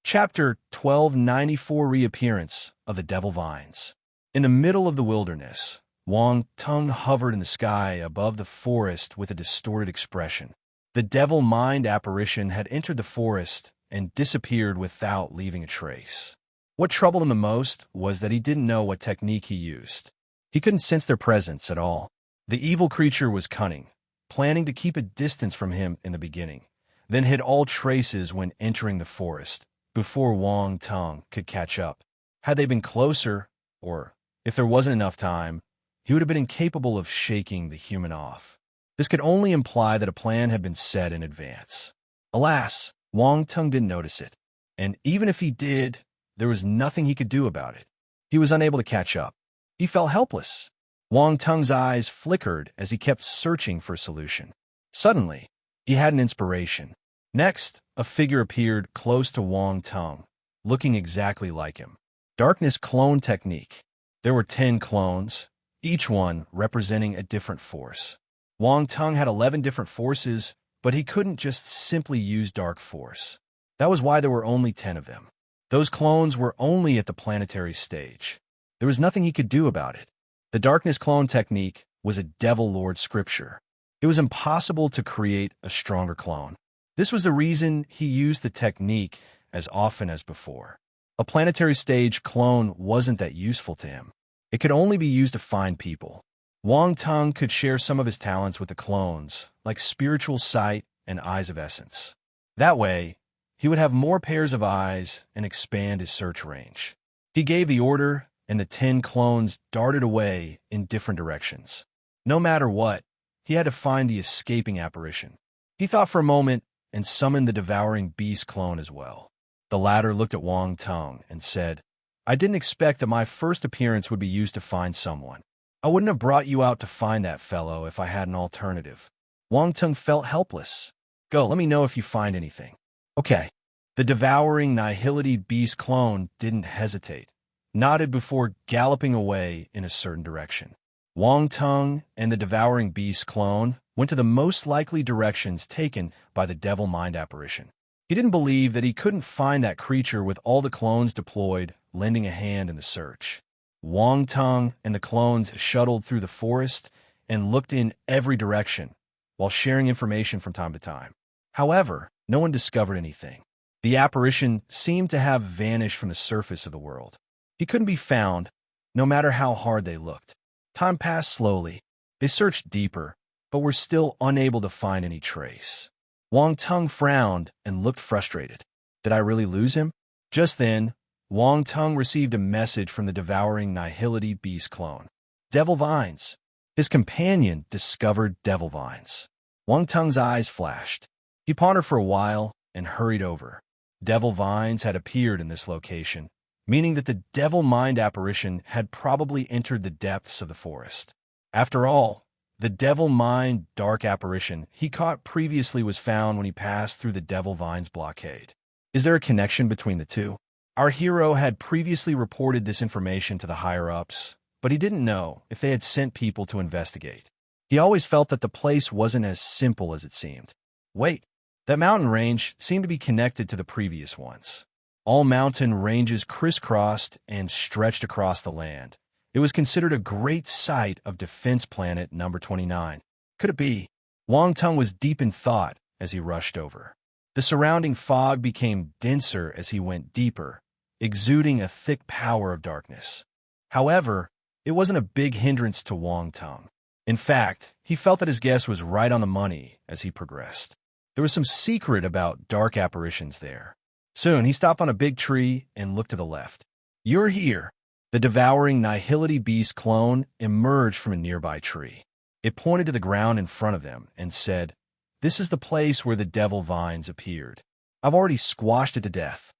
Chapter 1294 Reappearance of the Devil Vines. In the middle of the wilderness, Wang Tung hovered in the sky above the forest with a distorted expression. The devil mind apparition had entered the forest and disappeared without leaving a trace. What troubled him the most was that he didn't know what technique he used. He couldn't sense their presence at all. The evil creature was cunning, planning to keep a distance from him in the beginning, then hid all traces when entering the forest, before Wang Tung could catch up. Had they been closer, or if there wasn't enough time, he would have been incapable of shaking the human off. This could only imply that a plan had been set in advance. Alas, Wang Tung didn't notice it, and even if he did, there was nothing he could do about it. He was unable to catch up. He felt helpless. Wang Tung's eyes flickered as he kept searching for a solution. Suddenly, he had an inspiration. Next, a figure appeared close to Wang Tung, looking exactly like him. Darkness clone technique. There were 10 clones, each one representing a different force. Wang Tung had 11 different forces, but he couldn't just simply use dark force. That was why there were only 10 of them. Those clones were only at the planetary stage. There was nothing he could do about it. The darkness clone technique was a devil lord scripture. It was impossible to create a stronger clone. This was the reason he used the technique as often as before. A planetary stage clone wasn't that useful to him. It could only be used to find people. Wang Tung could share some of his talents with the clones, like spiritual sight and eyes of essence. That way, he would have more pairs of eyes and expand his search range. He gave the order, and the 10 clones darted away in different directions. No matter what, he had to find the escaping apparition. He thought for a moment and summoned the devouring beast clone as well. The latter looked at Wang Tung and said, "I didn't expect that my first appearance would be used to find someone. I wouldn't have brought you out to find that fellow if I had an alternative." Wang Tung felt helpless. "Go, let me know if you find anything." "Okay." The devouring nihility beast clone didn't hesitate, nodded before galloping away in a certain direction. Wang Tung and the devouring beast clone went to the most likely directions taken by the devil mind apparition. He didn't believe that he couldn't find that creature with all the clones deployed, lending a hand in the search. Wang Tung and the clones shuttled through the forest and looked in every direction, while sharing information from time to time. However, no one discovered anything. The apparition seemed to have vanished from the surface of the world. He couldn't be found, no matter how hard they looked. Time passed slowly. They searched deeper, but were still unable to find any trace. Wang Tung frowned and looked frustrated. Did I really lose him? Just then, Wang Tung received a message from the devouring nihility beast clone. Devil Vines. His companion discovered devil vines. Wang Tung's eyes flashed. He pondered for a while and hurried over. Devil vines had appeared in this location, meaning that the devil mind apparition had probably entered the depths of the forest. After all, the devil mind dark apparition he caught previously was found when he passed through the devil vines blockade. Is there a connection between the two? Our hero had previously reported this information to the higher-ups, but he didn't know if they had sent people to investigate. He always felt that the place wasn't as simple as it seemed. Wait, that mountain range seemed to be connected to the previous ones. All mountain ranges crisscrossed and stretched across the land. It was considered a great site of Defense Planet number 29. Could it be? Wang Tung was deep in thought as he rushed over. The surrounding fog became denser as he went deeper, exuding a thick power of darkness. However, it wasn't a big hindrance to Wang Tung. In fact, he felt that his guess was right on the money as he progressed. There was some secret about dark apparitions there. Soon, he stopped on a big tree and looked to the left. "You're here." The devouring nihility beast clone emerged from a nearby tree. It pointed to the ground in front of them and said, "This is the place where the devil vines appeared. I've already squashed it to death."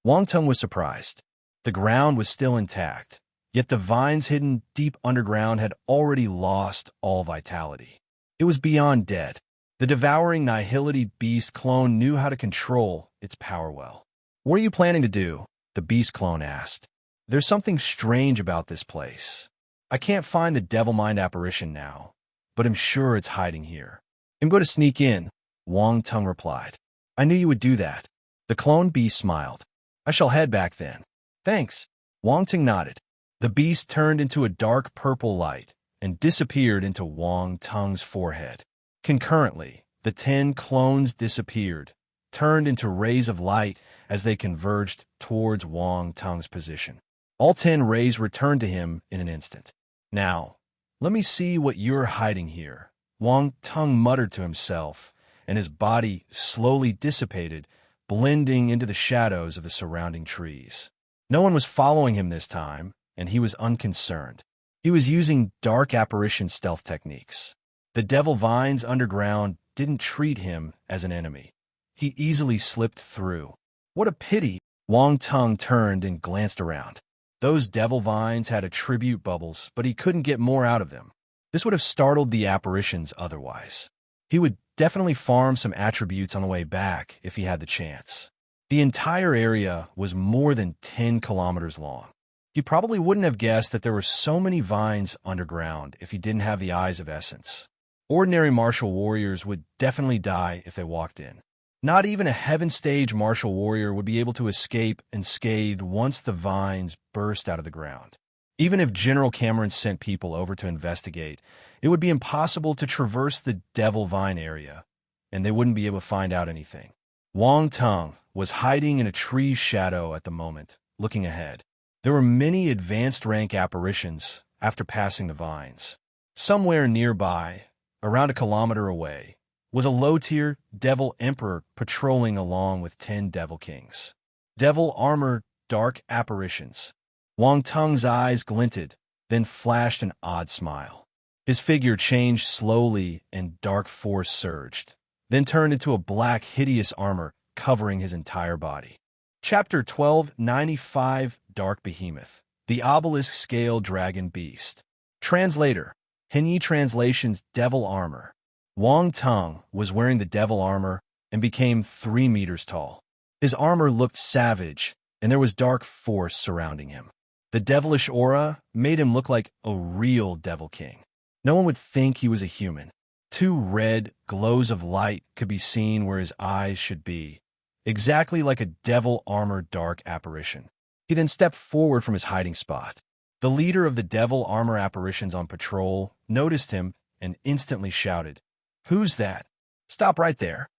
Wang Tung was surprised. The ground was still intact, yet the vines hidden deep underground had already lost all vitality. It was beyond dead. The devouring nihility beast clone knew how to control its power well. "What are you planning to do?" the beast clone asked. "There's something strange about this place. I can't find the devil mind apparition now, but I'm sure it's hiding here." "I'm going to sneak in," Wang Tung replied. "I knew you would do that." The clone beast smiled. I shall head back then. Thanks. Wang Ting nodded. The beast turned into a dark purple light and disappeared into Wang Tung's forehead. Concurrently, the 10 clones disappeared, turned into rays of light as they converged towards Wang Tung's position. All 10 rays returned to him in an instant. Now, let me see what you're hiding here, Wang Tung muttered to himself, and his body slowly dissipated, blending into the shadows of the surrounding trees. No one was following him this time, and he was unconcerned. He was using dark apparition stealth techniques. The devil vines underground didn't treat him as an enemy. He easily slipped through. What a pity! Wang Tung turned and glanced around. Those devil vines had attribute bubbles, but he couldn't get more out of them. This would have startled the apparitions otherwise. He would definitely farm some attributes on the way back if he had the chance. The entire area was more than 10 kilometers long. He probably wouldn't have guessed that there were so many vines underground if he didn't have the eyes of essence. Ordinary martial warriors would definitely die if they walked in. Not even a heaven stage martial warrior would be able to escape unscathed once the vines burst out of the ground. Even if General Cameron sent people over to investigate, it would be impossible to traverse the devil vine area, and they wouldn't be able to find out anything. Wang Tung was hiding in a tree's shadow at the moment, looking ahead. There were many advanced rank apparitions after passing the vines. Somewhere nearby, around a kilometer away, was a low-tier devil emperor patrolling along with 10 devil kings. Devil armor dark apparitions. Wang Tung's eyes glinted, then flashed an odd smile. His figure changed slowly and dark force surged, then turned into a black hideous armor covering his entire body. Chapter 1295 Dark Behemoth, the Obelisk Scale Dragon Beast. Translator, Henyi Translations Devil Armor. Wang Tung was wearing the devil armor and became 3 meters tall. His armor looked savage, and there was dark force surrounding him. The devilish aura made him look like a real devil king. No one would think he was a human. 2 red glows of light could be seen where his eyes should be, exactly like a devil armor dark apparition. He then stepped forward from his hiding spot. The leader of the devil armor apparitions on patrol noticed him and instantly shouted, "Who's that? Stop right there."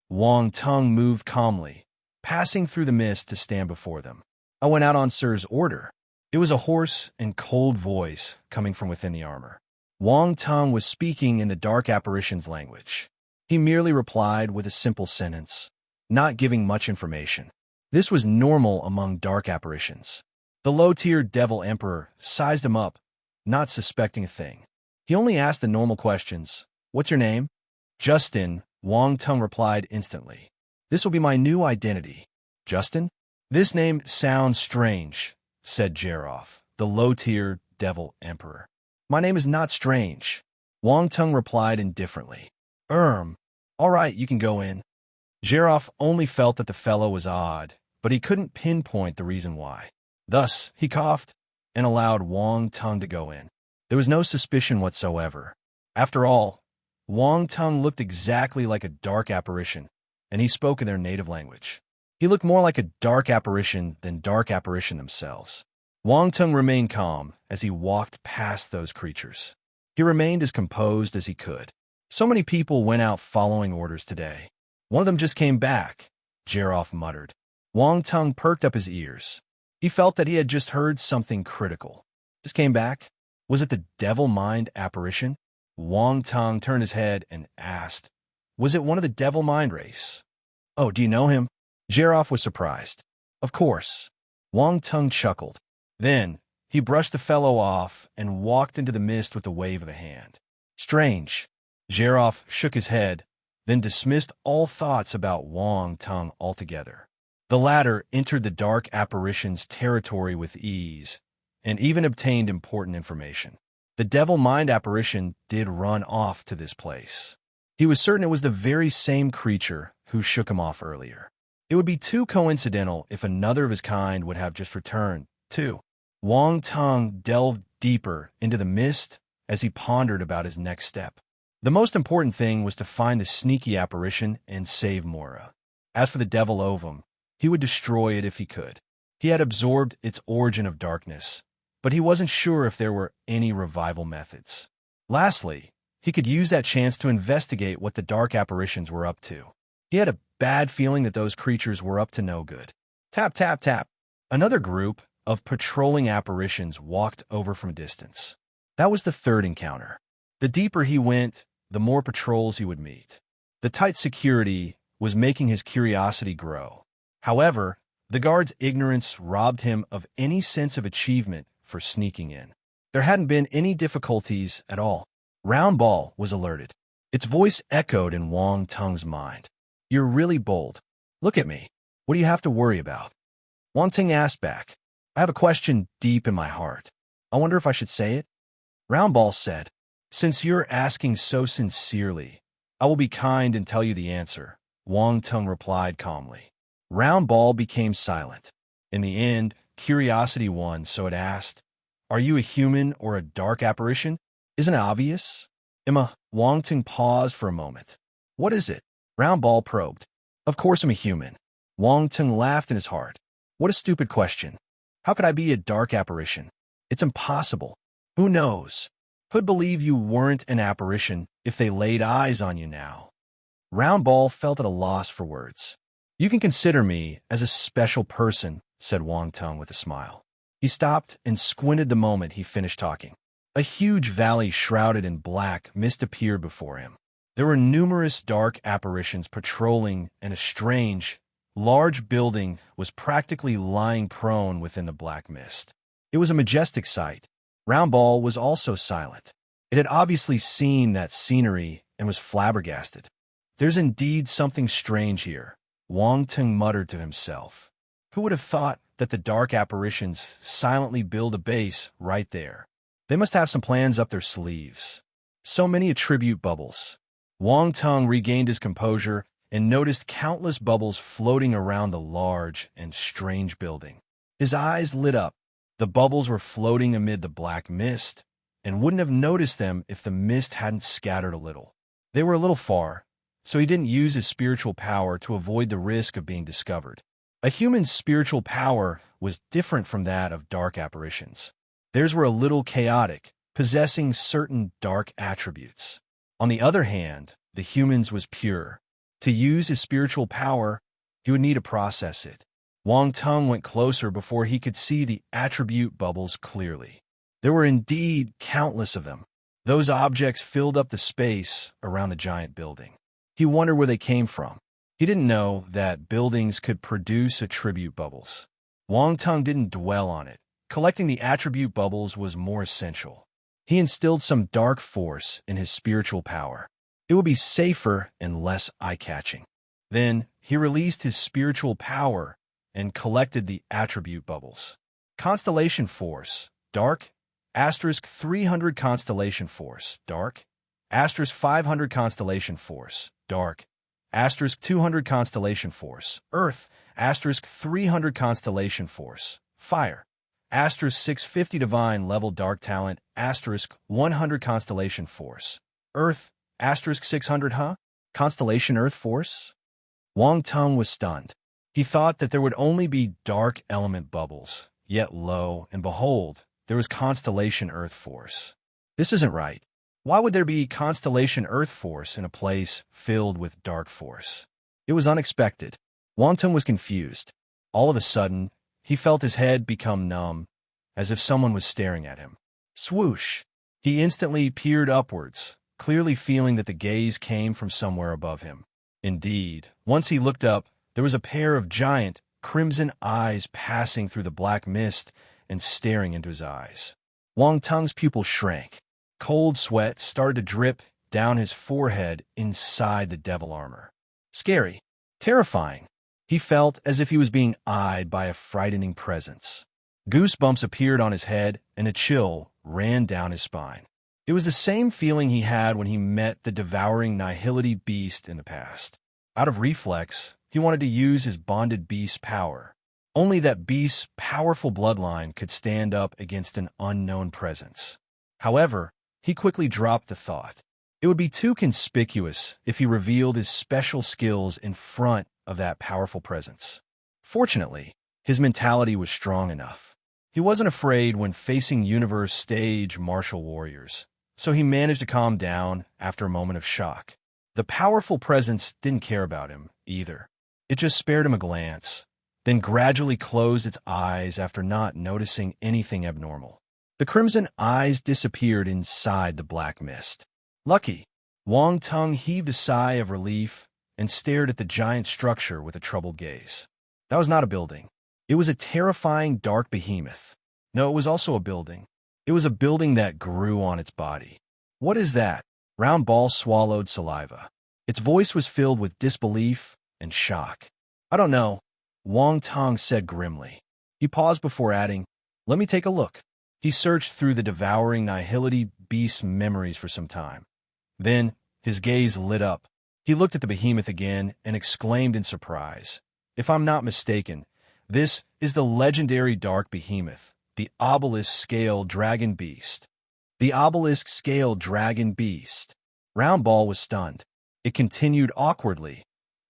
Wang Tung moved calmly, passing through the mist to stand before them. "I went out on Sir's order." It was a hoarse and cold voice coming from within the armor. Wang Tung was speaking in the dark apparition's language. He merely replied with a simple sentence, not giving much information. This was normal among dark apparitions. The low-tier devil emperor sized him up, not suspecting a thing. He only asked the normal questions. "What's your name?" "Justin," Wang Tung replied instantly. "This will be my new identity." "Justin? This name sounds strange," said Jeroff, the low-tier devil emperor. "My name is not strange," Wang Tung replied indifferently. All right, you can go in." Jeroff only felt that the fellow was odd, but he couldn't pinpoint the reason why. Thus, he coughed and allowed Wang Tung to go in. There was no suspicion whatsoever. After all, Wang Tung looked exactly like a dark apparition, and he spoke in their native language. He looked more like a dark apparition than dark apparition themselves. Wang Tung remained calm as he walked past those creatures. He remained as composed as he could. So many people went out following orders today. One of them just came back, Jeroff muttered. Wang Tung perked up his ears. He felt that he had just heard something critical. Just came back? Was it the devil mind apparition? Wang Tung turned his head and asked, "Was it one of the devil mind race?" "Oh, do you know him?" Jeroff was surprised. "Of course." Wang Tung chuckled. Then, he brushed the fellow off and walked into the mist with a wave of the hand. "Strange." Jeroff shook his head, then dismissed all thoughts about Wang Tung altogether. The latter entered the dark apparition's territory with ease, and even obtained important information. The devil mind apparition did run off to this place. He was certain it was the very same creature who shook him off earlier. It would be too coincidental if another of his kind would have just returned, too. Wang Tung delved deeper into the mist as he pondered about his next step. The most important thing was to find the sneaky apparition and save Mora. As for the devil ovum, he would destroy it if he could. He had absorbed its origin of darkness, but he wasn't sure if there were any revival methods. Lastly, he could use that chance to investigate what the dark apparitions were up to. He had a bad feeling that those creatures were up to no good. Tap, tap, tap. Another group of patrolling apparitions walked over from a distance. That was the third encounter. The deeper he went, the more patrols he would meet. The tight security was making his curiosity grow. However, the guard's ignorance robbed him of any sense of achievement for sneaking in. There hadn't been any difficulties at all. Round Ball was alerted. Its voice echoed in Wang Tung's mind. "You're really bold. Look at me. What do you have to worry about?" Wang Tung asked back. "I have a question deep in my heart. I wonder if I should say it?" Round Ball said, "Since you're asking so sincerely, I will be kind and tell you the answer," Wang Tung replied calmly. Round Ball became silent. In the end, curiosity won, so it asked, "Are you a human or a dark apparition? Isn't it obvious?" Wang Tung paused for a moment. "What is it?" Round Ball probed. "Of course I'm a human." Wang Tung laughed in his heart. "What a stupid question. How could I be a dark apparition? It's impossible. Who knows? Who'd believe you weren't an apparition if they laid eyes on you now?" Round Ball felt at a loss for words. "You can consider me as a special person," said Wang Tung with a smile. He stopped and squinted the moment he finished talking. A huge valley shrouded in black mist appeared before him. There were numerous dark apparitions patrolling, and a strange, large building was practically lying prone within the black mist. It was a majestic sight. Round Ball was also silent. It had obviously seen that scenery and was flabbergasted. "There's indeed something strange here," Wang Tung muttered to himself. Who would have thought that the dark apparitions silently build a base right there? They must have some plans up their sleeves. So many attribute bubbles. Wang Tung regained his composure and noticed countless bubbles floating around the large and strange building. His eyes lit up. The bubbles were floating amid the black mist, and wouldn't have noticed them if the mist hadn't scattered a little. They were a little far, so he didn't use his spiritual power to avoid the risk of being discovered. A human's spiritual power was different from that of dark apparitions. Theirs were a little chaotic, possessing certain dark attributes. On the other hand, the human's was pure. To use his spiritual power, he would need to process it. Wang Tung went closer before he could see the attribute bubbles clearly. There were indeed countless of them. Those objects filled up the space around the giant building. He wondered where they came from. He didn't know that buildings could produce attribute bubbles. Wang Tung didn't dwell on it. Collecting the attribute bubbles was more essential. He instilled some dark force in his spiritual power. It would be safer and less eye-catching. Then he released his spiritual power and collected the attribute bubbles. Constellation Force, Dark, *300 Constellation Force, Dark, *500 Constellation Force, Dark, *200 Constellation Force, Earth, *300 Constellation Force, Fire, *650 Divine Level Dark Talent, *100 Constellation Force, Earth, *600 Constellation Earth Force? Wang Tung was stunned. He thought that there would only be dark element bubbles, yet lo and behold, there was Constellation Earth Force. This isn't right. Why would there be Constellation Earth Force in a place filled with dark force? It was unexpected. Wang Tung was confused. All of a sudden, he felt his head become numb, as if someone was staring at him. Swoosh! He instantly peered upwards, clearly feeling that the gaze came from somewhere above him. Indeed, once he looked up, there was a pair of giant, crimson eyes passing through the black mist and staring into his eyes. Wang Tung's pupil shrank. Cold sweat started to drip down his forehead inside the devil armor. Scary. Terrifying. He felt as if he was being eyed by a frightening presence. Goosebumps appeared on his head, and a chill ran down his spine. It was the same feeling he had when he met the devouring nihility beast in the past. Out of reflex, he wanted to use his bonded beast's power. Only that beast's powerful bloodline could stand up against an unknown presence. However, he quickly dropped the thought. It would be too conspicuous if he revealed his special skills in front of that powerful presence. Fortunately, His mentality was strong enough. He wasn't afraid when facing universe stage martial warriors, so he managed to calm down after a moment of shock. The powerful presence didn't care about him, either. It just spared him a glance, then gradually closed its eyes after not noticing anything abnormal. The crimson eyes disappeared inside the black mist. Lucky! Wang Tung heaved a sigh of relief and stared at the giant structure with a troubled gaze. That was not a building. It was a terrifying dark behemoth. No, it was also a building. It was a building that grew on its body. What is that? Round Ball swallowed saliva. Its voice was filled with disbelief and shock. I don't know, Wang Tung said grimly. He paused before adding, let me take a look. He searched through the devouring nihility beast's memories for some time. Then, his gaze lit up. He looked at the behemoth again and exclaimed in surprise. If I'm not mistaken, this is the legendary dark behemoth, the obelisk-scale dragon beast. The obelisk-scale dragon beast. Round Ball was stunned. It continued awkwardly.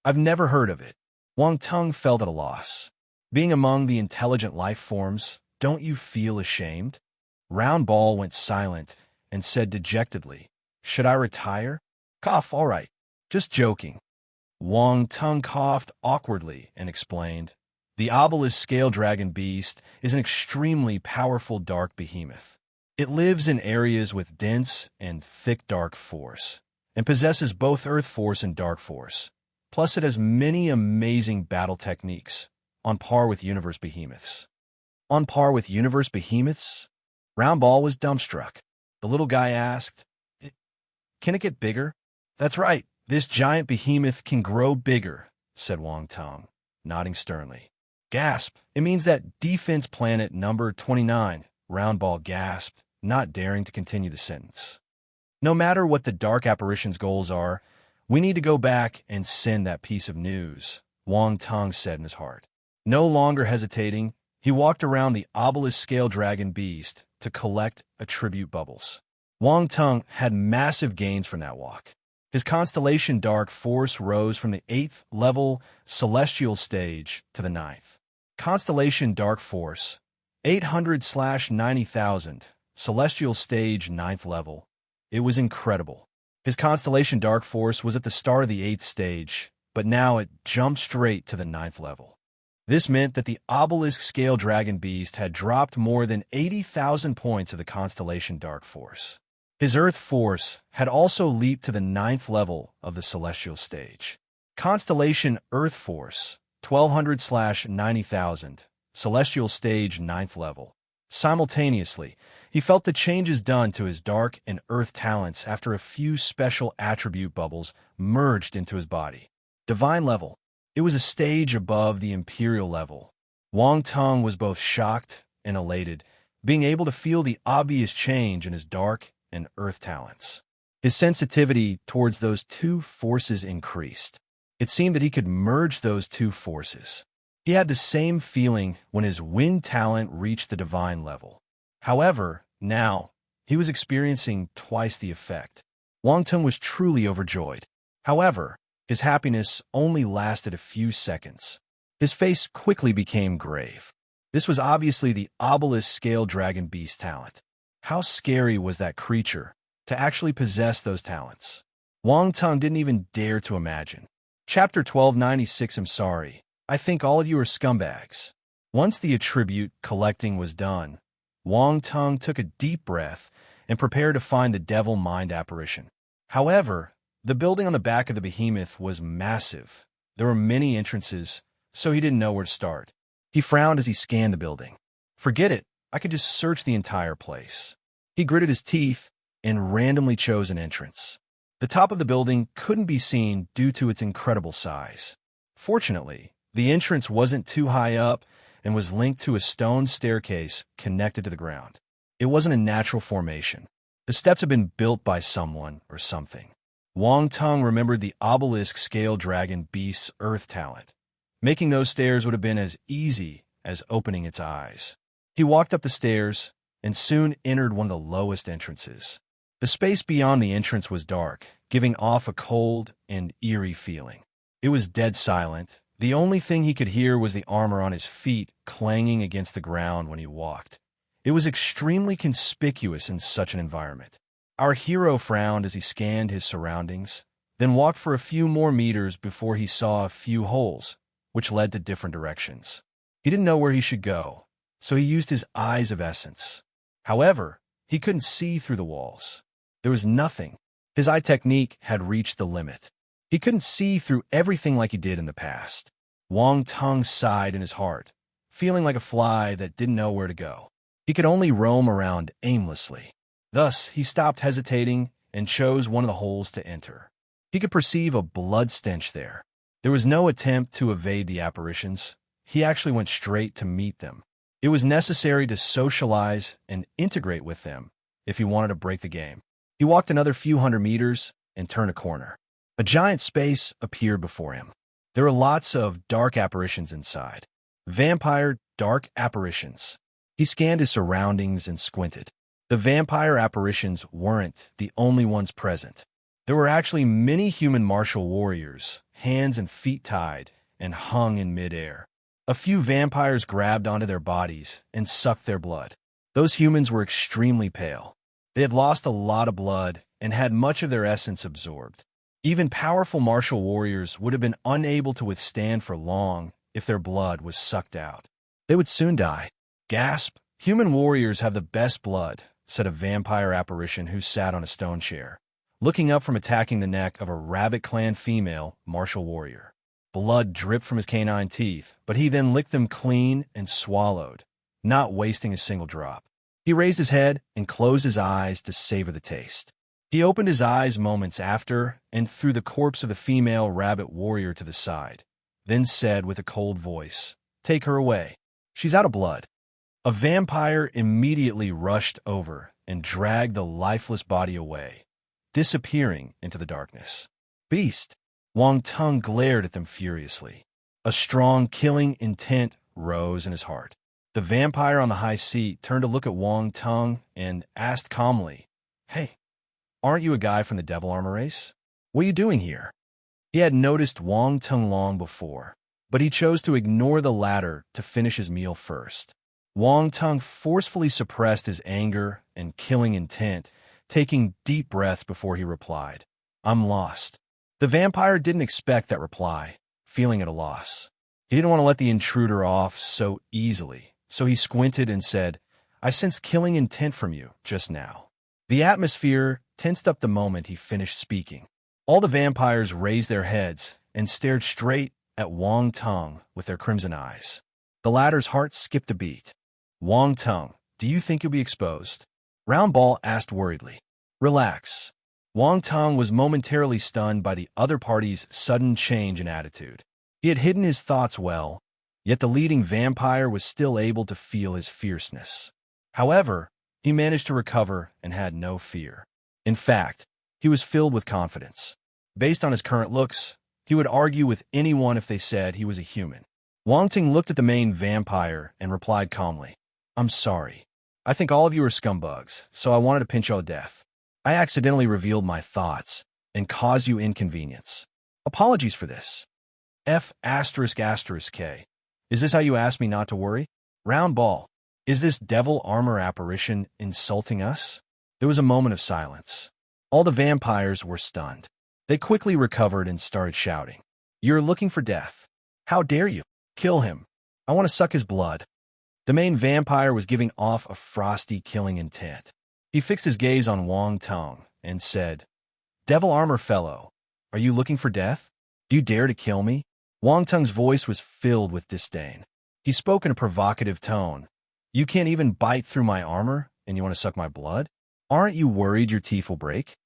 I've never heard of it. Wang Tung felt at a loss. Being among the intelligent life forms, don't you feel ashamed? Round Ball went silent and said dejectedly, should I retire? Cough, all right. Just joking. Wang Tung coughed awkwardly and explained, the obelisk-scale dragon beast is an extremely powerful dark behemoth. It lives in areas with dense and thick dark force, and possesses both earth force and dark force. Plus it has many amazing battle techniques, on par with universe behemoths. On par with universe behemoths? Round Ball was dumbstruck. The little guy asked, can it get bigger? That's right. This giant behemoth can grow bigger, said Wang Tung, nodding sternly. Gasp! It means that defense planet number 29, Round Ball gasped, not daring to continue the sentence. No matter what the dark apparition's goals are, we need to go back and send that piece of news, Wang Tung said in his heart. No longer hesitating, he walked around the obelisk-scale dragon beast to collect attribute bubbles. Wang Tung had massive gains from that walk. His constellation dark force rose from the 8th level celestial stage to the 9th. Constellation dark force, 800/90,000, celestial stage 9th level. It was incredible. His constellation dark force was at the start of the 8th stage, but now it jumped straight to the 9th level. This meant that the obelisk-scale dragon beast had dropped more than 80,000 points of the constellation dark force. His earth force had also leaped to the 9th level of the celestial stage. Constellation Earth Force, 1200/90,000, celestial stage 9th level. Simultaneously, he felt the changes done to his dark and earth talents after a few special attribute bubbles merged into his body. Divine level. It was a stage above the imperial level. Wang Tung was both shocked and elated, being able to feel the obvious change in his dark and earth talents. His sensitivity towards those two forces increased. It seemed that he could merge those two forces. He had the same feeling when his wind talent reached the divine level. However, now, he was experiencing twice the effect. Wang Tung was truly overjoyed. However, his happiness only lasted a few seconds. His face quickly became grave. This was obviously the obelisk-scale dragon beast talent. How scary was that creature to actually possess those talents? Wang Tung didn't even dare to imagine. Chapter 1296. I'm sorry. I think all of you are scumbags. Once the attribute collecting was done, Wang Tung took a deep breath and prepared to find the devil mind apparition. However, the building on the back of the behemoth was massive. There were many entrances, so he didn't know where to start. He frowned as he scanned the building. Forget it. I could just search the entire place. He gritted his teeth and randomly chose an entrance. The top of the building couldn't be seen due to its incredible size. Fortunately, the entrance wasn't too high up and was linked to a stone staircase connected to the ground. It wasn't a natural formation. The steps had been built by someone or something. Wang Tung remembered the obelisk-scale dragon beast's earth talent. Making those stairs would have been as easy as opening its eyes. He walked up the stairs and soon entered one of the lowest entrances. The space beyond the entrance was dark, giving off a cold and eerie feeling. It was dead silent, The only thing he could hear was the armor on his feet clanging against the ground when he walked. It was extremely conspicuous in such an environment. Our hero frowned as he scanned his surroundings, then walked for a few more meters before he saw a few holes, which led to different directions. He didn't know where he should go, so he used his eyes of essence. However, he couldn't see through the walls. There was nothing. His eye technique had reached the limit. He couldn't see through everything like he did in the past. Wang Tung sighed in his heart, feeling like a fly that didn't know where to go. He could only roam around aimlessly. Thus, he stopped hesitating and chose one of the holes to enter. He could perceive a blood stench there. There was no attempt to evade the apparitions. He actually went straight to meet them. It was necessary to socialize and integrate with them if he wanted to break the game. He walked another few hundred meters and turned a corner. A giant space appeared before him. There were lots of dark apparitions inside. Vampire dark apparitions. He scanned his surroundings and squinted. The vampire apparitions weren't the only ones present. There were actually many human martial warriors, hands and feet tied, and hung in midair. A few vampires grabbed onto their bodies and sucked their blood. Those humans were extremely pale. They had lost a lot of blood and had much of their essence absorbed. Even powerful martial warriors would have been unable to withstand for long if their blood was sucked out. They would soon die. Gasp! Human warriors have the best blood, said a vampire apparition who sat on a stone chair, looking up from attacking the neck of a Rabbit Clan female martial warrior. Blood dripped from his canine teeth, but he then licked them clean and swallowed, not wasting a single drop. He raised his head and closed his eyes to savor the taste. He opened his eyes moments after and threw the corpse of the female rabbit warrior to the side, then said with a cold voice, "Take her away. She's out of blood." A vampire immediately rushed over and dragged the lifeless body away, disappearing into the darkness. Beast! Wang Tung glared at them furiously. A strong killing intent rose in his heart. The vampire on the high seat turned to look at Wang Tung and asked calmly, "Hey, aren't you a guy from the Devil Armor race? What are you doing here?" He had noticed Wang Tung long before, but he chose to ignore the latter to finish his meal first. Wang Tung forcefully suppressed his anger and killing intent, taking deep breaths before he replied, "I'm lost." The vampire didn't expect that reply, feeling at a loss. He didn't want to let the intruder off so easily, so he squinted and said, "I sensed killing intent from you just now." The atmosphere tensed up the moment he finished speaking. All the vampires raised their heads and stared straight at Wang Tung with their crimson eyes. The latter's heart skipped a beat. "Wang Tung, do you think you'll be exposed?" Round Ball asked worriedly. "Relax." Wang Tung was momentarily stunned by the other party's sudden change in attitude. He had hidden his thoughts well, yet the leading vampire was still able to feel his fierceness. However, he managed to recover and had no fear. In fact, he was filled with confidence. Based on his current looks, he would argue with anyone if they said he was a human. Wang Tung looked at the main vampire and replied calmly, "I'm sorry. I think all of you are scumbugs, so I wanted to pinch y'all to death. I accidentally revealed my thoughts and caused you inconvenience. Apologies for this. F***K. Is this how you asked me not to worry? Round Ball. Is this devil armor apparition insulting us?" There was a moment of silence. All the vampires were stunned. They quickly recovered and started shouting, "You're looking for death. How dare you? Kill him. I want to suck his blood." The main vampire was giving off a frosty killing intent. He fixed his gaze on Wang Tung and said, "Devil Armor fellow, are you looking for death? Do you dare to kill me?" Wang Tung's voice was filled with disdain. He spoke in a provocative tone. "You can't even bite through my armor, and you want to suck my blood? Aren't you worried your teeth will break?"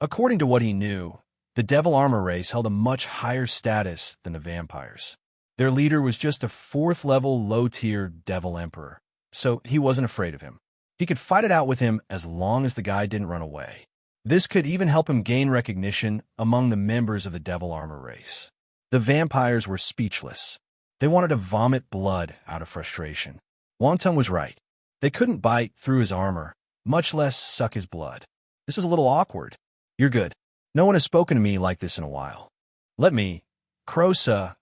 According to what he knew, the Devil Armor race held a much higher status than the vampires. Their leader was just a 4th-level, low-tier Devil Emperor, so he wasn't afraid of him. He could fight it out with him as long as the guy didn't run away. This could even help him gain recognition among the members of the Devil Armor race. The vampires were speechless. They wanted to vomit blood out of frustration. Wang Tung was right. They couldn't bite through his armor, much less suck his blood. This was a little awkward. "You're good. No one has spoken to me like this in a while. Let me, Crosa,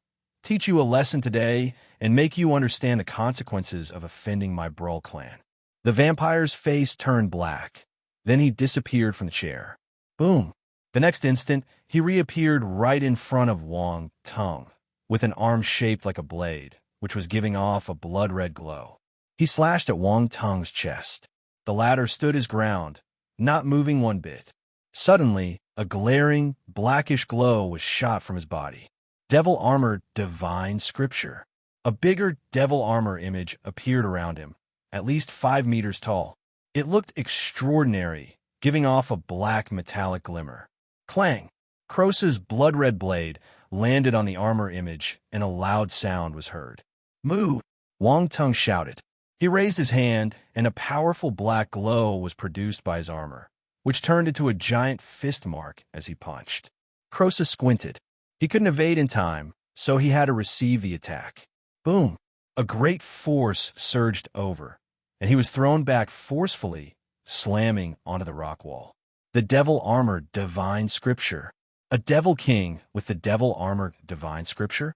teach you a lesson today and make you understand the consequences of offending my Brawl clan." The vampire's face turned black. Then he disappeared from the chair. Boom. The next instant, he reappeared right in front of Wang Tung, with an arm shaped like a blade, which was giving off a blood-red glow. He slashed at Wang Tung's chest. The latter stood his ground, not moving one bit. Suddenly, a glaring, blackish glow was shot from his body. Devil armor, divine scripture. A bigger devil armor image appeared around him, at least 5 meters tall. It looked extraordinary, giving off a black metallic glimmer. Clang! Krosa's blood-red blade landed on the armor image, and a loud sound was heard. "Move!" Wang Tung shouted. He raised his hand, and a powerful black glow was produced by his armor, which turned into a giant fist mark as he punched. Krosa squinted. He couldn't evade in time, so he had to receive the attack. Boom! A great force surged over, and he was thrown back forcefully, slamming onto the rock wall. The devil armor, divine scripture. A devil king with the devil armor, divine scripture?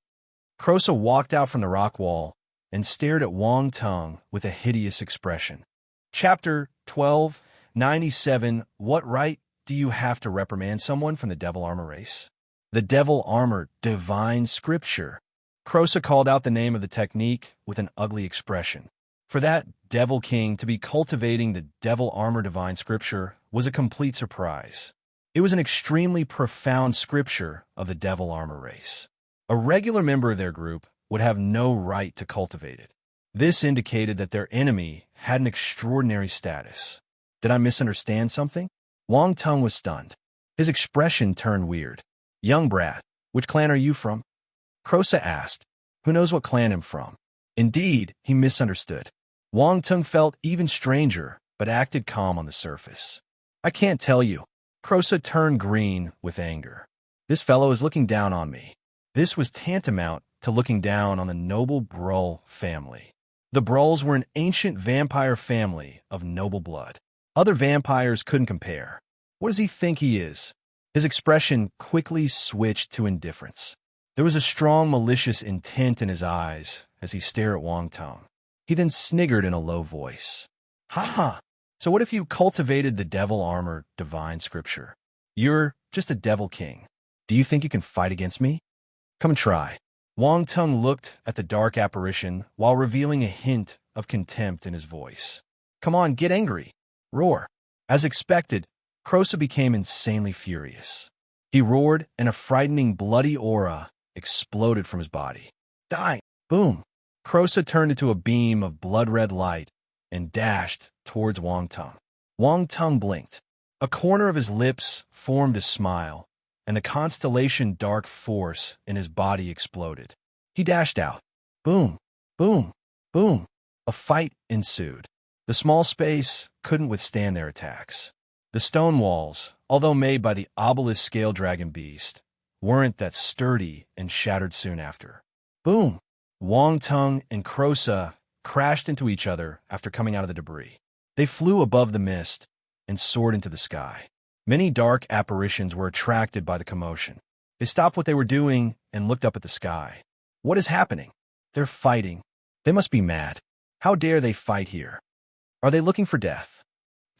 Krosa walked out from the rock wall and stared at Wang Tung with a hideous expression. Chapter 1297. What right do you have to reprimand someone from the devil armor race? The devil armor, divine scripture. Krosa called out the name of the technique with an ugly expression. For that devil king to be cultivating the devil armor divine scripture was a complete surprise. It was an extremely profound scripture of the devil armor race. A regular member of their group would have no right to cultivate it. This indicated that their enemy had an extraordinary status. Did I misunderstand something? Wang Tung was stunned. His expression turned weird. "Young brat, which clan are you from?" Krosa asked. Who knows what clan I'm from? Indeed, he misunderstood. Wang Tung felt even stranger, but acted calm on the surface. "I can't tell you." Krosa turned green with anger. "This fellow is looking down on me." This was tantamount to looking down on the noble Brawl family. The Brawls were an ancient vampire family of noble blood. Other vampires couldn't compare. What does he think he is? His expression quickly switched to indifference. There was a strong malicious intent in his eyes as he stared at Wang Tung. He then sniggered in a low voice. "Ha ha! So what if you cultivated the devil armor, divine scripture? You're just a devil king. Do you think you can fight against me? Come and try." Wang Tung looked at the dark apparition while revealing a hint of contempt in his voice. "Come on, get angry. Roar." As expected, Krosa became insanely furious. He roared, and a frightening bloody aura exploded from his body. Die! Boom! Krosa turned into a beam of blood-red light and dashed towards Wang Tung. Wang Tung blinked. A corner of his lips formed a smile, and the constellation dark force in his body exploded. He dashed out. Boom! Boom! Boom! A fight ensued. The small space couldn't withstand their attacks. The stone walls, although made by the obelisk scale dragon beast, weren't that sturdy and shattered soon after. Boom! Wang Tung and Krosa crashed into each other after coming out of the debris. They flew above the mist and soared into the sky. Many dark apparitions were attracted by the commotion. They stopped what they were doing and looked up at the sky. What is happening? They're fighting. They must be mad. How dare they fight here? Are they looking for death?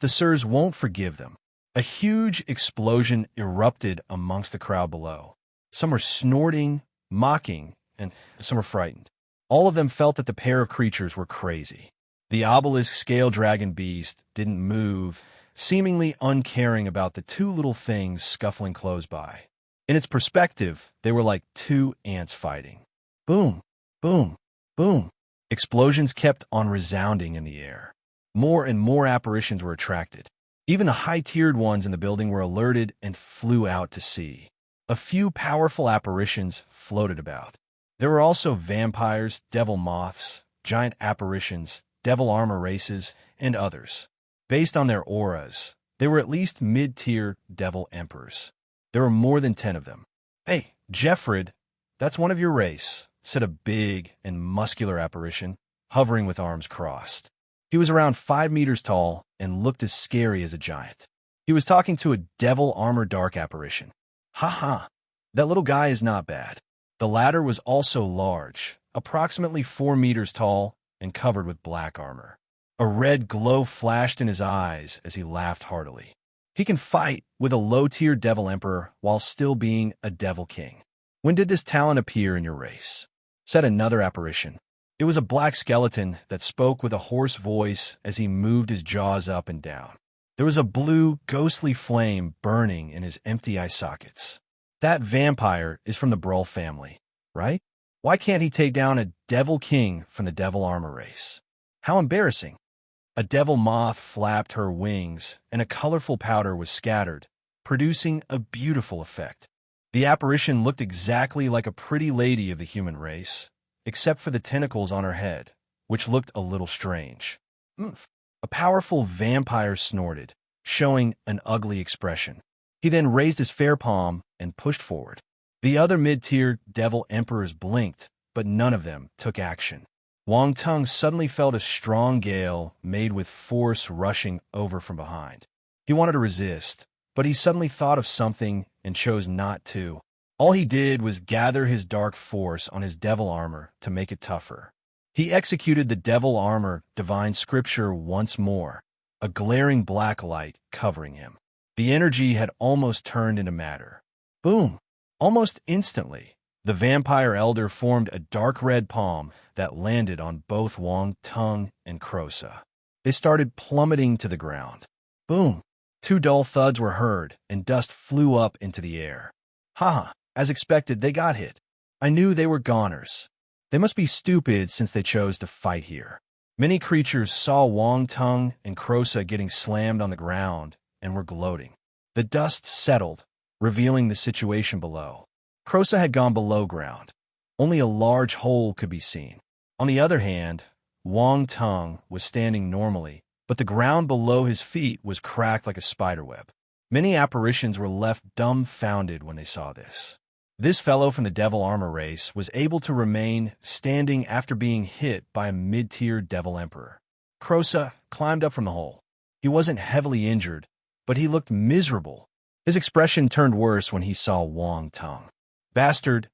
The sirs won't forgive them. A huge explosion erupted amongst the crowd below. Some were snorting, mocking, and some were frightened. All of them felt that the pair of creatures were crazy. The obelisk scale dragon beast didn't move, seemingly uncaring about the two little things scuffling close by. In its perspective, they were like two ants fighting. Boom, boom, boom. Explosions kept on resounding in the air. More and more apparitions were attracted. Even the high-tiered ones in the building were alerted and flew out to sea. A few powerful apparitions floated about. There were also vampires, devil moths, giant apparitions, devil armor races, and others. Based on their auras, they were at least mid-tier devil emperors. There were more than 10 of them. "Hey, Jeffred, that's one of your race," said a big and muscular apparition, hovering with arms crossed. He was around 5 meters tall and looked as scary as a giant. He was talking to a devil armor dark apparition. "Ha ha, that little guy is not bad. The latter was also large, approximately 4 meters tall and covered with black armor. A red glow flashed in his eyes as he laughed heartily. He can fight with a low-tier Devil Emperor while still being a Devil King. When did this talent appear in your race? Said another apparition. It was a black skeleton that spoke with a hoarse voice as he moved his jaws up and down. There was a blue, ghostly flame burning in his empty eye sockets. That vampire is from the Brawl family, right? Why can't he take down a Devil King from the Devil Armor race? How embarrassing. A devil moth flapped her wings, and a colorful powder was scattered, producing a beautiful effect. The apparition looked exactly like a pretty lady of the human race, except for the tentacles on her head, which looked a little strange. Oomph. A powerful vampire snorted, showing an ugly expression. He then raised his fair palm and pushed forward. The other mid-tier Devil Emperors blinked, but none of them took action. Wang Tung suddenly felt a strong gale made with force rushing over from behind. He wanted to resist, but he suddenly thought of something and chose not to. All he did was gather his dark force on his devil armor to make it tougher. He executed the devil armor divine scripture once more, a glaring black light covering him. The energy had almost turned into matter. Boom! Almost instantly, the vampire elder formed a dark red palm that landed on both Wang Tung and Crosa. They started plummeting to the ground. Boom! Two dull thuds were heard, and dust flew up into the air. Haha, as expected, they got hit. I knew they were goners. They must be stupid since they chose to fight here. Many creatures saw Wang Tung and Crosa getting slammed on the ground and were gloating. The dust settled, revealing the situation below. Crosa had gone below ground. Only a large hole could be seen. On the other hand, Wang Tung was standing normally, but the ground below his feet was cracked like a spiderweb. Many apparitions were left dumbfounded when they saw this. This fellow from the Devil Armor race was able to remain standing after being hit by a mid-tier Devil Emperor. Crosa climbed up from the hole. He wasn't heavily injured, but he looked miserable. His expression turned worse when he saw Wang Tung. Bastard.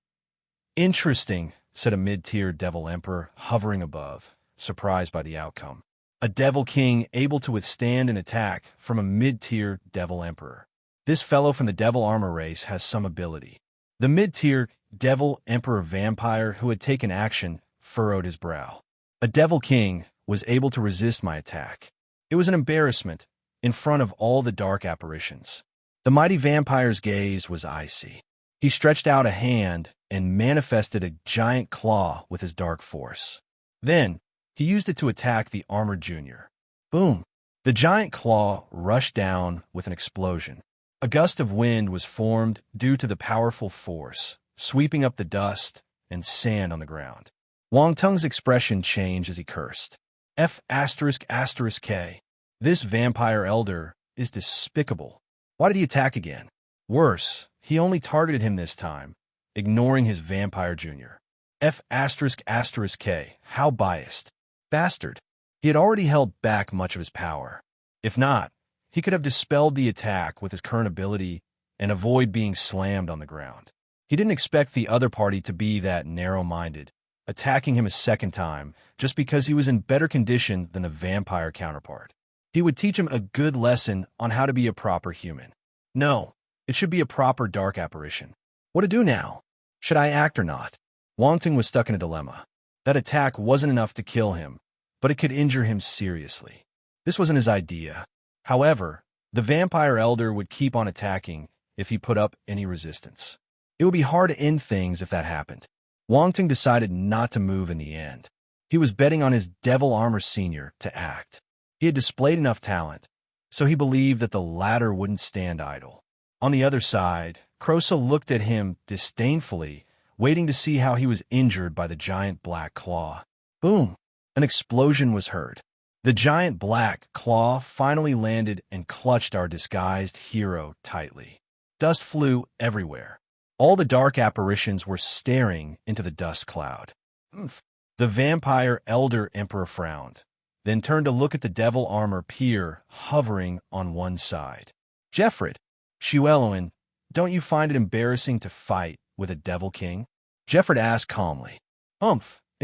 Interesting, said a mid-tier Devil Emperor hovering above, surprised by the outcome. A Devil King able to withstand an attack from a mid-tier Devil Emperor. This fellow from the Devil Armor race has some ability. The mid-tier Devil Emperor vampire who had taken action furrowed his brow. A Devil King was able to resist my attack. It was an embarrassment in front of all the dark apparitions. The mighty vampire's gaze was icy. He stretched out a hand and manifested a giant claw with his dark force. Then, he used it to attack the armored junior. Boom! The giant claw rushed down with an explosion. A gust of wind was formed due to the powerful force, sweeping up the dust and sand on the ground. Wang Tung's expression changed as he cursed. F***K. This vampire elder is despicable. Why did he attack again? Worse, he only targeted him this time, ignoring his vampire junior. F***K. How biased. Bastard. He had already held back much of his power. If not, he could have dispelled the attack with his current ability and avoid being slammed on the ground. He didn't expect the other party to be that narrow-minded, attacking him a second time just because he was in better condition than the vampire counterpart. He would teach him a good lesson on how to be a proper human. No, it should be a proper dark apparition. What to do now? Should I act or not? Wang Tung was stuck in a dilemma. That attack wasn't enough to kill him, but it could injure him seriously. This wasn't his idea. However, the vampire elder would keep on attacking if he put up any resistance. It would be hard to end things if that happened. Wang Tung decided not to move in the end. He was betting on his Devil Armor Senior to act. He had displayed enough talent, so he believed that the latter wouldn't stand idle. On the other side, Crosa looked at him disdainfully, waiting to see how he was injured by the giant black claw. Boom! An explosion was heard. The giant black claw finally landed and clutched our disguised hero tightly. Dust flew everywhere. All the dark apparitions were staring into the dust cloud. The vampire elder emperor frowned, then turned to look at the devil armor peer hovering on one side. Jeffred, Shueloin, don't you find it embarrassing to fight with a devil king? Jeffrey asked calmly. I'm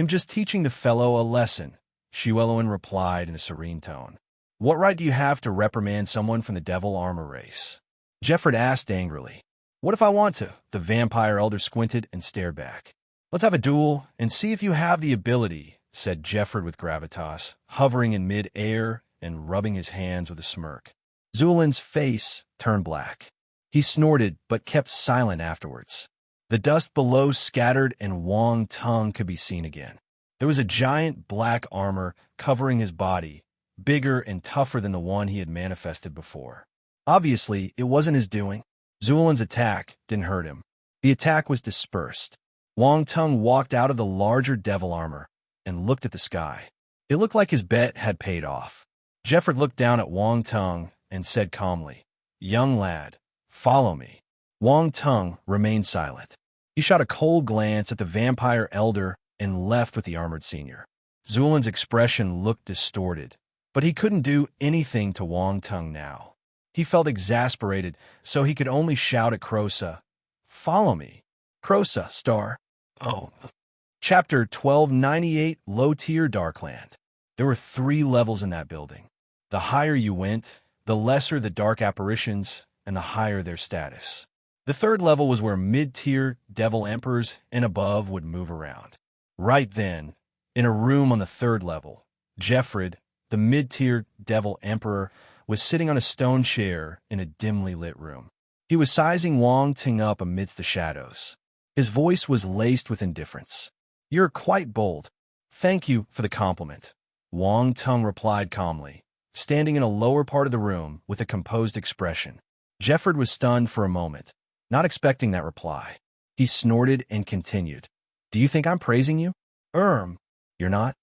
just teaching the fellow a lesson, Llewellyn replied in a serene tone. What right do you have to reprimand someone from the devil armor race? Jeffrey asked angrily. What if I want to? The vampire elder squinted and stared back. Let's have a duel and see if you have the ability, said Jeffrey with gravitas, hovering in mid-air and rubbing his hands with a smirk. Llewellyn's face turned black. He snorted but kept silent afterwards. The dust below scattered and Wong Tung could be seen again. There was a giant black armor covering his body, bigger and tougher than the one he had manifested before. Obviously, it wasn't his doing. Llewellyn's attack didn't hurt him. The attack was dispersed. Wong Tung walked out of the larger devil armor and looked at the sky. It looked like his bet had paid off. Jeffrey looked down at Wong Tung and said calmly, Young lad, follow me. Wong Tung remained silent. He shot a cold glance at the vampire elder and left with the armored senior. Llewellyn's expression looked distorted, but he couldn't do anything to Wong Tung now. He felt exasperated, so he could only shout at Crosa, Follow me. Crosa, star. Oh. Chapter 1298, Low-Tier Darkland. There were 3 levels in that building. The higher you went, the lesser the dark apparitions, and the higher their status. The 3rd level was where mid-tier devil emperors and above would move around. Right then, in a room on the 3rd level, Jeffrey, the mid-tier devil emperor, was sitting on a stone chair in a dimly lit room. He was sizing Wong Tung up amidst the shadows. His voice was laced with indifference. You're quite bold. Thank you for the compliment. Wong Tung replied calmly, standing in a lower part of the room with a composed expression. Jeffrey was stunned for a moment, not expecting that reply. He snorted and continued. Do you think I'm praising you? You're not?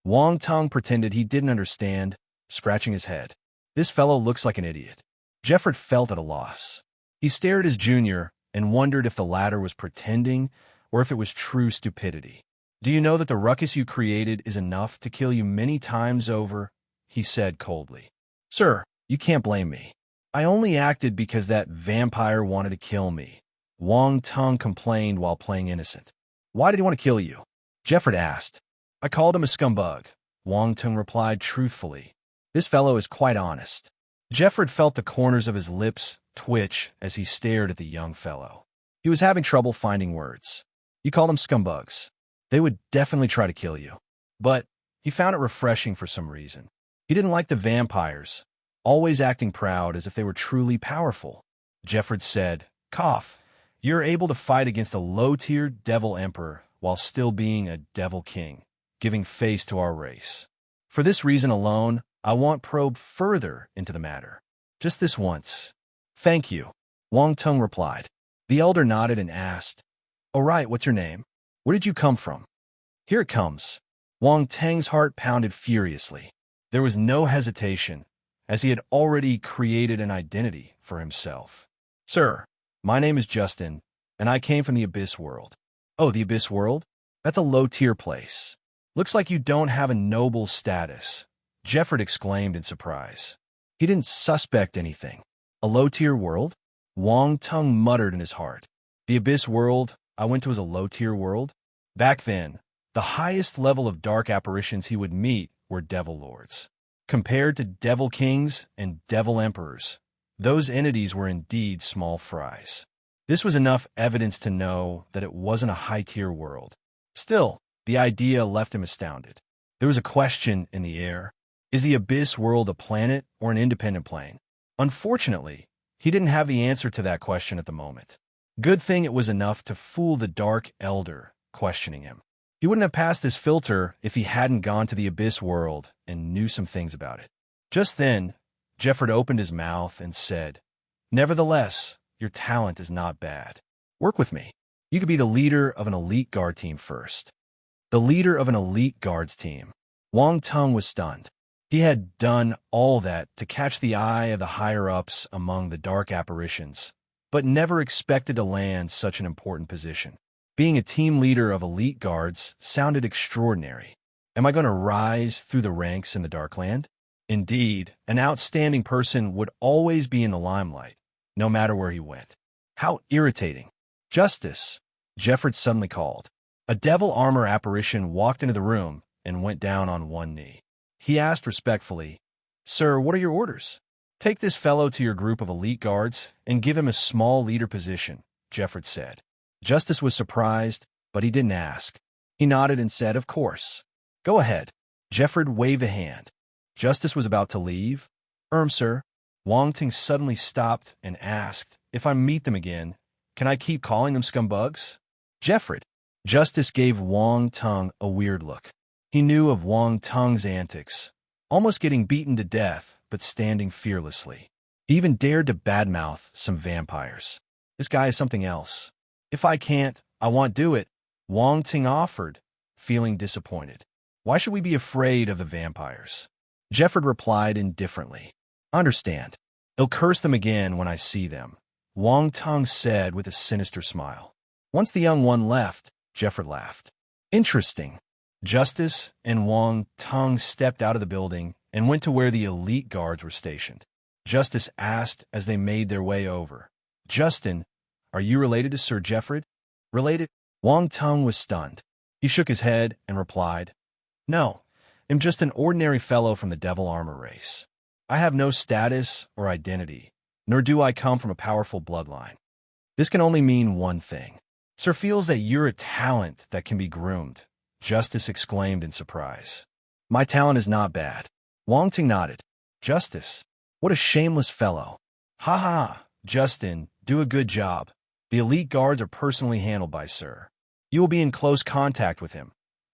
Wong Tung pretended he didn't understand, scratching his head. This fellow looks like an idiot. Jeffrey felt at a loss. He stared at his junior and wondered if the latter was pretending or if it was true stupidity. Do you know that the ruckus you created is enough to kill you many times over? He said coldly. Sir, you can't blame me. I only acted because that vampire wanted to kill me. Wong Tung complained while playing innocent. Why did he want to kill you? Jeffrey asked. I called him a scumbag. Wong Tung replied truthfully. This fellow is quite honest. Jeffrey felt the corners of his lips twitch as he stared at the young fellow. He was having trouble finding words. You called them scumbugs. They would definitely try to kill you. But he found it refreshing for some reason. He didn't like the vampires, always acting proud as if they were truly powerful. Jeffrey said, Cough, you're able to fight against a low-tier devil emperor while still being a devil king, giving face to our race. For this reason alone, I want probe further into the matter. Just this once. Thank you, Wong Tung replied. The elder nodded and asked, All right, what's your name? Where did you come from? Here it comes. Wong Tung's heart pounded furiously. There was no hesitation, as he had already created an identity for himself. Sir, my name is Justin, and I came from the Abyss World. Oh, the Abyss World? That's a low-tier place. Looks like you don't have a noble status. Jeffrey exclaimed in surprise. He didn't suspect anything. A low-tier world? Wong Tung muttered in his heart. The Abyss World I went to as a low-tier world? Back then, the highest level of dark apparitions he would meet were devil lords. Compared to devil kings and devil emperors, those entities were indeed small fries. This was enough evidence to know that it wasn't a high-tier world. Still, the idea left him astounded. There was a question in the air. Is the Abyss World a planet or an independent plane? Unfortunately, he didn't have the answer to that question at the moment. Good thing it was enough to fool the Dark Elder questioning him. He wouldn't have passed this filter if he hadn't gone to the Abyss World and knew some things about it. Just then, Jeffrey opened his mouth and said, Nevertheless, your talent is not bad. Work with me. You could be the leader of an elite guard team first. The leader of an elite guards team. Wong Tung was stunned. He had done all that to catch the eye of the higher-ups among the dark apparitions, but never expected to land such an important position. Being a team leader of elite guards sounded extraordinary. Am I going to rise through the ranks in the Darkland? Indeed, an outstanding person would always be in the limelight, no matter where he went. How irritating. Justice. Jeffrey suddenly called. A devil armor apparition walked into the room and went down on one knee. He asked respectfully, "Sir, what are your orders?" "Take this fellow to your group of elite guards and give him a small leader position," Jeffrey said. Justice was surprised, but he didn't ask. He nodded and said, "Of course. Go ahead." Jeffrey waved a hand. Justice was about to leave. Sir." Wang Ting suddenly stopped and asked, "If I meet them again, can I keep calling them scumbugs?" Jeffrey. Justice gave Wang Tung a weird look. He knew of Wang Tung's antics, almost getting beaten to death, but standing fearlessly. He even dared to badmouth some vampires. This guy is something else. "If I can't, I won't do it," Wang Ting offered, feeling disappointed. "Why should we be afraid of the vampires?" Jeffrey replied indifferently. "Understand. I'll curse them again when I see them," Wang Tung said with a sinister smile. Once the young one left, Jeffrey laughed. "Interesting." Justice and Wang Tung stepped out of the building and went to where the elite guards were stationed. Justice asked as they made their way over, "Justin, are you related to Sir Jeffrey?" "Related?" Wang Tung was stunned. He shook his head and replied, "No, I'm just an ordinary fellow from the Devil Armor race. I have no status or identity, nor do I come from a powerful bloodline. This can only mean one thing. Sir feels that you're a talent that can be groomed," Justice exclaimed in surprise. "My talent is not bad." Wang Ting nodded. "Justice, what a shameless fellow." "Ha ha, Justin, do a good job. The elite guards are personally handled by Sir. You will be in close contact with him.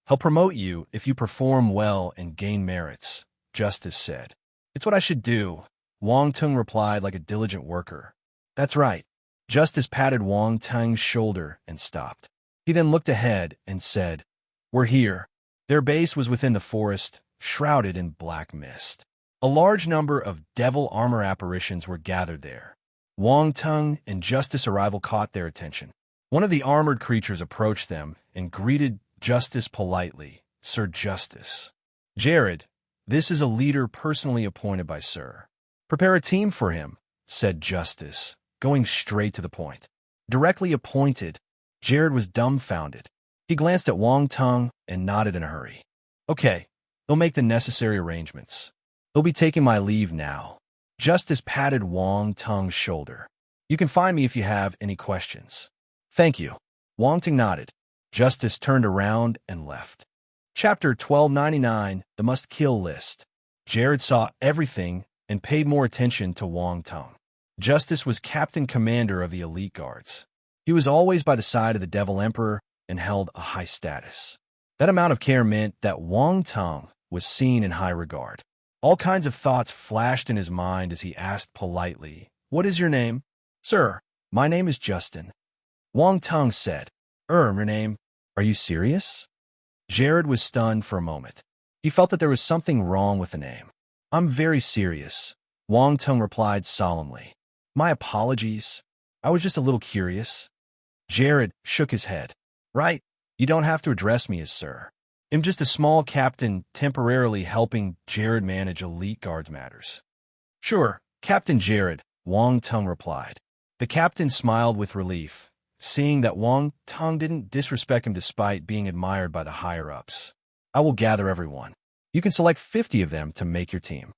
He'll promote you if you perform well and gain merits," Justice said. "It's what I should do," Wang Tung replied like a diligent worker. "That's right." Justice patted Wang Tung's shoulder and stopped. He then looked ahead and said, "We're here." Their base was within the forest, shrouded in black mist. A large number of devil armor apparitions were gathered there. Wang Tung and Justice's arrival caught their attention. One of the armored creatures approached them and greeted Justice politely, "Sir Justice." "Jared, this is a leader personally appointed by Sir. Prepare a team for him," said Justice, going straight to the point. Directly appointed, Jared was dumbfounded. He glanced at Wang Tung and nodded in a hurry. "Okay, they'll make the necessary arrangements. They'll be taking my leave now." Justice patted Wang Tung's shoulder. "You can find me if you have any questions." "Thank you." Wang Tung nodded. Justice turned around and left. Chapter 1299, The Must Kill List. Jared saw everything and paid more attention to Wang Tung. Justice was Captain Commander of the Elite Guards. He was always by the side of the Devil Emperor and held a high status. That amount of care meant that Wang Tung was seen in high regard. All kinds of thoughts flashed in his mind as he asked politely, "What is your name?" "Sir, my name is Justin." Wang Tung said, Your name? Are you serious?" Jared was stunned for a moment. He felt that there was something wrong with the name. "I'm very serious," Wang Tung replied solemnly. "My apologies. I was just a little curious." Jared shook his head. "Right, you don't have to address me as Sir. I'm just a small captain temporarily helping Jared manage elite guards matters." "Sure, Captain Jared," Wang Tung replied. The captain smiled with relief, seeing that Wang Tung didn't disrespect him despite being admired by the higher-ups. "I will gather everyone. You can select 50 of them to make your team."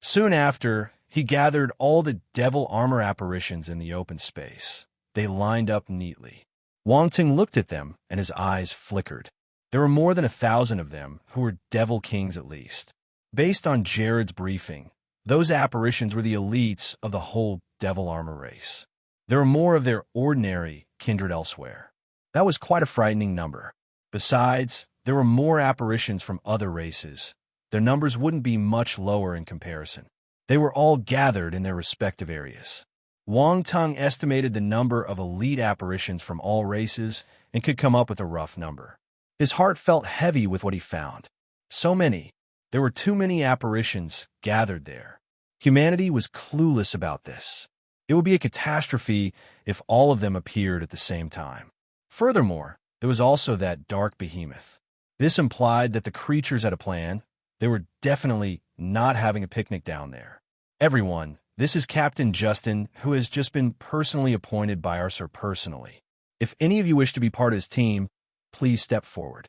Soon after, he gathered all the devil armor apparitions in the open space. They lined up neatly. Wang Tung looked at them, and his eyes flickered. There were more than 1,000 of them, who were devil kings at least. Based on Jared's briefing, those apparitions were the elites of the whole devil armor race. There were more of their ordinary kindred elsewhere. That was quite a frightening number. Besides, there were more apparitions from other races. Their numbers wouldn't be much lower in comparison. They were all gathered in their respective areas. Wang Tung estimated the number of elite apparitions from all races and could come up with a rough number. His heart felt heavy with what he found. So many. There were too many apparitions gathered there. Humanity was clueless about this. It would be a catastrophe if all of them appeared at the same time. Furthermore, there was also that dark behemoth. This implied that the creatures had a plan. They were definitely not having a picnic down there. "Everyone, this is Captain Justin, who has just been personally appointed by our Sir personally. If any of you wish to be part of his team, please step forward.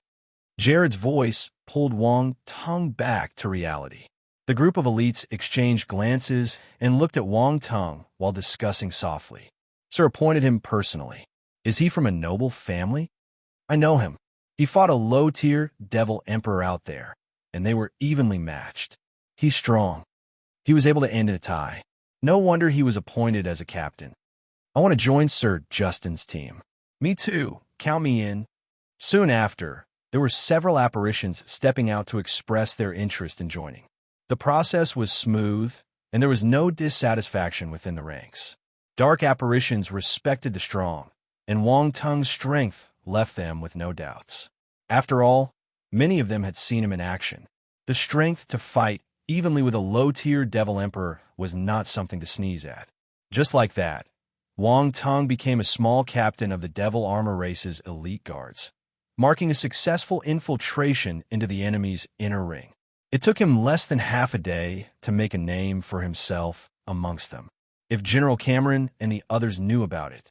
Jared's voice pulled Wang Tung back to reality. The group of elites exchanged glances and looked at Wang Tung while discussing softly. Sir appointed him personally. Is he from a noble family? I know him. He fought a low-tier devil emperor out there, and they were evenly matched. He's strong. He was able to end in a tie. No wonder he was appointed as a captain. I want to join Sir Justin's team. Me too. Count me in. Soon after, there were several apparitions stepping out to express their interest in joining. The process was smooth, and there was no dissatisfaction within the ranks. Dark apparitions respected the strong, and Wang Tung's strength left them with no doubts. After all, many of them had seen him in action. The strength to fight evenly with a low-tier devil emperor was not something to sneeze at. Just like that, Wang Tung became a small captain of the Devil Armor race's elite guards, marking a successful infiltration into the enemy's inner ring. It took him less than half a day to make a name for himself amongst them. If General Cameron and the others knew about it,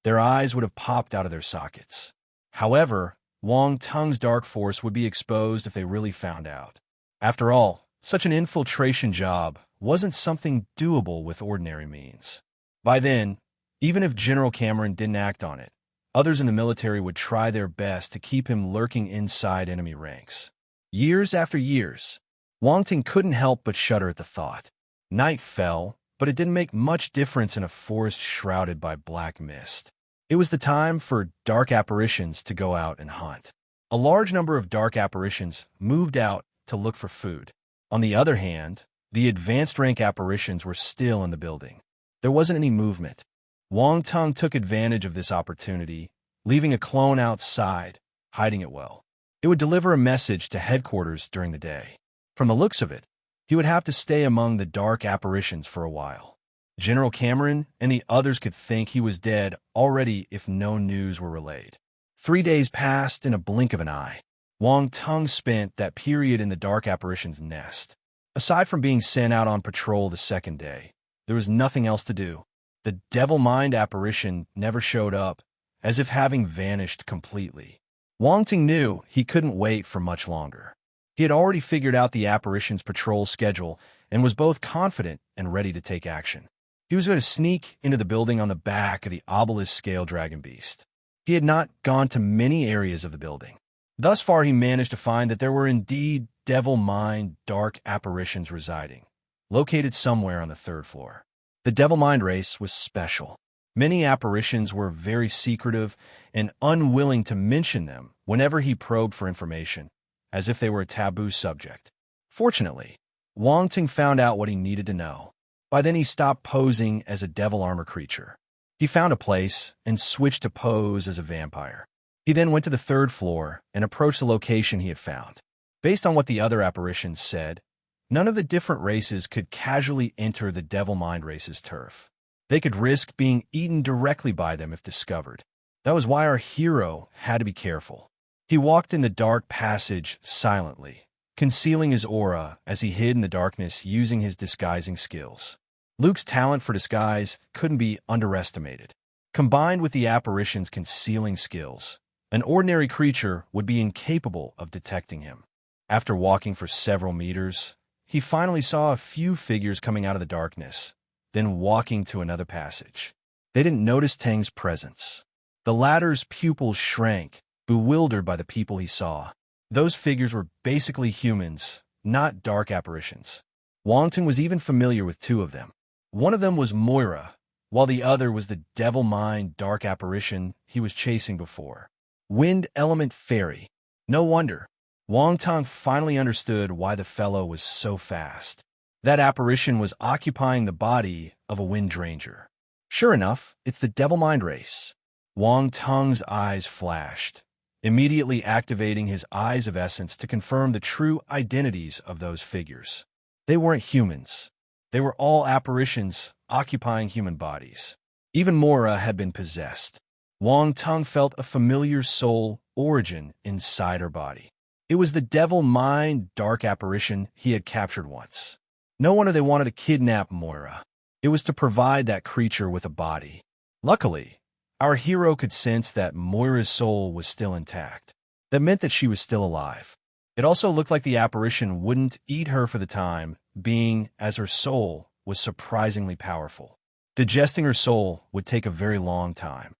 their eyes would have popped out of their sockets. However, Wang Tung's dark force would be exposed if they really found out. After all, such an infiltration job wasn't something doable with ordinary means. By then, even if General Cameron didn't act on it, others in the military would try their best to keep him lurking inside enemy ranks. Years after years, Wang Tung couldn't help but shudder at the thought. Night fell, but it didn't make much difference in a forest shrouded by black mist. It was the time for dark apparitions to go out and hunt. A large number of dark apparitions moved out to look for food. On the other hand, the advanced rank apparitions were still in the building. There wasn't any movement. Wang Tung took advantage of this opportunity, leaving a clone outside, hiding it well. It would deliver a message to headquarters during the day. From the looks of it, he would have to stay among the dark apparitions for a while. General Cameron and the others could think he was dead already if no news were relayed. 3 days passed in a blink of an eye. Wang Tung spent that period in the dark apparition's nest. Aside from being sent out on patrol the second day, there was nothing else to do. The devil mind apparition never showed up, as if having vanished completely. Wang Tung knew he couldn't wait for much longer. He had already figured out the apparition's patrol schedule and was both confident and ready to take action. He was going to sneak into the building on the back of the obelisk scale dragon beast. He had not gone to many areas of the building. Thus far, he managed to find that there were indeed devil mind dark apparitions residing, located somewhere on the 3rd floor. The devil mind race was special. Many apparitions were very secretive and unwilling to mention them whenever he probed for information, as if they were a taboo subject. Fortunately, Wang Tung found out what he needed to know. By then, he stopped posing as a devil armor creature. He found a place and switched to pose as a vampire. He then went to the 3rd floor and approached the location he had found. Based on what the other apparitions said, none of the different races could casually enter the devil mind race's turf. They could risk being eaten directly by them if discovered. That was why our hero had to be careful. He walked in the dark passage silently, concealing his aura as he hid in the darkness using his disguising skills. Luke's talent for disguise couldn't be underestimated. Combined with the apparition's concealing skills, an ordinary creature would be incapable of detecting him. After walking for several meters, he finally saw a few figures coming out of the darkness, then walking to another passage. They didn't notice Tang's presence. The latter's pupils shrank, bewildered by the people he saw. Those figures were basically humans, not dark apparitions. Wang Tung was even familiar with 2 of them. One of them was Moira, while the other was the devil mind dark apparition he was chasing before. Wind Element Fairy. No wonder. Wang Tung finally understood why the fellow was so fast. That apparition was occupying the body of a Wind Ranger. Sure enough, it's the devil mind race. Wang Tung's eyes flashed, immediately activating his Eyes of Essence to confirm the true identities of those figures. They weren't humans. They were all apparitions occupying human bodies. Even Mora had been possessed. Wang Tung felt a familiar soul origin inside her body. It was the devil mind dark apparition he had captured once. No wonder they wanted to kidnap Moira. It was to provide that creature with a body. Luckily, Our hero could sense that Moira's soul was still intact. That meant that she was still alive. It also looked like the apparition wouldn't eat her for the time, being as her soul was surprisingly powerful. Digesting her soul would take a very long time.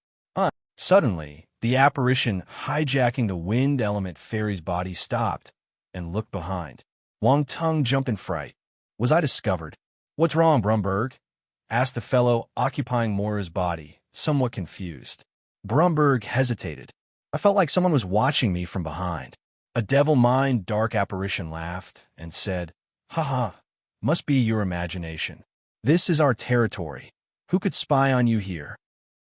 Suddenly, the apparition hijacking the wind element fairy's body stopped and looked behind. Wang Tung jumped in fright. Was I discovered? What's wrong, Brumberg? Asked the fellow occupying Moira's body, somewhat confused. Brumberg hesitated. I felt like someone was watching me from behind. A devil-mind dark apparition laughed and said, "Haha, must be your imagination. This is our territory. Who could spy on you here?"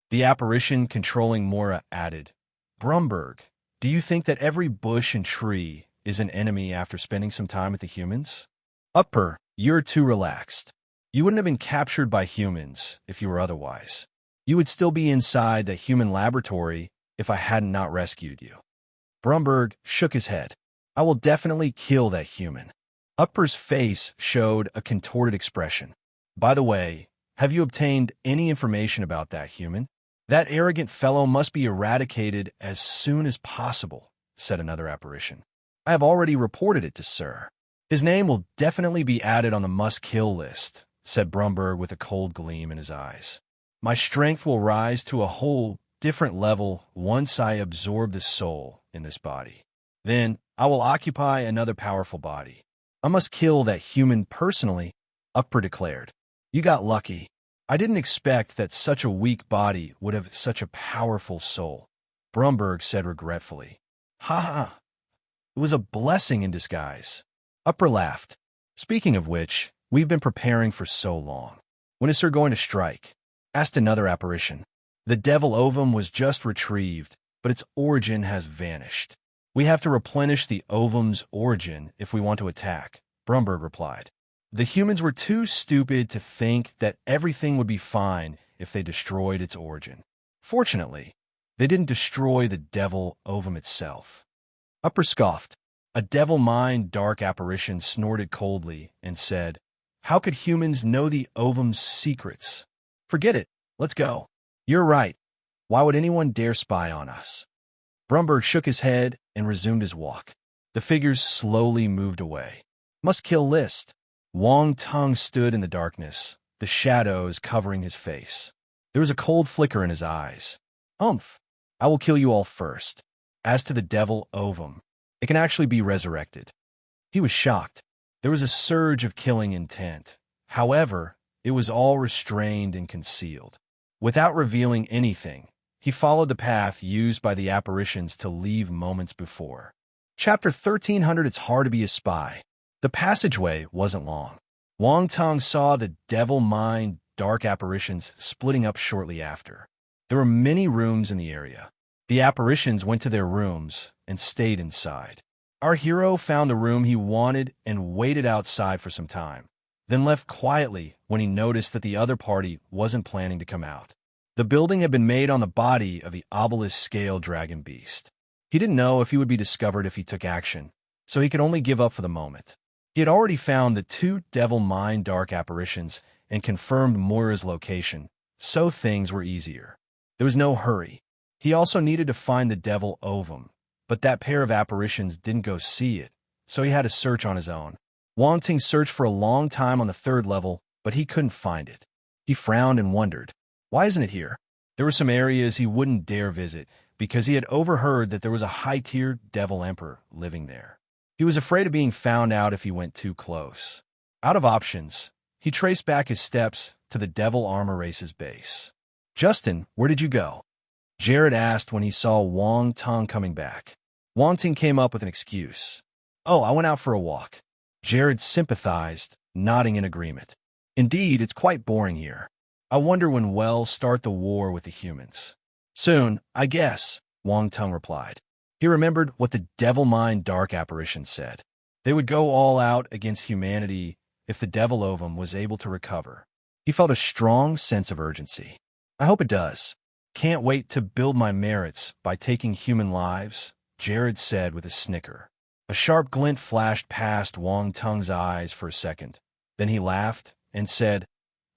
The apparition controlling Moira added, "Brumberg, do you think that every bush and tree is an enemy after spending some time with the humans? Upper, you're too relaxed. You wouldn't have been captured by humans if you were otherwise. You would still be inside the human laboratory if I hadn't not rescued you." Brumberg shook his head. "I will definitely kill that human." Upper's face showed a contorted expression. "By the way, have you obtained any information about that human?" "That arrogant fellow must be eradicated as soon as possible," said another apparition. "I have already reported it to Sir. His name will definitely be added on the must-kill list," said Brumberg with a cold gleam in his eyes. "My strength will rise to a whole different level once I absorb the soul in this body. Then I will occupy another powerful body. I must kill that human personally," Upper declared. "You got lucky. I didn't expect that such a weak body would have such a powerful soul," Brumberg said regretfully. "Ha ha! It was a blessing in disguise." Upper laughed. "Speaking of which, we've been preparing for so long. When is Sir going to strike?" asked another apparition. "The devil ovum was just retrieved, but its origin has vanished. We have to replenish the ovum's origin if we want to attack," Brumberg replied. "The humans were too stupid to think that everything would be fine if they destroyed its origin. Fortunately, they didn't destroy the devil ovum itself." Upper scoffed. A devil-mind dark apparition snorted coldly and said, "How could humans know the ovum's secrets? Forget it. Let's go." "You're right. Why would anyone dare spy on us?" Brumberg shook his head and resumed his walk. The figures slowly moved away. Must-kill list. Wang Tung stood in the darkness, the shadows covering his face. There was a cold flicker in his eyes. "Umph, I will kill you all first. As to the devil ovum, it can actually be resurrected." He was shocked. There was a surge of killing intent. However, it was all restrained and concealed. Without revealing anything, he followed the path used by the apparitions to leave moments before. Chapter 1300. It's hard to be a spy. The passageway wasn't long. Wang Tung saw the devil-mind dark apparitions splitting up shortly after. There were many rooms in the area. The apparitions went to their rooms and stayed inside. Our hero found the room he wanted and waited outside for some time, then left quietly when he noticed that the other party wasn't planning to come out. The building had been made on the body of the obelisk scale dragon beast. He didn't know if he would be discovered if he took action, so he could only give up for the moment. He had already found the two devil-mind dark apparitions and confirmed Moira's location, so things were easier. There was no hurry. He also needed to find the devil ovum, but that pair of apparitions didn't go see it, so he had to search on his own. Wang Tung searched for a long time on the third level, but he couldn't find it. He frowned and wondered, why isn't it here? There were some areas he wouldn't dare visit because he had overheard that there was a high-tier devil emperor living there. He was afraid of being found out if he went too close. Out of options, he traced back his steps to the devil armor race's base. "Justin, where did you go?" Jared asked when he saw Wang Tung coming back. Wang Tung came up with an excuse. "Oh, I went out for a walk." Jared sympathized, nodding in agreement. "Indeed, it's quite boring here. I wonder when we'll start the war with the humans." "Soon, I guess," Wang Tung replied. He remembered what the devil-mind dark apparition said. They would go all out against humanity if the devil ovum was able to recover. He felt a strong sense of urgency. "I hope it does. Can't wait to build my merits by taking human lives," Jared said with a snicker. A sharp glint flashed past Wang Tung's eyes for a second. Then he laughed and said,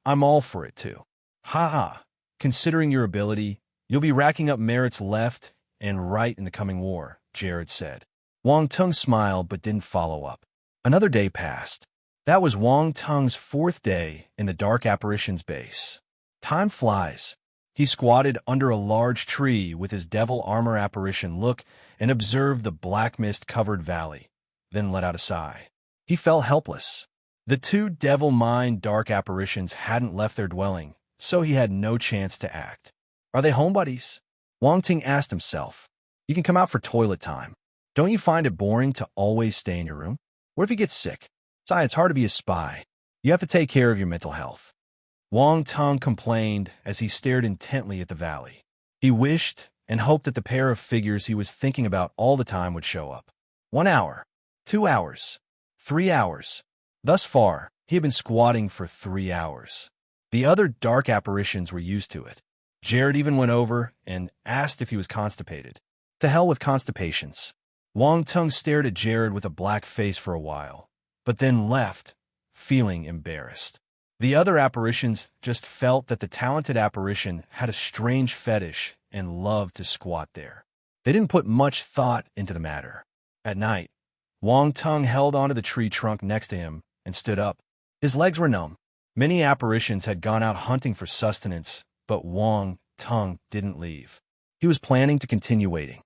"I'm all for it too. Ha ha, considering your ability, You'll be racking up merits left and right in the coming war, Jared said. Wang Tung smiled but didn't follow up. Another day passed. That was Wang Tung's 4th day in the Dark Apparitions base. Time flies. He squatted under a large tree with his devil armor apparition look and observed the black mist-covered valley, then let out a sigh. He felt helpless. The 2 devil mind dark apparitions hadn't left their dwelling, so he had no chance to act. Are they home buddies? Wang Ting asked himself. You can come out for toilet time. Don't you find it boring to always stay in your room? What if you get sick? Besides, it's hard to be a spy. You have to take care of your mental health. Wang Tung complained as he stared intently at the valley. He wished and hoped that the pair of figures he was thinking about all the time would show up. 1 hour, 2 hours, 3 hours. Thus far, he had been squatting for 3 hours. The other dark apparitions were used to it. Jared even went over and asked if he was constipated. To hell with constipations. Wang Tung stared at Jared with a black face for a while, but then left, feeling embarrassed. The other apparitions just felt that the talented apparition had a strange fetish and loved to squat there. They didn't put much thought into the matter. At night, Wang Tung held onto the tree trunk next to him and stood up. His legs were numb. Many apparitions had gone out hunting for sustenance, but Wang Tung didn't leave. He was planning to continue waiting.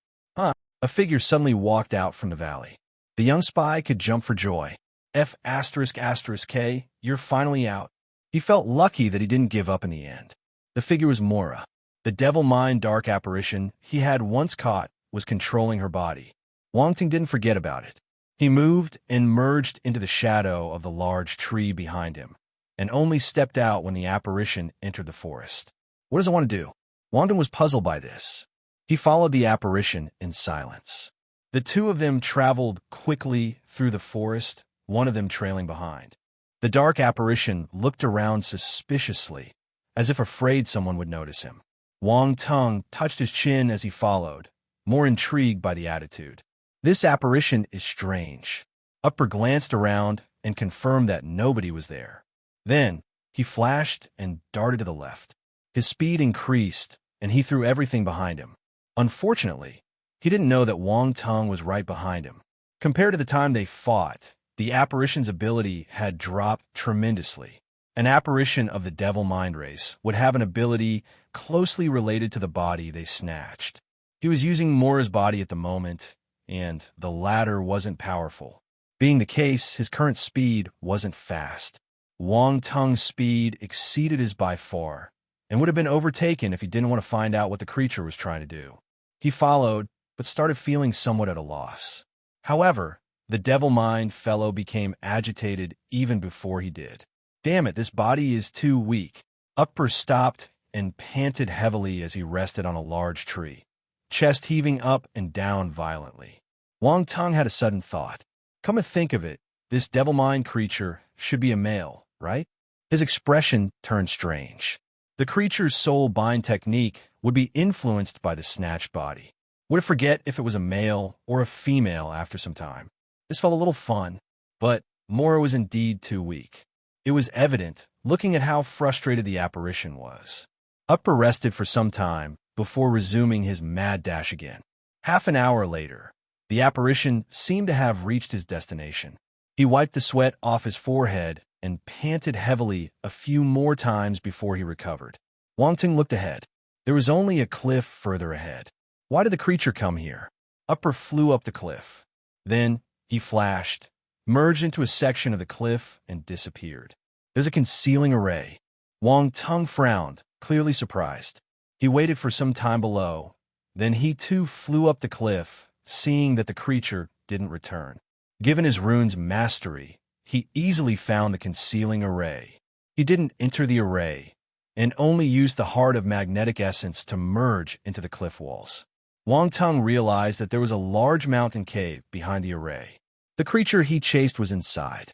A figure suddenly walked out from the valley. The young spy could jump for joy. F***K, you're finally out. He felt lucky that he didn't give up in the end. The figure was Mora. The devil mind dark apparition he had once caught was controlling her body. Wang Ting didn't forget about it. He moved and merged into the shadow of the large tree behind him, and only stepped out when the apparition entered the forest. What does it want to do? Wang Ting was puzzled by this. He followed the apparition in silence. The 2 of them traveled quickly through the forest, one of them trailing behind. The dark apparition looked around suspiciously, as if afraid someone would notice him. Wang Tung touched his chin as he followed, more intrigued by the attitude. This apparition is strange. Upper glanced around and confirmed that nobody was there. Then, he flashed and darted to the left. His speed increased, and he threw everything behind him. Unfortunately, he didn't know that Wang Tung was right behind him. Compared to the time they fought, the apparition's ability had dropped tremendously. An apparition of the devil mind race would have an ability closely related to the body they snatched. He was using Mora's body at the moment, and the latter wasn't powerful. Being the case, his current speed wasn't fast. Wang Tung's speed exceeded his by far, and would have been overtaken if he didn't want to find out what the creature was trying to do. He followed, but started feeling somewhat at a loss. However, the devil mind fellow became agitated even before he did. Damn it, this body is too weak. Upper stopped and panted heavily as he rested on a large tree, chest heaving up and down violently. Wang Tung had a sudden thought. Come to think of it, this devil mind creature should be a male, right? His expression turned strange. The creature's soul bind technique would be influenced by the snatched body. Would it forget if it was a male or a female after some time? This felt a little fun, but Mora was indeed too weak. It was evident, looking at how frustrated the apparition was. Upper rested for some time before resuming his mad dash again. Half an hour later, the apparition seemed to have reached his destination. He wiped the sweat off his forehead and panted heavily a few more times before he recovered. Wang Ting looked ahead. There was only a cliff further ahead. Why did the creature come here? Upper flew up the cliff. Then he flashed, merged into a section of the cliff, and disappeared. There's a concealing array. Wang Tung frowned, clearly surprised. He waited for some time below. Then he too flew up the cliff, seeing that the creature didn't return. Given his rune's mastery, he easily found the concealing array. He didn't enter the array, and only used the heart of magnetic essence to merge into the cliff walls. Wang Tung realized that there was a large mountain cave behind the array. The creature he chased was inside.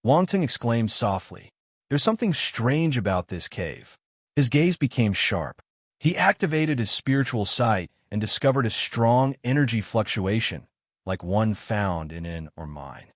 Wang Tung exclaimed softly. There's something strange about this cave. His gaze became sharp. He activated his spiritual sight and discovered a strong energy fluctuation, like one found in an or mine.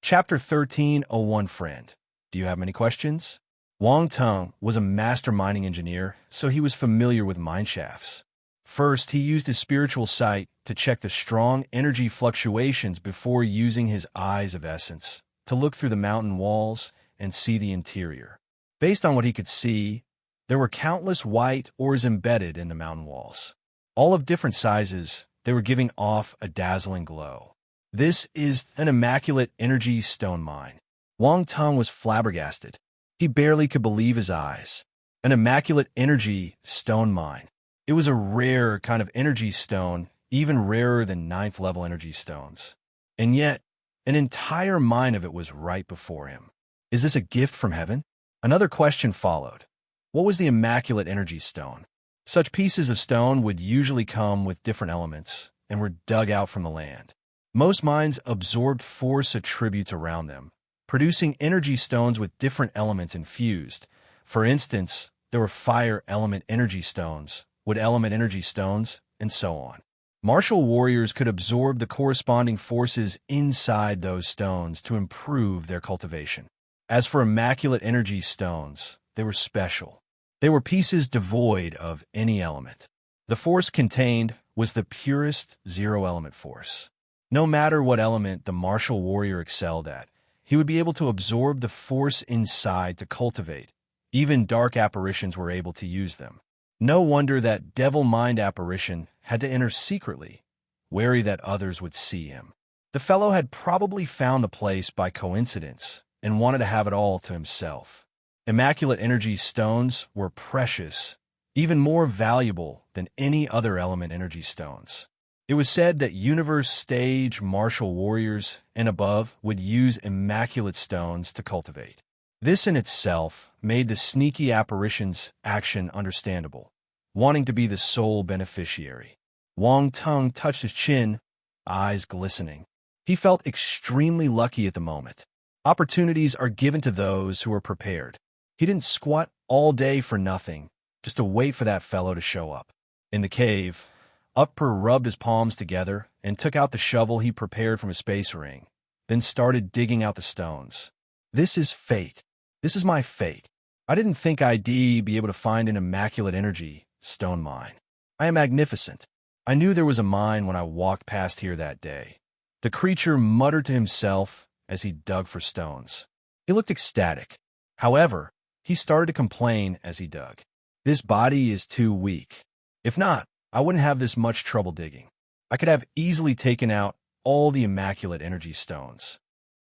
Chapter 13:01 Friend. Do you have many questions? Wang Tung was a master mining engineer, so he was familiar with mine shafts. First, he used his spiritual sight to check the strong energy fluctuations before using his eyes of essence to look through the mountain walls and see the interior. Based on what he could see, there were countless white ores embedded in the mountain walls. All of different sizes, they were giving off a dazzling glow. This is an immaculate energy stone mine. Wang Tung was flabbergasted. He barely could believe his eyes. An immaculate energy stone mine. It was a rare kind of energy stone, even rarer than ninth-level energy stones. And yet, an entire mine of it was right before him. Is this a gift from heaven? Another question followed. What was the immaculate energy stone? Such pieces of stone would usually come with different elements and were dug out from the land. Most mines absorbed force attributes around them, producing energy stones with different elements infused. For instance, there were fire element energy stones, wood element energy stones, and so on. Martial warriors could absorb the corresponding forces inside those stones to improve their cultivation. As for immaculate energy stones, they were special. They were pieces devoid of any element. The force contained was the purest zero-element force. No matter what element the martial warrior excelled at, he would be able to absorb the force inside to cultivate. Even dark apparitions were able to use them. No wonder that devil-mind apparition had to enter secretly, wary that others would see him. The fellow had probably found the place by coincidence and wanted to have it all to himself. Immaculate energy stones were precious, even more valuable than any other element energy stones. It was said that universe stage martial warriors and above would use immaculate stones to cultivate. This in itself made the sneaky apparition's action understandable, wanting to be the sole beneficiary. Wang Tung touched his chin, eyes glistening. He felt extremely lucky at the moment. Opportunities are given to those who are prepared. He didn't squat all day for nothing, just to wait for that fellow to show up. In the cave, Upper rubbed his palms together and took out the shovel he prepared from his space ring, then started digging out the stones. This is fate. This is my fate. I didn't think I'd be able to find an immaculate energy stone mine. I am magnificent. I knew there was a mine when I walked past here that day. The creature muttered to himself as he dug for stones. He looked ecstatic. However, he started to complain as he dug. This body is too weak. If not, I wouldn't have this much trouble digging. I could have easily taken out all the immaculate energy stones.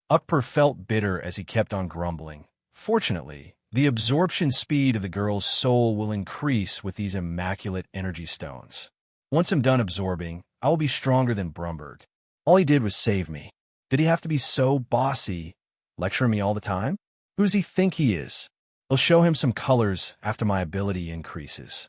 Upper felt bitter as he kept on grumbling. Fortunately, the absorption speed of the girl's soul will increase with these immaculate energy stones. Once I'm done absorbing, I will be stronger than Brumberg. All he did was save me. Did he have to be so bossy, lecturing me all the time? Who does he think he is? I'll show him some colors after my ability increases.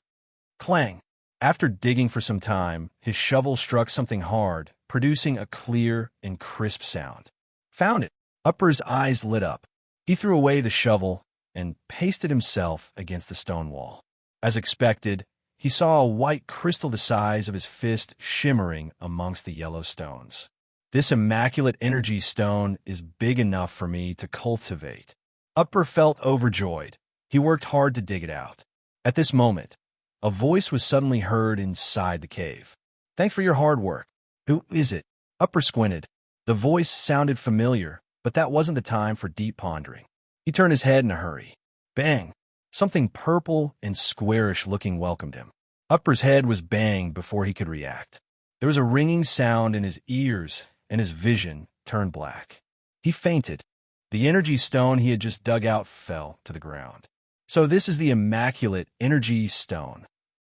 Clang! After digging for some time, his shovel struck something hard, producing a clear and crisp sound. Found it! Upper's eyes lit up. He threw away the shovel and pasted himself against the stone wall. As expected, he saw a white crystal the size of his fist shimmering amongst the yellow stones. This immaculate energy stone is big enough for me to cultivate. Upper felt overjoyed. He worked hard to dig it out. At this moment, a voice was suddenly heard inside the cave. Thanks for your hard work. Who is it? Upper squinted. The voice sounded familiar, but that wasn't the time for deep pondering. He turned his head in a hurry. Bang! Something purple and squarish looking welcomed him. Upper's head was banged before he could react. There was a ringing sound in his ears, and his vision turned black. He fainted. The energy stone he had just dug out fell to the ground. So this is the immaculate energy stone.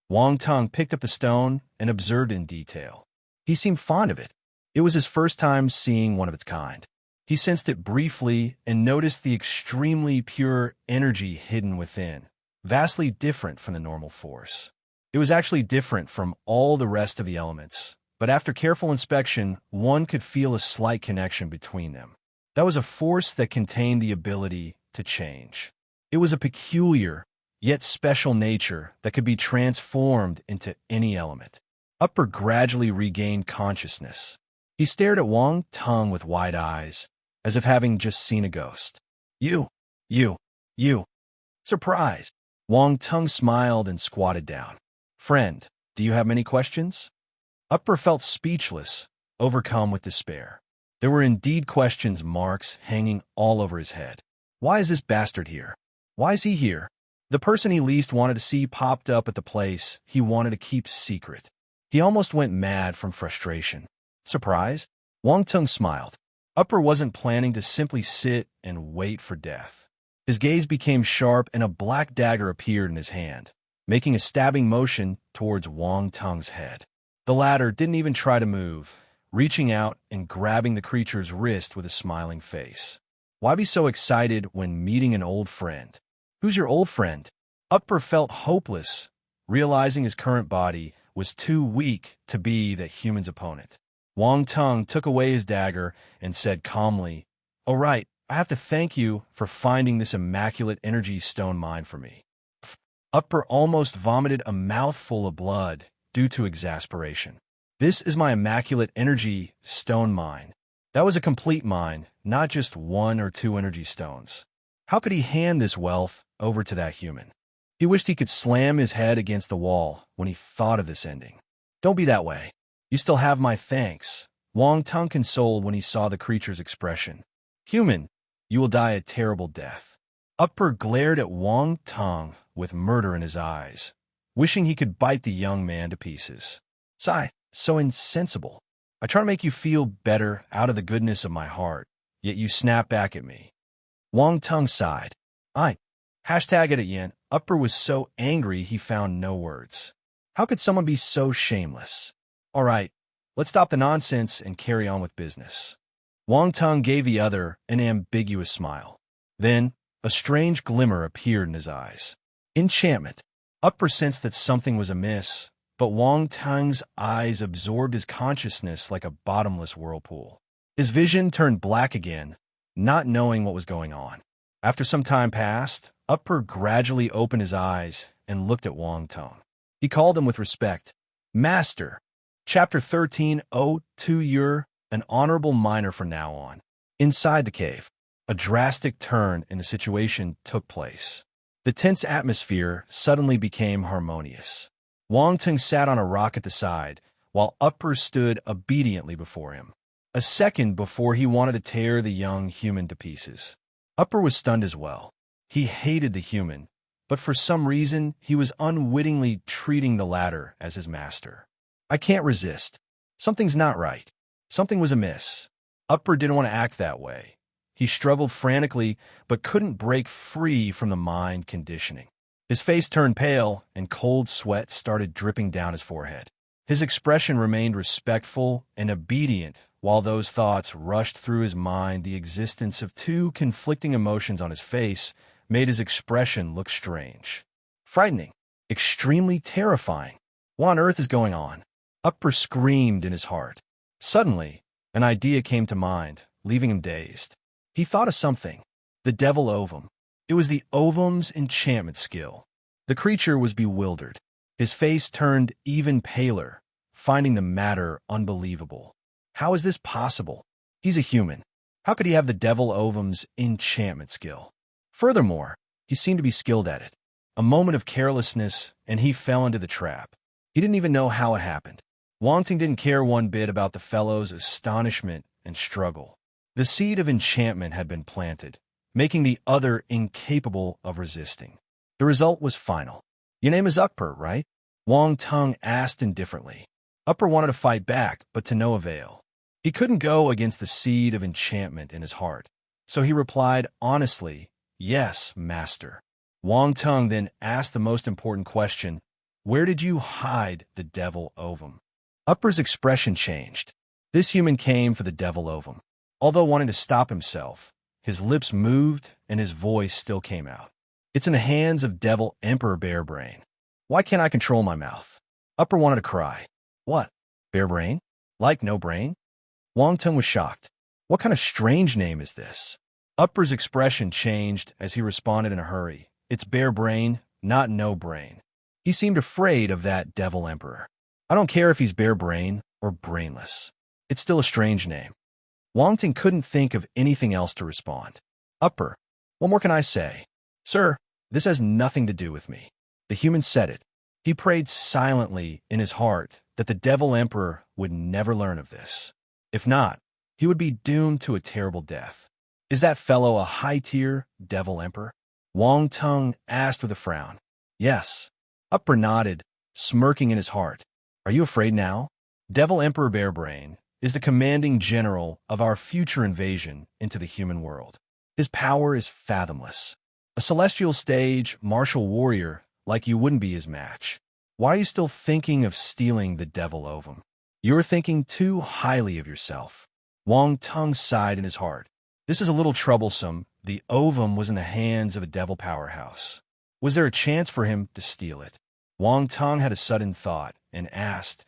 Wang Tung picked up the stone and observed it in detail. He seemed fond of it. It was his first time seeing one of its kind. He sensed it briefly and noticed the extremely pure energy hidden within, vastly different from the normal force. It was actually different from all the rest of the elements, but after careful inspection, one could feel a slight connection between them. That was a force that contained the ability to change. It was a peculiar, yet special nature that could be transformed into any element. Upper gradually regained consciousness. He stared at Wang Tung with wide eyes, as if having just seen a ghost. You. Surprised, Wang Tung smiled and squatted down. Friend, do you have many questions? Upper felt speechless, overcome with despair. There were indeed questions marks hanging all over his head. Why is this bastard here? Why is he here? The person he least wanted to see popped up at the place he wanted to keep secret. He almost went mad from frustration. Surprised, Wang Tung smiled. Upper wasn't planning to simply sit and wait for death. His gaze became sharp and a black dagger appeared in his hand, making a stabbing motion towards Wang Tung's head. The latter didn't even try to move, reaching out and grabbing the creature's wrist with a smiling face. Why be so excited when meeting an old friend? Who's your old friend? Upper felt hopeless, realizing his current body was too weak to be the human's opponent. Wang Tung took away his dagger and said calmly, "All right, I have to thank you for finding this immaculate energy stone mine for me." Upper almost vomited a mouthful of blood due to exasperation. This is my immaculate energy stone mine. That was a complete mine, not just one or two energy stones. How could he hand this wealth over to that human? He wished he could slam his head against the wall when he thought of this ending. Don't be that way. You still have my thanks, Wang Tung consoled when he saw the creature's expression. Human, you will die a terrible death. Upper glared at Wang Tung with murder in his eyes, wishing he could bite the young man to pieces. Sigh, so insensible. I try to make you feel better out of the goodness of my heart, yet you snap back at me. Wang Tung sighed. Hashtag it again. Upper was so angry he found no words. How could someone be so shameless? All right, let's stop the nonsense and carry on with business. Wang Tung gave the other an ambiguous smile. Then, a strange glimmer appeared in his eyes. Enchantment. Upper sensed that something was amiss, but Wang Tung's eyes absorbed his consciousness like a bottomless whirlpool. His vision turned black again, not knowing what was going on. After some time passed, Upper gradually opened his eyes and looked at Wang Tung. He called him with respect. Master. Chapter 13. Oh, you're an honorable miner from now on. Inside the cave, a drastic turn in the situation took place. The tense atmosphere suddenly became harmonious. Wang Tung sat on a rock at the side, while Upper stood obediently before him. A second before he wanted to tear the young human to pieces. Upper was stunned as well. He hated the human, but for some reason he was unwittingly treating the latter as his master. I can't resist. Something's not right. Something was amiss. Upper didn't want to act that way. He struggled frantically, but couldn't break free from the mind conditioning. His face turned pale, and cold sweat started dripping down his forehead. His expression remained respectful and obedient, while those thoughts rushed through his mind. The existence of two conflicting emotions on his face made his expression look strange. Frightening. Extremely terrifying. What on earth is going on? Upper screamed in his heart. Suddenly, an idea came to mind, leaving him dazed. He thought of something. The devil ovum. It was the ovum's enchantment skill. The creature was bewildered. His face turned even paler, finding the matter unbelievable. How is this possible? He's a human. How could he have the devil ovum's enchantment skill? Furthermore, he seemed to be skilled at it. A moment of carelessness, and he fell into the trap. He didn't even know how it happened. Wang Tung didn't care one bit about the fellow's astonishment and struggle. The seed of enchantment had been planted, making the other incapable of resisting. The result was final. Your name is Upper, right? Wang Tung asked indifferently. Upper wanted to fight back, but to no avail. He couldn't go against the seed of enchantment in his heart, so he replied honestly, "Yes, master." Wang Tung then asked the most important question, "Where did you hide the devil ovum?" Upper's expression changed. This human came for the devil ovum. Although wanting to stop himself, his lips moved and his voice still came out. "It's in the hands of Devil Emperor Bear Brain. Why can't I control my mouth?" Upper wanted to cry. What? Bear Brain? Like no brain? Wang Tung was shocked. What kind of strange name is this? Upper's expression changed as he responded in a hurry. It's Bear Brain, not no brain. He seemed afraid of that Devil Emperor. I don't care if he's bare brain or brainless. It's still a strange name. Wang Tung couldn't think of anything else to respond. Upper, what more can I say? Sir, This has nothing to do with me. The human said it. He prayed silently in his heart that the Devil Emperor would never learn of this. If not, he would be doomed to a terrible death. Is that fellow a high-tier Devil Emperor? Wang Tung asked with a frown. Yes. Upper nodded, smirking in his heart. Are you afraid now? Devil Emperor Bearbrain is the commanding general of our future invasion into the human world. His power is fathomless. A celestial stage martial warrior like you wouldn't be his match. Why are you still thinking of stealing the devil ovum? You're thinking too highly of yourself. Wang Tung sighed in his heart. This is a little troublesome. The ovum was in the hands of a devil powerhouse. Was there a chance for him to steal it? Wang Tung had a sudden thought and asked,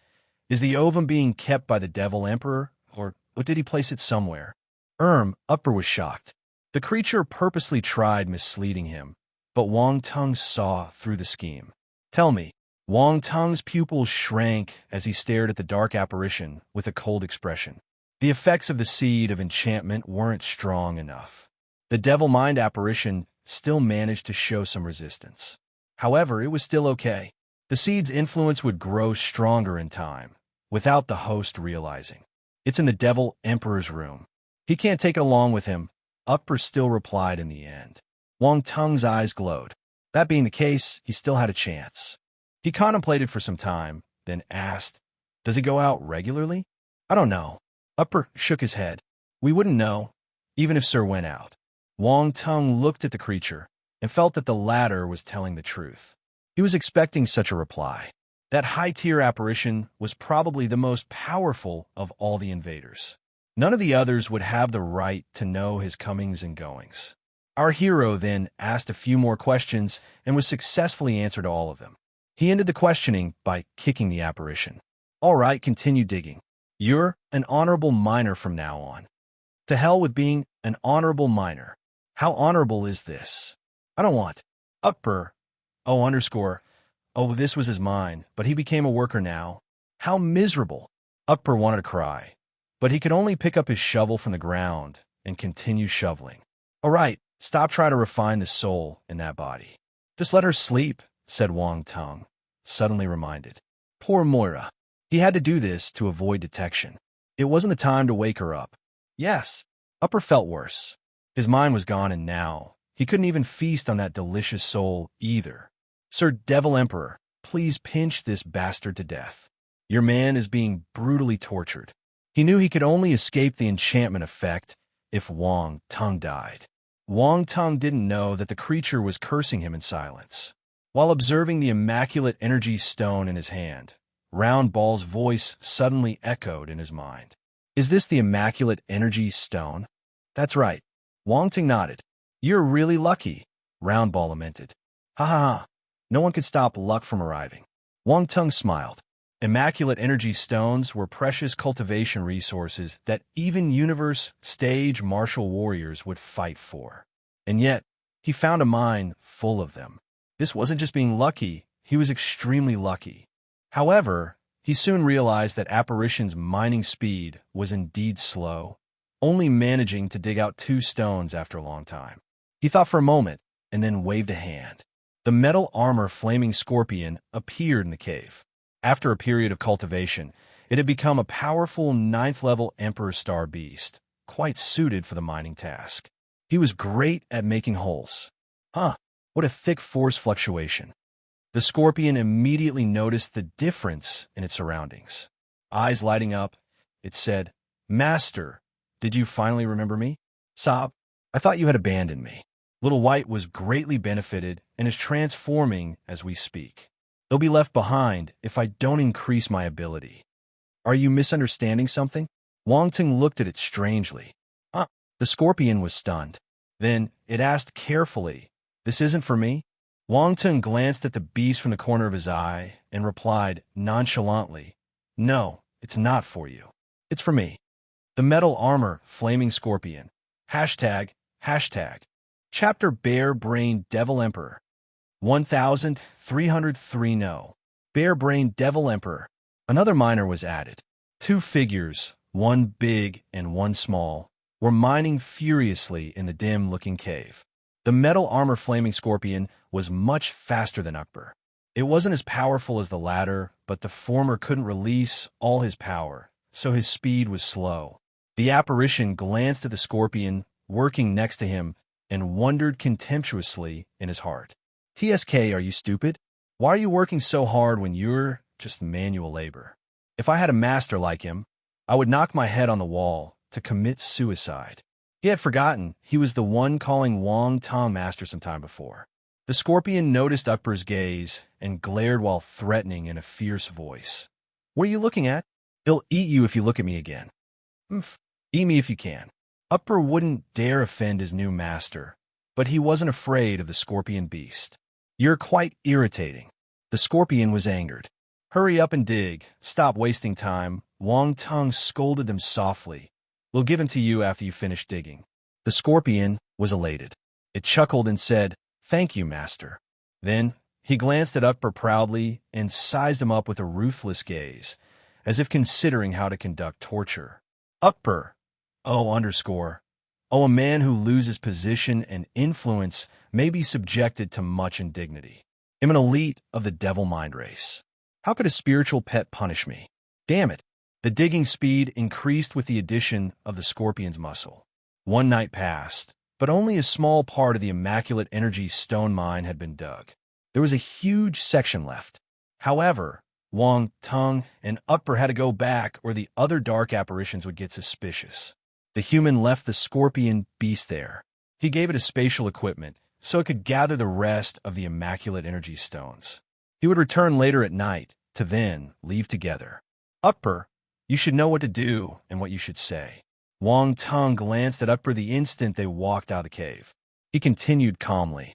is the ovum being kept by the Devil Emperor, or did he place it somewhere? Upper was shocked. The creature purposely tried misleading him, but Wang Tung saw through the scheme. Tell me. Wang Tung's pupils shrank as he stared at the dark apparition with a cold expression. The effects of the seed of enchantment weren't strong enough. The devil mind apparition still managed to show some resistance. However, it was still okay. The seed's influence would grow stronger in time, without the host realizing. It's in the Devil Emperor's room. He can't take it along with him. Upper still replied in the end. Wang Tung's eyes glowed. That being the case, he still had a chance. He contemplated for some time, then asked, does he go out regularly? I don't know. Upper shook his head. We wouldn't know, even if Sir went out. Wang Tung looked at the creature and felt that the latter was telling the truth. He was expecting such a reply. That high-tier apparition was probably the most powerful of all the invaders. None of the others would have the right to know his comings and goings. Our hero then asked a few more questions and was successfully answered all of them. He ended the questioning by kicking the apparition. All right, continue digging. You're an honorable miner from now on. To hell with being an honorable miner. How honorable is this? I don't want. Upper. This was his mine, but he became a worker now. How miserable. Upper wanted to cry, but he could only pick up his shovel from the ground and continue shoveling. All right, stop trying to refine the soul in that body. Just let her sleep, said Wang Tung, suddenly reminded. Poor Moira. He had to do this to avoid detection. It wasn't the time to wake her up. Yes. Upper felt worse. His mind was gone, and now he couldn't even feast on that delicious soul either. Sir Devil Emperor, please pinch this bastard to death. Your man is being brutally tortured. He knew he could only escape the enchantment effect if Wang Tung died. Wang Tung didn't know that the creature was cursing him in silence. While observing the immaculate energy stone in his hand, Round Ball's voice suddenly echoed in his mind. Is this the immaculate energy stone? That's right. Wang Tung nodded. You're really lucky, Round Ball lamented. Ha ha ha. No one could stop luck from arriving. Wang Tung smiled. Immaculate energy stones were precious cultivation resources that even universe stage martial warriors would fight for. And yet, he found a mine full of them. This wasn't just being lucky, he was extremely lucky. However, he soon realized that Apparition's mining speed was indeed slow, only managing to dig out 2 stones after a long time. He thought for a moment, and then waved a hand. The metal armor Flaming Scorpion appeared in the cave. After a period of cultivation, it had become a powerful 9th-level Emperor Star beast, quite suited for the mining task. He was great at making holes. What a thick force fluctuation. The scorpion immediately noticed the difference in its surroundings. Eyes lighting up, it said, Master, did you finally remember me? Sob, I thought you had abandoned me. Little White was greatly benefited and is transforming as we speak. They'll be left behind if I don't increase my ability. Are you misunderstanding something? Wang Tung looked at it strangely. The scorpion was stunned. Then it asked carefully, This isn't for me? Wang Tung glanced at the beast from the corner of his eye and replied nonchalantly, No, it's not for you. It's for me. The metal armor Flaming Scorpion. Hashtag. Chapter Bear Brain Devil Emperor. 1303 No. Bear Brain Devil Emperor. Another miner was added. 2 figures, one big and one small, were mining furiously in the dim-looking cave. The metal armor flaming scorpion was much faster than Akbar. It wasn't as powerful as the latter, but the former couldn't release all his power, so his speed was slow. The apparition glanced at the scorpion working next to him and wondered contemptuously in his heart. TSK, are you stupid? Why are you working so hard when you're just manual labor? If I had a master like him, I would knock my head on the wall to commit suicide. He had forgotten he was the one calling Wang Tong master some time before. The scorpion noticed Akbar's gaze and glared while threatening in a fierce voice. What are you looking at? He'll eat you if you look at me again. Eat me if you can. Akbar wouldn't dare offend his new master, but he wasn't afraid of the scorpion beast. You're quite irritating. The scorpion was angered. Hurry up and dig. Stop wasting time. Wang Tong scolded them softly. We'll give him to you after you finish digging. The scorpion was elated. It chuckled and said, Thank you, master. Then he glanced at Akbar proudly and sized him up with a ruthless gaze, as if considering how to conduct torture. Akbar, a man who loses position and influence may be subjected to much indignity. I'm an elite of the devil mind race. How could a spiritual pet punish me? Damn it. The digging speed increased with the addition of the scorpion's muscle. One night passed, but only a small part of the immaculate energy stone mine had been dug. There was a huge section left. However, Wang Tong and Akbar had to go back or the other dark apparitions would get suspicious. The human left the scorpion beast there. He gave it a spatial equipment so it could gather the rest of the immaculate energy stones. He would return later at night to then leave together. Akbar, you should know what to do and what you should say. Wang Tong glanced at Akbar the instant they walked out of the cave. He continued calmly.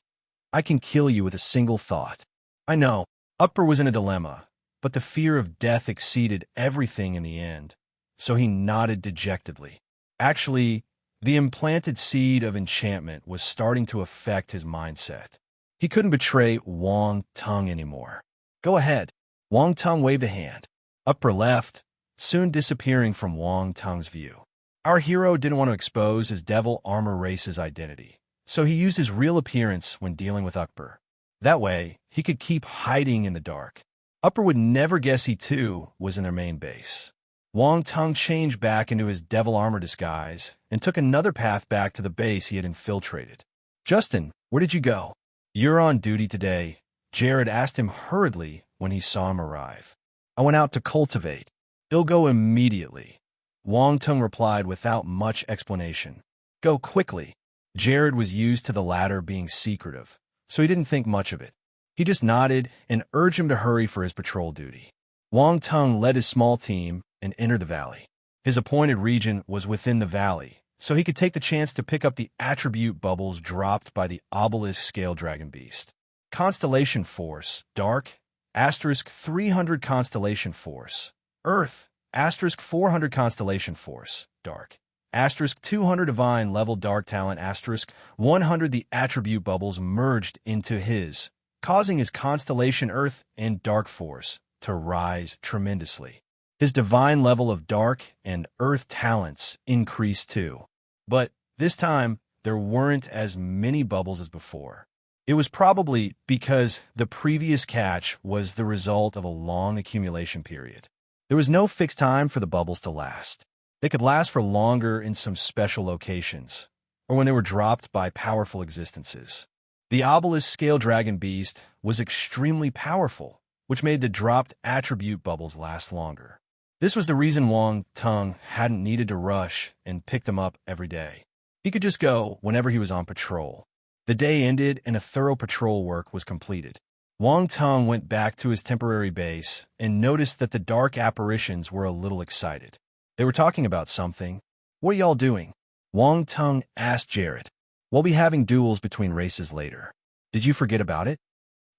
I can kill you with a single thought. I know. Akbar was in a dilemma, but the fear of death exceeded everything in the end, so he nodded dejectedly. Actually, the implanted seed of enchantment was starting to affect his mindset. He couldn't betray Wang Tong anymore. Go ahead. Wang Tong waved a hand. Akbar left, soon disappearing from Wang Tong's view. Our hero didn't want to expose his devil armor race's identity, so he used his real appearance when dealing with Akbar. That way, he could keep hiding in the dark. Akbar would never guess he too was in their main base. Wang Tong changed back into his devil armor disguise and took another path back to the base he had infiltrated. Justin, where did you go? You're on duty today, Jared asked him hurriedly when he saw him arrive. I went out to cultivate. He'll go immediately. Wang Tong replied without much explanation. Go quickly. Jared was used to the latter being secretive, so he didn't think much of it. He just nodded and urged him to hurry for his patrol duty. Wang Tong led his small team and entered the valley. His appointed region was within the valley, so he could take the chance to pick up the attribute bubbles dropped by the obelisk scale dragon beast. Constellation Force, Dark, *300 Constellation Force, Earth, *400 Constellation Force, Dark, *200 Divine Level Dark Talent, *100 The attribute bubbles merged into his, causing his constellation Earth and Dark Force to rise tremendously. His divine level of Dark and Earth talents increased too. But this time, there weren't as many bubbles as before. It was probably because the previous catch was the result of a long accumulation period. There was no fixed time for the bubbles to last. They could last for longer in some special locations, or when they were dropped by powerful existences. The obelisk scale dragon beast was extremely powerful, which made the dropped attribute bubbles last longer. This was the reason Wang Tong hadn't needed to rush and pick them up every day. He could just go whenever he was on patrol. The day ended and a thorough patrol work was completed. Wang Tong went back to his temporary base and noticed that the dark apparitions were a little excited. They were talking about something. What are y'all doing? Wang Tong asked Jared. We'll be having duels between races later. Did you forget about it?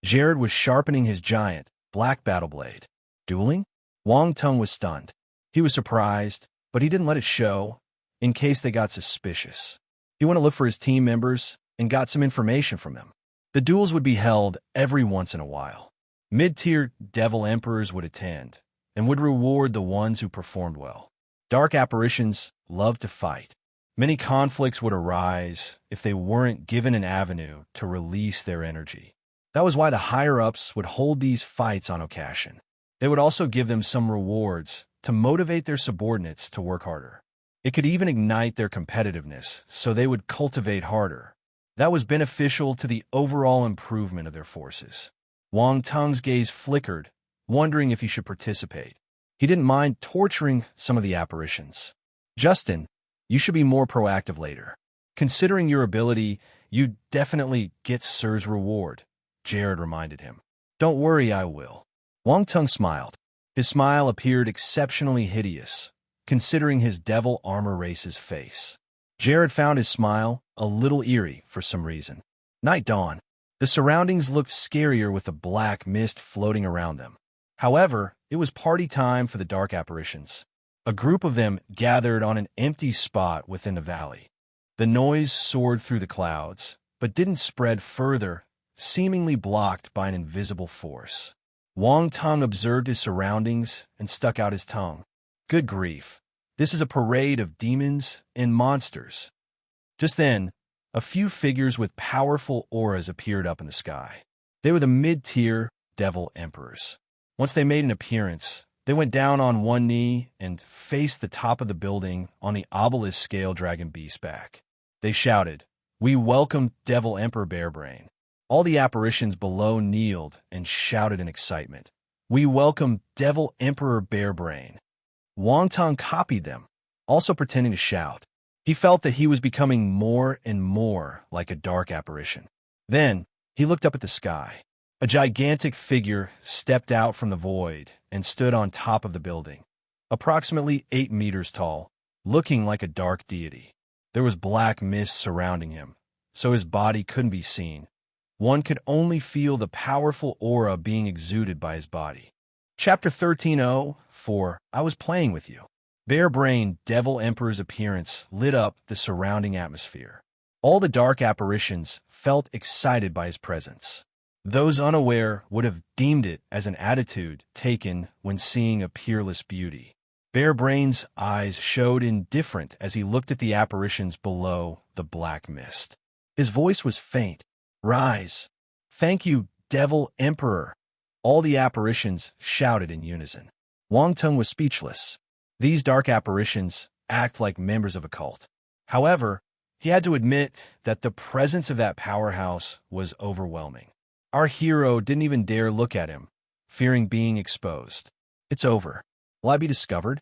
Jared was sharpening his giant, black battle blade. Dueling? Wang Tong was stunned. He was surprised, but he didn't let it show, in case they got suspicious. He went to look for his team members and got some information from them. The duels would be held every once in a while. Mid-tier devil emperors would attend and would reward the ones who performed well. Dark apparitions loved to fight. Many conflicts would arise if they weren't given an avenue to release their energy. That was why the higher-ups would hold these fights on occasion. They would also give them some rewards to motivate their subordinates to work harder. It could even ignite their competitiveness, so they would cultivate harder. That was beneficial to the overall improvement of their forces. Wang Tung's gaze flickered, wondering if he should participate. He didn't mind torturing some of the apparitions. Justin, you should be more proactive later. Considering your ability, you definitely get Sir's reward, Jared reminded him. Don't worry, I will. Wang Tung smiled. His smile appeared exceptionally hideous, considering his devil armor race's face. Jared found his smile a little eerie for some reason. Night dawned. The surroundings looked scarier with the black mist floating around them. However, it was party time for the dark apparitions. A group of them gathered on an empty spot within the valley. The noise soared through the clouds, but didn't spread further, seemingly blocked by an invisible force. Wang Tung observed his surroundings and stuck out his tongue. Good grief. This is a parade of demons and monsters. Just then, a few figures with powerful auras appeared up in the sky. They were the mid-tier devil emperors. Once they made an appearance, they went down on one knee and faced the top of the building on the obelisk scale dragon beast's back. They shouted, "We welcome Devil Emperor Bearbrain." All the apparitions below kneeled and shouted in excitement, "We welcome Devil Emperor Bearbrain." Wang Tung copied them, also pretending to shout. He felt that he was becoming more and more like a dark apparition. Then, he looked up at the sky. A gigantic figure stepped out from the void and stood on top of the building, approximately 8 meters tall, looking like a dark deity. There was black mist surrounding him, so his body couldn't be seen. One could only feel the powerful aura being exuded by his body. Chapter 13:04, I was playing with you. Bearbrain Devil Emperor's appearance lit up the surrounding atmosphere. All the dark apparitions felt excited by his presence. Those unaware would have deemed it as an attitude taken when seeing a peerless beauty. Bearbrain's eyes showed indifferent as he looked at the apparitions below the black mist. His voice was faint. "Rise. Thank you, Devil Emperor." All the apparitions shouted in unison. Wang Tung was speechless. These dark apparitions act like members of a cult. However, he had to admit that the presence of that powerhouse was overwhelming. Our hero didn't even dare look at him, fearing being exposed. It's over. Will I be discovered?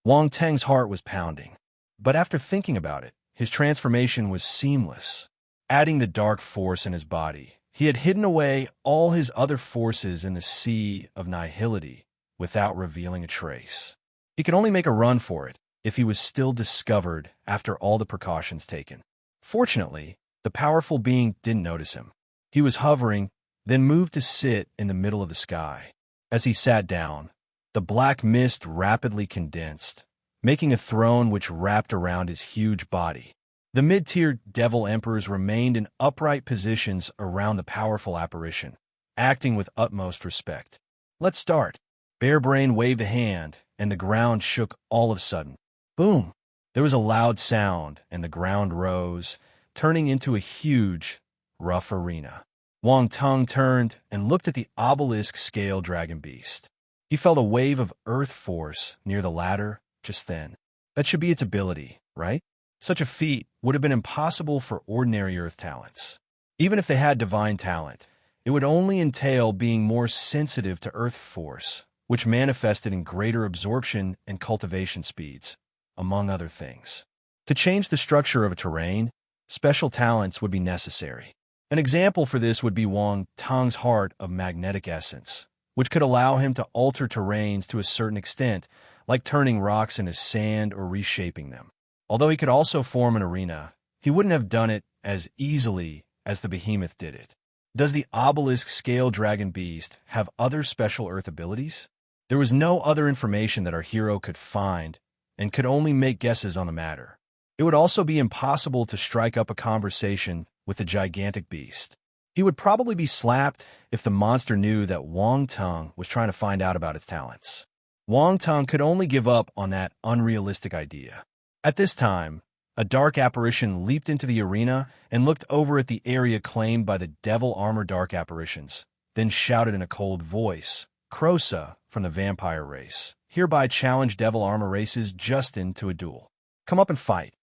Wang Teng's heart was pounding. But after thinking about it, his transformation was seamless. Adding the dark force in his body, he had hidden away all his other forces in the sea of nihility without revealing a trace. He could only make a run for it if he was still discovered after all the precautions taken. Fortunately, the powerful being didn't notice him. He was hovering, then moved to sit in the middle of the sky. As he sat down, the black mist rapidly condensed, making a throne which wrapped around his huge body. The mid-tier devil emperors remained in upright positions around the powerful apparition, acting with utmost respect. "Let's start." Bearbrain waved a hand, and the ground shook all of a sudden. Boom! There was a loud sound, and the ground rose, turning into a huge, rough arena. Wang Tung turned and looked at the obelisk-scale dragon beast. He felt a wave of earth force near the ladder just then. That should be its ability, right? Such a feat would have been impossible for ordinary earth talents. Even if they had divine talent, it would only entail being more sensitive to earth force, which manifested in greater absorption and cultivation speeds, among other things. To change the structure of a terrain, special talents would be necessary. An example for this would be Wang Tung's heart of magnetic essence, which could allow him to alter terrains to a certain extent, like turning rocks into sand or reshaping them. Although he could also form an arena, he wouldn't have done it as easily as the behemoth did it. Does the obelisk-scale dragon beast have other special earth abilities? There was no other information that our hero could find, and could only make guesses on the matter. It would also be impossible to strike up a conversation with the gigantic beast. He would probably be slapped if the monster knew that Wang Tung was trying to find out about its talents. Wang Tung could only give up on that unrealistic idea. At this time, A dark apparition leaped into the arena and looked over at the area claimed by the devil armor dark apparitions, then shouted in a cold voice, "Crosa, from the vampire race, hereby challenge devil armor races Justin to a duel. Come up and fight."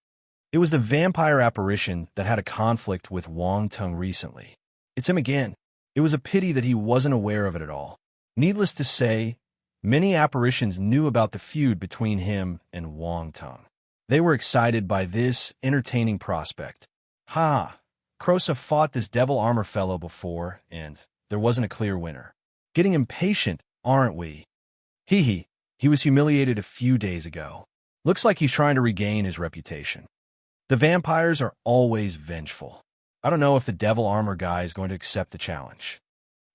It was the vampire apparition that had a conflict with Wang Tung recently. It's him again. It was a pity that he wasn't aware of it at all. Needless to say, many apparitions knew about the feud between him and Wang Tung. They were excited by this entertaining prospect. Ha! Crosa fought this devil armor fellow before, and there wasn't a clear winner. Getting impatient, aren't we? Hee. He was humiliated a few days ago. Looks like he's trying to regain his reputation. The vampires are always vengeful. I don't know if the devil armor guy is going to accept the challenge.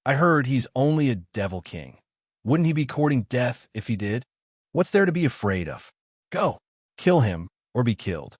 I heard he's only a devil king. Wouldn't he be courting death if he did? What's there to be afraid of? Go. Kill him or be killed.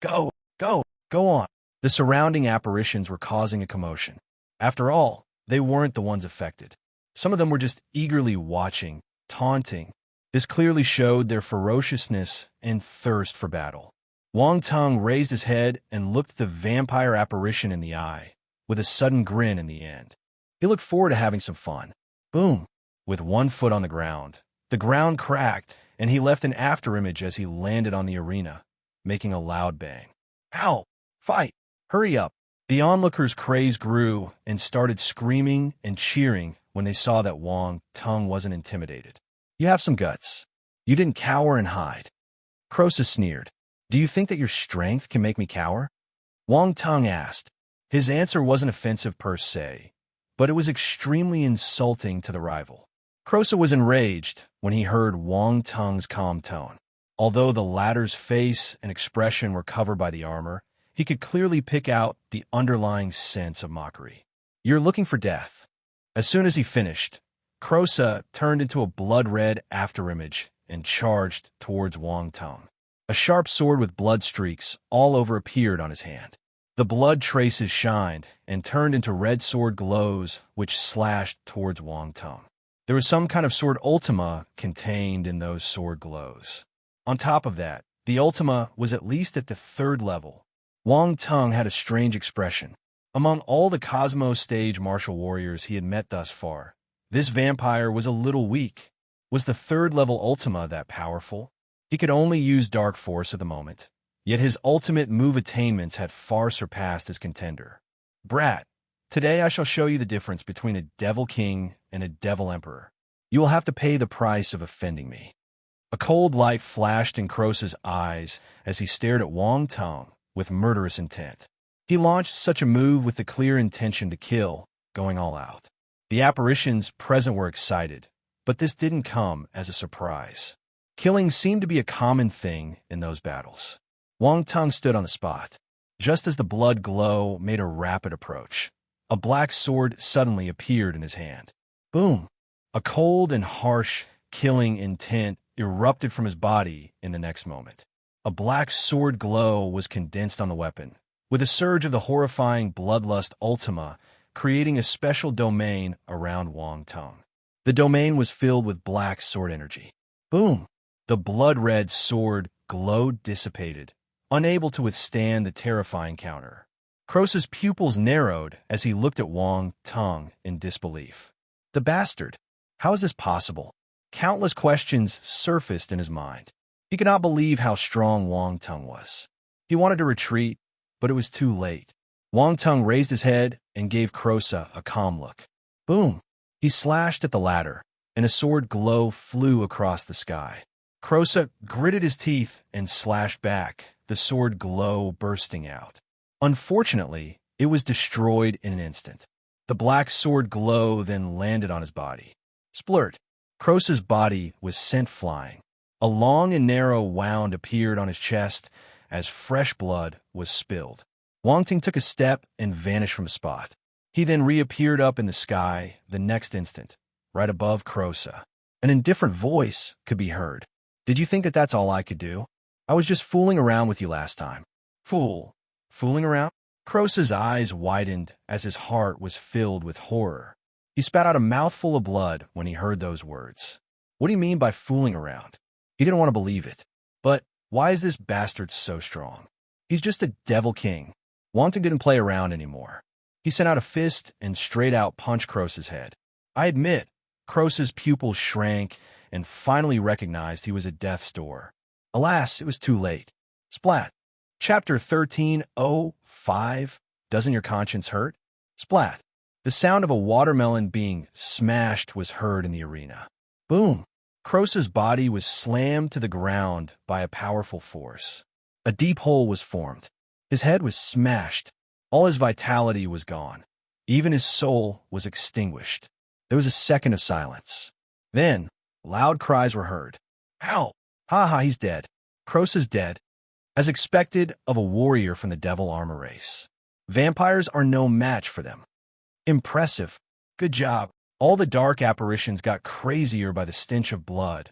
Go on. The surrounding apparitions were causing a commotion. After all, they weren't the ones affected. Some of them were just eagerly watching, taunting. This clearly showed their ferociousness and thirst for battle. Wang Tung raised his head and looked the vampire apparition in the eye, with a sudden grin in the end. He looked forward to having some fun. Boom! With one foot on the ground cracked, and he left an afterimage as he landed on the arena, making a loud bang. Ow! Fight! Hurry up! The onlookers' craze grew and started screaming and cheering when they saw that Wang Tung wasn't intimidated. You have some guts. You didn't cower and hide. Crosa sneered. Do you think that your strength can make me cower? Wang Tung asked. His answer wasn't offensive per se, but it was extremely insulting to the rival. Crosa was enraged when he heard Wang Tung's calm tone. Although the latter's face and expression were covered by the armor, he could clearly pick out the underlying sense of mockery. You're looking for death. As soon as he finished, Crosa turned into a blood-red afterimage and charged towards Wang Tung. A sharp sword with blood streaks all over appeared on his hand. The blood traces shined and turned into red sword glows which slashed towards Wang Tung. There was some kind of sword ultima contained in those sword glows. On top of that, the ultima was at least at the 3rd level. Wang Tung had a strange expression. Among all the Cosmos stage martial warriors he had met thus far, this vampire was a little weak. Was the 3rd level ultima that powerful? He could only use dark force at the moment, yet his ultimate move attainments had far surpassed his contender. Brat, today I shall show you the difference between a devil king and a devil emperor. You will have to pay the price of offending me. A cold light flashed in Crosa's eyes as he stared at Wang Tung with murderous intent. He launched such a move with the clear intention to kill, going all out. The apparitions present were excited, but this didn't come as a surprise. Killing seemed to be a common thing in those battles. Wang Tung stood on the spot. Just as the blood glow made a rapid approach, a black sword suddenly appeared in his hand. Boom! A cold and harsh, killing intent erupted from his body in the next moment. A black sword glow was condensed on the weapon, with a surge of the horrifying bloodlust ultima, creating a special domain around Wang Tung. The domain was filled with black sword energy. Boom! The blood-red sword glow dissipated, unable to withstand the terrifying counter. Crosa's pupils narrowed as he looked at Wang Tung in disbelief. The bastard! How is this possible? Countless questions surfaced in his mind. He could not believe how strong Wang Tung was. He wanted to retreat, but it was too late. Wang Tung raised his head and gave Crosa a calm look. Boom! He slashed at the ladder, and a sword glow flew across the sky. Crosa gritted his teeth and slashed back, the sword glow bursting out. Unfortunately, it was destroyed in an instant. The black sword glow then landed on his body. Splurt! Crosa's body was sent flying. A long and narrow wound appeared on his chest as fresh blood was spilled. Wang Tung took a step and vanished from the spot. He then reappeared up in the sky the next instant, right above Crosa. An indifferent voice could be heard. Did you think that that's all I could do? I was just fooling around with you last time. Fool. Fooling around? Crosa's eyes widened as his heart was filled with horror. He spat out a mouthful of blood when he heard those words. What do you mean by fooling around? He didn't want to believe it. But why is this bastard so strong? He's just a devil king. Wanting didn't play around anymore. He sent out a fist and straight out punched Krosa's head. I admit, Krosa's pupils shrank and finally recognized he was at death's door. Alas, it was too late. Splat. Chapter 13:05. Doesn't your conscience hurt? Splat. The sound of a watermelon being smashed was heard in the arena. Boom. Krosa's body was slammed to the ground by a powerful force. A deep hole was formed. His head was smashed. All his vitality was gone. Even his soul was extinguished. There was a second of silence. Then, loud cries were heard. Help! Ha ha, he's dead. Krosa's dead. As expected of a warrior from the devil armor race. Vampires are no match for them. Impressive. Good job. All the dark apparitions got crazier by the stench of blood.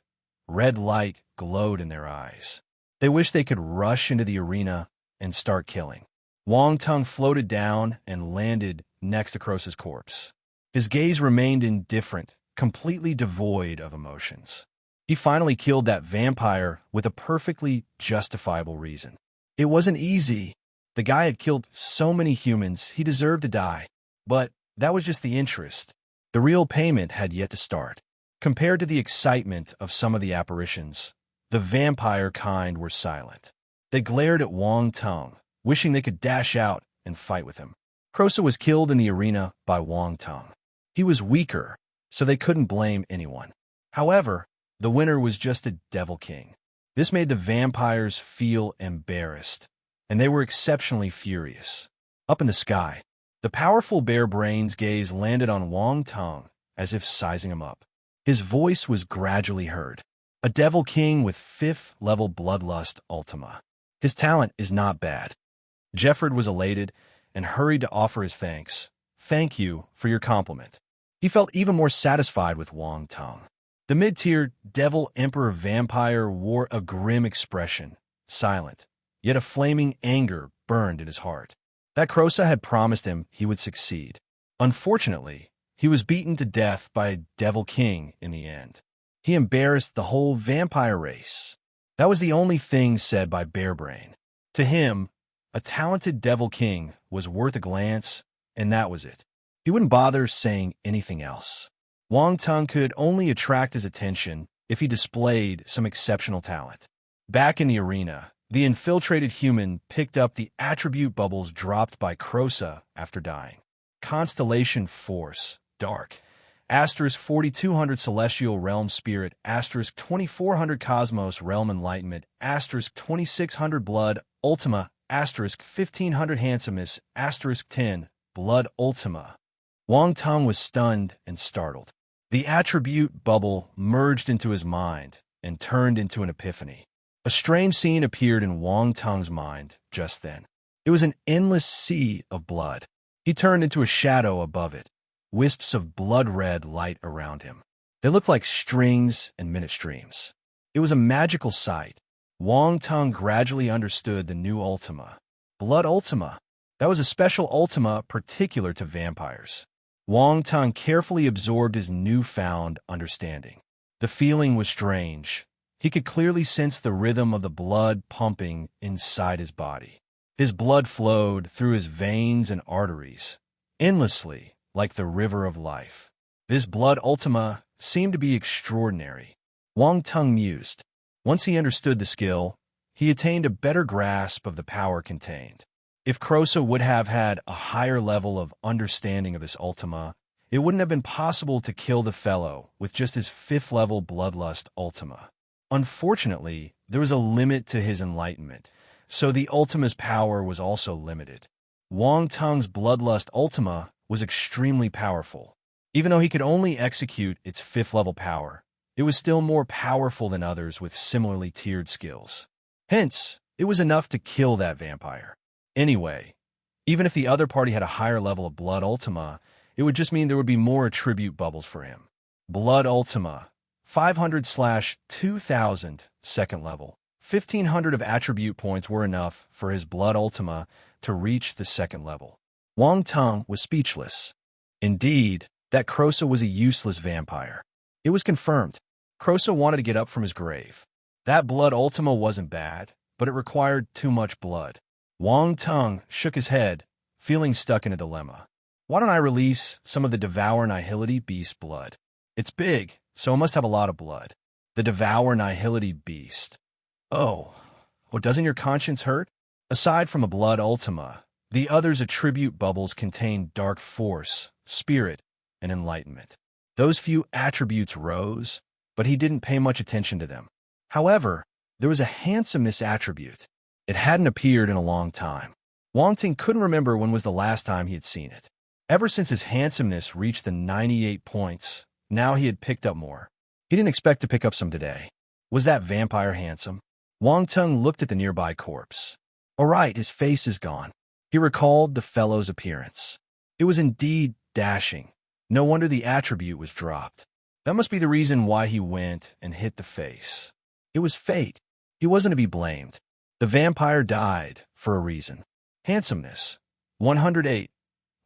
Red light glowed in their eyes. They wished they could rush into the arena and start killing. Wong Tung floated down and landed next to Krosa's corpse. His gaze remained indifferent, completely devoid of emotions. He finally killed that vampire with a perfectly justifiable reason. It wasn't easy. The guy had killed so many humans, he deserved to die. But that was just the interest. The real payment had yet to start. Compared to the excitement of some of the apparitions, the vampire kind were silent. They glared at Wong Tung, wishing they could dash out and fight with him. Krosa was killed in the arena by Wong Tung. He was weaker, so they couldn't blame anyone. However, the winner was just a devil king. This made the vampires feel embarrassed, and they were exceptionally furious. Up in the sky, the powerful Bear Brain's gaze landed on Wong Tung, as if sizing him up. His voice was gradually heard. A devil king with 5th level bloodlust ultima. His talent is not bad. Jefford was elated and hurried to offer his thanks. Thank you for your compliment. He felt even more satisfied with Wong Tung. The mid-tier Devil Emperor Vampire wore a grim expression, silent, yet a flaming anger burned in his heart. That Krosa had promised him he would succeed. Unfortunately, he was beaten to death by a Devil King in the end. He embarrassed the whole vampire race. That was the only thing said by Bearbrain. To him, a talented Devil King was worth a glance, and that was it. He wouldn't bother saying anything else. Wong Tung could only attract his attention if he displayed some exceptional talent. Back in the arena, the infiltrated human picked up the attribute bubbles dropped by Krosa after dying. Constellation Force, Dark, * 4200 Celestial Realm Spirit, * 2400 Cosmos Realm Enlightenment, * 2600 Blood Ultima, * 1500 Handsomeness, * 10 Blood Ultima. Wong Tung was stunned and startled. The attribute bubble merged into his mind and turned into an epiphany. A strange scene appeared in Wong Tung's mind just then. It was an endless sea of blood. He turned into a shadow above it, wisps of blood-red light around him. They looked like strings and minute streams. It was a magical sight. Wong Tung gradually understood the new Ultima. Blood Ultima. That was a special Ultima particular to vampires. Wong Tung carefully absorbed his newfound understanding. The feeling was strange. He could clearly sense the rhythm of the blood pumping inside his body. His blood flowed through his veins and arteries, endlessly, like the river of life. This blood ultima seemed to be extraordinary. Wong Tung mused. Once he understood the skill, he attained a better grasp of the power contained. If Krosa would have had a higher level of understanding of this ultima, it wouldn't have been possible to kill the fellow with just his 5th level bloodlust ultima. Unfortunately, there was a limit to his enlightenment, so the ultima's power was also limited. Wong Tung's bloodlust ultima was extremely powerful. Even though he could only execute its 5th level power, it was still more powerful than others with similarly tiered skills. Hence, it was enough to kill that vampire. Anyway, even if the other party had a higher level of blood ultima, it would just mean there would be more attribute bubbles for him. Blood ultima, 500/2000, 2nd level. 1500 of attribute points were enough for his blood ultima to reach the 2nd level. Wong Tung was speechless. Indeed, that Krosa was a useless vampire. It was confirmed. Krosa wanted to get up from his grave. That blood ultima wasn't bad, but it required too much blood. Wang Tung shook his head, feeling stuck in a dilemma. Why don't I release some of the Devour Nihility Beast blood? It's big, so it must have a lot of blood. The Devour Nihility Beast. Oh, doesn't your conscience hurt? Aside from a blood ultima, the others' attribute bubbles contain dark force, spirit, and enlightenment. Those few attributes rose, but he didn't pay much attention to them. However, there was a handsomeness attribute. It hadn't appeared in a long time. Wang Ting couldn't remember when was the last time he had seen it. Ever since his handsomeness reached the 98 points, now he had picked up more. He didn't expect to pick up some today. Was that vampire handsome? Wang Tung looked at the nearby corpse. All right, his face is gone. He recalled the fellow's appearance. It was indeed dashing. No wonder the attribute was dropped. That must be the reason why he went and hit the face. It was fate. He wasn't to be blamed. The vampire died for a reason. Handsomeness. 108.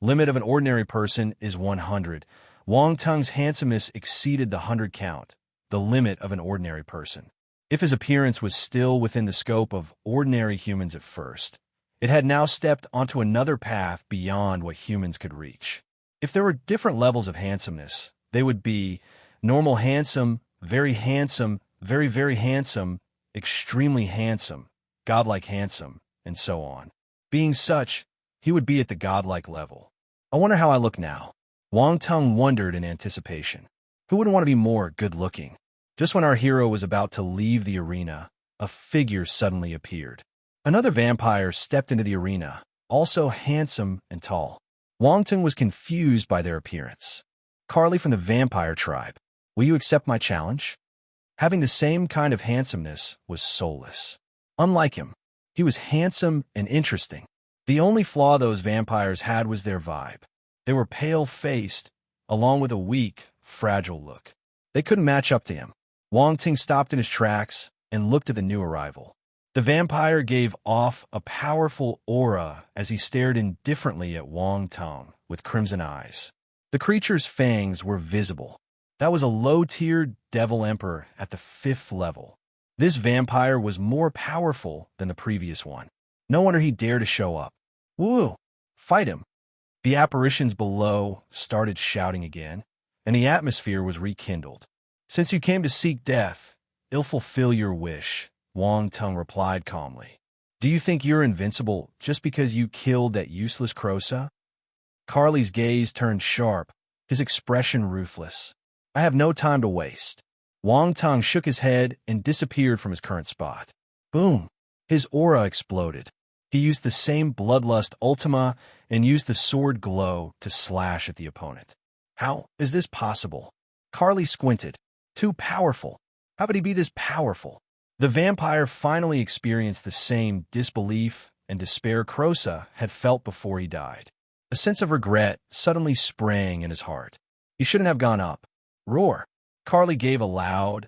Limit of an ordinary person is 100. Wang Tung's handsomeness exceeded the 100 count, the limit of an ordinary person. If his appearance was still within the scope of ordinary humans at first, it had now stepped onto another path beyond what humans could reach. If there were different levels of handsomeness, they would be normal handsome, very handsome, very, very handsome, extremely handsome, godlike handsome, and so on. Being such, he would be at the godlike level. I wonder how I look now. Wang Tung wondered in anticipation. Who wouldn't want to be more good-looking? Just when our hero was about to leave the arena, a figure suddenly appeared. Another vampire stepped into the arena, also handsome and tall. Wang Tung was confused by their appearance. Carly from the vampire tribe, will you accept my challenge? Having the same kind of handsomeness was soulless. Unlike him, he was handsome and interesting. The only flaw those vampires had was their vibe. They were pale-faced, along with a weak, fragile look. They couldn't match up to him. Wang Ting stopped in his tracks and looked at the new arrival. The vampire gave off a powerful aura as he stared indifferently at Wang Tung with crimson eyes. The creature's fangs were visible. That was a low-tiered devil emperor at the 5th level. This vampire was more powerful than the previous one. No wonder he dared to show up. Woo! Fight him! The apparitions below started shouting again, and the atmosphere was rekindled. Since you came to seek death, it'll fulfill your wish, Wang Tung replied calmly. Do you think you're invincible just because you killed that useless Crosa? Carly's gaze turned sharp, his expression ruthless. I have no time to waste. Wang Tung shook his head and disappeared from his current spot. Boom! His aura exploded. He used the same bloodlust ultima and used the sword glow to slash at the opponent. How is this possible? Carly squinted. Too powerful. How could he be this powerful? The vampire finally experienced the same disbelief and despair Crosa had felt before he died. A sense of regret suddenly sprang in his heart. He shouldn't have gone up. Roar! Carly gave a loud,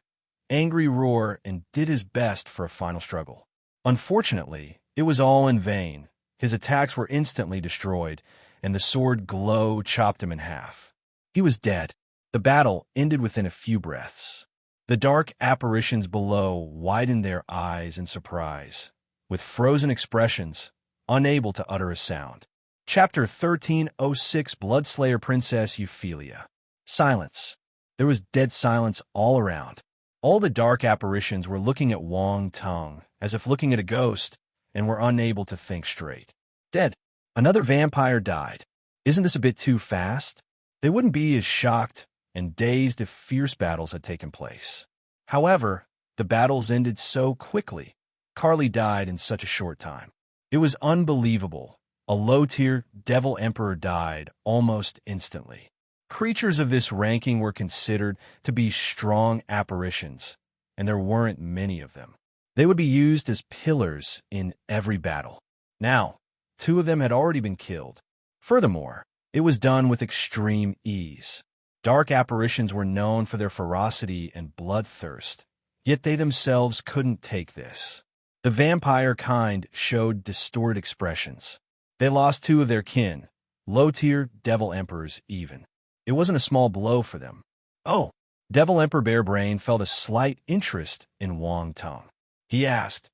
angry roar and did his best for a final struggle. Unfortunately, it was all in vain. His attacks were instantly destroyed, and the sword glow chopped him in half. He was dead. The battle ended within a few breaths. The dark apparitions below widened their eyes in surprise, with frozen expressions, unable to utter a sound. Chapter 1306 Bloodslayer Princess Euphelia. Silence. There was dead silence all around. All the dark apparitions were looking at Wang Tung, as if looking at a ghost, and were unable to think straight. Dead. Another vampire died. Isn't this a bit too fast? They wouldn't be as shocked and dazed if fierce battles had taken place. However, the battles ended so quickly. Carly died in such a short time. It was unbelievable. A low-tier devil emperor died almost instantly. Creatures of this ranking were considered to be strong apparitions, and there weren't many of them. They would be used as pillars in every battle. Now, 2 of them had already been killed. Furthermore, it was done with extreme ease. Dark apparitions were known for their ferocity and bloodthirst, yet they themselves couldn't take this. The vampire kind showed distorted expressions. They lost 2 of their kin, low-tier devil emperors even. It wasn't a small blow for them. Oh, Devil Emperor Bearbrain felt a slight interest in Wang Tung. He asked,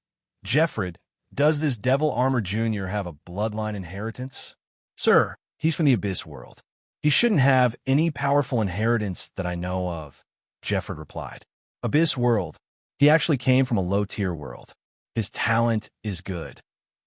Jeffred, Does this Devil Armor Jr. have a bloodline inheritance? Sir, he's from the Abyss world. He shouldn't have any powerful inheritance that I know of, Jeffrey replied. Abyss world. He actually came from a low-tier world. His talent is good.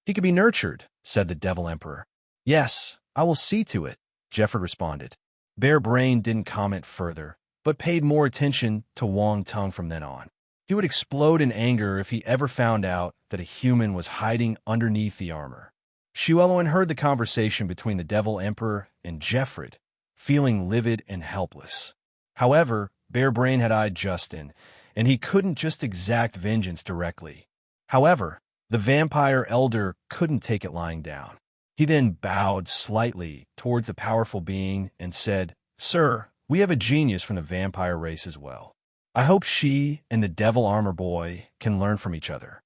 He could be nurtured, said the Devil Emperor. Yes, I will see to it, Jeffrey responded. Bear Brain didn't comment further, but paid more attention to Wang Tung from then on. He would explode in anger if he ever found out that a human was hiding underneath the armor. Shueluen heard the conversation between the Devil Emperor and Jeffrey, feeling livid and helpless. However, Bear Brain had eyed Justin, and he couldn't just exact vengeance directly. However, the vampire elder couldn't take it lying down. He then bowed slightly towards the powerful being and said, Sir, we have a genius from the vampire race as well. I hope she and the Devil Armor Boy can learn from each other.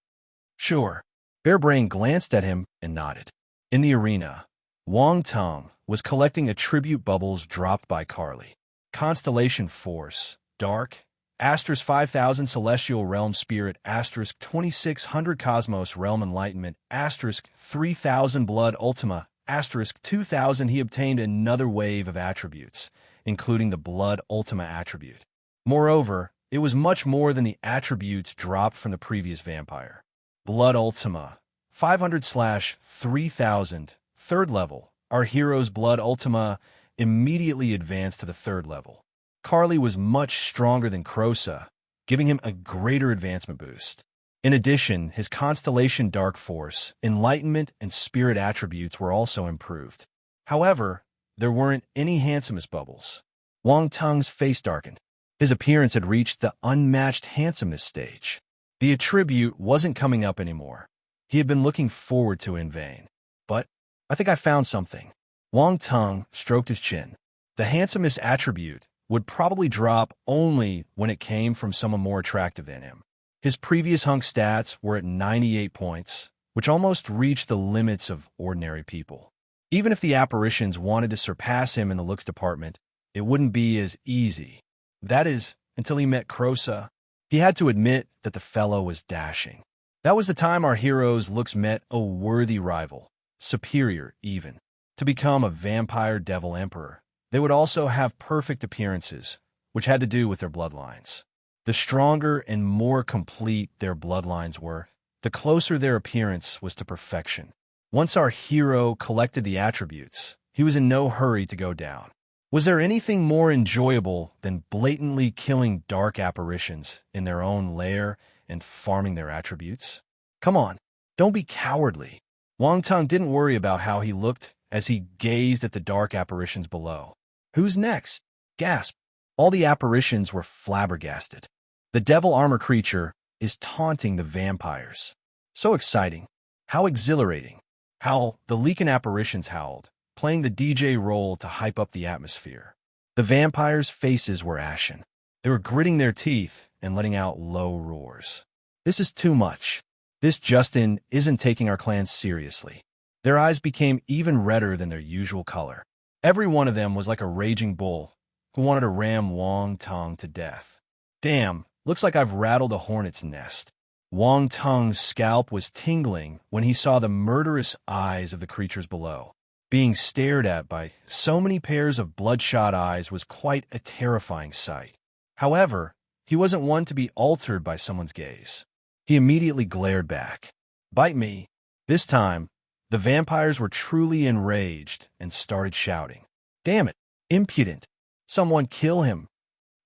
Sure. Bear Brain glanced at him and nodded. In the arena, Wang Tung was collecting attribute bubbles dropped by Carly. Constellation Force, Dark, Asterisk 5000 Celestial Realm Spirit, Asterisk 2600 Cosmos Realm Enlightenment, Asterisk 3000 Blood Ultima, Asterisk 2000. He obtained another wave of attributes, including the Blood Ultima attribute. Moreover, it was much more than the attributes dropped from the previous vampire. Blood Ultima, 500/3000, 3rd level. Our hero's Blood Ultima immediately advanced to the 3rd level. Carly was much stronger than Crosa, giving him a greater advancement boost. In addition, his Constellation Dark Force, Enlightenment, and Spirit attributes were also improved. However, there weren't any handsomest bubbles. Wang Tung's face darkened. His appearance had reached the unmatched handsomeness stage. The attribute wasn't coming up anymore. He had been looking forward to it in vain. But I think I found something. Wang Tung stroked his chin. The handsomest attribute would probably drop only when it came from someone more attractive than him. His previous hunk stats were at 98 points, which almost reached the limits of ordinary people. Even if the apparitions wanted to surpass him in the looks department, it wouldn't be as easy. That is, until he met Crosa. He had to admit that the fellow was dashing. That was the time our hero's looks met a worthy rival, superior even. To become a vampire Devil Emperor, they would also have perfect appearances, which had to do with their bloodlines. The stronger and more complete their bloodlines were, the closer their appearance was to perfection. Once our hero collected the attributes, he was in no hurry to go down. Was there anything more enjoyable than blatantly killing dark apparitions in their own lair and farming their attributes? Come on, don't be cowardly. Wang Tung didn't worry about how he looked as he gazed at the dark apparitions below. Who's next? Gasp. All the apparitions were flabbergasted. The devil armor creature is taunting the vampires. So exciting. How exhilarating. How the leaking apparitions howled, playing the DJ role to hype up the atmosphere. The vampires' faces were ashen. They were gritting their teeth and letting out low roars. This is too much. This Justin isn't taking our clan seriously. Their eyes became even redder than their usual color. Every one of them was like a raging bull who wanted to ram Wang Tung to death. Damn, looks like I've rattled a hornet's nest. Wang Tung's scalp was tingling when he saw the murderous eyes of the creatures below. Being stared at by so many pairs of bloodshot eyes was quite a terrifying sight. However, he wasn't one to be altered by someone's gaze. He immediately glared back. Bite me. This time, the vampires were truly enraged and started shouting. Damn it, impudent. Someone kill him.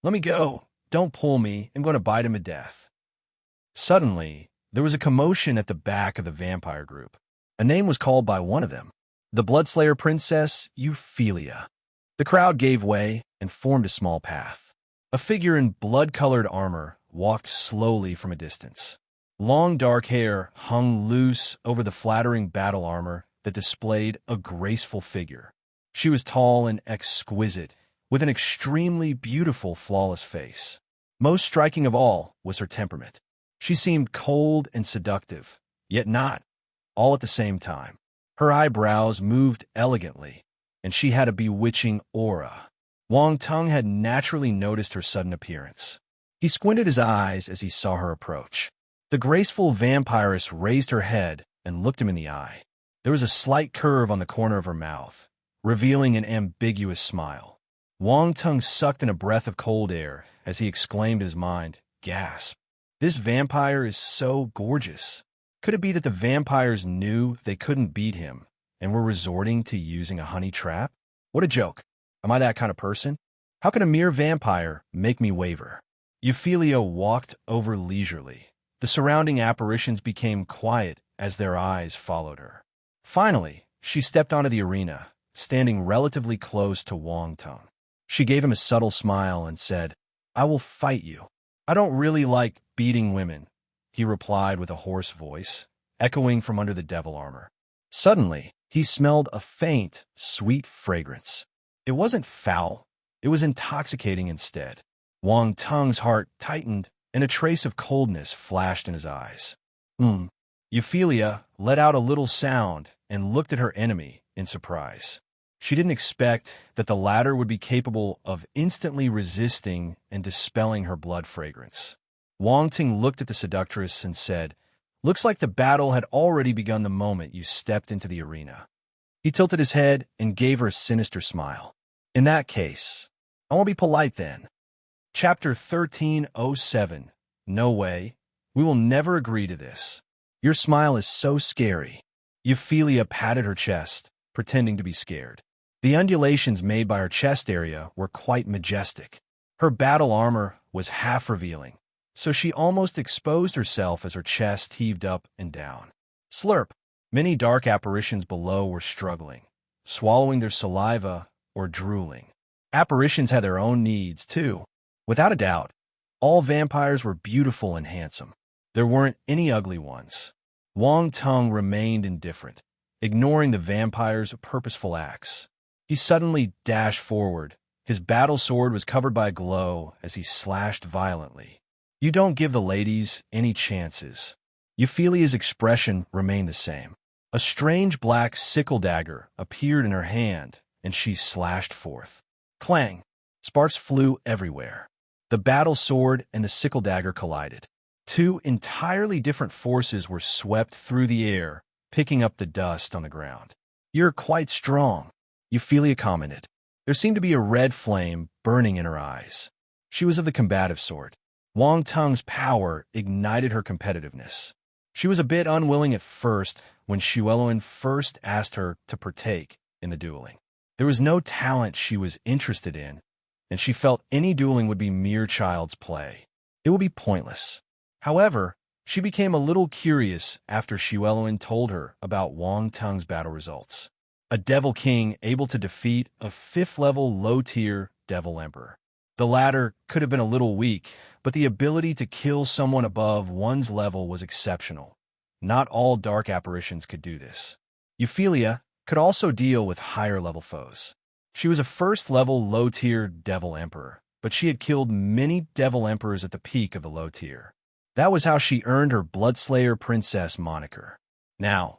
Let me go. Don't pull me. I'm going to bite him to death. Suddenly, there was a commotion at the back of the vampire group. A name was called by one of them. The Bloodslayer Princess Euphelia. The crowd gave way and formed a small path. A figure in blood-colored armor walked slowly from a distance. Long dark hair hung loose over the flattering battle armor that displayed a graceful figure. She was tall and exquisite, with an extremely beautiful, flawless face. Most striking of all was her temperament. She seemed cold and seductive, yet not, all at the same time. Her eyebrows moved elegantly, and she had a bewitching aura. Wang Tung had naturally noticed her sudden appearance. He squinted his eyes as he saw her approach. The graceful vampiress raised her head and looked him in the eye. There was a slight curve on the corner of her mouth, revealing an ambiguous smile. Wang Tung sucked in a breath of cold air as he exclaimed in his mind, "Gasp! This vampire is so gorgeous." Could it be that the vampires knew they couldn't beat him and were resorting to using a honey trap? What a joke. Am I that kind of person? How can a mere vampire make me waver? Ophelia walked over leisurely. The surrounding apparitions became quiet as their eyes followed her. Finally, she stepped onto the arena, standing relatively close to Wang Tung. She gave him a subtle smile and said, "I will fight you." "I don't really like beating women," he replied with a hoarse voice, echoing from under the devil armor. Suddenly, he smelled a faint, sweet fragrance. It wasn't foul. It was intoxicating instead. Wang Tung's heart tightened, and a trace of coldness flashed in his eyes. Ophelia let out a little sound and looked at her enemy in surprise. She didn't expect that the latter would be capable of instantly resisting and dispelling her blood fragrance. Wang Ting looked at the seductress and said, "Looks like the battle had already begun the moment you stepped into the arena." He tilted his head and gave her a sinister smile. "In that case, I won't be polite then." Chapter 1307. No way. We will never agree to this. Your smile is so scary. Ophelia patted her chest, pretending to be scared. The undulations made by her chest area were quite majestic. Her battle armor was half revealing, so she almost exposed herself as her chest heaved up and down. Slurp! Many dark apparitions below were struggling, swallowing their saliva or drooling. Apparitions had their own needs, too. Without a doubt, all vampires were beautiful and handsome. There weren't any ugly ones. Wang Tung remained indifferent, ignoring the vampire's purposeful acts. He suddenly dashed forward. His battle sword was covered by a glow as he slashed violently. "You don't give the ladies any chances." Ophelia's expression remained the same. A strange black sickle dagger appeared in her hand, and she slashed forth. Clang! Sparks flew everywhere. The battle sword and the sickle dagger collided. Two entirely different forces were swept through the air, picking up the dust on the ground. "You're quite strong," Ophelia commented. There seemed to be a red flame burning in her eyes. She was of the combative sort. Wang Tung's power ignited her competitiveness. She was a bit unwilling at first when Xueluan first asked her to partake in the dueling. There was no talent she was interested in, and she felt any dueling would be mere child's play. It would be pointless. However, she became a little curious after Xueluan told her about Wang Tung's battle results. A Devil King able to defeat a 5th-level low-tier Devil Emperor. The latter could have been a little weak, but the ability to kill someone above one's level was exceptional. Not all dark apparitions could do this. Ophelia could also deal with higher-level foes. She was a 1st-level low-tier Devil Emperor, but she had killed many Devil Emperors at the peak of the low tier. That was how she earned her Bloodslayer Princess moniker. Now,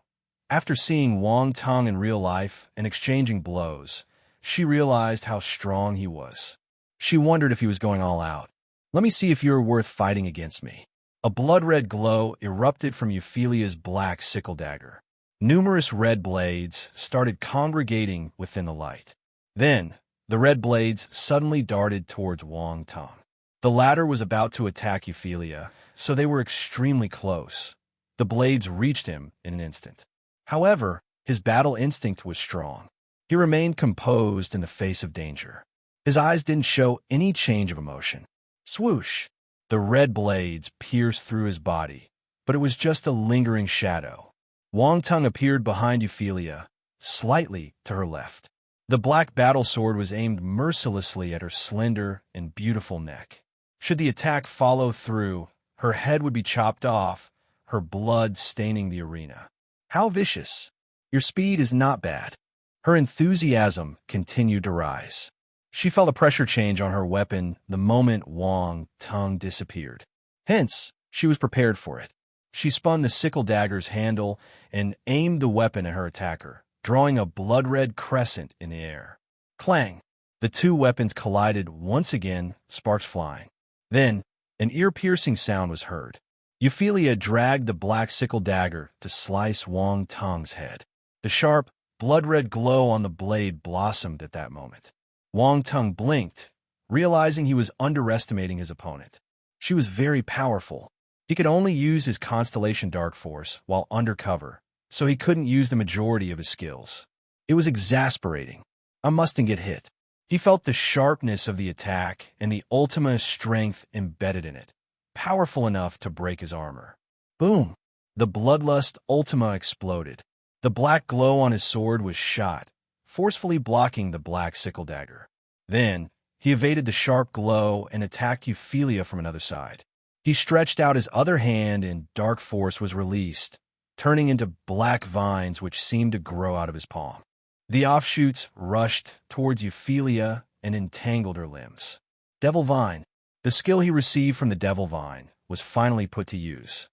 after seeing Wang Tung in real life and exchanging blows, she realized how strong he was. She wondered if he was going all out. "Let me see if you're worth fighting against me." A blood-red glow erupted from Ophelia's black sickle dagger. Numerous red blades started congregating within the light. Then, the red blades suddenly darted towards Wang Tung. The latter was about to attack Ophelia, so they were extremely close. The blades reached him in an instant. However, his battle instinct was strong. He remained composed in the face of danger. His eyes didn't show any change of emotion. Swoosh! The red blades pierced through his body, but it was just a lingering shadow. Wang Tung appeared behind Ophelia, slightly to her left. The black battle sword was aimed mercilessly at her slender and beautiful neck. Should the attack follow through, her head would be chopped off, her blood staining the arena. How vicious! Your speed is not bad. Her enthusiasm continued to rise. She felt a pressure change on her weapon the moment Wang Tung disappeared. Hence, she was prepared for it. She spun the sickle dagger's handle and aimed the weapon at her attacker, drawing a blood-red crescent in the air. Clang! The two weapons collided once again, sparks flying. Then, an ear-piercing sound was heard. Euphelia dragged the black sickle dagger to slice Wang Tung's head. The sharp, blood-red glow on the blade blossomed at that moment. Wang Tung blinked, realizing he was underestimating his opponent. She was very powerful. He could only use his Constellation Dark Force while undercover, so he couldn't use the majority of his skills. It was exasperating. I mustn't get hit. He felt the sharpness of the attack and the Ultima strength embedded in it, powerful enough to break his armor. Boom! The Bloodlust Ultima exploded. The black glow on his sword was shot, forcefully blocking the black sickle dagger. Then, he evaded the sharp glow and attacked Euphelia from another side. He stretched out his other hand and dark force was released, turning into black vines which seemed to grow out of his palm. The offshoots rushed towards Euphelia and entangled her limbs. Devil Vine. The skill he received from the Devil Vine was finally put to use.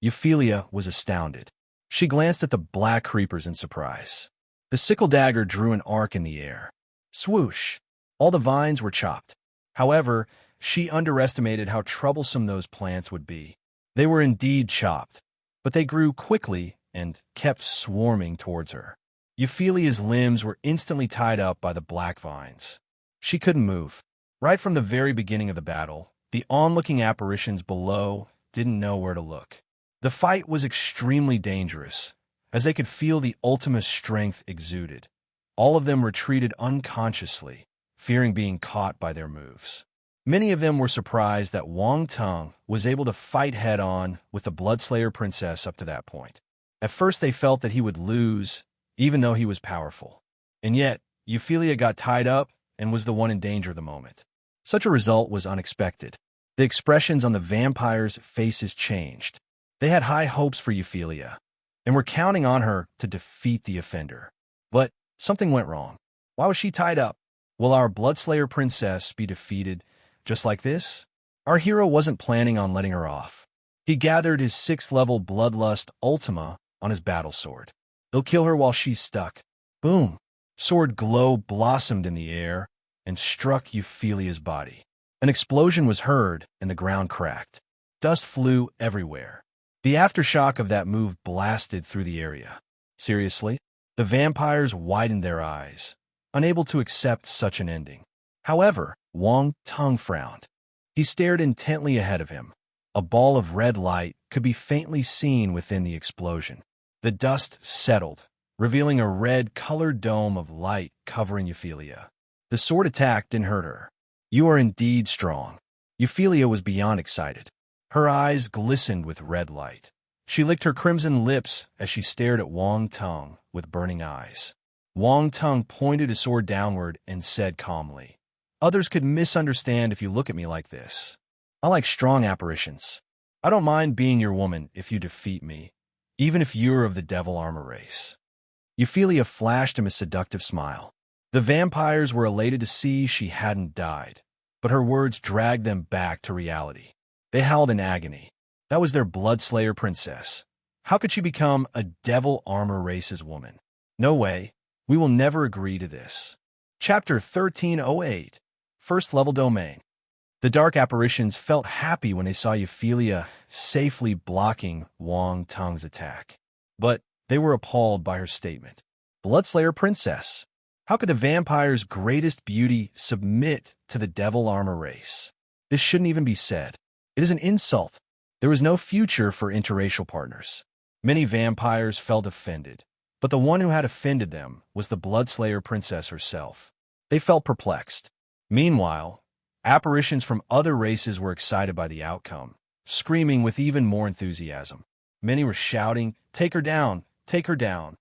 Euphelia was astounded. She glanced at the black creepers in surprise. The sickle dagger drew an arc in the air. Swoosh! All the vines were chopped. However, she underestimated how troublesome those plants would be. They were indeed chopped, but they grew quickly and kept swarming towards her. Euphelia's limbs were instantly tied up by the black vines. She couldn't move. Right from the very beginning of the battle, the onlooking apparitions below didn't know where to look. The fight was extremely dangerous, as they could feel the Ultima strength exuded. All of them retreated unconsciously, fearing being caught by their moves. Many of them were surprised that Wang Tung was able to fight head-on with the Bloodslayer Princess up to that point. At first they felt that he would lose, even though he was powerful. And yet, Euphelia got tied up and was the one in danger of the moment. Such a result was unexpected. The expressions on the vampires' faces changed. They had high hopes for Euphelia, and were counting on her to defeat the offender. But something went wrong. Why was she tied up? Will our Bloodslayer Princess be defeated just like this? Our hero wasn't planning on letting her off. He gathered his 6th-level Bloodlust Ultima on his battle sword. He'll kill her while she's stuck. Boom! Sword glow blossomed in the air and struck Euphelia's body. An explosion was heard and the ground cracked. Dust flew everywhere. The aftershock of that move blasted through the area. Seriously? The vampires widened their eyes, unable to accept such an ending. However, Wang Tung frowned. He stared intently ahead of him. A ball of red light could be faintly seen within the explosion. The dust settled, revealing a red-colored dome of light covering Euphelia. The sword attack didn't hurt her. You are indeed strong. Euphelia was beyond excited. Her eyes glistened with red light. She licked her crimson lips as she stared at Wang Tung with burning eyes. Wang Tung pointed his sword downward and said calmly, "Others could misunderstand if you look at me like this. I like strong apparitions. I don't mind being your woman if you defeat me, even if you're of the devil armor race." Euphelia flashed him a seductive smile. The vampires were elated to see she hadn't died, but her words dragged them back to reality. They howled in agony. That was their Bloodslayer Princess. How could she become a devil armor race's woman? No way. We will never agree to this. Chapter 1308, First Level Domain. The dark apparitions felt happy when they saw Euphelia safely blocking Wang Tung's attack. But they were appalled by her statement. Bloodslayer Princess. How could the vampire's greatest beauty submit to the devil armor race? This shouldn't even be said. It is an insult. There was no future for interracial partners. Many vampires felt offended, but the one who had offended them was the Bloodslayer Princess herself. They felt perplexed. Meanwhile, apparitions from other races were excited by the outcome, screaming with even more enthusiasm. Many were shouting, "Take her down! Take her down!"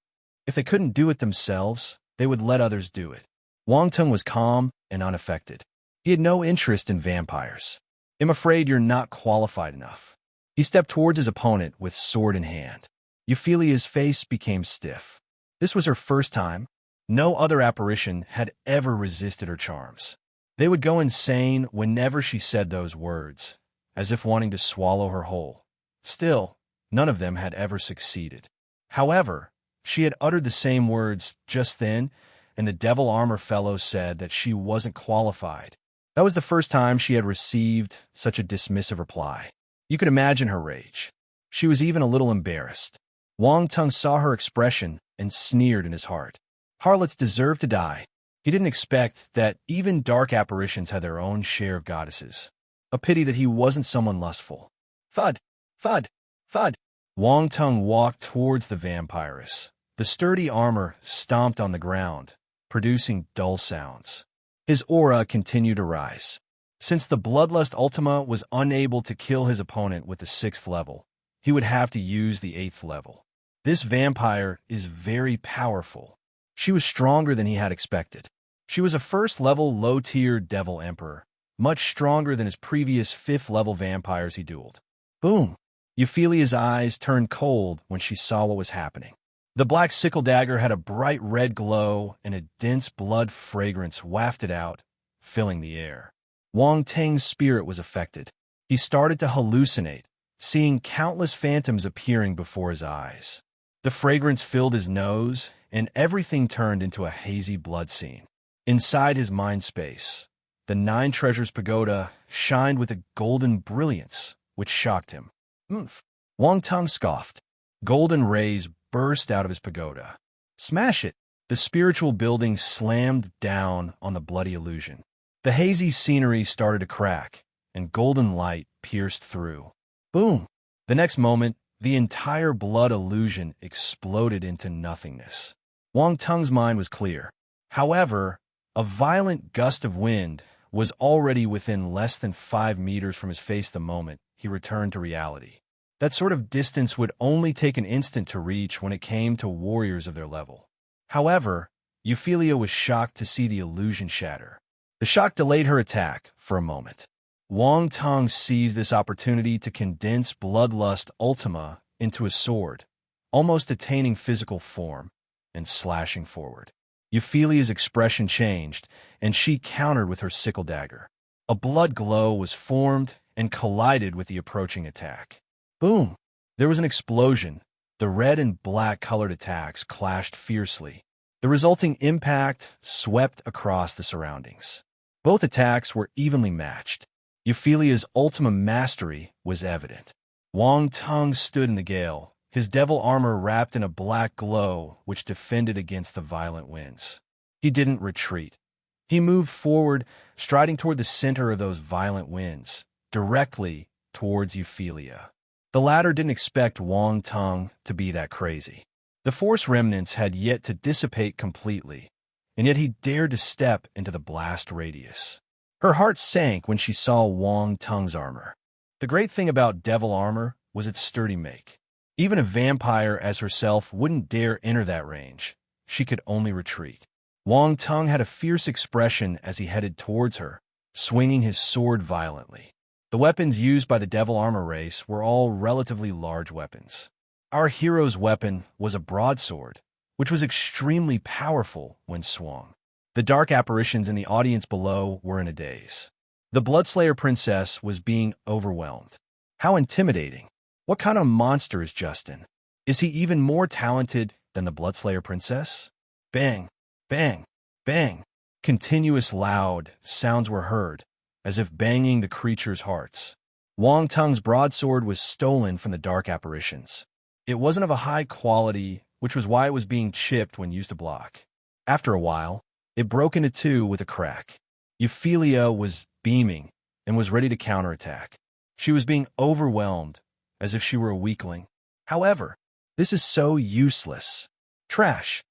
If they couldn't do it themselves, they would let others do it. Wang Tung was calm and unaffected. He had no interest in vampires. "I'm afraid you're not qualified enough." He stepped towards his opponent with sword in hand. Euphelia's face became stiff. This was her first time. No other apparition had ever resisted her charms. They would go insane whenever she said those words, as if wanting to swallow her whole. Still, none of them had ever succeeded. However, she had uttered the same words just then, and the devil armor fellow said that she wasn't qualified. That was the first time she had received such a dismissive reply. You could imagine her rage. She was even a little embarrassed. Wang Tung saw her expression and sneered in his heart. Harlots deserve to die. He didn't expect that even dark apparitions had their own share of goddesses. A pity that he wasn't someone lustful. Thud, thud, thud. Wang Tung walked towards the vampiress. The sturdy armor stomped on the ground, producing dull sounds. His aura continued to rise. Since the Bloodlust Ultima was unable to kill his opponent with the 6th level, he would have to use the 8th level. This vampire is very powerful. She was stronger than he had expected. She was a 1st-level low-tier Devil Emperor, much stronger than his previous 5th-level vampires he dueled. Boom! Euphelia's eyes turned cold when she saw what was happening. The black sickle dagger had a bright red glow, and a dense blood fragrance wafted out, filling the air. Wang Tang's spirit was affected. He started to hallucinate, seeing countless phantoms appearing before his eyes. The fragrance filled his nose, and everything turned into a hazy blood scene. Inside his mind space, the 9 Treasures Pagoda shined with a golden brilliance, which shocked him. Oomph! Wang Tung scoffed. Golden rays burst out of his pagoda. Smash it! The spiritual building slammed down on the bloody illusion. The hazy scenery started to crack, and golden light pierced through. Boom! The next moment, the entire blood illusion exploded into nothingness. Wang Tung's mind was clear. However, a violent gust of wind was already within less than 5 meters from his face the moment he returned to reality. That sort of distance would only take an instant to reach when it came to warriors of their level. However, Euphelia was shocked to see the illusion shatter. The shock delayed her attack for a moment. Wang Tung seized this opportunity to condense Bloodlust Ultima into a sword, almost attaining physical form, and slashing forward. Euphelia's expression changed, and she countered with her sickle dagger. A blood glow was formed and collided with the approaching attack. Boom! There was an explosion. The red and black colored attacks clashed fiercely. The resulting impact swept across the surroundings. Both attacks were evenly matched. Euphelia's ultima mastery was evident. Wang Tung stood in the gale, his devil armor wrapped in a black glow which defended against the violent winds. He didn't retreat. He moved forward, striding toward the center of those violent winds, directly towards Euphelia. The latter didn't expect Wang Tung to be that crazy. The force remnants had yet to dissipate completely, and yet he dared to step into the blast radius. Her heart sank when she saw Wang Tung's armor. The great thing about devil armor was its sturdy make. Even a vampire as herself wouldn't dare enter that range. She could only retreat. Wang Tung had a fierce expression as he headed towards her, swinging his sword violently. The weapons used by the devil armor race were all relatively large weapons. Our hero's weapon was a broadsword, which was extremely powerful when swung. The dark apparitions in the audience below were in a daze. The Bloodslayer princess was being overwhelmed. How intimidating. What kind of monster is Justin? Is he even more talented than the Bloodslayer princess? Bang, bang, bang. Continuous loud sounds were heard, as if banging the creature's hearts. Wang Tung's broadsword was stolen from the dark apparitions. It wasn't of a high quality, which was why it was being chipped when used to block. After a while, it broke into 2 with a crack. Euphelia was beaming and was ready to counterattack. She was being overwhelmed, as if she were a weakling. However, this is so useless. Trash.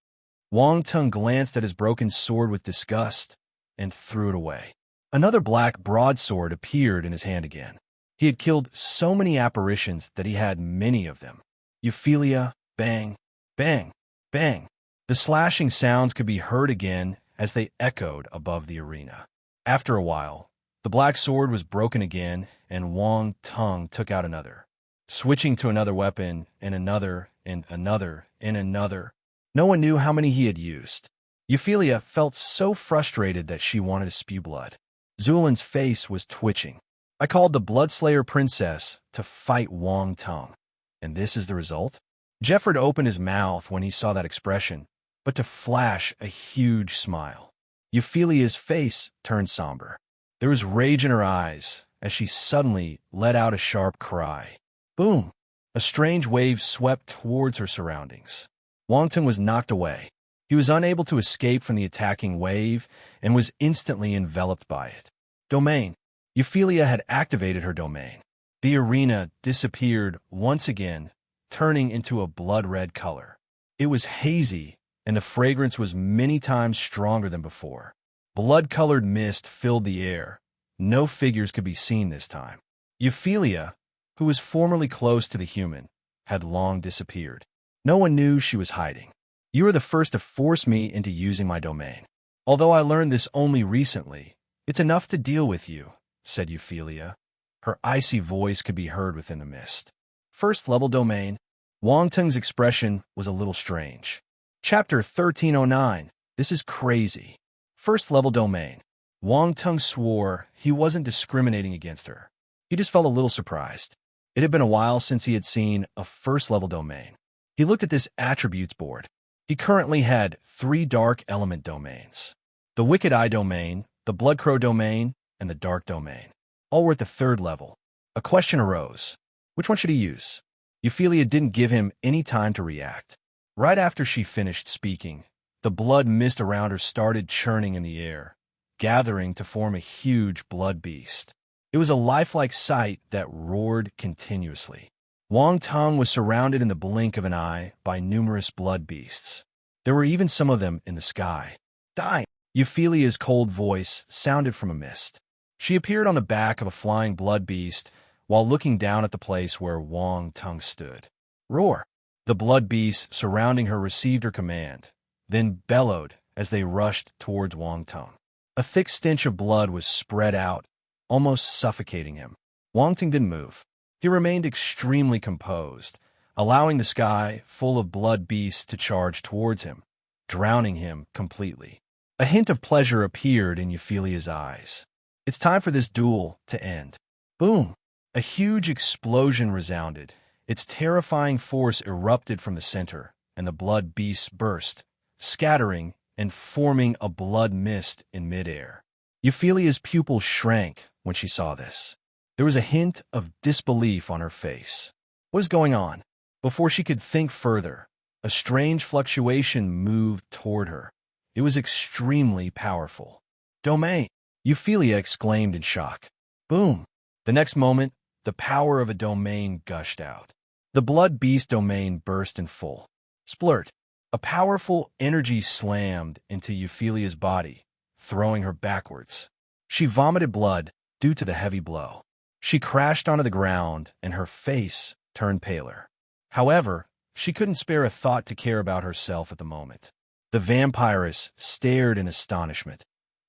Wang Tung glanced at his broken sword with disgust and threw it away. Another black broadsword appeared in his hand again. He had killed so many apparitions that he had many of them. Euphelia, bang, bang, bang. The slashing sounds could be heard again as they echoed above the arena. After a while, the black sword was broken again, and Wang Tung took out another, switching to another weapon, and another, and another, and another. No one knew how many he had used. Euphelia felt so frustrated that she wanted to spew blood. Zulin's face was twitching. I called the Bloodslayer princess to fight Wang Tung. And this is the result? Jefford opened his mouth when he saw that expression, but to flash a huge smile. Euphelia's face turned somber. There was rage in her eyes, as she suddenly let out a sharp cry. Boom! A strange wave swept towards her surroundings. Wangtung was knocked away. He was unable to escape from the attacking wave and was instantly enveloped by it. Domain. Euphelia had activated her domain. The arena disappeared once again, turning into a blood-red color. It was hazy, and the fragrance was many times stronger than before. Blood-colored mist filled the air. No figures could be seen this time. Euphelia, who was formerly close to the human, had long disappeared. No one knew she was hiding. You were the first to force me into using my domain. Although I learned this only recently, it's enough to deal with you, said Euphelia. Her icy voice could be heard within the mist. First-level domain. Wangtung's expression was a little strange. Chapter 1309. This is crazy. First-level domain. Wangtung swore he wasn't discriminating against her. He just felt a little surprised. It had been a while since he had seen a first-level domain. He looked at this attributes board. He currently had 3 dark element domains. The Wicked Eye domain, the Blood Crow domain, and the Dark domain. All were at the 3rd level. A question arose. Which one should he use? Euphelia didn't give him any time to react. Right after she finished speaking, the blood mist around her started churning in the air, gathering to form a huge blood beast. It was a lifelike sight that roared continuously. Wangtung was surrounded in the blink of an eye by numerous blood beasts. There were even some of them in the sky. Die! Euphelia's cold voice sounded from a mist. She appeared on the back of a flying blood beast while looking down at the place where Wangtung stood. Roar! The blood beasts surrounding her received her command, then bellowed as they rushed towards Wangtung. A thick stench of blood was spread out, almost suffocating him. Wangtung didn't move. He remained extremely composed, allowing the sky full of blood beasts to charge towards him, drowning him completely. A hint of pleasure appeared in Euphelia's eyes. It's time for this duel to end. Boom! A huge explosion resounded. Its terrifying force erupted from the center, and the blood beasts burst, scattering and forming a blood mist in midair. Euphelia's pupils shrank when she saw this. There was a hint of disbelief on her face. What was going on? Before she could think further, a strange fluctuation moved toward her. It was extremely powerful. Domain! Euphelia exclaimed in shock. Boom! The next moment, the power of a domain gushed out. The blood beast domain burst in full. Splurt! A powerful energy slammed into Euphelia's body, throwing her backwards. She vomited blood due to the heavy blow. She crashed onto the ground, and her face turned paler. However, she couldn't spare a thought to care about herself at the moment. The vampiress stared in astonishment.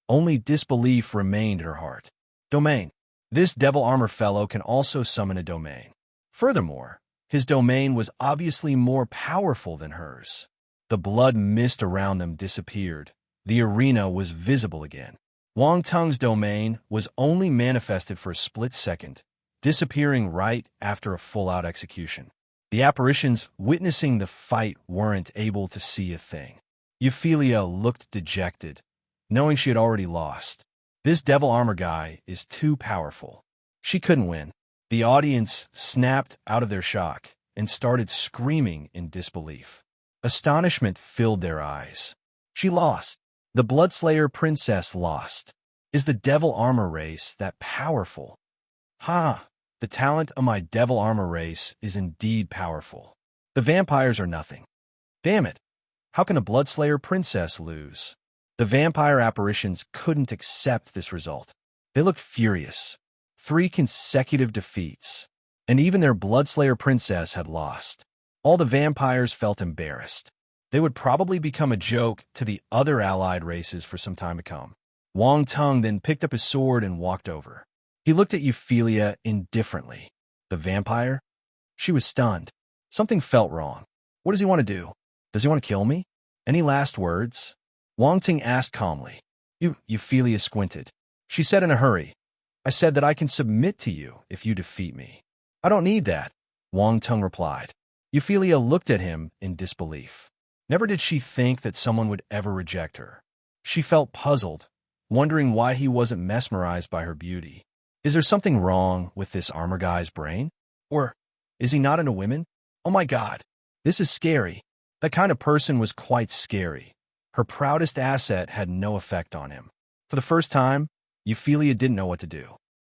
Only disbelief remained in her heart. Domain. This devil armor fellow can also summon a domain. Furthermore, his domain was obviously more powerful than hers. The blood mist around them disappeared. The arena was visible again. Wangtung's domain was only manifested for a split second, disappearing right after a full-out execution. The apparitions witnessing the fight weren't able to see a thing. Euphelia looked dejected, knowing she had already lost. This devil armor guy is too powerful. She couldn't win. The audience snapped out of their shock and started screaming in disbelief. Astonishment filled their eyes. She lost. The Bloodslayer princess lost. Is the devil armor race that powerful? Ha! The talent of my devil armor race is indeed powerful. The vampires are nothing. Damn it! How can a Bloodslayer princess lose? The vampire apparitions couldn't accept this result. They looked furious. 3 consecutive defeats. And even their Bloodslayer princess had lost. All the vampires felt embarrassed. They would probably become a joke to the other allied races for some time to come. Wangtung then picked up his sword and walked over. He looked at Euphelia indifferently. The vampire? She was stunned. Something felt wrong. What does he want to do? Does he want to kill me? Any last words? Wangtung asked calmly. Euphelia squinted. She said in a hurry, I said that I can submit to you if you defeat me. I don't need that, Wangtung replied. Euphelia looked at him in disbelief. Never did she think that someone would ever reject her. She felt puzzled, wondering why he wasn't mesmerized by her beauty. Is there something wrong with this armor guy's brain? Or is he not into women? Oh my God, this is scary. That kind of person was quite scary. Her proudest asset had no effect on him. For the first time, Euphemia didn't know what to do.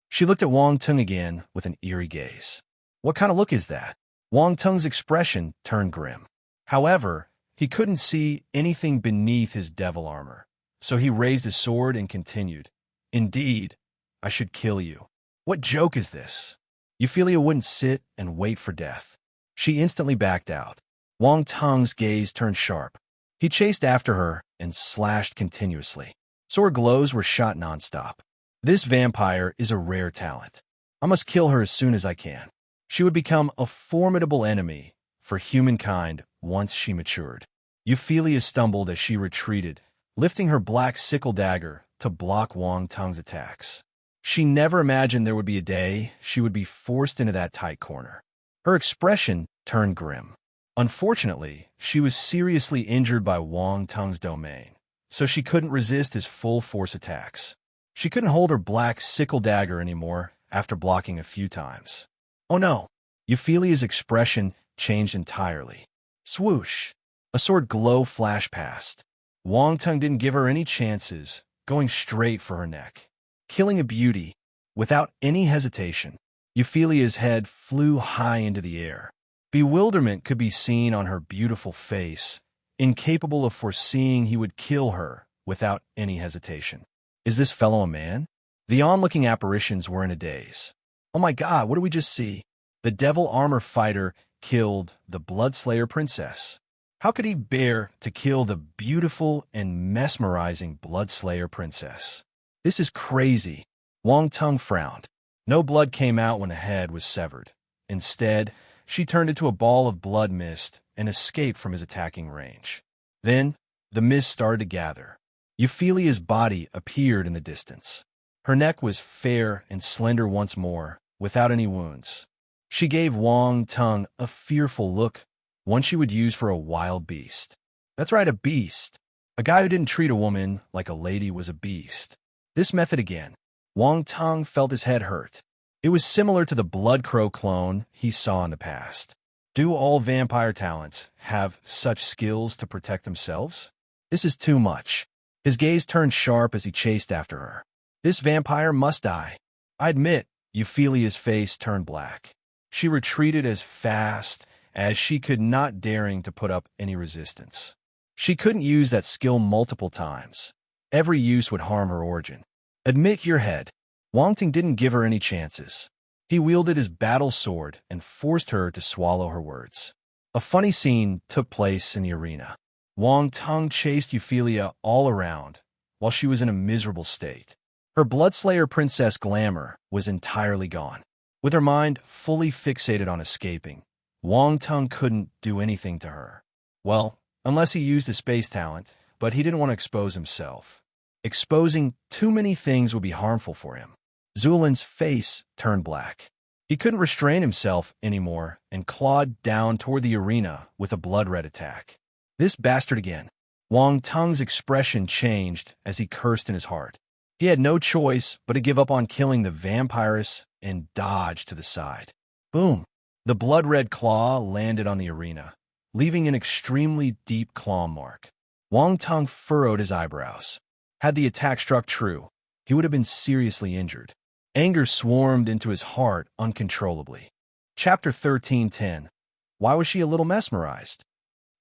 She looked at Wang Tung again with an eerie gaze. What kind of look is that? Wang Tung's expression turned grim. However, he couldn't see anything beneath his devil armor, so he raised his sword and continued. Indeed, I should kill you. What joke is this? Euphemia wouldn't sit and wait for death. She instantly backed out. Wang Tung's gaze turned sharp. He chased after her and slashed continuously. Sword glows were shot nonstop. This vampire is a rare talent. I must kill her as soon as I can. She would become a formidable enemy for humankind once she matured. Euphemia stumbled as she retreated, lifting her black sickle dagger to block Wang Tung's attacks. She never imagined there would be a day she would be forced into that tight corner. Her expression turned grim. Unfortunately, she was seriously injured by Wang Tung's domain, so she couldn't resist his full-force attacks. She couldn't hold her black sickle dagger anymore after blocking a few times. Oh no! Euphemia's expression changed entirely. Swoosh! A sword glow flashed past. Wang Tung didn't give her any chances, going straight for her neck. Killing a beauty, without any hesitation, Euphemia's head flew high into the air. Bewilderment could be seen on her beautiful face, incapable of foreseeing he would kill her without any hesitation. Is this fellow a man? The onlooking apparitions were in a daze. Oh my God, what did we just see? The devil armor fighter killed the Bloodslayer princess. How could he bear to kill the beautiful and mesmerizing Bloodslayer princess? This is crazy. Wang Tung frowned. No blood came out when the head was severed. Instead, she turned into a ball of blood mist and escaped from his attacking range. Then, the mist started to gather. Euphemia's body appeared in the distance. Her neck was fair and slender once more, without any wounds. She gave Wang Tung a fearful look, one she would use for a wild beast. That's right, a beast. A guy who didn't treat a woman like a lady was a beast. This method again. Wang Tung felt his head hurt. It was similar to the Blood Crow clone he saw in the past. Do all vampire talents have such skills to protect themselves? This is too much. His gaze turned sharp as he chased after her. This vampire must die. I admit, Euphemia's face turned black. She retreated as fast as she could, not daring to put up any resistance. She couldn't use that skill multiple times. Every use would harm her origin. Admit your head. Wang Tung didn't give her any chances. He wielded his battle sword and forced her to swallow her words. A funny scene took place in the arena. Wang Tung chased Euphemia all around while she was in a miserable state. Her Bloodslayer princess glamour was entirely gone. With her mind fully fixated on escaping, Wang Tung couldn't do anything to her. Well, unless he used his space talent, but he didn't want to expose himself. Exposing too many things would be harmful for him. Zulin's face turned black. He couldn't restrain himself anymore and clawed down toward the arena with a blood-red attack. This bastard again. Wang Tung's expression changed as he cursed in his heart. He had no choice but to give up on killing the vampiress and dodge to the side. Boom! The blood-red claw landed on the arena, leaving an extremely deep claw mark. Wang Tung furrowed his eyebrows. Had the attack struck true, he would have been seriously injured. Anger swarmed into his heart uncontrollably. Chapter 13:10. Why was she a little mesmerized?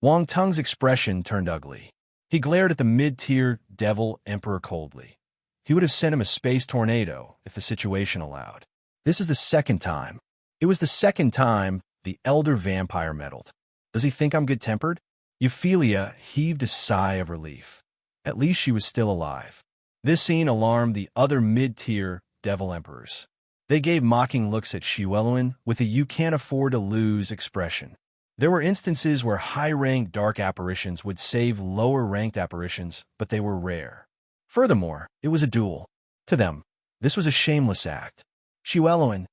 Wang Tung's expression turned ugly. He glared at the mid-tier devil emperor coldly. He would have sent him a space tornado if the situation allowed. This is the second time. It was the second time the elder vampire meddled. Does he think I'm good-tempered? Euphemia heaved a sigh of relief. At least she was still alive. This scene alarmed the other mid-tier devil emperors. They gave mocking looks at Shiweluan with a you-can't-afford-to-lose expression. There were instances where high-ranked dark apparitions would save lower-ranked apparitions, but they were rare. Furthermore, it was a duel. To them, this was a shameless act. Shiweluan.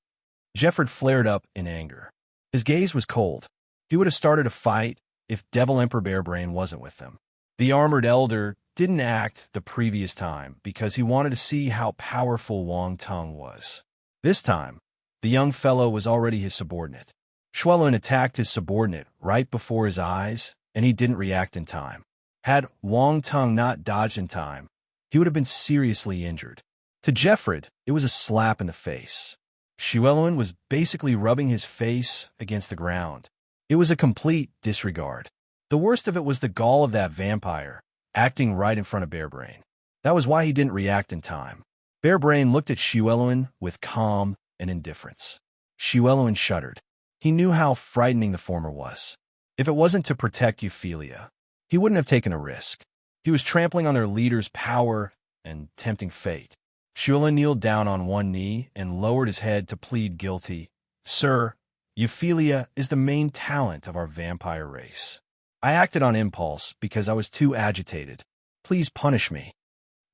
Jefford flared up in anger. His gaze was cold. He would have started a fight if Devil Emperor Bearbrain wasn't with them. The armored elder didn't act the previous time because he wanted to see how powerful Wang Tung was. This time, the young fellow was already his subordinate. Schwellin attacked his subordinate right before his eyes, and he didn't react in time. Had Wang Tung not dodged in time, he would have been seriously injured. To Jeffred, it was a slap in the face. Schwellin was basically rubbing his face against the ground. It was a complete disregard. The worst of it was the gall of that vampire, acting right in front of Bearbrain. That was why he didn't react in time. Bearbrain looked at Schwellin with calm and indifference. Schwellin shuddered. He knew how frightening the former was. If it wasn't to protect Ophelia, he wouldn't have taken a risk. He was trampling on their leader's power and tempting fate. Schwellin kneeled down on one knee and lowered his head to plead guilty. Sir, Ophelia is the main talent of our vampire race. I acted on impulse because I was too agitated. Please punish me.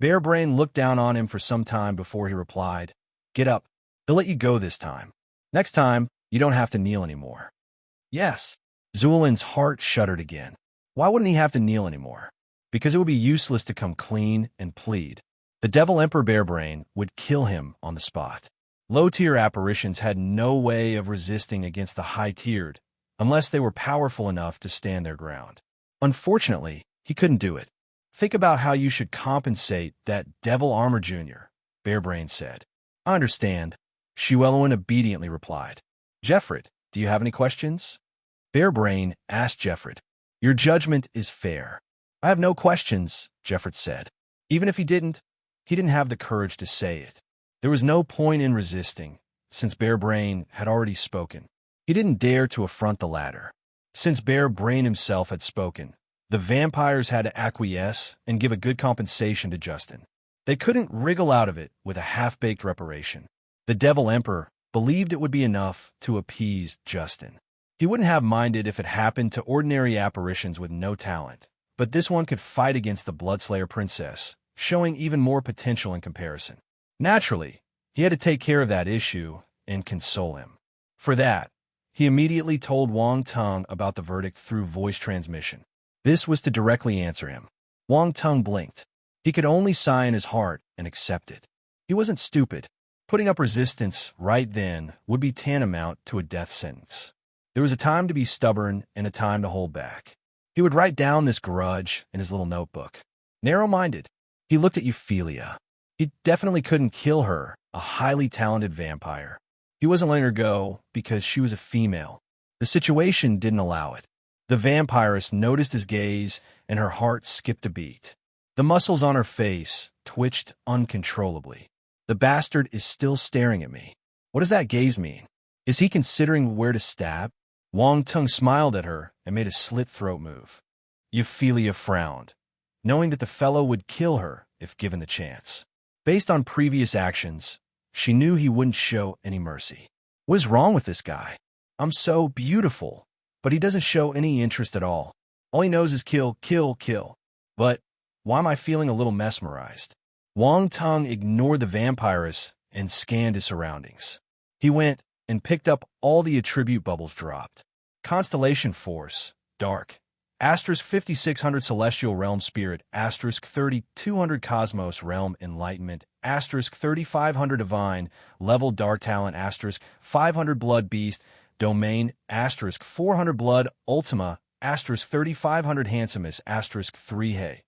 Bearbrain looked down on him for some time before he replied, Get up. He'll let you go this time. Next time, you don't have to kneel anymore. Yes. Zuelin's heart shuddered again. Why wouldn't he have to kneel anymore? Because it would be useless to come clean and plead. The Devil Emperor Bearbrain would kill him on the spot. Low-tier apparitions had no way of resisting against the high-tiered, unless they were powerful enough to stand their ground. Unfortunately, he couldn't do it. Think about how you should compensate that Devil Armor Jr., Bearbrain said. I understand, Schwellin obediently replied. Jeffred, do you have any questions? Bearbrain asked Jeffred. Your judgment is fair. I have no questions, Jeffred said. Even if he didn't have the courage to say it. There was no point in resisting, since Bearbrain had already spoken. He didn't dare to affront the latter. Since Bearbrain himself had spoken, the vampires had to acquiesce and give a good compensation to Justin. They couldn't wriggle out of it with a half-baked reparation. The Devil Emperor believed it would be enough to appease Justin. He wouldn't have minded if it happened to ordinary apparitions with no talent, but this one could fight against the Bloodslayer Princess, showing even more potential in comparison. Naturally, he had to take care of that issue and console him. For that, he immediately told Wang Tung about the verdict through voice transmission. This was to directly answer him. Wang Tung blinked. He could only sigh in his heart and accept it. He wasn't stupid. Putting up resistance right then would be tantamount to a death sentence. There was a time to be stubborn and a time to hold back. He would write down this grudge in his little notebook. Narrow-minded, he looked at Ophelia. He definitely couldn't kill her, a highly talented vampire. He wasn't letting her go because she was a female. The situation didn't allow it. The vampiress noticed his gaze, and her heart skipped a beat. The muscles on her face twitched uncontrollably. The bastard is still staring at me. What does that gaze mean? Is he considering where to stab? Wang Tung smiled at her and made a slit-throat move. Ophelia frowned, knowing that the fellow would kill her if given the chance. Based on previous actions, she knew he wouldn't show any mercy. What is wrong with this guy? I'm so beautiful, but he doesn't show any interest at all. All he knows is kill, kill, kill. But why am I feeling a little mesmerized? Wang Tung ignored the vampiress and scanned his surroundings. He went and picked up all the attribute bubbles dropped. Constellation Force, Dark. Asterisk 5600 Celestial Realm Spirit, asterisk 3200 Cosmos Realm Enlightenment, asterisk 3500 Divine, Level Dark Talent, asterisk 500 Blood Beast, Domain, asterisk 400 Blood Ultima, asterisk 3500 Handsomest, asterisk 3 Hey.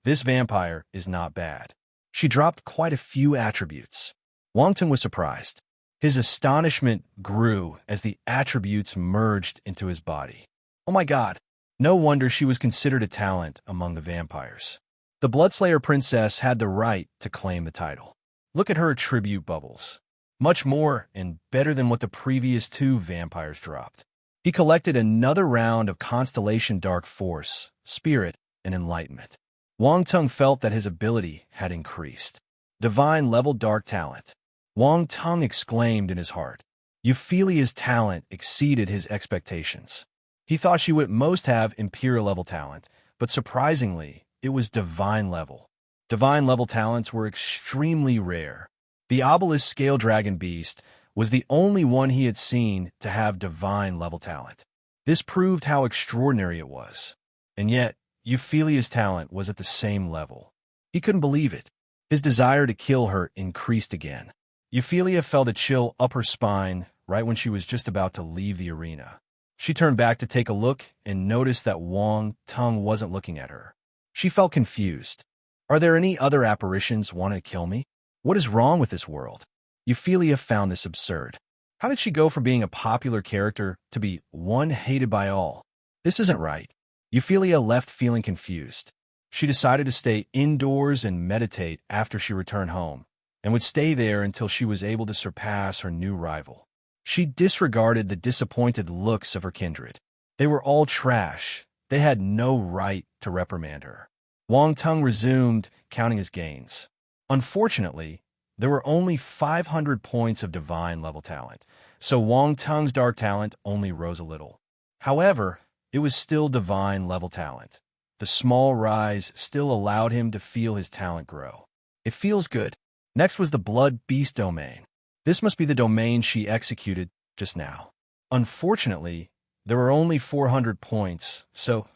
This vampire is not bad. She dropped quite a few attributes. Wang Tung was surprised. His astonishment grew as the attributes merged into his body. Oh my God. No wonder she was considered a talent among the vampires. The Bloodslayer Princess had the right to claim the title. Look at her attribute bubbles. Much more and better than what the previous two vampires dropped. He collected another round of Constellation Dark Force, Spirit, and Enlightenment. Wang Tung felt that his ability had increased. Divine Level Dark Talent. Wang Tung exclaimed in his heart. Ophelia's talent exceeded his expectations. He thought she would at most have Imperial level talent, but surprisingly, it was Divine level. Divine level talents were extremely rare. The Obelisk Scale Dragon Beast was the only one he had seen to have Divine level talent. This proved how extraordinary it was. And yet, Ophelia's talent was at the same level. He couldn't believe it. His desire to kill her increased again. Euphemia felt a chill up her spine right when she was just about to leave the arena. She turned back to take a look and noticed that Wang Tung wasn't looking at her. She felt confused. Are there any other apparitions wanting to kill me? What is wrong with this world? Euphemia found this absurd. How did she go from being a popular character to be one hated by all? This isn't right. Euphemia left feeling confused. She decided to stay indoors and meditate after she returned home, and would stay there until she was able to surpass her new rival. She disregarded the disappointed looks of her kindred. They were all trash. They had no right to reprimand her. Wang Tung resumed counting his gains. Unfortunately, there were only 500 points of divine level talent, so Wang Tung's dark talent only rose a little. However, it was still divine level talent. The small rise still allowed him to feel his talent grow. It feels good. Next was the Blood Beast domain. This must be the domain she executed just now. Unfortunately, there were only 400 points, so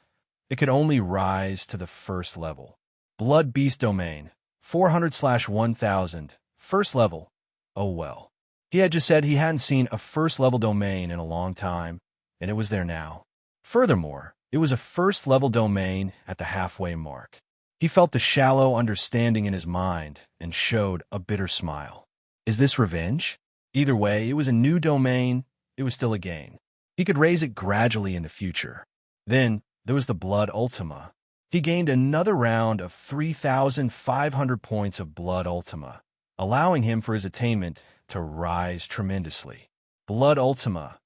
it could only rise to the first level. Blood Beast domain, 400/1000, first level. Oh well. He had just said he hadn't seen a first level domain in a long time, and it was there now. Furthermore, it was a first level domain at the halfway mark. He felt the shallow understanding in his mind and showed a bitter smile. Is this revenge? Either way, it was a new domain. It was still a gain. He could raise it gradually in the future. Then there was the Blood Ultima. He gained another round of 3,500 points of Blood Ultima, allowing him for his attainment to rise tremendously. Blood Ultima,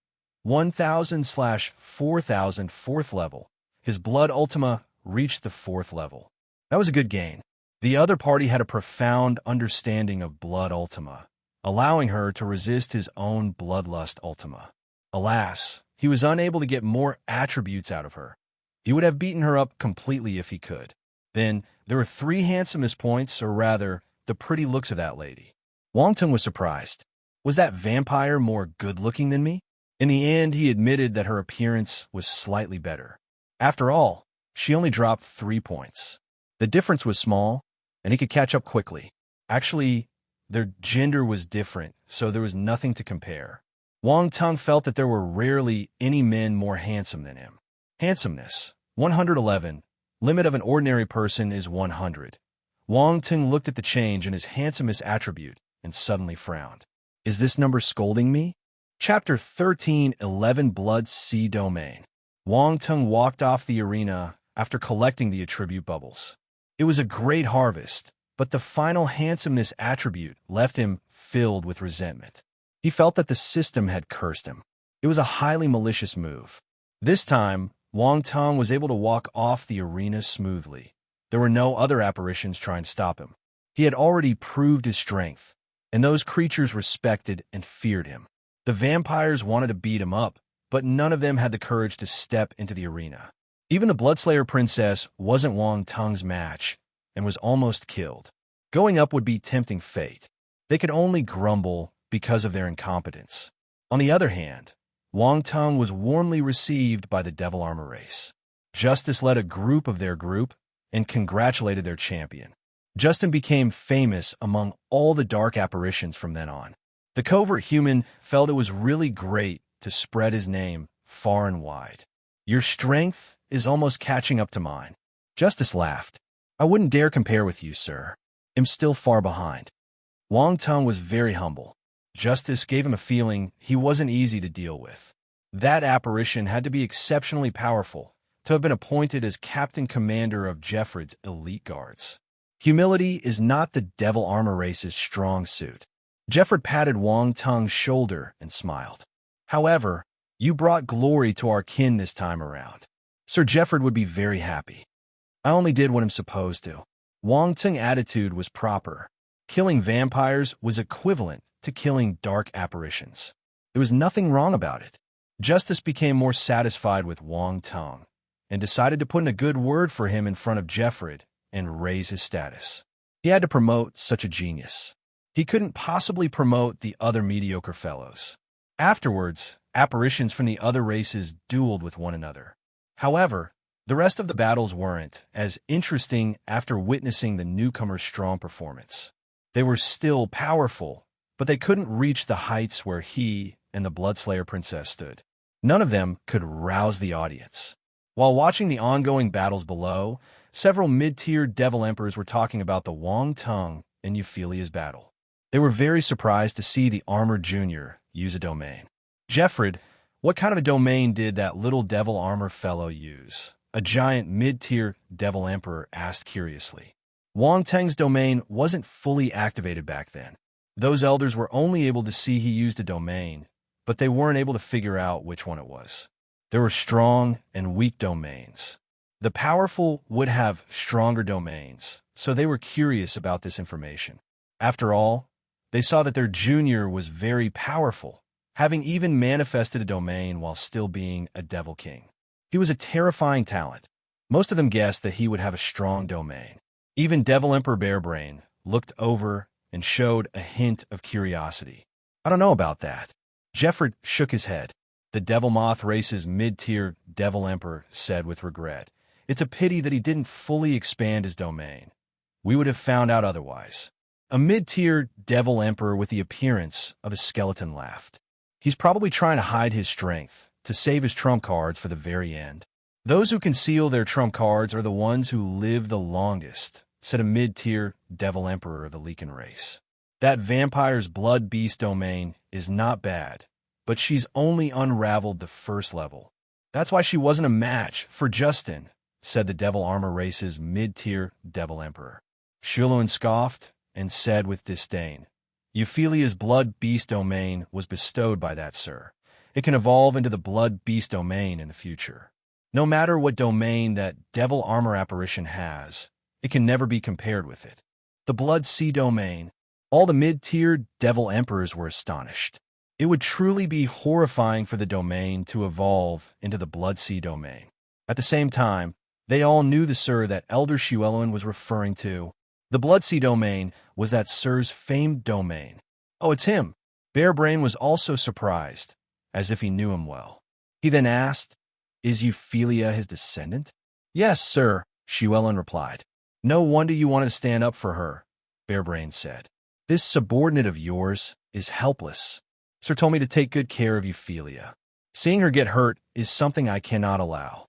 1,000/4000 fourth level. His Blood Ultima reached the fourth level. That was a good gain. The other party had a profound understanding of Blood Ultima, allowing her to resist his own Bloodlust Ultima. Alas, he was unable to get more attributes out of her. He would have beaten her up completely if he could. Then, there were 3 handsomest points, or rather, the pretty looks of that lady. Wang Tung was surprised. Was that vampire more good-looking than me? In the end, he admitted that her appearance was slightly better. After all, she only dropped 3 points. The difference was small, and he could catch up quickly. Actually, their gender was different, so there was nothing to compare. Wang Tung felt that there were rarely any men more handsome than him. Handsomeness, 111. Limit of an ordinary person is 100. Wang Tung looked at the change in his handsomest attribute and suddenly frowned. Is this number scolding me? Chapter 13, 11 Blood Sea Domain. Wang Tung walked off the arena after collecting the attribute bubbles. It was a great harvest, but the final handsomeness attribute left him filled with resentment. He felt that the system had cursed him. It was a highly malicious move. This time, Wang Tung was able to walk off the arena smoothly. There were no other apparitions trying to stop him. He had already proved his strength, and those creatures respected and feared him. The vampires wanted to beat him up, but none of them had the courage to step into the arena. Even the Bloodslayer Princess wasn't Wang Tung's match and was almost killed. Going up would be tempting fate. They could only grumble because of their incompetence. On the other hand, Wang Tung was warmly received by the Devil Armor race. Justice led a group of their group and congratulated their champion. Justin became famous among all the dark apparitions from then on. The covert human felt it was really great to spread his name far and wide. Your strength is almost catching up to mine. Justice laughed. I wouldn't dare compare with you, sir. I'm still far behind. Wang Tung was very humble. Justice gave him a feeling he wasn't easy to deal with. That apparition had to be exceptionally powerful to have been appointed as Captain Commander of Jeffred's elite guards. Humility is not the Devil Armor race's strong suit. Jeffred patted Wang Tung's shoulder and smiled. However, you brought glory to our kin this time around. Sir Jeffred would be very happy. I only did what I'm supposed to. Wang Tung's attitude was proper. Killing vampires was equivalent to killing dark apparitions. There was nothing wrong about it. Justice became more satisfied with Wang Tung and decided to put in a good word for him in front of Jeffred and raise his status. He had to promote such a genius. He couldn't possibly promote the other mediocre fellows. Afterwards, apparitions from the other races dueled with one another. However, the rest of the battles weren't as interesting after witnessing the newcomer's strong performance. They were still powerful, but they couldn't reach the heights where he and the Bloodslayer princess stood. None of them could rouse the audience. While watching the ongoing battles below, several mid-tier devil emperors were talking about the Wang Tung and Euphelia's battle. They were very surprised to see the armored junior use a domain. Jeffred, what kind of a domain did that little devil armor fellow use? A giant mid-tier devil emperor asked curiously. Wang Teng's domain wasn't fully activated back then. Those elders were only able to see he used a domain, but they weren't able to figure out which one it was. There were strong and weak domains. The powerful would have stronger domains, so they were curious about this information. After all, they saw that their junior was very powerful, having even manifested a domain while still being a devil king. He was a terrifying talent. Most of them guessed that he would have a strong domain. Even Devil Emperor Bearbrain looked over and showed a hint of curiosity. I don't know about that. Jeffred shook his head. The Devil Moth Race's mid-tier Devil Emperor said with regret, "It's a pity that he didn't fully expand his domain. We would have found out otherwise." A mid-tier Devil Emperor with the appearance of a skeleton laughed. He's probably trying to hide his strength, to save his trump cards for the very end. Those who conceal their trump cards are the ones who live the longest, said a mid-tier Devil Emperor of the Leakin race. That vampire's blood beast domain is not bad, but she's only unraveled the first level. That's why she wasn't a match for Justin, said the Devil Armor race's mid-tier Devil Emperor. Shuluin scoffed and said with disdain, "Euphelia's blood beast domain was bestowed by that, sir. It can evolve into the blood beast domain in the future. No matter what domain that Devil Armor apparition has, it can never be compared with it." The Blood Sea domain. All the mid-tier Devil Emperors were astonished. It would truly be horrifying for the domain to evolve into the Blood Sea domain. At the same time, they all knew the Sir that Elder Shluin was referring to. The Blood Sea domain was that Sir's famed domain. Oh, it's him. Bearbrain was also surprised, as if he knew him well. He then asked, "Is Euphelia his descendant?" "Yes, sir," Shluin replied. "No wonder you wanted to stand up for her," Bearbrain said. "This subordinate of yours is helpless. Sir told me to take good care of Euphelia. Seeing her get hurt is something I cannot allow."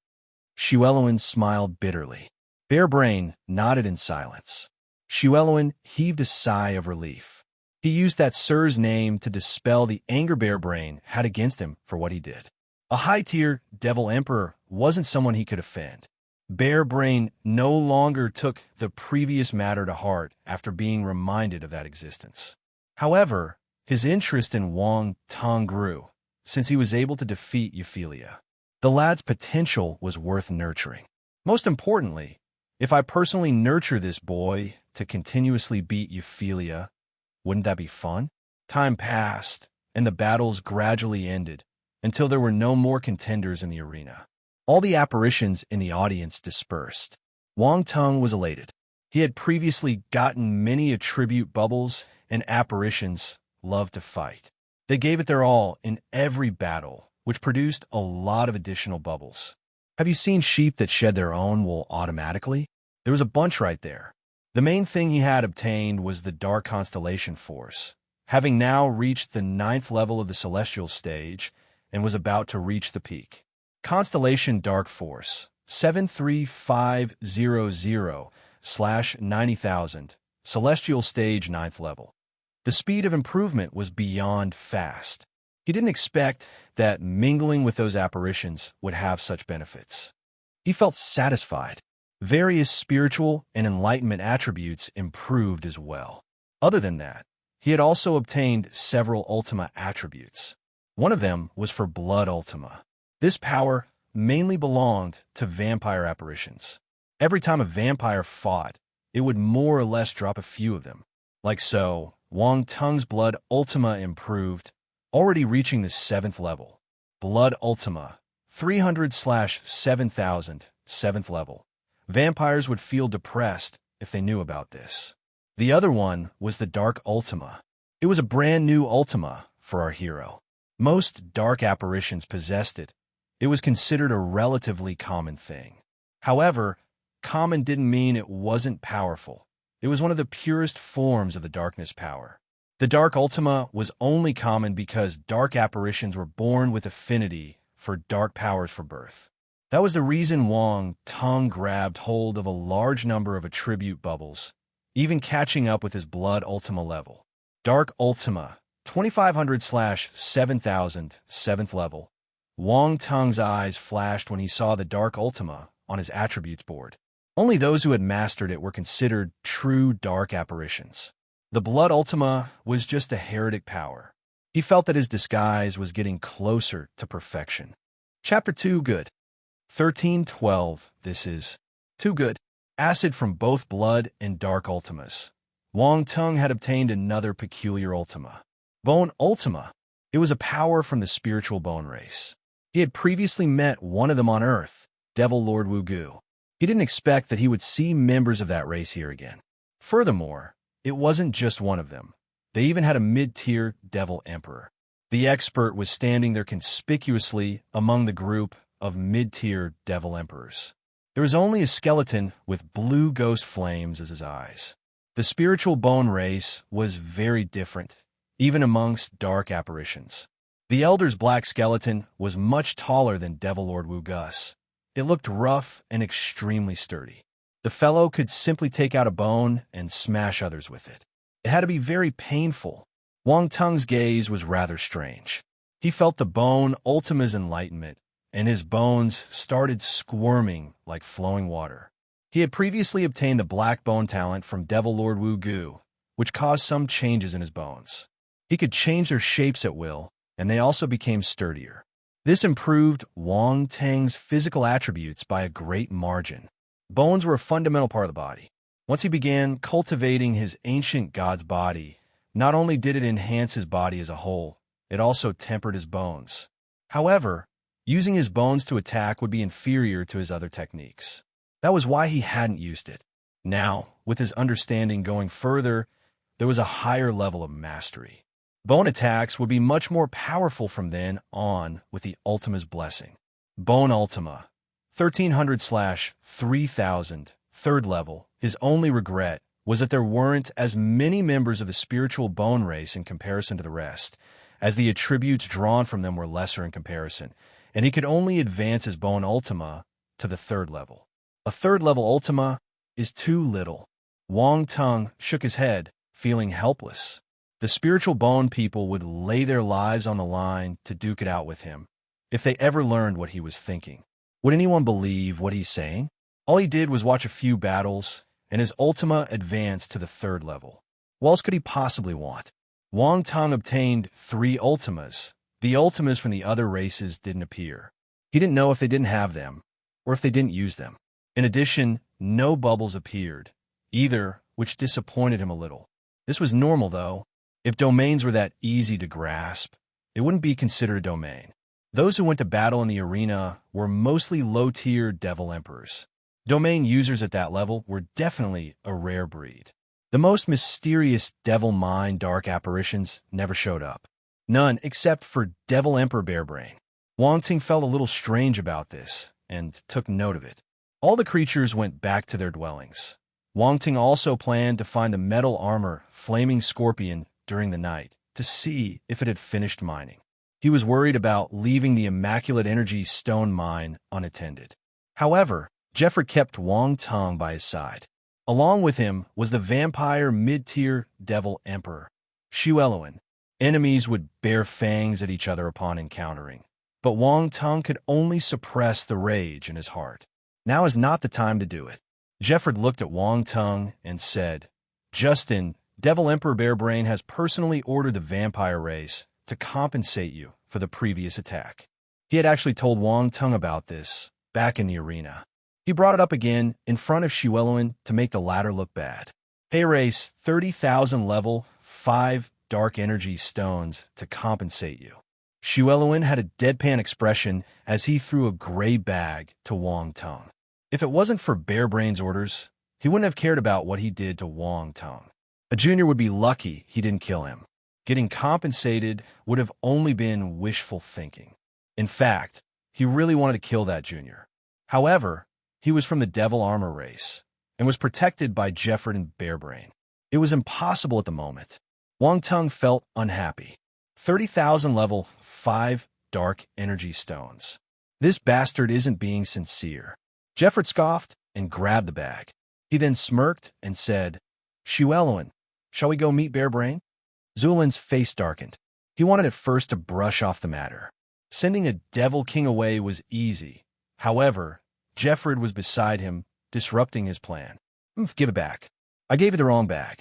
Shluin smiled bitterly. Bearbrain nodded in silence. Shluin heaved a sigh of relief. He used that Sir's name to dispel the anger Bearbrain had against him for what he did. A high-tier Devil Emperor wasn't someone he could offend. Bearbrain no longer took the previous matter to heart after being reminded of that existence. However, his interest in Wang Tung grew, since he was able to defeat Euphelia. The lad's potential was worth nurturing. Most importantly, if I personally nurture this boy to continuously beat Euphelia, wouldn't that be fun? Time passed, and the battles gradually ended, until there were no more contenders in the arena. All the apparitions in the audience dispersed. Wang Tung was elated. He had previously gotten many attribute bubbles, and apparitions loved to fight. They gave it their all in every battle, which produced a lot of additional bubbles. Have you seen sheep that shed their own wool automatically? There was a bunch right there. The main thing he had obtained was the Dark Constellation Force, having now reached the 9th level of the Celestial stage and was about to reach the peak. Constellation Dark Force, 73500/90,000, Celestial stage 9th level. The speed of improvement was beyond fast. He didn't expect that mingling with those apparitions would have such benefits. He felt satisfied. Various spiritual and enlightenment attributes improved as well. Other than that, he had also obtained several Ultima attributes. One of them was for Blood Ultima. This power mainly belonged to vampire apparitions. Every time a vampire fought, it would more or less drop a few of them. Like so, Wang Tung's Blood Ultima improved, already reaching the 7th level. Blood Ultima, 300/7000, 7th level. Vampires would feel depressed if they knew about this. The other one was the Dark Ultima. It was a brand new Ultima for our hero. Most dark apparitions possessed it. It was considered a relatively common thing. However, common didn't mean it wasn't powerful. It was one of the purest forms of the darkness power. The Dark Ultima was only common because dark apparitions were born with affinity for dark powers for birth. That was the reason Wang Tong grabbed hold of a large number of attribute bubbles, even catching up with his Blood Ultima level. Dark Ultima, 2500/7000, 7th level. Wang Tong's eyes flashed when he saw the Dark Ultima on his attributes board. Only those who had mastered it were considered true dark apparitions. The Blood Ultima was just a heretic power. He felt that his disguise was getting closer to perfection. Chapter 2 Good. 1312. This is too good. Acid from both Blood and Dark Ultimas. Wang Tong had obtained another peculiar Ultima. Bone Ultima. It was a power from the spiritual bone race. He had previously met one of them on Earth, Devil Lord Wu Gu. He didn't expect that he would see members of that race here again. Furthermore, it wasn't just one of them. They even had a mid-tier Devil Emperor. The expert was standing there conspicuously among the group of mid-tier Devil Emperors. There was only a skeleton with blue ghost flames as his eyes. The spiritual bone race was very different, even amongst dark apparitions. The Elder's black skeleton was much taller than Devil Lord Wu Gus. It looked rough and extremely sturdy. The fellow could simply take out a bone and smash others with it. It had to be very painful. Wang Tong's gaze was rather strange. He felt the bone Ultima's enlightenment, and his bones started squirming like flowing water. He had previously obtained the black bone talent from Devil Lord Wu Gu, which caused some changes in his bones. He could change their shapes at will, and they also became sturdier. This improved Wang Tong's physical attributes by a great margin. Bones were a fundamental part of the body. Once he began cultivating his ancient god's body, not only did it enhance his body as a whole, it also tempered his bones. However, using his bones to attack would be inferior to his other techniques. That was why he hadn't used it. Now, with his understanding going further, there was a higher level of mastery. Bone attacks would be much more powerful from then on with the Ultima's blessing. Bone Ultima, 1300/3000, 3rd level. His only regret was that there weren't as many members of the spiritual bone race in comparison to the rest, as the attributes drawn from them were lesser in comparison, and he could only advance his Bone Ultima to the 3rd level. A 3rd level Ultima is too little. Wang Tong shook his head, feeling helpless. The spiritual bone people would lay their lives on the line to duke it out with him, if they ever learned what he was thinking. Would anyone believe what he's saying? All he did was watch a few battles, and his Ultima advanced to the 3rd level. What else could he possibly want? Wang Tong obtained 3 Ultimas. The Ultimas from the other races didn't appear. He didn't know if they didn't have them, or if they didn't use them. In addition, no bubbles appeared, either, which disappointed him a little. This was normal, though. If domains were that easy to grasp, it wouldn't be considered a domain. Those who went to battle in the arena were mostly low-tier Devil Emperors. Domain users at that level were definitely a rare breed. The most mysterious Devil Mind dark apparitions never showed up. None except for Devil Emperor Bearbrain. Wang Ting felt a little strange about this, and took note of it. All the creatures went back to their dwellings. Wang Ting also planned to find the metal armor Flaming Scorpion during the night, to see if it had finished mining. He was worried about leaving the Immaculate Energy stone mine unattended. However, Jeffrey kept Wang Tong by his side. Along with him was the vampire mid-tier Devil Emperor, Shueluan. Enemies would bare fangs at each other upon encountering, but Wang Tong could only suppress the rage in his heart. Now is not the time to do it. Jeffrey looked at Wang Tong and said, "Justin, Devil Emperor Bearbrain has personally ordered the vampire race to compensate you for the previous attack." He had actually told Wang Tong about this back in the arena. He brought it up again in front of Shueluan to make the latter look bad. Pay race 30,000 level 5 dark energy stones to compensate you. Shueluan had a deadpan expression as he threw a gray bag to Wang Tong. If it wasn't for Bearbrain's orders, he wouldn't have cared about what he did to Wang Tong. A junior would be lucky he didn't kill him. Getting compensated would have only been wishful thinking. In fact, he really wanted to kill that junior. However, he was from the Devil Armor race, and was protected by Jeffrey and Bearbrain. It was impossible at the moment. Wang Tung felt unhappy. 30,000 level 5 dark energy stones. This bastard isn't being sincere. Jeffrey scoffed and grabbed the bag. He then smirked and said, Shueluan, shall we go meet Bear Brain? Zulin's face darkened. He wanted at first to brush off the matter. Sending a Devil King away was easy. However, Jeffrey was beside him, disrupting his plan. Give it back. I gave you the wrong bag.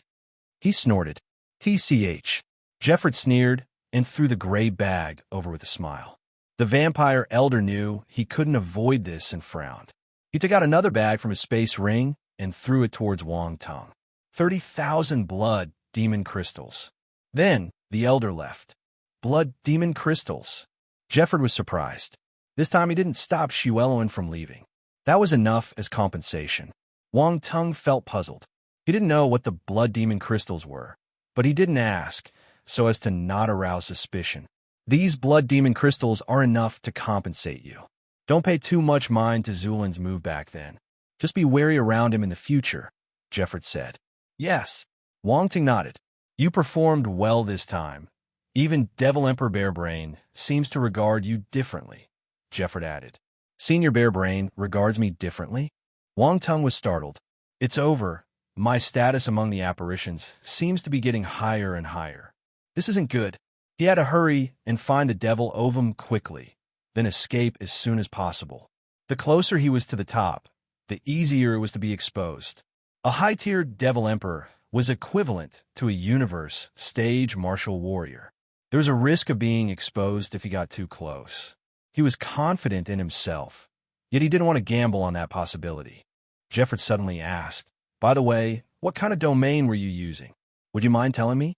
He snorted. TCH. Jeffrey sneered and threw the gray bag over with a smile. The vampire elder knew he couldn't avoid this and frowned. He took out another bag from his space ring and threw it towards Wang Tung. 30,000 blood demon crystals. Then the elder left. Blood demon crystals. Jeffrey was surprised. This time he didn't stop Shueluan from leaving. That was enough as compensation. Wang Tung felt puzzled. He didn't know what the blood demon crystals were, but he didn't ask so as to not arouse suspicion. These blood demon crystals are enough to compensate you. Don't pay too much mind to Zulin's move back then. Just be wary around him in the future, Jeffrey said. Yes. Wang Tung nodded. You performed well this time. Even Devil Emperor Bear Brain seems to regard you differently, Jeffrey added. Senior Bear Brain regards me differently? Wang Tung was startled. It's over. My status among the apparitions seems to be getting higher and higher. This isn't good. He had to hurry and find the Devil Ovum quickly, then escape as soon as possible. The closer he was to the top, the easier it was to be exposed. A high-tiered Devil Emperor was equivalent to a universe stage martial warrior. There was a risk of being exposed if he got too close. He was confident in himself, yet he didn't want to gamble on that possibility. Jeffrey suddenly asked, By the way, what kind of domain were you using? Would you mind telling me?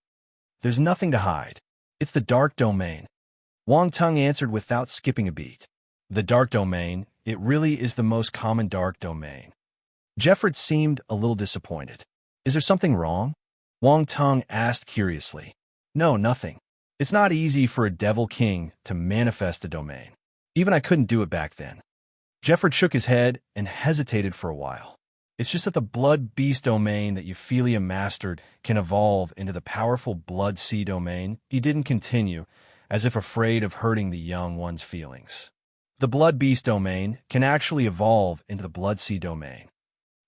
There's nothing to hide. It's the dark domain. Wang Tung answered without skipping a beat. The dark domain, it really is the most common dark domain. Jeffrey seemed a little disappointed. Is there something wrong? Wang Tung asked curiously. No, nothing. It's not easy for a Devil King to manifest a domain. Even I couldn't do it back then. Jeffrey shook his head and hesitated for a while. It's just that the Blood Beast domain that Euphelia mastered can evolve into the powerful Blood Sea domain. He didn't continue, as if afraid of hurting the young one's feelings. The Blood Beast domain can actually evolve into the Blood Sea domain.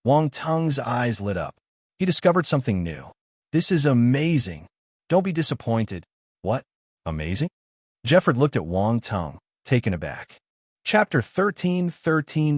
Wang Tung's eyes lit up. He discovered something new. This is amazing. Don't be disappointed. What? Amazing? Jeffrey looked at Wang Tung, taken aback. Chapter 13,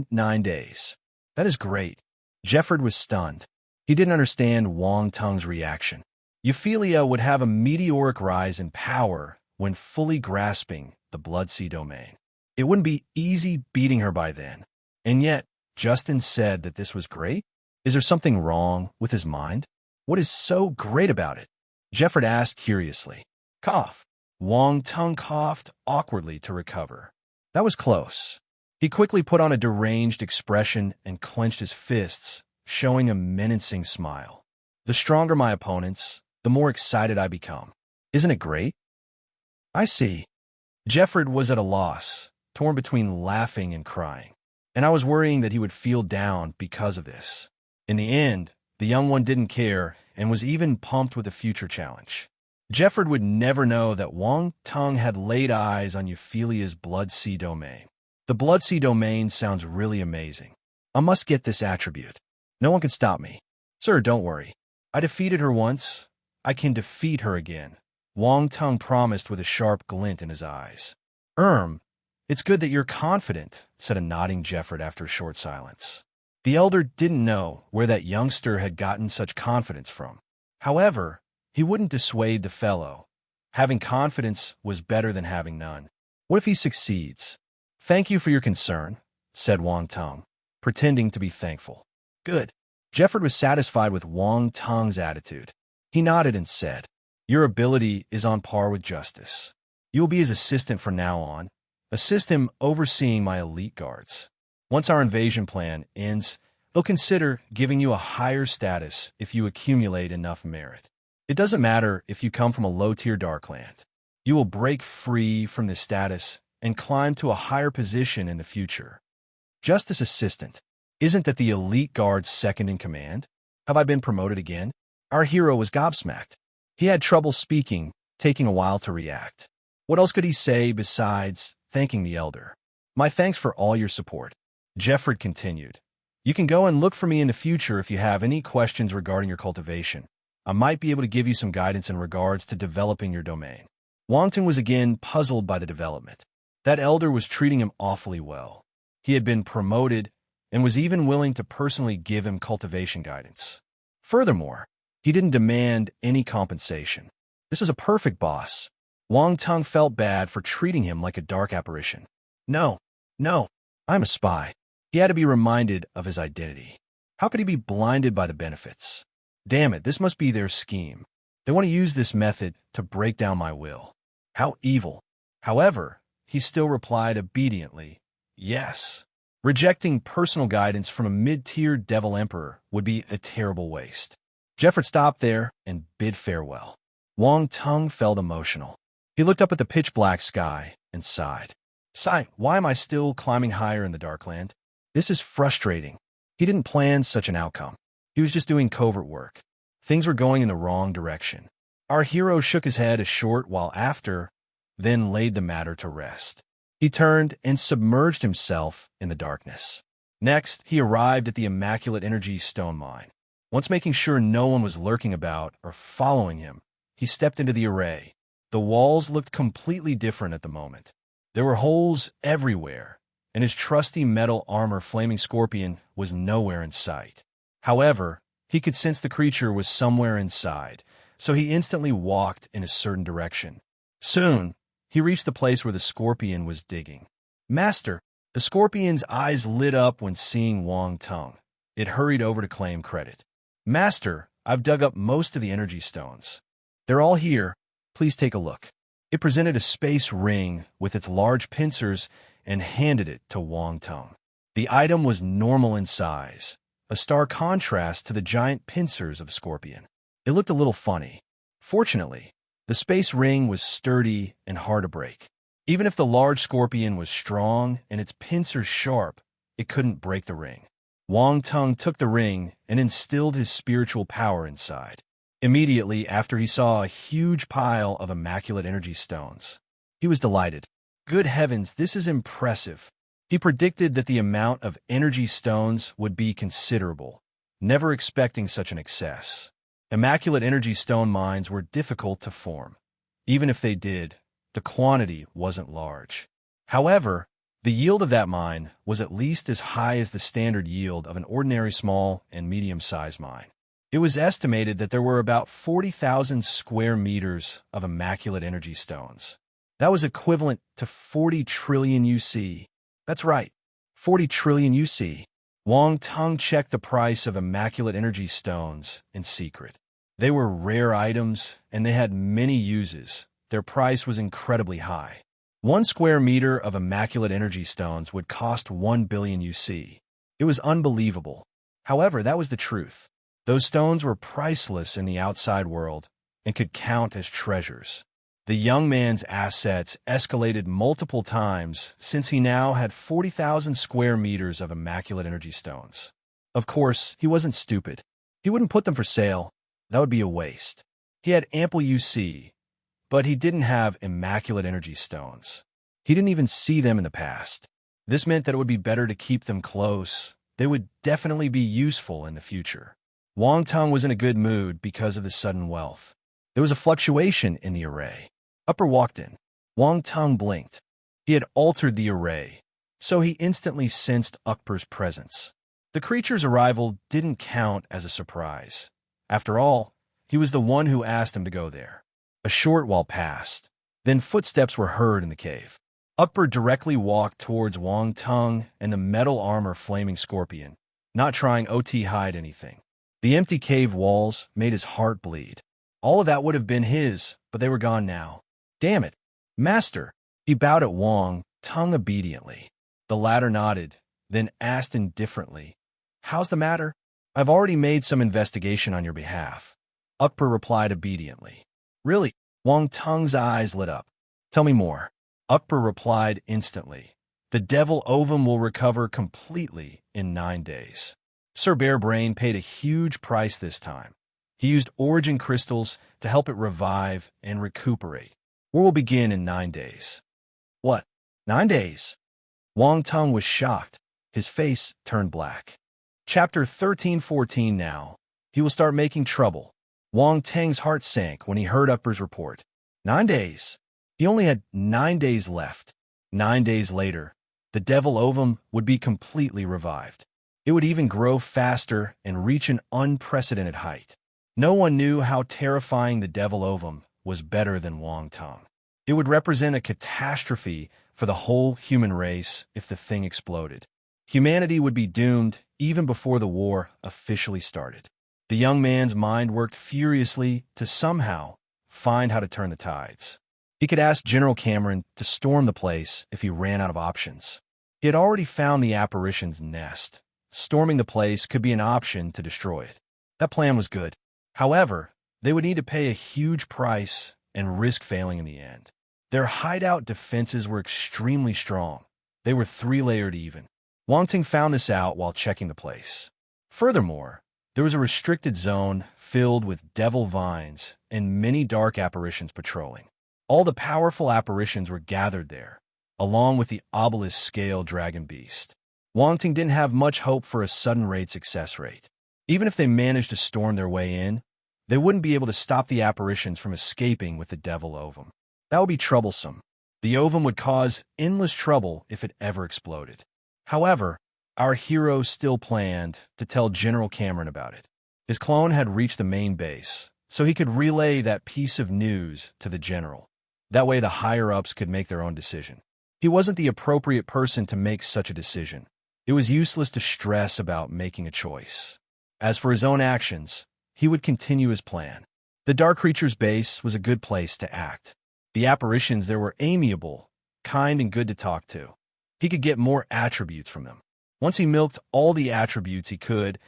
9 days. That is great. Jeffrey was stunned. He didn't understand Wang Tung's reaction. Euphelia would have a meteoric rise in power when fully grasping the Blood Sea domain. It wouldn't be easy beating her by then. And yet, Justin said that this was great? Is there something wrong with his mind? What is so great about it? Jeffrey asked curiously. Cough. Wang Tung coughed awkwardly to recover. That was close. He quickly put on a deranged expression and clenched his fists, showing a menacing smile. The stronger my opponents, the more excited I become. Isn't it great? I see. Jeffrey was at a loss, torn between laughing and crying, and I was worrying that he would feel down because of this. In the end, the young one didn't care and was even pumped with a future challenge. Jeffrey would never know that Wang Tung had laid eyes on Euphelia's Blood Sea domain. The Blood Sea domain sounds really amazing. I must get this attribute. No one can stop me. Sir, don't worry. I defeated her once. I can defeat her again. Wang Tung promised with a sharp glint in his eyes. It's good that you're confident, said a nodding Jeffrey after a short silence. The elder didn't know where that youngster had gotten such confidence from. However, he wouldn't dissuade the fellow. Having confidence was better than having none. What if he succeeds? Thank you for your concern, said Wang Tung, pretending to be thankful. Good. Jeffrey was satisfied with Wang Tung's attitude. He nodded and said, Your ability is on par with Justice. You will be his assistant from now on. Assist him overseeing my elite guards. Once our invasion plan ends, they'll consider giving you a higher status if you accumulate enough merit. It doesn't matter if you come from a low-tier Darkland. You will break free from this status and climb to a higher position in the future. Justice Assistant. Isn't that the elite guard's second in command? Have I been promoted again? Our hero was gobsmacked. He had trouble speaking, taking a while to react. What else could he say besides thanking the elder? My thanks for all your support. Jeffrey continued. You can go and look for me in the future if you have any questions regarding your cultivation. I might be able to give you some guidance in regards to developing your domain. Wangton was again puzzled by the development. That elder was treating him awfully well. He had been promoted and was even willing to personally give him cultivation guidance. Furthermore, he didn't demand any compensation. This was a perfect boss. Wang Tung felt bad for treating him like a dark apparition. No, I'm a spy. He had to be reminded of his identity. How could he be blinded by the benefits? Damn it, this must be their scheme. They want to use this method to break down my will. How evil. However, he still replied obediently, yes. Rejecting personal guidance from a mid-tier devil emperor would be a terrible waste. Jeffrey stopped there and bid farewell. Wang Tung felt emotional. He looked up at the pitch-black sky and sighed. Sigh, why am I still climbing higher in the Darkland? This is frustrating. He didn't plan such an outcome. He was just doing covert work. Things were going in the wrong direction. Our hero shook his head a short while after, then laid the matter to rest. He turned and submerged himself in the darkness. Next, he arrived at the Immaculate Energy Stone Mine. Once making sure no one was lurking about or following him, he stepped into the array. The walls looked completely different at the moment. There were holes everywhere, and his trusty metal armor flaming scorpion was nowhere in sight. However, he could sense the creature was somewhere inside, so he instantly walked in a certain direction. Soon, he reached the place where the scorpion was digging. Master! The scorpion's eyes lit up when seeing Wang Tung. It hurried over to claim credit. Master, I've dug up most of the energy stones. They're all here. Please take a look. It presented a space ring with its large pincers and handed it to Wang Tung. The item was normal in size, a stark contrast to the giant pincers of a scorpion. It looked a little funny. Fortunately, the space ring was sturdy and hard to break. Even if the large scorpion was strong and its pincers sharp, it couldn't break the ring. Wang Tung took the ring and instilled his spiritual power inside. Immediately after he saw a huge pile of immaculate energy stones. He was delighted. Good heavens, this is impressive. He predicted that the amount of energy stones would be considerable, never expecting such an excess. Immaculate energy stone mines were difficult to form. Even if they did, the quantity wasn't large. However, the yield of that mine was at least as high as the standard yield of an ordinary small and medium-sized mine. It was estimated that there were about 40,000 square meters of immaculate energy stones. That was equivalent to 40 trillion UC. That's right, 40 trillion UC. Wang Tung checked the price of immaculate energy stones in secret. They were rare items, and they had many uses. Their price was incredibly high. 1 square meter of immaculate energy stones would cost 1 billion UC. It was unbelievable. However, that was the truth. Those stones were priceless in the outside world and could count as treasures. The young man's assets escalated multiple times since he now had 40,000 square meters of immaculate energy stones. Of course, he wasn't stupid. He wouldn't put them for sale. That would be a waste. He had ample UC, but he didn't have immaculate energy stones. He didn't even see them in the past. This meant that it would be better to keep them close. They would definitely be useful in the future. Wang Tung was in a good mood because of the sudden wealth. There was a fluctuation in the array. Upper walked in. Wang Tung blinked. He had altered the array, so he instantly sensed Ukper's presence. The creature's arrival didn't count as a surprise. After all, he was the one who asked him to go there. A short while passed. Then footsteps were heard in the cave. Ukper directly walked towards Wang Tung and the metal armor flaming scorpion, not trying to hide anything. The empty cave walls made his heart bleed. All of that would have been his, but they were gone now. Damn it. Master. He bowed at Wang Tung obediently. The latter nodded, then asked indifferently, How's the matter? I've already made some investigation on your behalf. Ukper replied obediently. Really? Wang Tung's eyes lit up. Tell me more. Ukper replied instantly. The devil ovum will recover completely in 9 days. Sir Bearbrain paid a huge price this time. He used origin crystals to help it revive and recuperate. War will begin in 9 days. What? 9 days? Wang Tung was shocked. His face turned black. Chapter 13:14 now. He will start making trouble. Wang Teng's heart sank when he heard Upper's report. 9 days. He only had 9 days left. 9 days later, the devil ovum would be completely revived. It would even grow faster and reach an unprecedented height. No one knew how terrifying the devil ovum was better than Wang Tung. It would represent a catastrophe for the whole human race if the thing exploded. Humanity would be doomed even before the war officially started. The young man's mind worked furiously to somehow find how to turn the tides. He could ask General Cameron to storm the place if he ran out of options. He had already found the apparition's nest. Storming the place could be an option to destroy it. That plan was good. However, they would need to pay a huge price and risk failing in the end. Their hideout defenses were extremely strong. They were 3-layered even. Wang Ting found this out while checking the place. Furthermore, there was a restricted zone filled with devil vines and many dark apparitions patrolling. All the powerful apparitions were gathered there, along with the obelisk-scale dragon beast. Wang Ting didn't have much hope for a sudden raid success rate. Even if they managed to storm their way in, they wouldn't be able to stop the apparitions from escaping with the devil ovum. That would be troublesome. The ovum would cause endless trouble if it ever exploded. However, our hero still planned to tell General Cameron about it. His clone had reached the main base, so he could relay that piece of news to the general. That way the higher-ups could make their own decision. He wasn't the appropriate person to make such a decision. It was useless to stress about making a choice. As for his own actions, he would continue his plan. The Dark Creature's base was a good place to act. The apparitions there were amiable, kind, and good to talk to. He could get more attributes from them. Once he milked all the attributes he could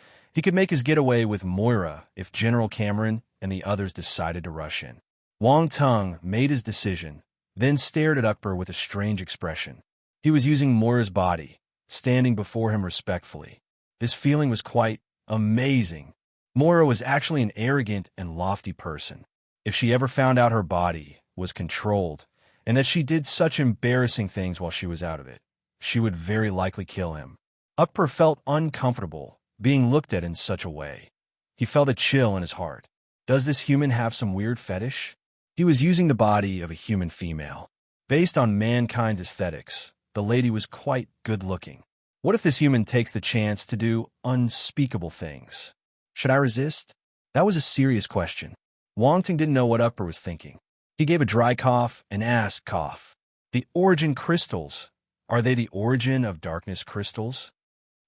make his getaway with Moira if General Cameron and the others decided to rush in. Wang Tung made his decision, then stared at Ukber with a strange expression. He was using Moira's body, standing before him respectfully. This feeling was quite amazing. Moira was actually an arrogant and lofty person. If she ever found out her body was controlled, and that she did such embarrassing things while she was out of it, she would very likely kill him. Ukber felt uncomfortable being looked at in such a way. He felt a chill in his heart. Does this human have some weird fetish? He was using the body of a human female. Based on mankind's aesthetics, the lady was quite good-looking. What if this human takes the chance to do unspeakable things? Should I resist? That was a serious question. Wang Ting didn't know what Ukber was thinking. He gave a dry cough and asked, "The origin crystals, are they the origin of darkness crystals?"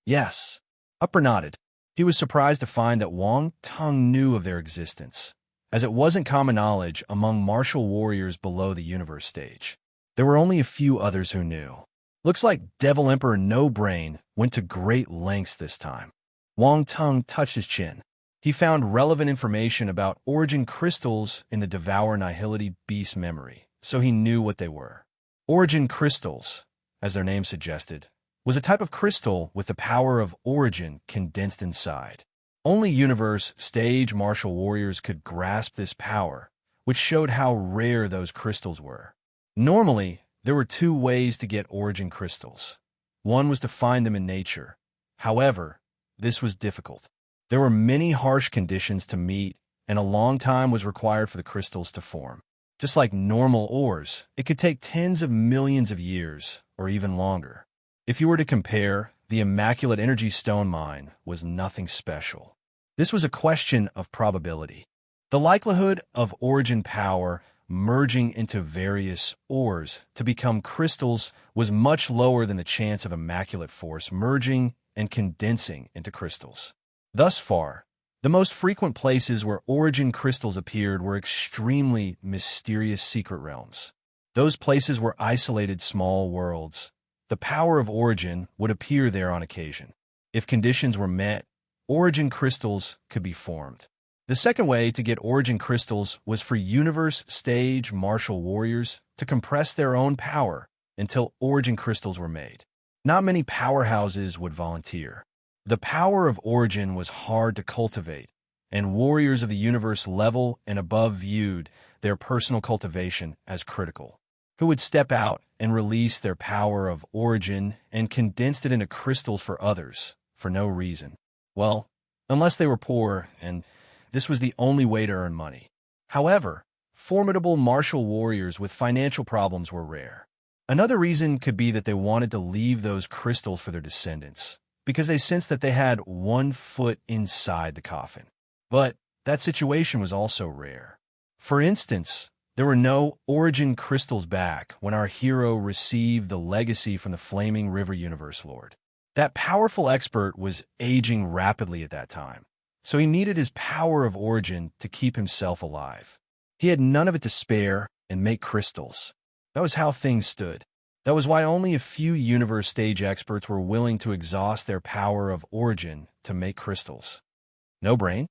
Yes. Ukber nodded. He was surprised to find that Wang Tung knew of their existence, as it wasn't common knowledge among martial warriors below the universe stage. There were only a few others who knew. Looks like Devil Emperor No Brain went to great lengths this time. Wang Tung touched his chin. He found relevant information about origin crystals in the Devour Nihility Beast memory, so he knew what they were. Origin crystals, as their name suggested, was a type of crystal with the power of origin condensed inside. Only universe stage martial warriors could grasp this power, which showed how rare those crystals were. Normally, there were 2 ways to get origin crystals. One was to find them in nature. However, this was difficult. There were many harsh conditions to meet, and a long time was required for the crystals to form. Just like normal ores, it could take tens of millions of years, or even longer. If you were to compare, the Immaculate Energy Stone Mine was nothing special. This was a question of probability. The likelihood of origin power merging into various ores to become crystals was much lower than the chance of Immaculate Force merging and condensing into crystals. Thus far, the most frequent places where origin crystals appeared were extremely mysterious secret realms. Those places were isolated small worlds. The power of origin would appear there on occasion. If conditions were met, origin crystals could be formed. The second way to get origin crystals was for universe stage martial warriors to compress their own power until origin crystals were made. Not many powerhouses would volunteer. The power of origin was hard to cultivate, and warriors of the universe level and above viewed their personal cultivation as critical, who would step out and release their power of origin and condensed it into crystals for others, for no reason. Well, unless they were poor, and this was the only way to earn money. However, formidable martial warriors with financial problems were rare. Another reason could be that they wanted to leave those crystals for their descendants, because they sensed that they had one foot inside the coffin. But that situation was also rare. For instance, there were no origin crystals back when our hero received the legacy from the Flaming River Universe Lord. That powerful expert was aging rapidly at that time, so he needed his power of origin to keep himself alive. He had none of it to spare and make crystals. That was how things stood. That was why only a few universe stage experts were willing to exhaust their power of origin to make crystals. No brain?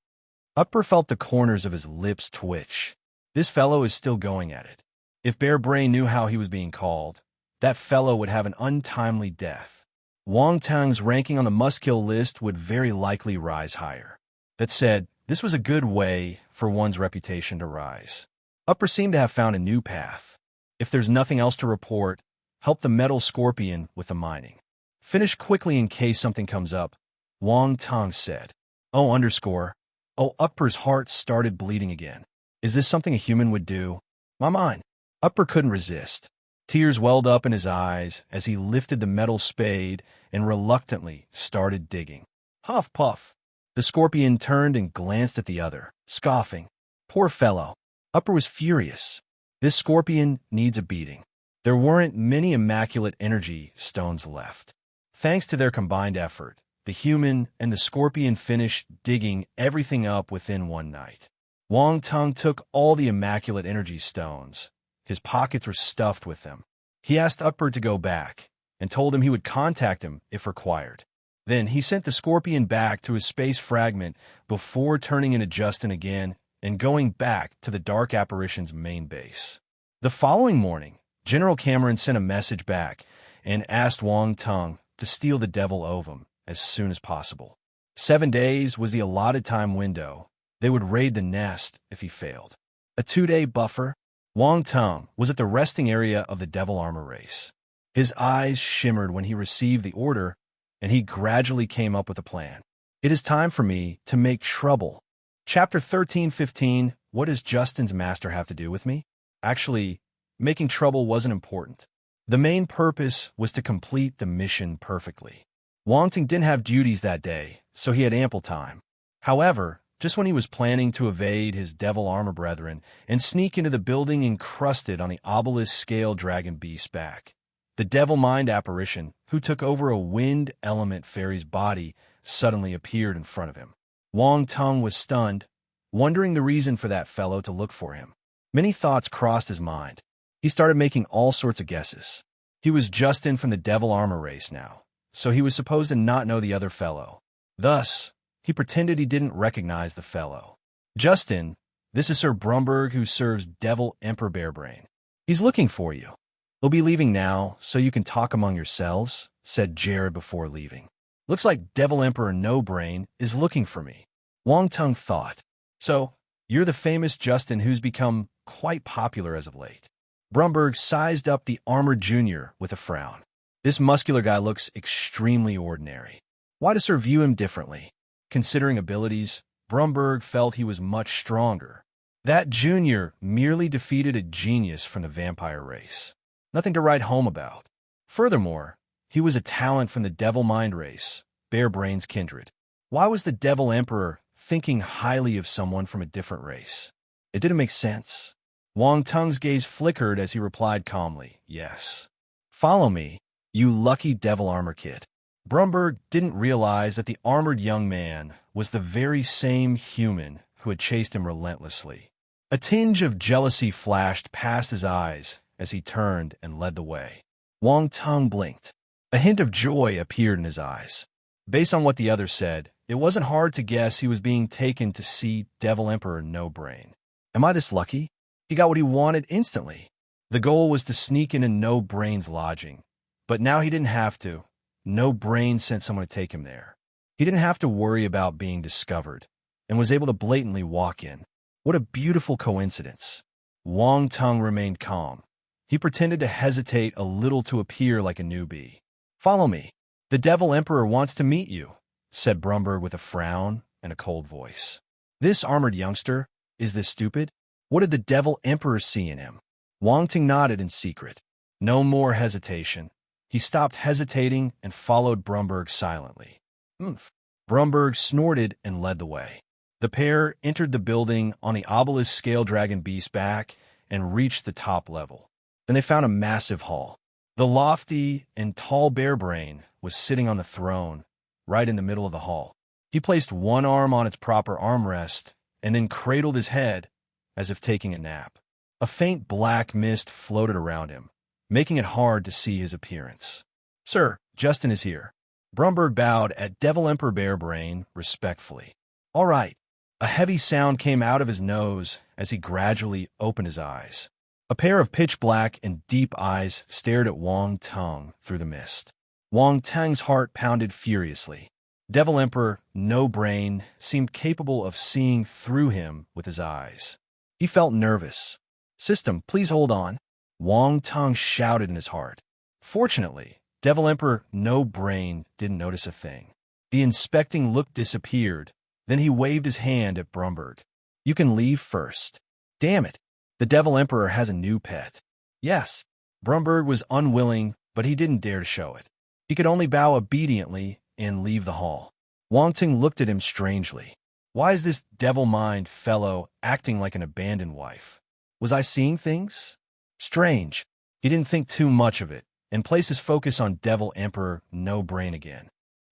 Upper felt the corners of his lips twitch. This fellow is still going at it. If Bear Brain knew how he was being called, that fellow would have an untimely death. Wong Tang's ranking on the must-kill list would very likely rise higher. That said, this was a good way for one's reputation to rise. Upper seemed to have found a new path. If there's nothing else to report, help the metal scorpion with the mining. Finish quickly in case something comes up, Wong Tang said. Upper's heart started bleeding again. Is this something a human would do? My mind. Upper couldn't resist. Tears welled up in his eyes as he lifted the metal spade and reluctantly started digging. Huff puff. The scorpion turned and glanced at the other, scoffing. Poor fellow. Upper was furious. This scorpion needs a beating. There weren't many immaculate energy stones left. Thanks to their combined effort, the human and the scorpion finished digging everything up within one night. Wong Tang took all the immaculate energy stones. His pockets were stuffed with them. He asked Upper to go back and told him he would contact him if required. Then he sent the scorpion back to his space fragment before turning into Justin again and going back to the Dark Apparition's main base. The following morning, General Cameron sent a message back and asked Wong Tang to steal the devil ovum as soon as possible. 7 days was the allotted time window. They would raid the nest if he failed. A 2-day buffer. Wong Tang was at the resting area of the Devil Armor race. His eyes shimmered when he received the order, and he gradually came up with a plan. It is time for me to make trouble. Chapter 13:15. What does Justin's master have to do with me? Actually, making trouble wasn't important. The main purpose was to complete the mission perfectly. Wong Tang didn't have duties that day, so he had ample time. However, just when he was planning to evade his Devil Armor brethren and sneak into the building encrusted on the obelisk scale dragon beast's back, the Devil Mind apparition, who took over a wind element fairy's body, suddenly appeared in front of him. Wong Tang was stunned, wondering the reason for that fellow to look for him. Many thoughts crossed his mind. He started making all sorts of guesses. He was Justin from the Devil Armor race now, so he was supposed to not know the other fellow. Thus, he pretended he didn't recognize the fellow. Justin, this is Sir Brumberg who serves Devil Emperor Bearbrain. He's looking for you. He'll be leaving now, so you can talk among yourselves, said Jared before leaving. Looks like Devil Emperor No Brain is looking for me. Wong Tang thought. So, you're the famous Justin who's become quite popular as of late. Brumberg sized up the armored junior with a frown. This muscular guy looks extremely ordinary. Why does Sir view him differently? Considering abilities, Brumberg felt he was much stronger. That junior merely defeated a genius from the vampire race. Nothing to write home about. Furthermore, he was a talent from the Devil Mind race, Bearbrain's kindred. Why was the Devil Emperor thinking highly of someone from a different race? It didn't make sense. Wong Tang's gaze flickered as he replied calmly, yes. Follow me, you lucky Devil Armor kid. Brumberg didn't realize that the armored young man was the very same human who had chased him relentlessly. A tinge of jealousy flashed past his eyes as he turned and led the way. Wong Tang blinked. A hint of joy appeared in his eyes. Based on what the other said, it wasn't hard to guess he was being taken to see Devil Emperor No Brain. Am I this lucky? He got what he wanted instantly. The goal was to sneak into No Brain's lodging, but now he didn't have to. No Brain sent someone to take him there. He didn't have to worry about being discovered. and was able to blatantly walk in. What a beautiful coincidence. Wang Tung remained calm. He pretended to hesitate a little to appear like a newbie. "Follow me. The Devil Emperor wants to meet you," said Brumberg with a frown and a cold voice. This armored youngster? Is this stupid? What did the Devil Emperor see in him? Wang Tung nodded in secret. No more hesitation. He stopped hesitating and followed Brumberg silently. "Oomph." Brumberg snorted and led the way. The pair entered the building on the obelisk scale dragon beast's back and reached the top level. Then they found a massive hall. The lofty and tall Bearbrain was sitting on the throne, right in the middle of the hall. He placed one arm on its proper armrest and then cradled his head as if taking a nap. A faint black mist floated around him, making it hard to see his appearance. "Sir, Justin is here." Brumberg bowed at Devil Emperor Bearbrain respectfully. "All right." A heavy sound came out of his nose as he gradually opened his eyes. A pair of pitch-black and deep eyes stared at Wang Tung through the mist. Wang Tung's heart pounded furiously. Devil Emperor No Brain seemed capable of seeing through him with his eyes. He felt nervous. "System, please hold on," Wang Tung shouted in his heart. Fortunately, Devil Emperor No Brain didn't notice a thing. The inspecting look disappeared. Then he waved his hand at Brumberg. "You can leave first." "Damn it. The Devil Emperor has a new pet." "Yes." Brumberg was unwilling, but he didn't dare to show it. He could only bow obediently and leave the hall. Wang Tung looked at him strangely. Why is this devil-mind fellow acting like an abandoned wife? Was I seeing things? Strange. He didn't think too much of it and placed his focus on Devil Emperor No Brain again.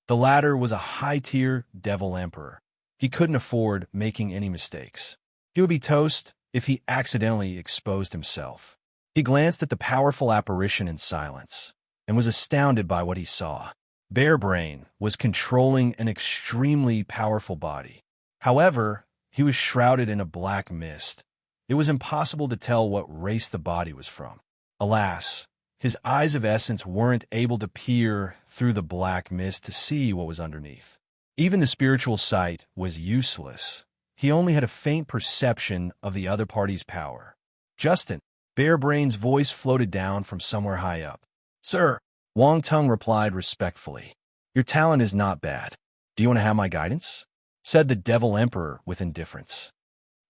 The latter was a high-tier Devil Emperor. He couldn't afford making any mistakes. He would be toast if he accidentally exposed himself. He glanced at the powerful apparition in silence and was astounded by what he saw. Bearbrain was controlling an extremely powerful body. However, he was shrouded in a black mist. It was impossible to tell what race the body was from. Alas, his eyes of essence weren't able to peer through the black mist to see what was underneath. Even the spiritual sight was useless. He only had a faint perception of the other party's power. "Justin," Bearbrain's voice floated down from somewhere high up. "Sir," Wang Tung replied respectfully. "Your talent is not bad. Do you want to have my guidance?" said the Devil Emperor with indifference.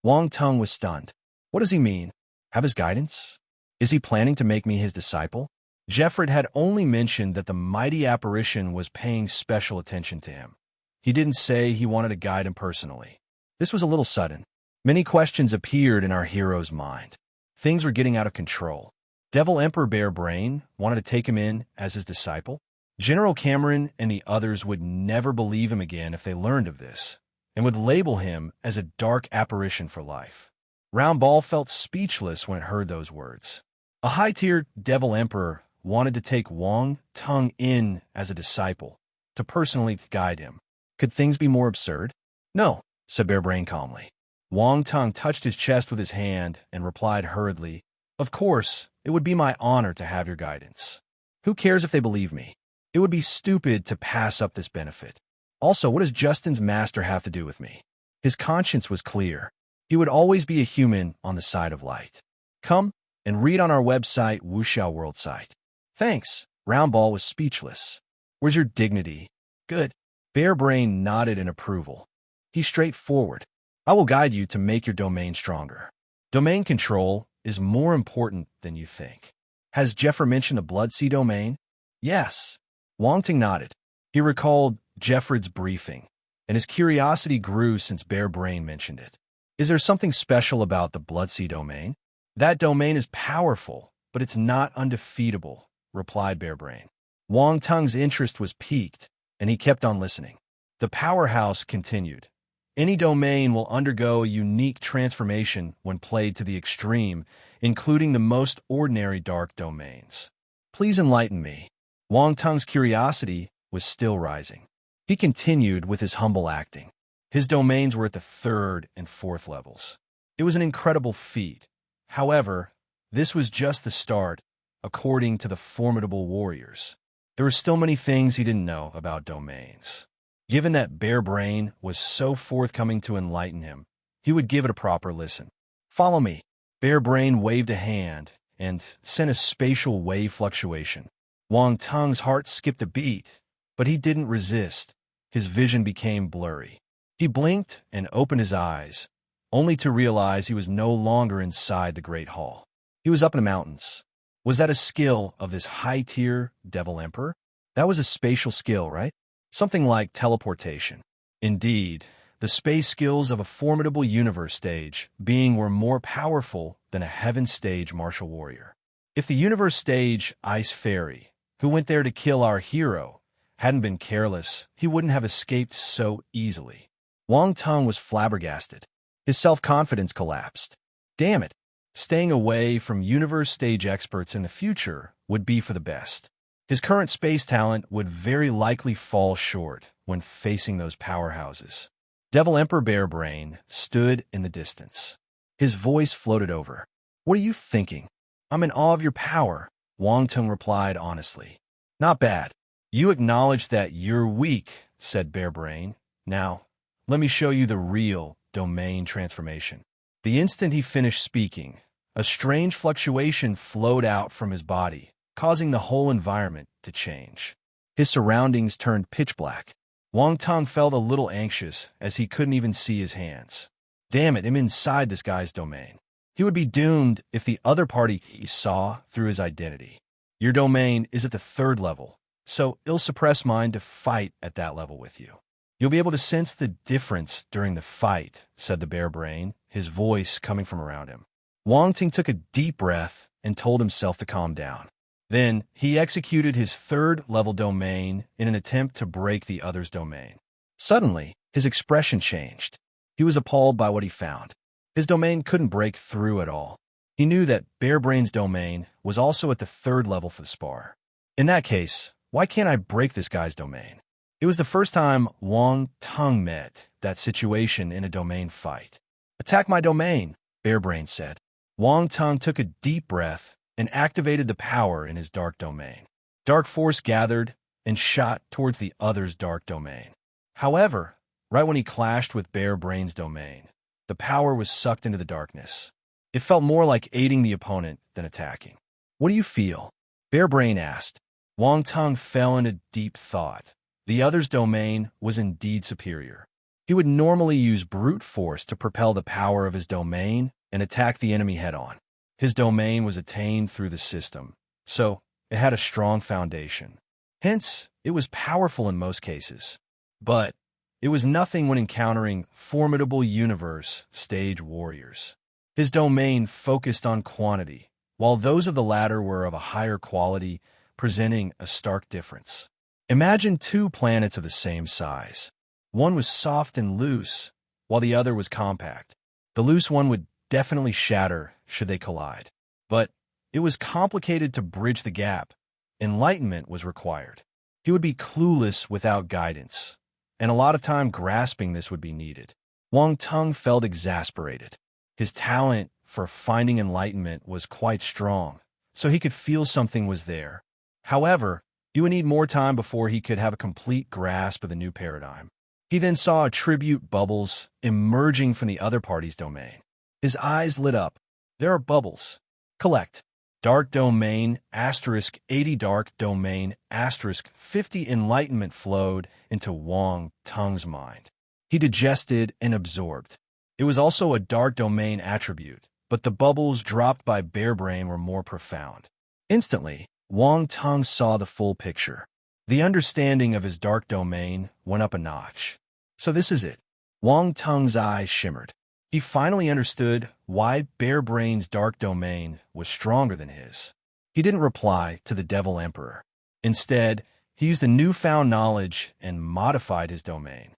Wang Tung was stunned. What does he mean? Have his guidance? Is he planning to make me his disciple? Jeffred had only mentioned that the mighty apparition was paying special attention to him. He didn't say he wanted to guide him personally. This was a little sudden. Many questions appeared in our hero's mind. Things were getting out of control. Devil Emperor Bearbrain wanted to take him in as his disciple. General Cameron and the others would never believe him again if they learned of this, and would label him as a dark apparition for life. Round Ball felt speechless when it heard those words. A high-tier Devil Emperor wanted to take Wang Tung in as a disciple, to personally guide him. Could things be more absurd? "No," said Bearbrain calmly. Wang Tung touched his chest with his hand and replied hurriedly, "Of course, it would be my honor to have your guidance. Who cares if they believe me? It would be stupid to pass up this benefit. Also, what does Justin's master have to do with me?" His conscience was clear. He would always be a human on the side of light. Come and read on our website, Wuxiao World site. Thanks. Roundball was speechless. Where's your dignity? Good. Bearbrain nodded in approval. He's straightforward. I will guide you to make your domain stronger. Domain control is more important than you think. Has Jeffrey mentioned the Bloodsea domain? Yes. Wang Tung nodded. He recalled Jeffred's briefing, and his curiosity grew since Bearbrain mentioned it. Is there something special about the Bloodsea domain? That domain is powerful, but it's not undefeatable, replied Bearbrain. Wang Tung's interest was piqued, and he kept on listening. The powerhouse continued. Any domain will undergo a unique transformation when played to the extreme, including the most ordinary dark domains. Please enlighten me. Wang Tung's curiosity was still rising. He continued with his humble acting. His domains were at the 3rd and 4th levels. It was an incredible feat. However, this was just the start, according to the formidable warriors. There were still many things he didn't know about domains. Given that Bare Brain was so forthcoming to enlighten him, he would give it a proper listen. Follow me. Bare Brain waved a hand and sent a spatial wave fluctuation. Wang Tung's heart skipped a beat, but he didn't resist. His vision became blurry. He blinked and opened his eyes, only to realize he was no longer inside the Great Hall. He was up in the mountains. Was that a skill of this high-tier Devil Emperor? That was a spatial skill, right? Something like teleportation. Indeed, the space skills of a formidable universe stage being were more powerful than a heaven stage martial warrior. If the universe stage ice fairy, who went there to kill our hero, hadn't been careless, he wouldn't have escaped so easily. Wang Tung was flabbergasted. His self-confidence collapsed. Damn it! Staying away from universe stage experts in the future would be for the best. His current space talent would very likely fall short when facing those powerhouses. Devil Emperor Bare Brain stood in the distance. His voice floated over. What are you thinking? I'm in awe of your power, Wang Tung replied honestly. Not bad. You acknowledge that you're weak, said Bare Brain. Now, let me show you the real domain transformation. The instant he finished speaking, a strange fluctuation flowed out from his body, causing the whole environment to change. His surroundings turned pitch black. Wang Tung felt a little anxious as he couldn't even see his hands. Damn it, I'm inside this guy's domain. He would be doomed if the other party he saw through his identity. Your domain is at the 3rd level, so it'll suppress mine to fight at that level with you. You'll be able to sense the difference during the fight, said the Bare Brain, his voice coming from around him. Wang Tung took a deep breath and told himself to calm down. Then he executed his 3rd level domain in an attempt to break the other's domain. Suddenly, his expression changed. He was appalled by what he found. His domain couldn't break through at all. He knew that Bare Brain's domain was also at the 3rd level for the spar. In that case, why can't I break this guy's domain? It was the first time Wang Tung met that situation in a domain fight. Attack my domain, Bare Brain said. Wang Tung took a deep breath and activated the power in his dark domain. Dark force gathered and shot towards the other's dark domain. However, right when he clashed with Bare Brain's domain, the power was sucked into the darkness. It felt more like aiding the opponent than attacking. What do you feel? Bare Brain asked. Wang Tung fell into deep thought. The other's domain was indeed superior. He would normally use brute force to propel the power of his domain and attack the enemy head-on. His domain was attained through the system, so it had a strong foundation. Hence, it was powerful in most cases. But it was nothing when encountering formidable universe stage warriors. His domain focused on quantity, while those of the latter were of a higher quality, presenting a stark difference. Imagine 2 planets of the same size. One was soft and loose, while the other was compact. The loose one would definitely shatter should they collide. But it was complicated to bridge the gap. Enlightenment was required. He would be clueless without guidance, and a lot of time grasping this would be needed. Wang Tung felt exasperated. His talent for finding enlightenment was quite strong, so he could feel something was there. However, he would need more time before he could have a complete grasp of the new paradigm. He then saw attribute bubbles emerging from the other party's domain. His eyes lit up. There are bubbles. Collect. Dark domain, asterisk 80 dark domain, asterisk 50 enlightenment flowed into Wang Tung's mind. He digested and absorbed. It was also a dark domain attribute, but the bubbles dropped by Bare Brain were more profound. Instantly, Wang Tung saw the full picture. The understanding of his dark domain went up a notch. So this is it. Wang Tung's eyes shimmered. He finally understood why Bare Brain's dark domain was stronger than his. He didn't reply to the Devil Emperor. Instead, he used the newfound knowledge and modified his domain.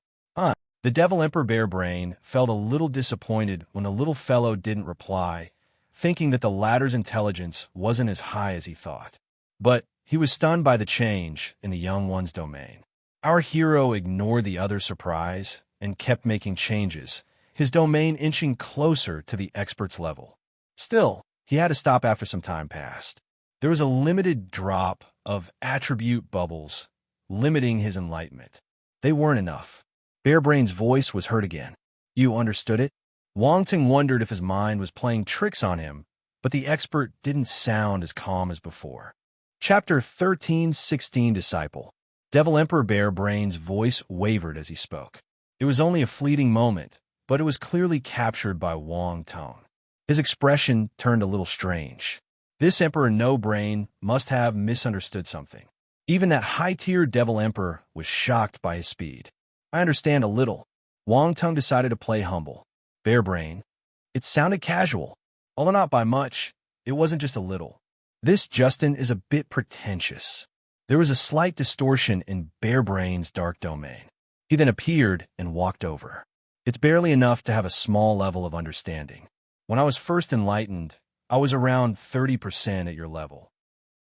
The Devil Emperor Bare Brain felt a little disappointed when the little fellow didn't reply, thinking that the latter's intelligence wasn't as high as he thought. But he was stunned by the change in the young one's domain. Our hero ignored the other's surprise and kept making changes, his domain inching closer to the expert's level. Still, he had to stop after some time passed. There was a limited drop of attribute bubbles, limiting his enlightenment. They weren't enough. Bearbrain's voice was heard again. You understood it? Wang Ting wondered if his mind was playing tricks on him, but the expert didn't sound as calm as before. Chapter 13:16 Disciple. Devil Emperor Bearbrain's voice wavered as he spoke. It was only a fleeting moment, but it was clearly captured by Wang Tong. His expression turned a little strange. This Emperor No Brain must have misunderstood something. Even that high-tier Devil Emperor was shocked by his speed. I understand a little. Wang Tong decided to play humble. Bearbrain. It sounded casual. Although not by much, it wasn't just a little. This Justin is a bit pretentious. There was a slight distortion in Bearbrain's dark domain. He then appeared and walked over. It's barely enough to have a small level of understanding. When I was first enlightened, I was around 30% at your level.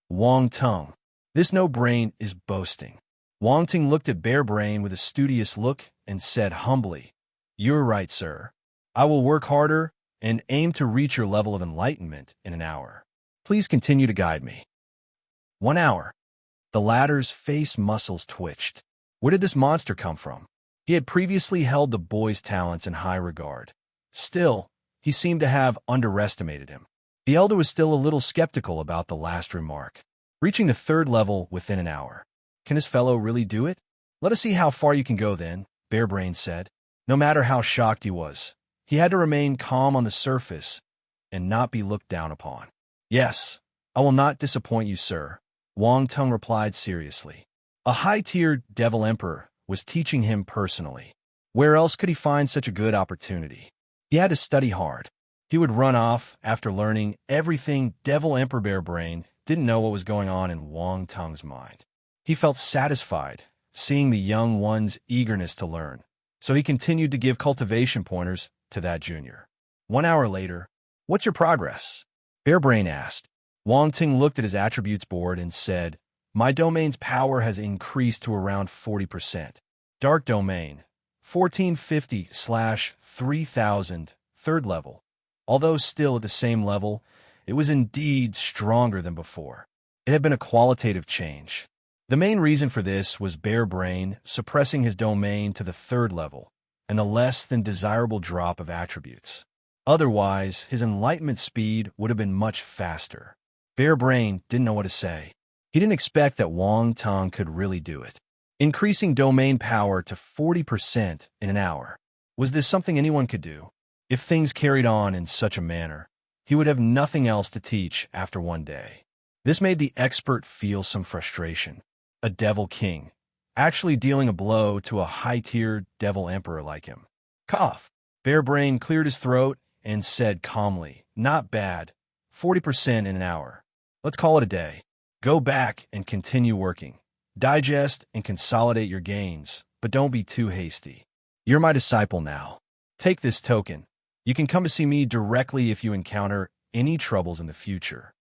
Wang Tong. This no brain is boasting. Wang Ting looked at Bearbrain with a studious look and said humbly, You're right, sir. I will work harder and aim to reach your level of enlightenment in an hour. Please continue to guide me. 1 hour. The latter's face muscles twitched. Where did this monster come from? He had previously held the boy's talents in high regard. Still, he seemed to have underestimated him. The elder was still a little skeptical about the last remark. Reaching the 3rd level within an hour. Can this fellow really do it? Let us see how far you can go then, Bearbrain said. No matter how shocked he was, he had to remain calm on the surface and not be looked down upon. Yes, I will not disappoint you, sir, Wang Tong replied seriously. A high-tier Devil Emperor was teaching him personally. Where else could he find such a good opportunity? He had to study hard. He would run off after learning everything. Devil Emperor Bearbrain didn't know what was going on in Wang Tong's mind. He felt satisfied seeing the young one's eagerness to learn, so he continued to give cultivation pointers to that junior. 1 hour later, what's your progress? Bearbrain asked. Wang Ting looked at his attributes board and said, My domain's power has increased to around 40%. Dark domain, 1450/3000, 3rd level. Although still at the same level, it was indeed stronger than before. It had been a qualitative change. The main reason for this was Bearbrain suppressing his domain to the 3rd level and a less than desirable drop of attributes. Otherwise, his enlightenment speed would have been much faster. Bearbrain didn't know what to say. He didn't expect that Wang Tong could really do it. Increasing domain power to 40% in an hour. Was this something anyone could do? If things carried on in such a manner, he would have nothing else to teach after one day. This made the expert feel some frustration. A Devil King, actually dealing a blow to a high-tier Devil Emperor like him. Cough. Bearbrain cleared his throat and said calmly, Not bad. 40% in an hour. Let's call it a day. Go back and continue working. Digest and consolidate your gains, but don't be too hasty. You're my disciple now. Take this token. You can come to see me directly if you encounter any troubles in the future.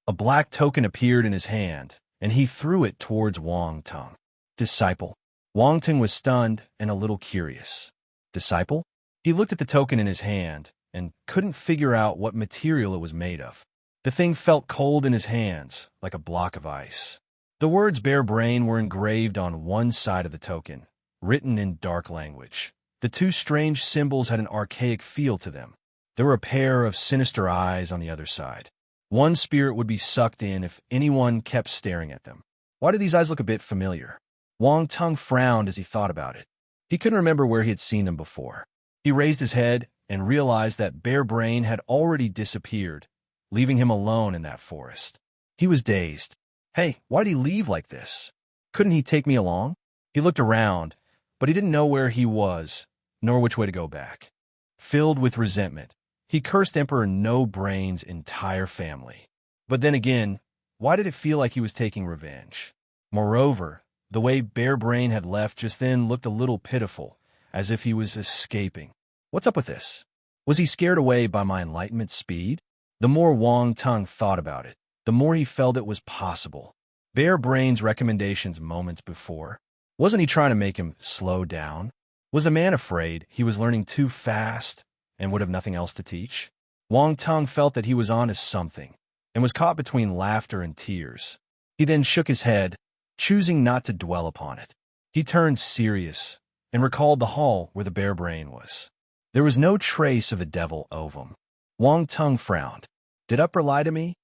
A black token appeared in his hand, and he threw it towards Wang Tong. Disciple. Wang Tong was stunned and a little curious. Disciple? He looked at the token in his hand and couldn't figure out what material it was made of. The thing felt cold in his hands, like a block of ice. The words Bearbrain were engraved on one side of the token, written in dark language. The two strange symbols had an archaic feel to them. There were a pair of sinister eyes on the other side. One spirit would be sucked in if anyone kept staring at them. Why did these eyes look a bit familiar? Wang Tong frowned as he thought about it. He couldn't remember where he had seen them before. He raised his head and realized that Bearbrain had already disappeared, leaving him alone in that forest. He was dazed. Hey, why'd he leave like this? Couldn't he take me along? He looked around, but he didn't know where he was, nor which way to go back. Filled with resentment, he cursed Emperor No Brain's entire family. But then again, why did it feel like he was taking revenge? Moreover, the way Bearbrain had left just then looked a little pitiful, as if he was escaping. What's up with this? Was he scared away by my enlightenment speed? The more Wang Tong thought about it, the more he felt it was possible. Bearbrain's recommendations moments before. Wasn't he trying to make him slow down? Was the man afraid he was learning too fast and would have nothing else to teach? Wang Tong felt that he was on to something and was caught between laughter and tears. He then shook his head, choosing not to dwell upon it. He turned serious and recalled the hall where the bear brain was. There was no trace of a devil ovum. Wang Tung frowned. Did Upper lie to me?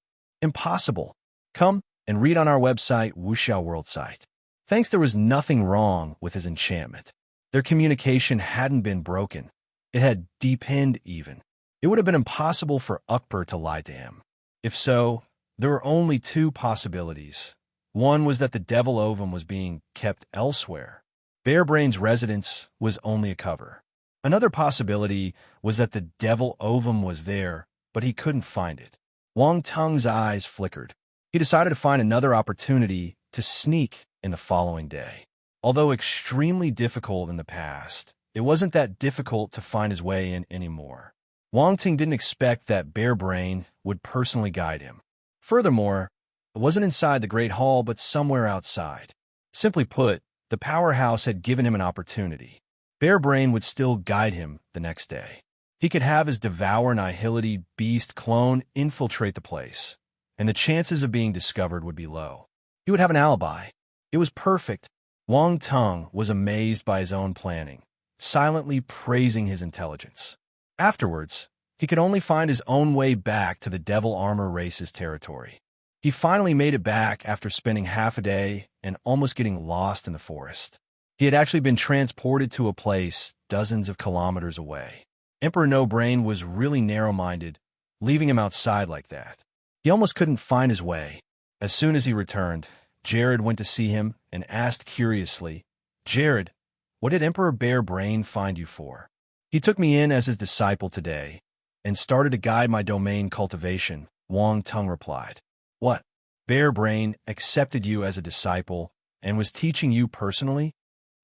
Impossible. Come and read on our website, Wuxiao World site. Thanks, there was nothing wrong with his enchantment. Their communication hadn't been broken. It had deepened even. It would have been impossible for Ukper to lie to him. If so, there were only two possibilities. One was that the devil ovum was being kept elsewhere. Bearbrain's residence was only a cover. Another possibility was that the devil ovum was there, but he couldn't find it. Wang Tung's eyes flickered. He decided to find another opportunity to sneak in the following day. Although extremely difficult in the past, it wasn't that difficult to find his way in anymore. Wang Ting didn't expect that Bearbrain would personally guide him. Furthermore, it wasn't inside the Great Hall, but somewhere outside. Simply put, the powerhouse had given him an opportunity. Bearbrain would still guide him the next day. He could have his Devour Nihility beast clone infiltrate the place, and the chances of being discovered would be low. He would have an alibi. It was perfect. Wang Tung was amazed by his own planning, silently praising his intelligence. Afterwards, he could only find his own way back to the Devil Armor race's territory. He finally made it back after spending half a day and almost getting lost in the forest. He had actually been transported to a place dozens of kilometers away. Emperor No Brain was really narrow-minded, leaving him outside like that. He almost couldn't find his way. As soon as he returned, Jared went to see him and asked curiously, "Jared, what did Emperor Bear Brain find you for?" "He took me in as his disciple today and started to guide my domain cultivation," Wang Tung replied. "What? Bear Brain accepted you as a disciple and was teaching you personally?"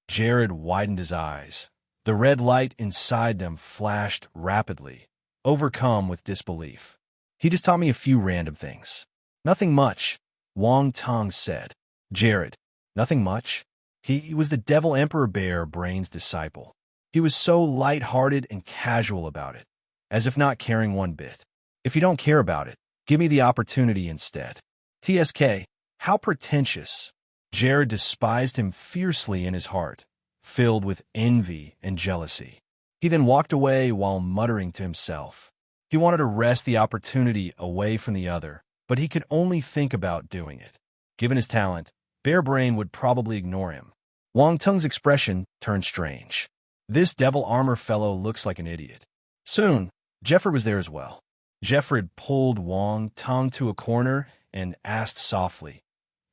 Jared widened his eyes. The red light inside them flashed rapidly, overcome with disbelief. "He just taught me a few random things. Nothing much," Wang Tung said. "Jared, nothing much? He was the Devil Emperor Bear Brain's disciple. He was so light-hearted and casual about it, as if not caring one bit. If you don't care about it, give me the opportunity instead." TSK, how pretentious. Jared despised him fiercely in his heart, filled with envy and jealousy. He then walked away while muttering to himself. He wanted to wrest the opportunity away from the other, but he could only think about doing it. Given his talent, Bear Brain would probably ignore him. Wang Tung's expression turned strange. This Devil Armor fellow looks like an idiot. Soon, Jeffrey was there as well. Jeffrey pulled Wang Tung to a corner and asked softly,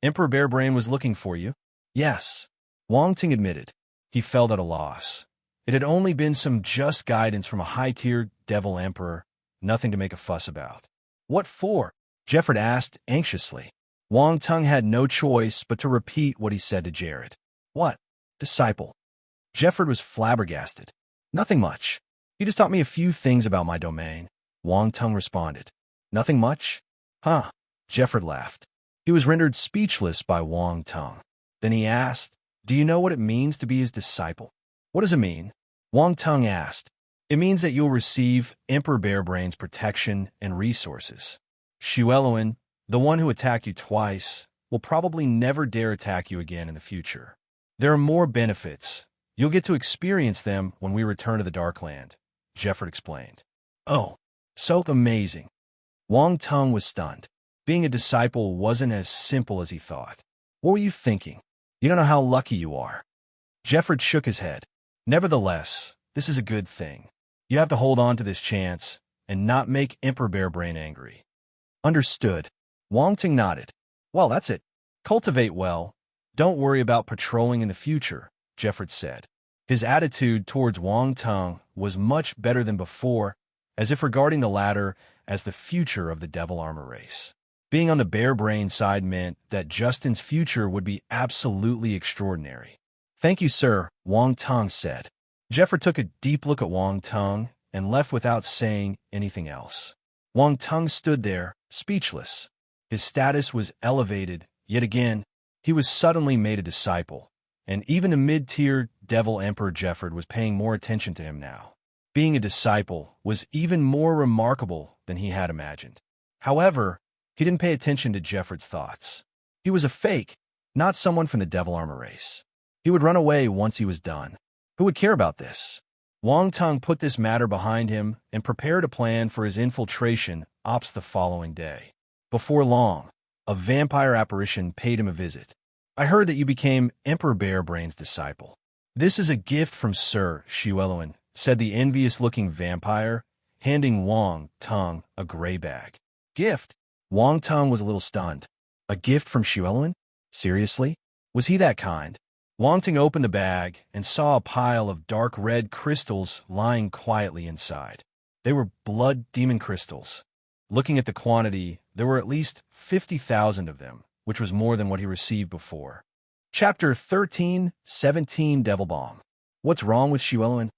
"Emperor Bear Brain was looking for you?" "Yes," Wang Ting admitted. He felt at a loss. It had only been some just guidance from a high-tier Devil Emperor, nothing to make a fuss about. "What for?" Jeffrey asked anxiously. Wang Tung had no choice but to repeat what he said to Jared. "What? Disciple?" Jeffrey was flabbergasted. "Nothing much. He just taught me a few things about my domain," Wang Tung responded. "Nothing much? Huh." Jeffrey laughed. He was rendered speechless by Wang Tung. Then he asked, "Do you know what it means to be his disciple?" "What does it mean?" Wang Tung asked. "It means that you'll receive Emperor Bear Brain's protection and resources. Shueluan, the one who attacked you twice, will probably never dare attack you again in the future. There are more benefits. You'll get to experience them when we return to the Darkland," Jeffrey explained. "Oh, so amazing." Wang Tung was stunned. Being a disciple wasn't as simple as he thought. "What were you thinking? You don't know how lucky you are." Jeffrey shook his head. "Nevertheless, this is a good thing. You have to hold on to this chance and not make Emperor Bear Brain angry." "Understood." Wang Ting nodded. "Well, that's it. Cultivate well. Don't worry about patrolling in the future," Jeffrey said. His attitude towards Wang Tung was much better than before, as if regarding the latter as the future of the Devil Armor race. Being on the Bear Brain side meant that Justin's future would be absolutely extraordinary. "Thank you, sir," Wang Tung said. Jeffrey took a deep look at Wang Tung and left without saying anything else. Wang Tung stood there, speechless. His status was elevated, yet again, he was suddenly made a disciple, and even the mid-tier Devil Emperor Jeffrey was paying more attention to him now. Being a disciple was even more remarkable than he had imagined. However, he didn't pay attention to Jeffrey's thoughts. He was a fake, not someone from the Devil Armor race. He would run away once he was done. Who would care about this? Wang Tung put this matter behind him and prepared a plan for his infiltration ops the following day. Before long, a vampire apparition paid him a visit. I heard that you became Emperor Bearbrain's disciple. This is a gift from Sir Shiweluan, said the envious-looking vampire, handing Wang Tung a gray bag. Gift? Wang Tung was a little stunned. A gift from Shiweluan? Seriously? Was he that kind? Wang Tung opened the bag and saw a pile of dark red crystals lying quietly inside. They were blood demon crystals. Looking at the quantity, there were at least 50,000 of them, which was more than what he received before. Chapter 13:17 Devil Bomb. What's wrong with Shiweluan?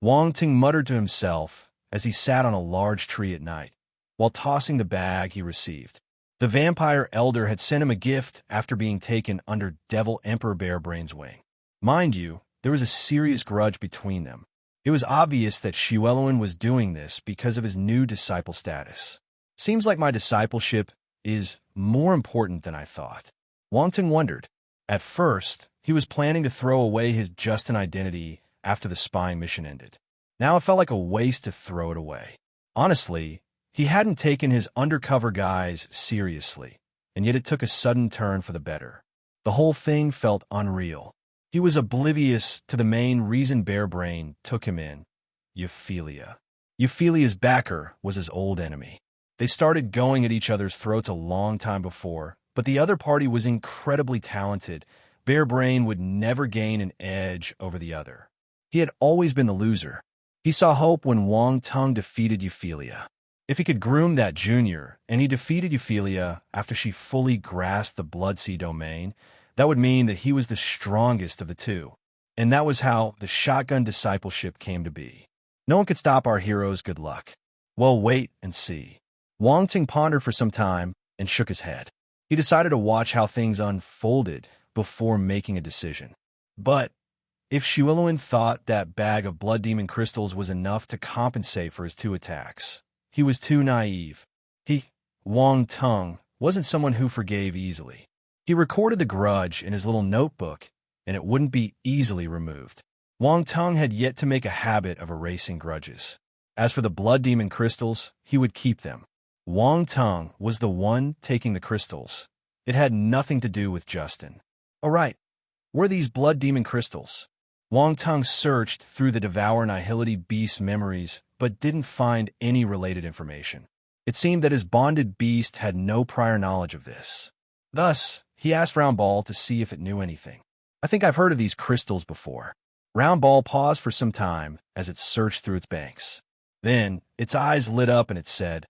Wang Tung muttered to himself as he sat on a large tree at night, while tossing the bag he received. The vampire elder had sent him a gift after being taken under Devil Emperor Bearbrain's wing. Mind you, there was a serious grudge between them. It was obvious that Shiweluan was doing this because of his new disciple status. Seems like my discipleship is more important than I thought. Wang Tung wondered. At first, he was planning to throw away his Justin identity after the spying mission ended. Now it felt like a waste to throw it away. Honestly, he hadn't taken his undercover guise seriously, and yet it took a sudden turn for the better. The whole thing felt unreal. He was oblivious to the main reason Bearbrain took him in, Euphelia. Euphelia's backer was his old enemy. They started going at each other's throats a long time before, but the other party was incredibly talented. Bearbrain would never gain an edge over the other. He had always been the loser. He saw hope when Wang Tung defeated Euphelia. If he could groom that junior, and he defeated Euphelia after she fully grasped the Bloodsea domain, that would mean that he was the strongest of the two. And that was how the shotgun discipleship came to be. No one could stop our hero's good luck. Well, wait and see. Wang Tung pondered for some time and shook his head. He decided to watch how things unfolded before making a decision. But if Shiweluan thought that bag of blood demon crystals was enough to compensate for his two attacks, he was too naive. Wang Tung, wasn't someone who forgave easily. He recorded the grudge in his little notebook, and it wouldn't be easily removed. Wang Tung had yet to make a habit of erasing grudges. As for the blood demon crystals, he would keep them. Wang Tung was the one taking the crystals. It had nothing to do with Justin. All right, were these blood demon crystals? Wang Tung searched through the Devour Nihility Beast's memories, but didn't find any related information. It seemed that his bonded beast had no prior knowledge of this. Thus, he asked Round Ball to see if it knew anything. I think I've heard of these crystals before. Round Ball paused for some time as it searched through its banks. Then, its eyes lit up and it said,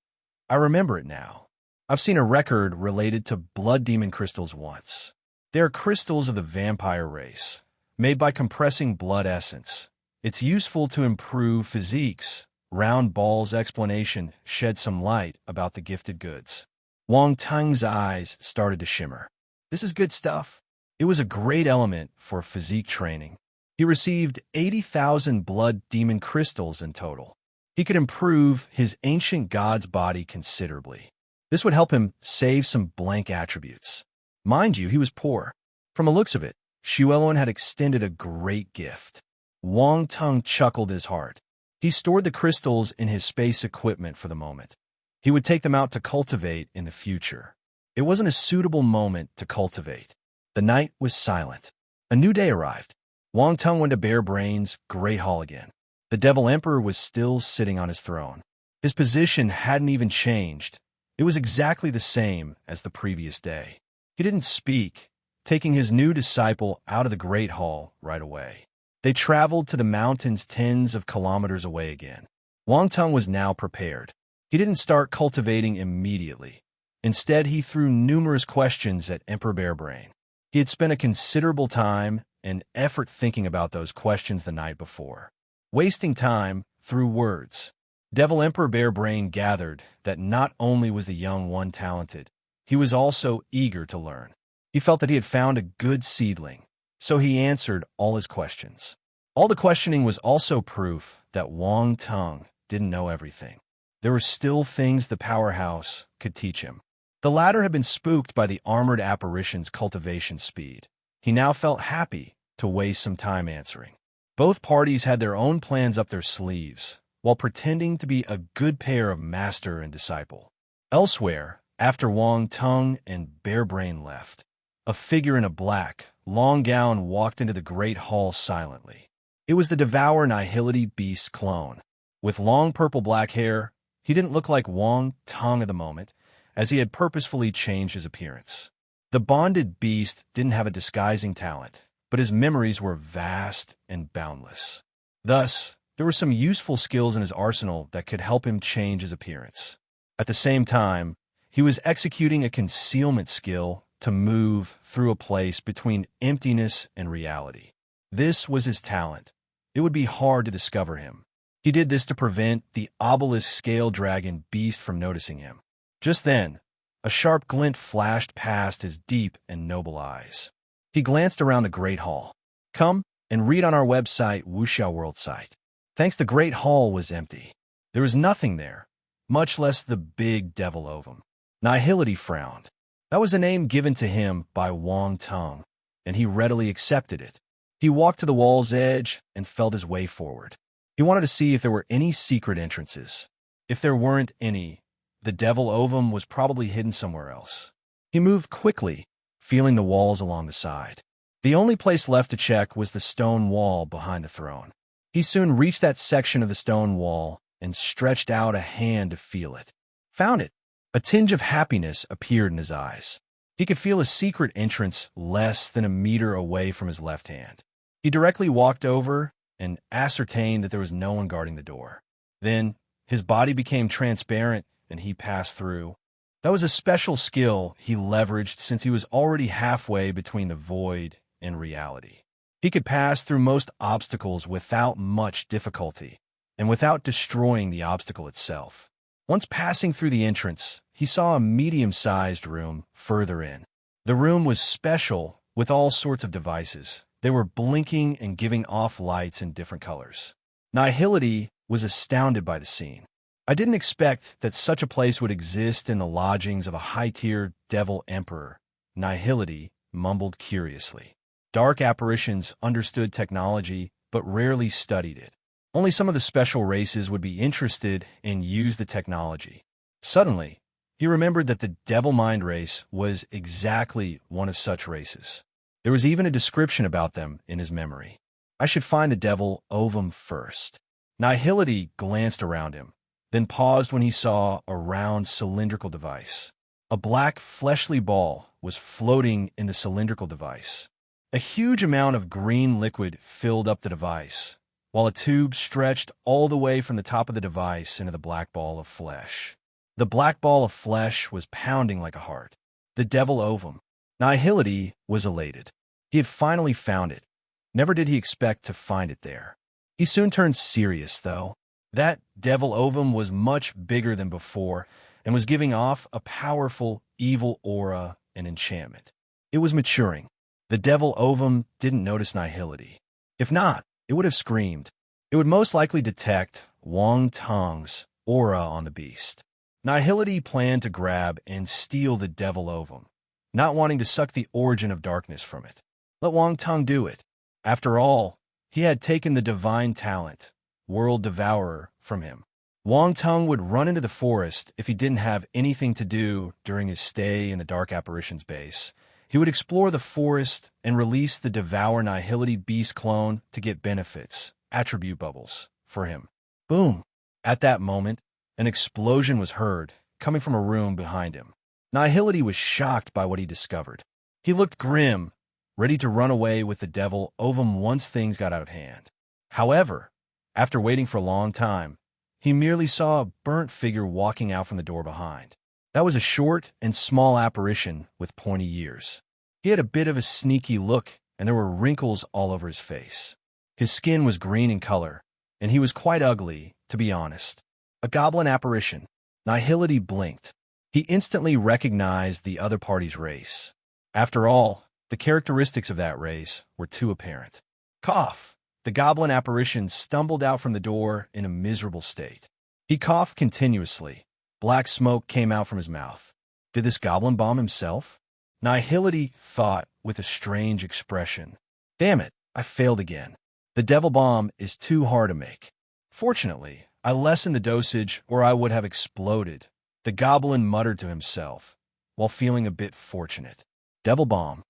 I remember it now. I've seen a record related to blood demon crystals once. They are crystals of the vampire race, made by compressing blood essence. It's useful to improve physiques. Round Ball's explanation shed some light about the gifted goods. Wang Tung's eyes started to shimmer. This is good stuff. It was a great element for physique training. He received 80,000 blood demon crystals in total. He could improve his ancient god's body considerably. This would help him save some blank attributes. Mind you, he was poor. From the looks of it, Shiweluan had extended a great gift. Wang Tung chuckled in his heart. He stored the crystals in his space equipment for the moment. He would take them out to cultivate in the future. It wasn't a suitable moment to cultivate. The night was silent. A new day arrived. Wang Tung went to Bearbrain's Great Hall again. The Devil Emperor was still sitting on his throne. His position hadn't even changed. It was exactly the same as the previous day. He didn't speak, taking his new disciple out of the Great Hall right away. They traveled to the mountains tens of kilometers away again. Wang Tung was now prepared. He didn't start cultivating immediately. Instead, he threw numerous questions at Emperor Bearbrain. He had spent a considerable time and effort thinking about those questions the night before. Wasting time through words. Devil Emperor Bearbrain gathered that not only was the young one talented, he was also eager to learn. He felt that he had found a good seedling, so he answered all his questions. All the questioning was also proof that Wang Tung didn't know everything. There were still things the powerhouse could teach him. The latter had been spooked by the armored apparition's cultivation speed. He now felt happy to waste some time answering. Both parties had their own plans up their sleeves, while pretending to be a good pair of master and disciple. Elsewhere, after Wang Tung and Bear Brain left, a figure in a black, long gown walked into the great hall silently. It was the Devour Nihility Beast clone. With long purple-black hair, he didn't look like Wang Tung at the moment, as he had purposefully changed his appearance. The bonded beast didn't have a disguising talent, but his memories were vast and boundless. Thus, there were some useful skills in his arsenal that could help him change his appearance. At the same time, he was executing a concealment skill to move through a place between emptiness and reality. This was his talent. It would be hard to discover him. He did this to prevent the obelisk scale dragon beast from noticing him. Just then, a sharp glint flashed past his deep and noble eyes. He glanced around the Great Hall. Come and read on our website, Wuxia World site. Thanks, the Great Hall was empty. There was nothing there, much less the big devil ovum. Nihility frowned. That was a name given to him by Wang Tung, and he readily accepted it. He walked to the wall's edge and felt his way forward. He wanted to see if there were any secret entrances. If there weren't any, the devil ovum was probably hidden somewhere else. He moved quickly, feeling the walls along the side. The only place left to check was the stone wall behind the throne. He soon reached that section of the stone wall and stretched out a hand to feel it. Found it. A tinge of happiness appeared in his eyes. He could feel a secret entrance less than a meter away from his left hand. He directly walked over and ascertained that there was no one guarding the door. Then, his body became transparent and he passed through. That was a special skill he leveraged since he was already halfway between the void and reality. He could pass through most obstacles without much difficulty, and without destroying the obstacle itself. Once passing through the entrance, he saw a medium-sized room further in. The room was special, with all sorts of devices. They were blinking and giving off lights in different colors. Nihility was astounded by the scene. I didn't expect that such a place would exist in the lodgings of a high-tier devil emperor, Nihility mumbled curiously. Dark apparitions understood technology, but rarely studied it. Only some of the special races would be interested and use the technology. Suddenly, he remembered that the Devil Mind race was exactly one of such races. There was even a description about them in his memory. I should find the devil ovum first. Nihility glanced around him, then paused when he saw a round cylindrical device. A black fleshly ball was floating in the cylindrical device. A huge amount of green liquid filled up the device, while a tube stretched all the way from the top of the device into the black ball of flesh. The black ball of flesh was pounding like a heart. The devil ovum. Nihility was elated. He had finally found it. Never did he expect to find it there. He soon turned serious, though. That devil ovum was much bigger than before and was giving off a powerful, evil aura and enchantment. It was maturing. The devil ovum didn't notice Nihility. If not, it would have screamed. It would most likely detect Wang Tung's aura on the beast. Nihility planned to grab and steal the devil ovum, not wanting to suck the origin of darkness from it. Let Wang Tung do it. After all, he had taken the divine talent, World Devourer, from him. Wang Tung would run into the forest if he didn't have anything to do during his stay in the Dark Apparitions base. He would explore the forest and release the Devour Nihility Beast clone to get benefits, attribute bubbles, for him. Boom! At that moment, an explosion was heard, coming from a room behind him. Nihility was shocked by what he discovered. He looked grim, ready to run away with the devil ovum once things got out of hand. However, after waiting for a long time, he merely saw a burnt figure walking out from the door behind. That was a short and small apparition with pointy ears. He had a bit of a sneaky look, and there were wrinkles all over his face. His skin was green in color, and he was quite ugly, to be honest. A goblin apparition. Nihility blinked. He instantly recognized the other party's race. After all, the characteristics of that race were too apparent. Cough! The goblin apparition stumbled out from the door in a miserable state. He coughed continuously. Black smoke came out from his mouth. Did this goblin bomb himself? Nihility thought with a strange expression. Damn it, I failed again. The devil bomb is too hard to make. Fortunately, I lessened the dosage or I would have exploded, the goblin muttered to himself, while feeling a bit fortunate. Devil bomb.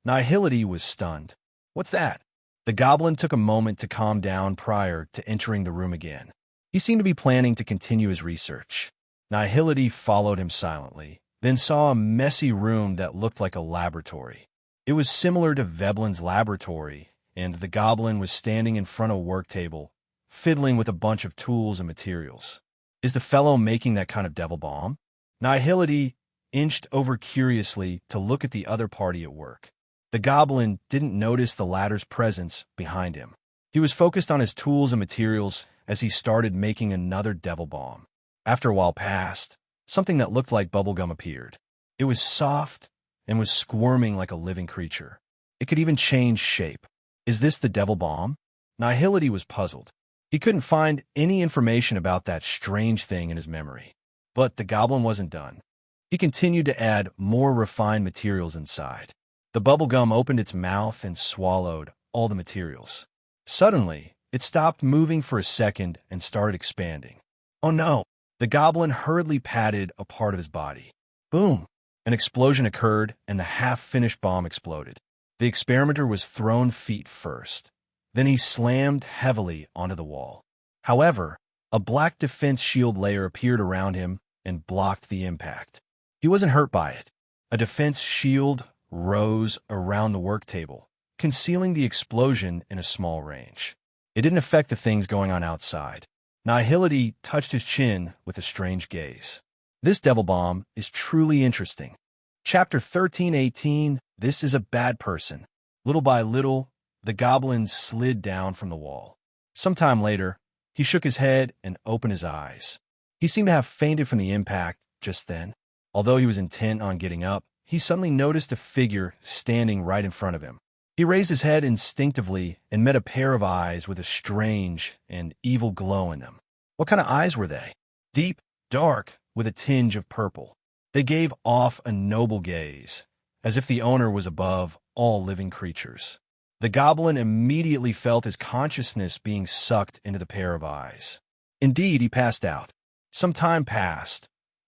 Nihility was stunned. What's that? The goblin took a moment to calm down prior to entering the room again. He seemed to be planning to continue his research. Nihility followed him silently, then saw a messy room that looked like a laboratory. It was similar to Veblen's laboratory, and the goblin was standing in front of a work table, fiddling with a bunch of tools and materials. Is the fellow making that kind of devil bomb? Nihility inched over curiously to look at the other party at work. The goblin didn't notice the latter's presence behind him. He was focused on his tools and materials as he started making another devil bomb. After a while passed, something that looked like bubblegum appeared. It was soft and was squirming like a living creature. It could even change shape. Is this the devil bomb? Nihility was puzzled. He couldn't find any information about that strange thing in his memory. But the goblin wasn't done. He continued to add more refined materials inside. The bubblegum opened its mouth and swallowed all the materials. Suddenly, it stopped moving for a second and started expanding. Oh no! The goblin hurriedly patted a part of his body. Boom! An explosion occurred and the half-finished bomb exploded. The experimenter was thrown feet first. Then he slammed heavily onto the wall. However, a black defense shield layer appeared around him and blocked the impact. He wasn't hurt by it. A defense shield rose around the work table, concealing the explosion in a small range. It didn't affect the things going on outside. Nihility touched his chin with a strange gaze. This devil bomb is truly interesting. Chapter 13:18. This is a bad person. Little by little, the goblin slid down from the wall. Sometime later, he shook his head and opened his eyes. He seemed to have fainted from the impact just then. Although he was intent on getting up, he suddenly noticed a figure standing right in front of him. He raised his head instinctively and met a pair of eyes with a strange and evil glow in them. What kind of eyes were they? Deep, dark, with a tinge of purple. They gave off a noble gaze, as if the owner was above all living creatures. The goblin immediately felt his consciousness being sucked into the pair of eyes. Indeed, he passed out. Some time passed,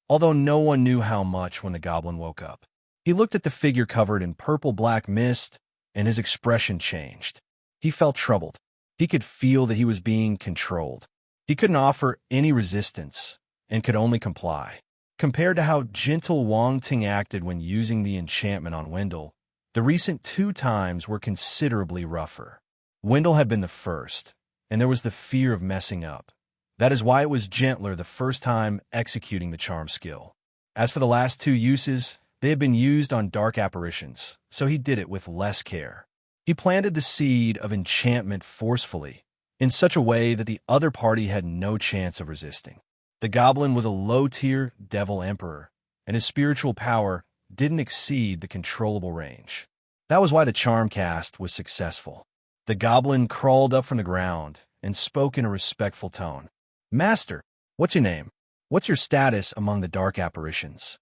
although no one knew how much when the goblin woke up. He looked at the figure covered in purple-black mist, and his expression changed. He felt troubled. He could feel that he was being controlled. He couldn't offer any resistance, and could only comply. Compared to how gentle Wang Ting acted when using the enchantment on Wendell, the recent 2 times were considerably rougher. Wendell had been the first, and there was the fear of messing up. That is why it was gentler the first time executing the charm skill. As for the last 2 uses, they had been used on dark apparitions, so he did it with less care. He planted the seed of enchantment forcefully, in such a way that the other party had no chance of resisting. The goblin was a low-tier devil emperor, and his spiritual power didn't exceed the controllable range. That was why the charm cast was successful. The goblin crawled up from the ground and spoke in a respectful tone. Master, what's your name? What's your status among the dark apparitions?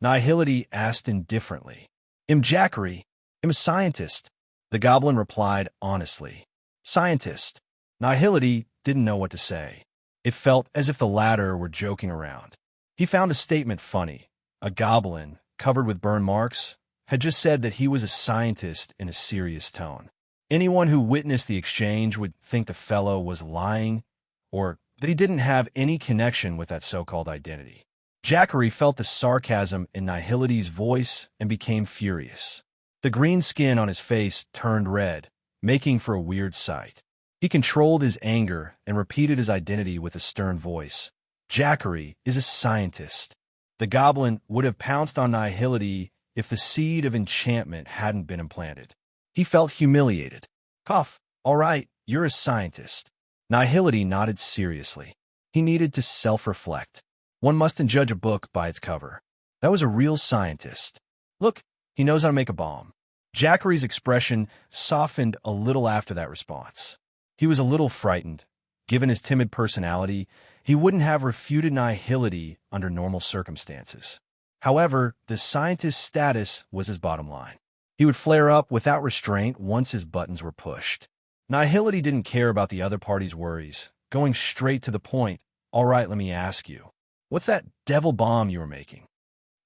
Nihility asked indifferently. I'm Jackery. I'm a scientist. The goblin replied honestly. Scientist. Nihility didn't know what to say. It felt as if the latter were joking around. He found a statement funny. A goblin, covered with burn marks, had just said that he was a scientist in a serious tone. Anyone who witnessed the exchange would think the fellow was lying, or that he didn't have any connection with that so-called identity. Jackery felt the sarcasm in Nihility's voice and became furious. The green skin on his face turned red, making for a weird sight. He controlled his anger and repeated his identity with a stern voice. Jackery is a scientist. The goblin would have pounced on Nihility if the seed of enchantment hadn't been implanted. He felt humiliated. Cough. All right, you're a scientist. Nihility nodded seriously. He needed to self-reflect. One mustn't judge a book by its cover. That was a real scientist. Look, he knows how to make a bomb. Jackery's expression softened a little after that response. He was a little frightened. Given his timid personality, he wouldn't have refuted Nihility under normal circumstances. However, the scientist's status was his bottom line. He would flare up without restraint once his buttons were pushed. Nihility didn't care about the other party's worries, going straight to the point. All right, let me ask you. What's that devil bomb you were making?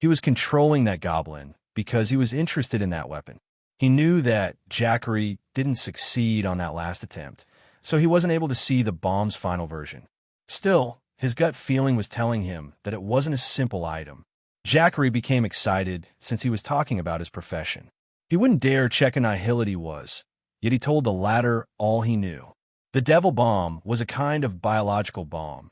He was controlling that goblin because he was interested in that weapon. He knew that Jackery didn't succeed on that last attempt, so he wasn't able to see the bomb's final version. Still, his gut feeling was telling him that it wasn't a simple item. Jackery became excited since he was talking about his profession. He wouldn't dare check Annihility was, yet he told the latter all he knew. The devil bomb was a kind of biological bomb.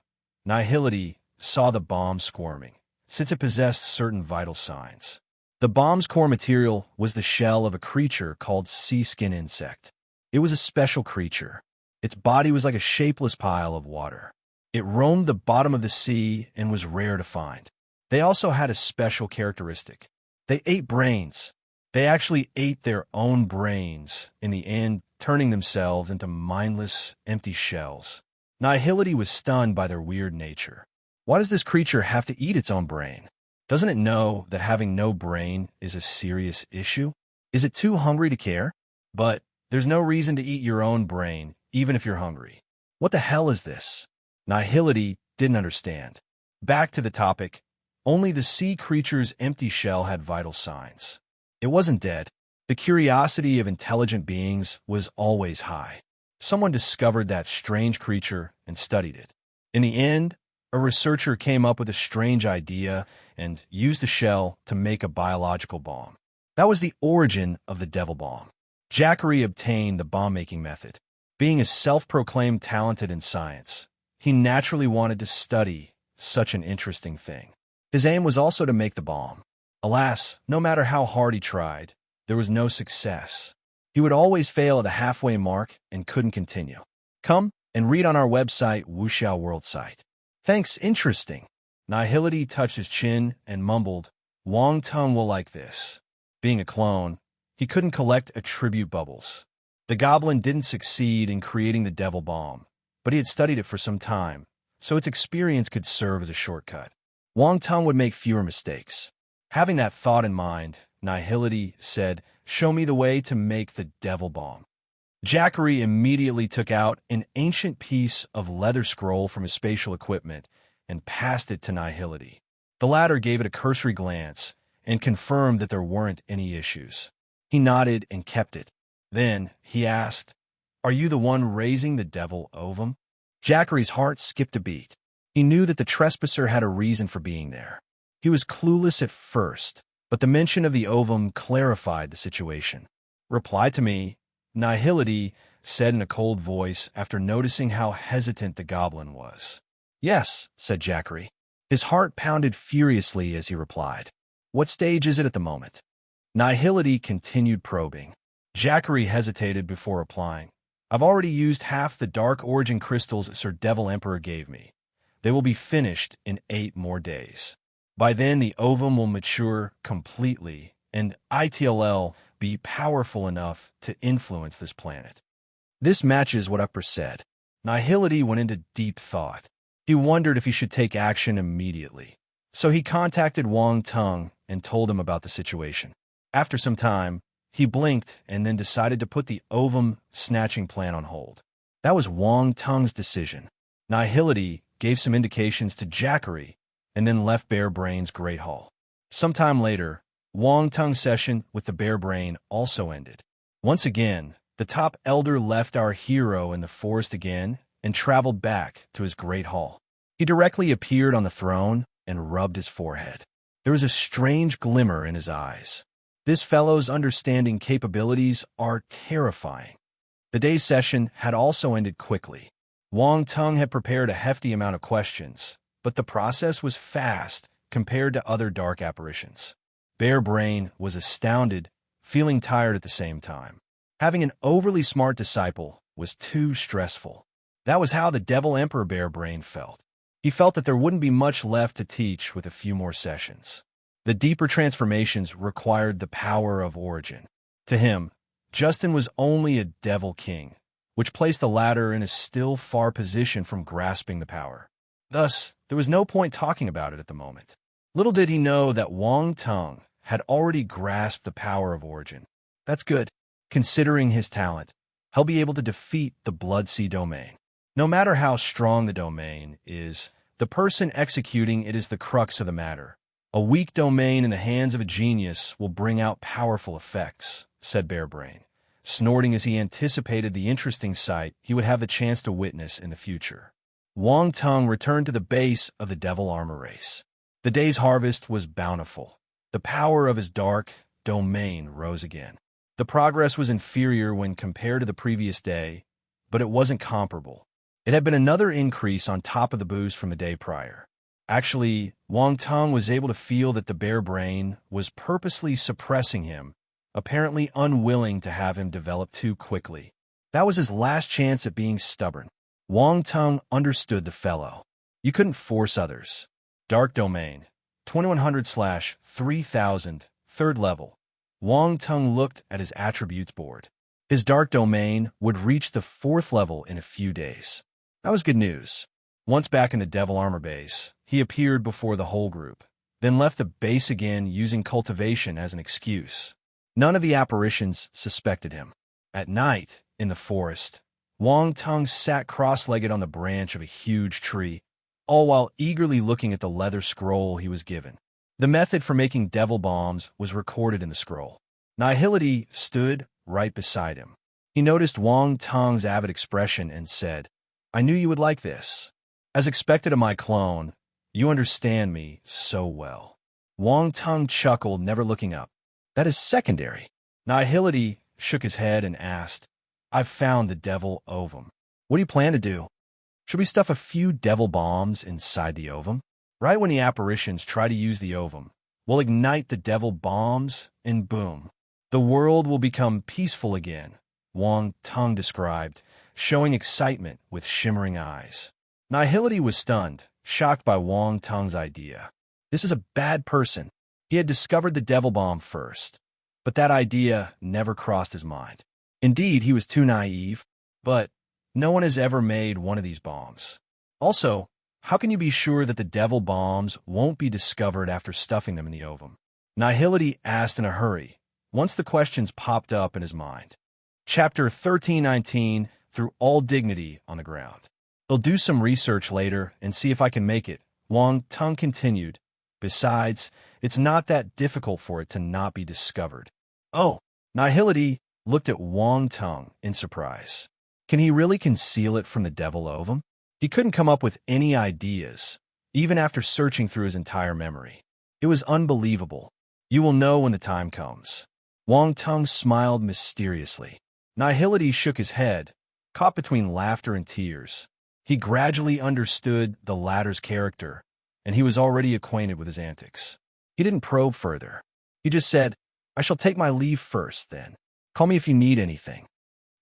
Nihility saw the bomb squirming, since it possessed certain vital signs. The bomb's core material was the shell of a creature called sea skin insect. It was a special creature. Its body was like a shapeless pile of water. It roamed the bottom of the sea and was rare to find. They also had a special characteristic. They ate brains. They actually ate their own brains, in the end turning themselves into mindless, empty shells. Nihility was stunned by their weird nature. Why does this creature have to eat its own brain? Doesn't it know that having no brain is a serious issue? Is it too hungry to care? But there's no reason to eat your own brain, even if you're hungry. What the hell is this? Nihility didn't understand. Back to the topic, only the sea creature's empty shell had vital signs. It wasn't dead. The curiosity of intelligent beings was always high. Someone discovered that strange creature and studied it. In the end, a researcher came up with a strange idea and used the shell to make a biological bomb. That was the origin of the devil bomb. Jackery obtained the bomb-making method. Being a self-proclaimed talented in science, he naturally wanted to study such an interesting thing. His aim was also to make the bomb. Alas, no matter how hard he tried, there was no success. He would always fail at the halfway mark and couldn't continue. Come and read on our website, Wuxiao World site. Thanks, interesting. Nihility touched his chin and mumbled, Wong Tung will like this. Being a clone, he couldn't collect attribute bubbles. The goblin didn't succeed in creating the devil bomb, but he had studied it for some time, so its experience could serve as a shortcut. Wong Tung would make fewer mistakes. Having that thought in mind, Nihility said, show me the way to make the devil bomb. Jackery immediately took out an ancient piece of leather scroll from his spatial equipment and passed it to Nihility. The latter gave it a cursory glance and confirmed that there weren't any issues. He nodded and kept it. Then he asked, are you the one raising the devil ovum? Jackery's heart skipped a beat. He knew that the trespasser had a reason for being there. He was clueless at first, but the mention of the ovum clarified the situation. Reply to me, Nihility said in a cold voice after noticing how hesitant the goblin was. Yes, said Jackery. His heart pounded furiously as he replied. What stage is it at the moment? Nihility continued probing. Jackery hesitated before replying. I've already used half the dark origin crystals Sir Devil Emperor gave me. They will be finished in 8 more days. By then, the ovum will mature completely, and ITLL be powerful enough to influence this planet. This matches what Upper said. Nihility went into deep thought. He wondered if he should take action immediately. So he contacted Wong Tung and told him about the situation. After some time, he blinked and then decided to put the ovum snatching plan on hold. That was Wong Tung's decision. Nihility gave some indications to Jackery and then left Bear Brain's Great Hall. Sometime later, Wong Tung's session with the Bear Brain also ended. Once again, the top elder left our hero in the forest again and traveled back to his Great Hall. He directly appeared on the throne and rubbed his forehead. There was a strange glimmer in his eyes. This fellow's understanding capabilities are terrifying. The day's session had also ended quickly. Wong Tung had prepared a hefty amount of questions, but the process was fast compared to other dark apparitions. Bear Brain was astounded, feeling tired at the same time. Having an overly smart disciple was too stressful. That was how the Devil Emperor Bear Brain felt. He felt that there wouldn't be much left to teach with a few more sessions. The deeper transformations required the power of origin. To him, Justin was only a Devil King, which placed the latter in a still far position from grasping the power. Thus, there was no point talking about it at the moment. Little did he know that Wong Tung had already grasped the power of origin. That's good. Considering his talent, he'll be able to defeat the Blood Sea domain. No matter how strong the domain is, the person executing it is the crux of the matter. A weak domain in the hands of a genius will bring out powerful effects, said Bearbrain, snorting as he anticipated the interesting sight he would have the chance to witness in the future. Wang Tung returned to the base of the Devil Armor Race. The day's harvest was bountiful. The power of his dark domain rose again. The progress was inferior when compared to the previous day, but it wasn't comparable. It had been another increase on top of the boost from the day prior. Actually, Wang Tung was able to feel that the Bearbrain was purposely suppressing him, apparently unwilling to have him develop too quickly. That was his last chance at being stubborn. Wang Tung understood the fellow. You couldn't force others. Dark Domain, 2100/3000, 3rd level. Wang Tung looked at his attributes board. His Dark Domain would reach the 4th level in a few days. That was good news. Once back in the Devil Armor base, he appeared before the whole group, then left the base again using cultivation as an excuse. None of the apparitions suspected him. At night, in the forest, Wang Tung sat cross-legged on the branch of a huge tree, all while eagerly looking at the leather scroll he was given. The method for making devil bombs was recorded in the scroll. Nihility stood right beside him. He noticed Wang Tung's avid expression and said, "I knew you would like this. As expected of my clone, you understand me so well." Wang Tung chuckled, never looking up. "That is secondary." Nihility shook his head and asked, "I've found the devil ovum. What do you plan to do? Should we stuff a few devil bombs inside the ovum? Right when the apparitions try to use the ovum, we'll ignite the devil bombs, and boom. The world will become peaceful again," Wang Tung described, showing excitement with shimmering eyes. Nihility was stunned, shocked by Wang Tung's idea. This is a bad person. He had discovered the devil bomb first, but that idea never crossed his mind. Indeed, he was too naive, but no one has ever made one of these bombs. Also, how can you be sure that the devil bombs won't be discovered after stuffing them in the ovum? Nihility asked in a hurry, once the questions popped up in his mind. Chapter 1319, Through All Dignity on the Ground. "I'll do some research later and see if I can make it," Wang Tung continued. "Besides, it's not that difficult for it to not be discovered." "Oh," Nihility looked at Wang Tung in surprise. Can he really conceal it from the devil ovum? He couldn't come up with any ideas, even after searching through his entire memory. It was unbelievable. "You will know when the time comes." Wang Tung smiled mysteriously. Nihility shook his head, caught between laughter and tears. He gradually understood the latter's character, and he was already acquainted with his antics. He didn't probe further. He just said, "I shall take my leave first, then. Call me if you need anything."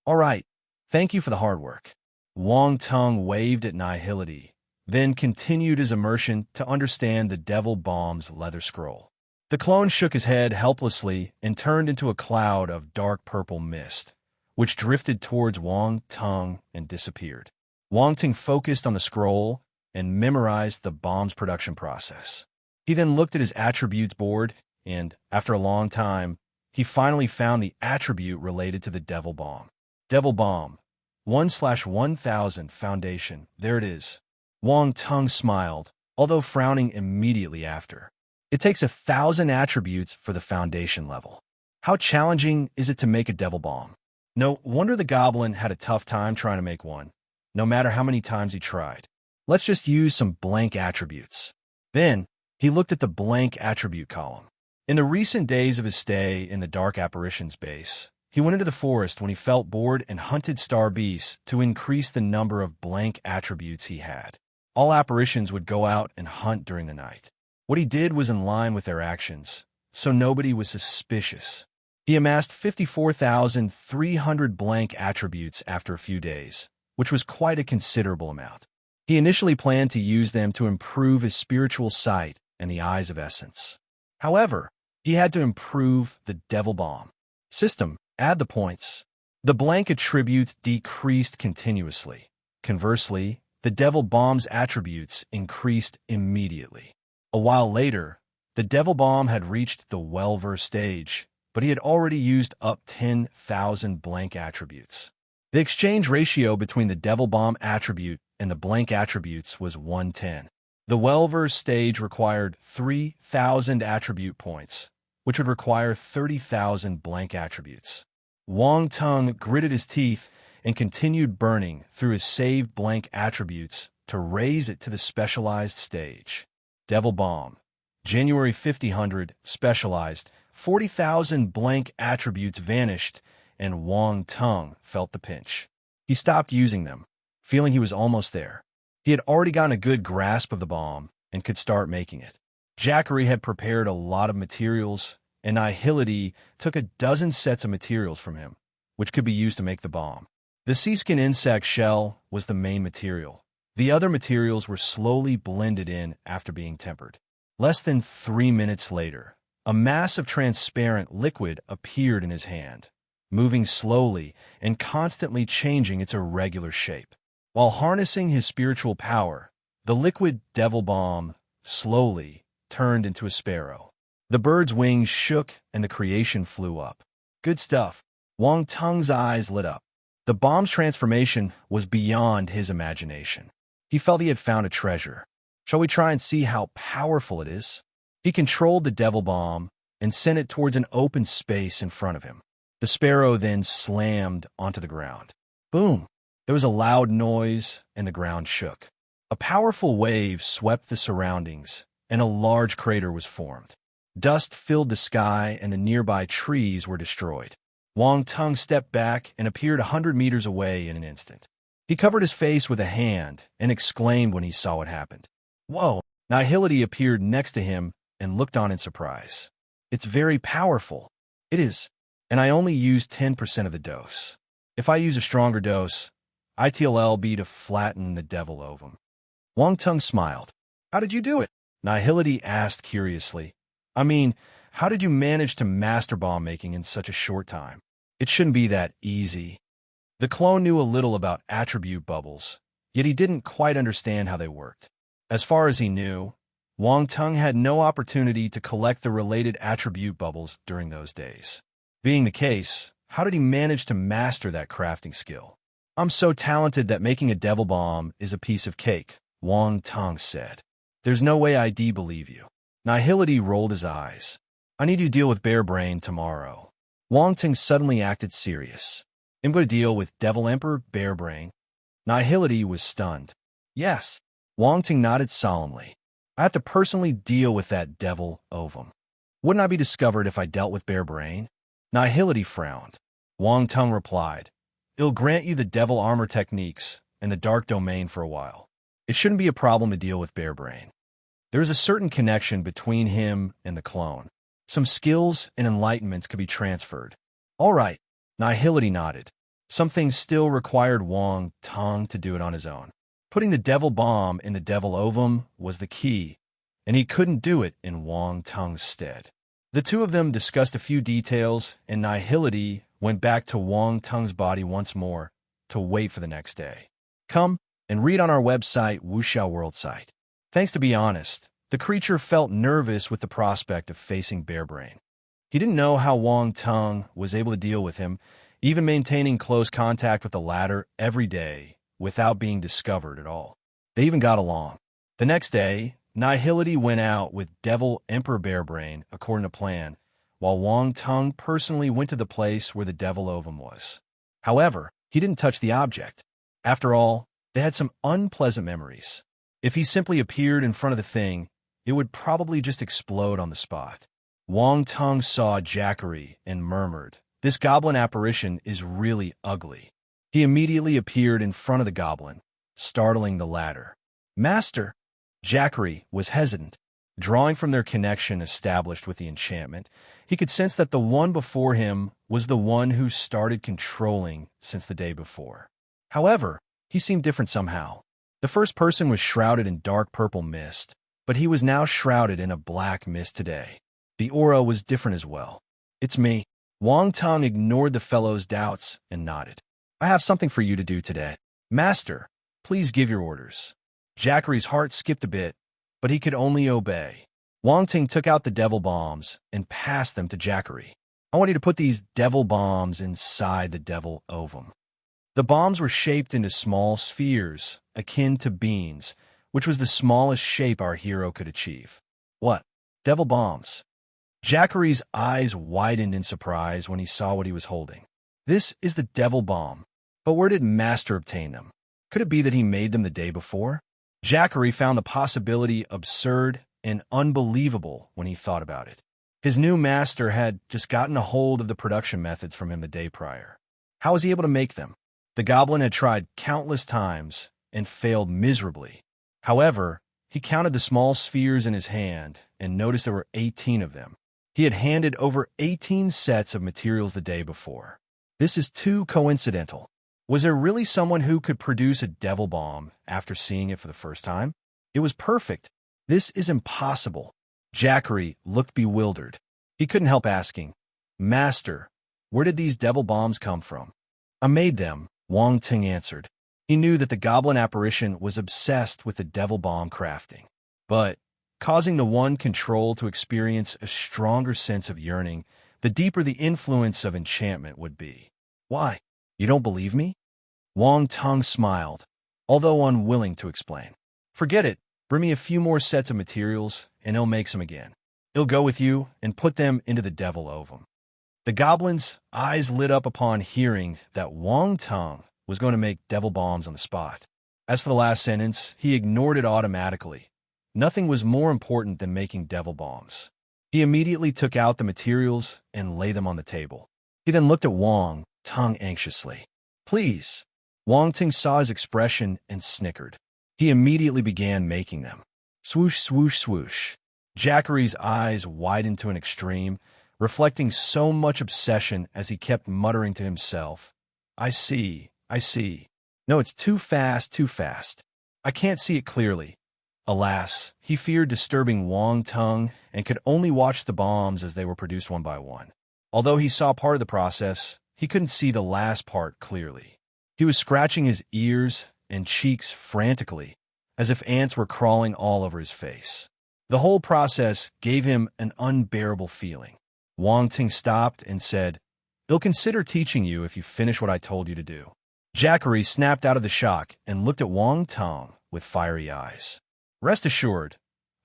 "All right. Thank you for the hard work." Wang Tung waved at Nihility, then continued his immersion to understand the devil bomb's leather scroll. The clone shook his head helplessly and turned into a cloud of dark purple mist, which drifted towards Wang Tung and disappeared. Wang Tung focused on the scroll and memorized the bomb's production process. He then looked at his attributes board, and, after a long time, he finally found the attribute related to the devil bomb. Devil bomb, 1/1000 foundation. There it is. Wang Tung smiled, although frowning immediately after. It takes 1,000 attributes for the foundation level. How challenging is it to make a devil bomb? No wonder the goblin had a tough time trying to make one, no matter how many times he tried. Let's just use some blank attributes. Then, he looked at the blank attribute column. In the recent days of his stay in the Dark Apparitions base, he went into the forest when he felt bored and hunted star beasts to increase the number of blank attributes he had. All apparitions would go out and hunt during the night. What he did was in line with their actions, so nobody was suspicious. He amassed 54,300 blank attributes after a few days, which was quite a considerable amount. He initially planned to use them to improve his spiritual sight and the eyes of essence. However, he had to improve the devil bomb. System, add the points. The blank attributes decreased continuously. Conversely, the devil bomb's attributes increased immediately. A while later, the devil bomb had reached the well-versed stage, but he had already used up 10,000 blank attributes. The exchange ratio between the Devil Bomb attribute and the blank attributes was 1:10. The Welver stage required 3,000 attribute points, which would require 30,000 blank attributes. Wang Tung gritted his teeth and continued burning through his saved blank attributes to raise it to the specialized stage. Devil Bomb, January 5000, specialized. 40,000 blank attributes vanished, and Wang Tung felt the pinch. He stopped using them, feeling he was almost there. He had already gotten a good grasp of the bomb and could start making it. Jackery had prepared a lot of materials, and Nihility took a dozen sets of materials from him, which could be used to make the bomb. The seaskin insect shell was the main material. The other materials were slowly blended in after being tempered. Less than 3 minutes later, a mass of transparent liquid appeared in his hand, moving slowly and constantly changing its irregular shape. While harnessing his spiritual power, the liquid Devil Bomb slowly turned into a sparrow. The bird's wings shook and the creation flew up. Good stuff. Wang Tung's eyes lit up. The bomb's transformation was beyond his imagination. He felt he had found a treasure. Shall we try and see how powerful it is? He controlled the Devil Bomb and sent it towards an open space in front of him. The sparrow then slammed onto the ground. Boom! There was a loud noise, and the ground shook. A powerful wave swept the surroundings, and a large crater was formed. Dust filled the sky, and the nearby trees were destroyed. Wang Tung stepped back and appeared 100 meters away in an instant. He covered his face with a hand and exclaimed when he saw what happened. Whoa! Nihility appeared next to him and looked on in surprise. It's very powerful. It is. And I only used 10% of the dose. If I use a stronger dose, it'll be to flatten the devil ovum. Wang Tung smiled. How did you do it? Nihility asked curiously. I mean, how did you manage to master bomb making in such a short time? It shouldn't be that easy. The clone knew a little about attribute bubbles, yet he didn't quite understand how they worked. As far as he knew, Wang Tung had no opportunity to collect the related attribute bubbles during those days. Being the case, how did he manage to master that crafting skill? I'm so talented that making a devil bomb is a piece of cake, Wang Tung said. There's no way I'd believe you. Nihility rolled his eyes. I need you to deal with Bear Brain tomorrow. Wang Tung suddenly acted serious. I'm going to deal with Devil Emperor Bear Brain. Nihility was stunned. Yes. Wang Tung nodded solemnly. I have to personally deal with that devil ovum. Wouldn't I be discovered if I dealt with Bear Brain? Nihility frowned. Wang Tung replied, It'll grant you the devil armor techniques and the dark domain for a while. It shouldn't be a problem to deal with Bear Brain. There is a certain connection between him and the clone. Some skills and enlightenments could be transferred. All right, Nihility nodded. Some things still required Wang Tung to do it on his own. Putting the devil bomb in the devil ovum was the key, and he couldn't do it in Wang Tung's stead. The two of them discussed a few details, and Nihility went back to Wang Tung's body once more to wait for the next day. Come and read on our website, Wuxiao World site. Thanks. To be honest, the creature felt nervous with the prospect of facing Bear Brain. He didn't know how Wang Tung was able to deal with him, even maintaining close contact with the latter every day without being discovered at all. They even got along. The next day, Nihility went out with Devil Emperor Bear Brain according to plan, while Wang Tung personally went to the place where the devil ovum was. However, he didn't touch the object. After all, they had some unpleasant memories. If he simply appeared in front of the thing, it would probably just explode on the spot. Wang Tung saw Jackery and murmured, This goblin apparition is really ugly. He immediately appeared in front of the goblin, startling the latter. Master! Jackery was hesitant. Drawing from their connection established with the enchantment, he could sense that the one before him was the one who started controlling since the day before. However, he seemed different somehow. The first person was shrouded in dark purple mist, but he was now shrouded in a black mist today. The aura was different as well. It's me. Wang Tung ignored the fellow's doubts and nodded. I have something for you to do today. Master, please give your orders. Jackery's heart skipped a bit, but he could only obey. Wang Tung took out the devil bombs and passed them to Jackery. I want you to put these devil bombs inside the devil ovum. The bombs were shaped into small spheres, akin to beans, which was the smallest shape our hero could achieve. What? Devil bombs. Zachary's eyes widened in surprise when he saw what he was holding. This is the devil bomb. But where did Master obtain them? Could it be that he made them the day before? Zachary found the possibility absurd and unbelievable when he thought about it. His new master had just gotten a hold of the production methods from him the day prior. How was he able to make them? The goblin had tried countless times and failed miserably. However, he counted the small spheres in his hand and noticed there were 18 of them. He had handed over 18 sets of materials the day before. This is too coincidental. Was there really someone who could produce a devil bomb after seeing it for the first time? It was perfect. This is impossible. Zachary looked bewildered. He couldn't help asking, "Master, where did these devil bombs come from?" "I made them," Wang Ting answered. He knew that the goblin apparition was obsessed with the devil bomb crafting. But, causing the one control to experience a stronger sense of yearning, the deeper the influence of enchantment would be. "Why? You don't believe me?" Wang Ting smiled, although unwilling to explain. "Forget it. Bring me a few more sets of materials, and he'll make some again. He'll go with you and put them into the devil ovum." The goblin's eyes lit up upon hearing that Wang Ting was going to make devil bombs on the spot. As for the last sentence, he ignored it automatically. Nothing was more important than making devil bombs. He immediately took out the materials and laid them on the table. He then looked at Wang Ting anxiously. "Please." Wang Ting saw his expression and snickered. He immediately began making them. Swoosh, swoosh, swoosh. Zachary's eyes widened to an extreme, reflecting so much obsession as he kept muttering to himself, I see. No, it's too fast, too fast. I can't see it clearly." Alas, he feared disturbing Wang Ting and could only watch the bombs as they were produced one by one. Although he saw part of the process, he couldn't see the last part clearly. He was scratching his ears and cheeks frantically, as if ants were crawling all over his face. The whole process gave him an unbearable feeling. Wang Ting stopped and said, "I'll consider teaching you if you finish what I told you to do." Zachary snapped out of the shock and looked at Wang Ting with fiery eyes. "Rest assured,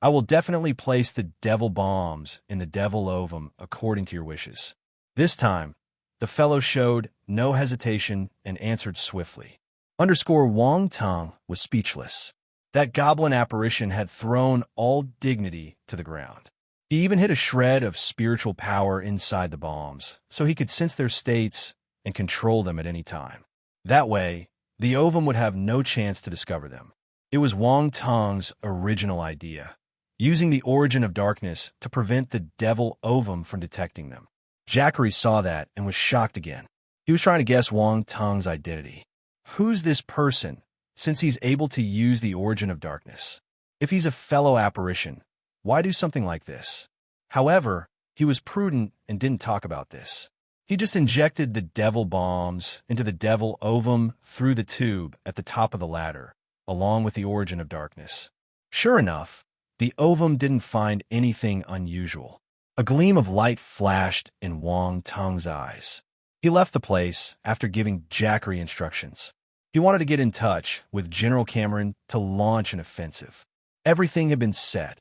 I will definitely place the devil bombs in the devil ovum according to your wishes." This time, the fellow showed no hesitation and answered swiftly. Wang Ting was speechless. That goblin apparition had thrown all dignity to the ground. He even hid a shred of spiritual power inside the bombs, so he could sense their states and control them at any time. That way, the ovum would have no chance to discover them. It was Wang Ting's original idea, using the origin of darkness to prevent the devil ovum from detecting them. Zachary saw that and was shocked again. He was trying to guess Wang Ting's identity. Who's this person, since he's able to use the origin of darkness? If he's a fellow apparition, why do something like this? However, he was prudent and didn't talk about this. He just injected the devil bombs into the devil ovum through the tube at the top of the ladder, along with the origin of darkness. Sure enough, the ovum didn't find anything unusual. A gleam of light flashed in Wang Ting's eyes. He left the place after giving Zachary instructions. He wanted to get in touch with General Cameron to launch an offensive. Everything had been set.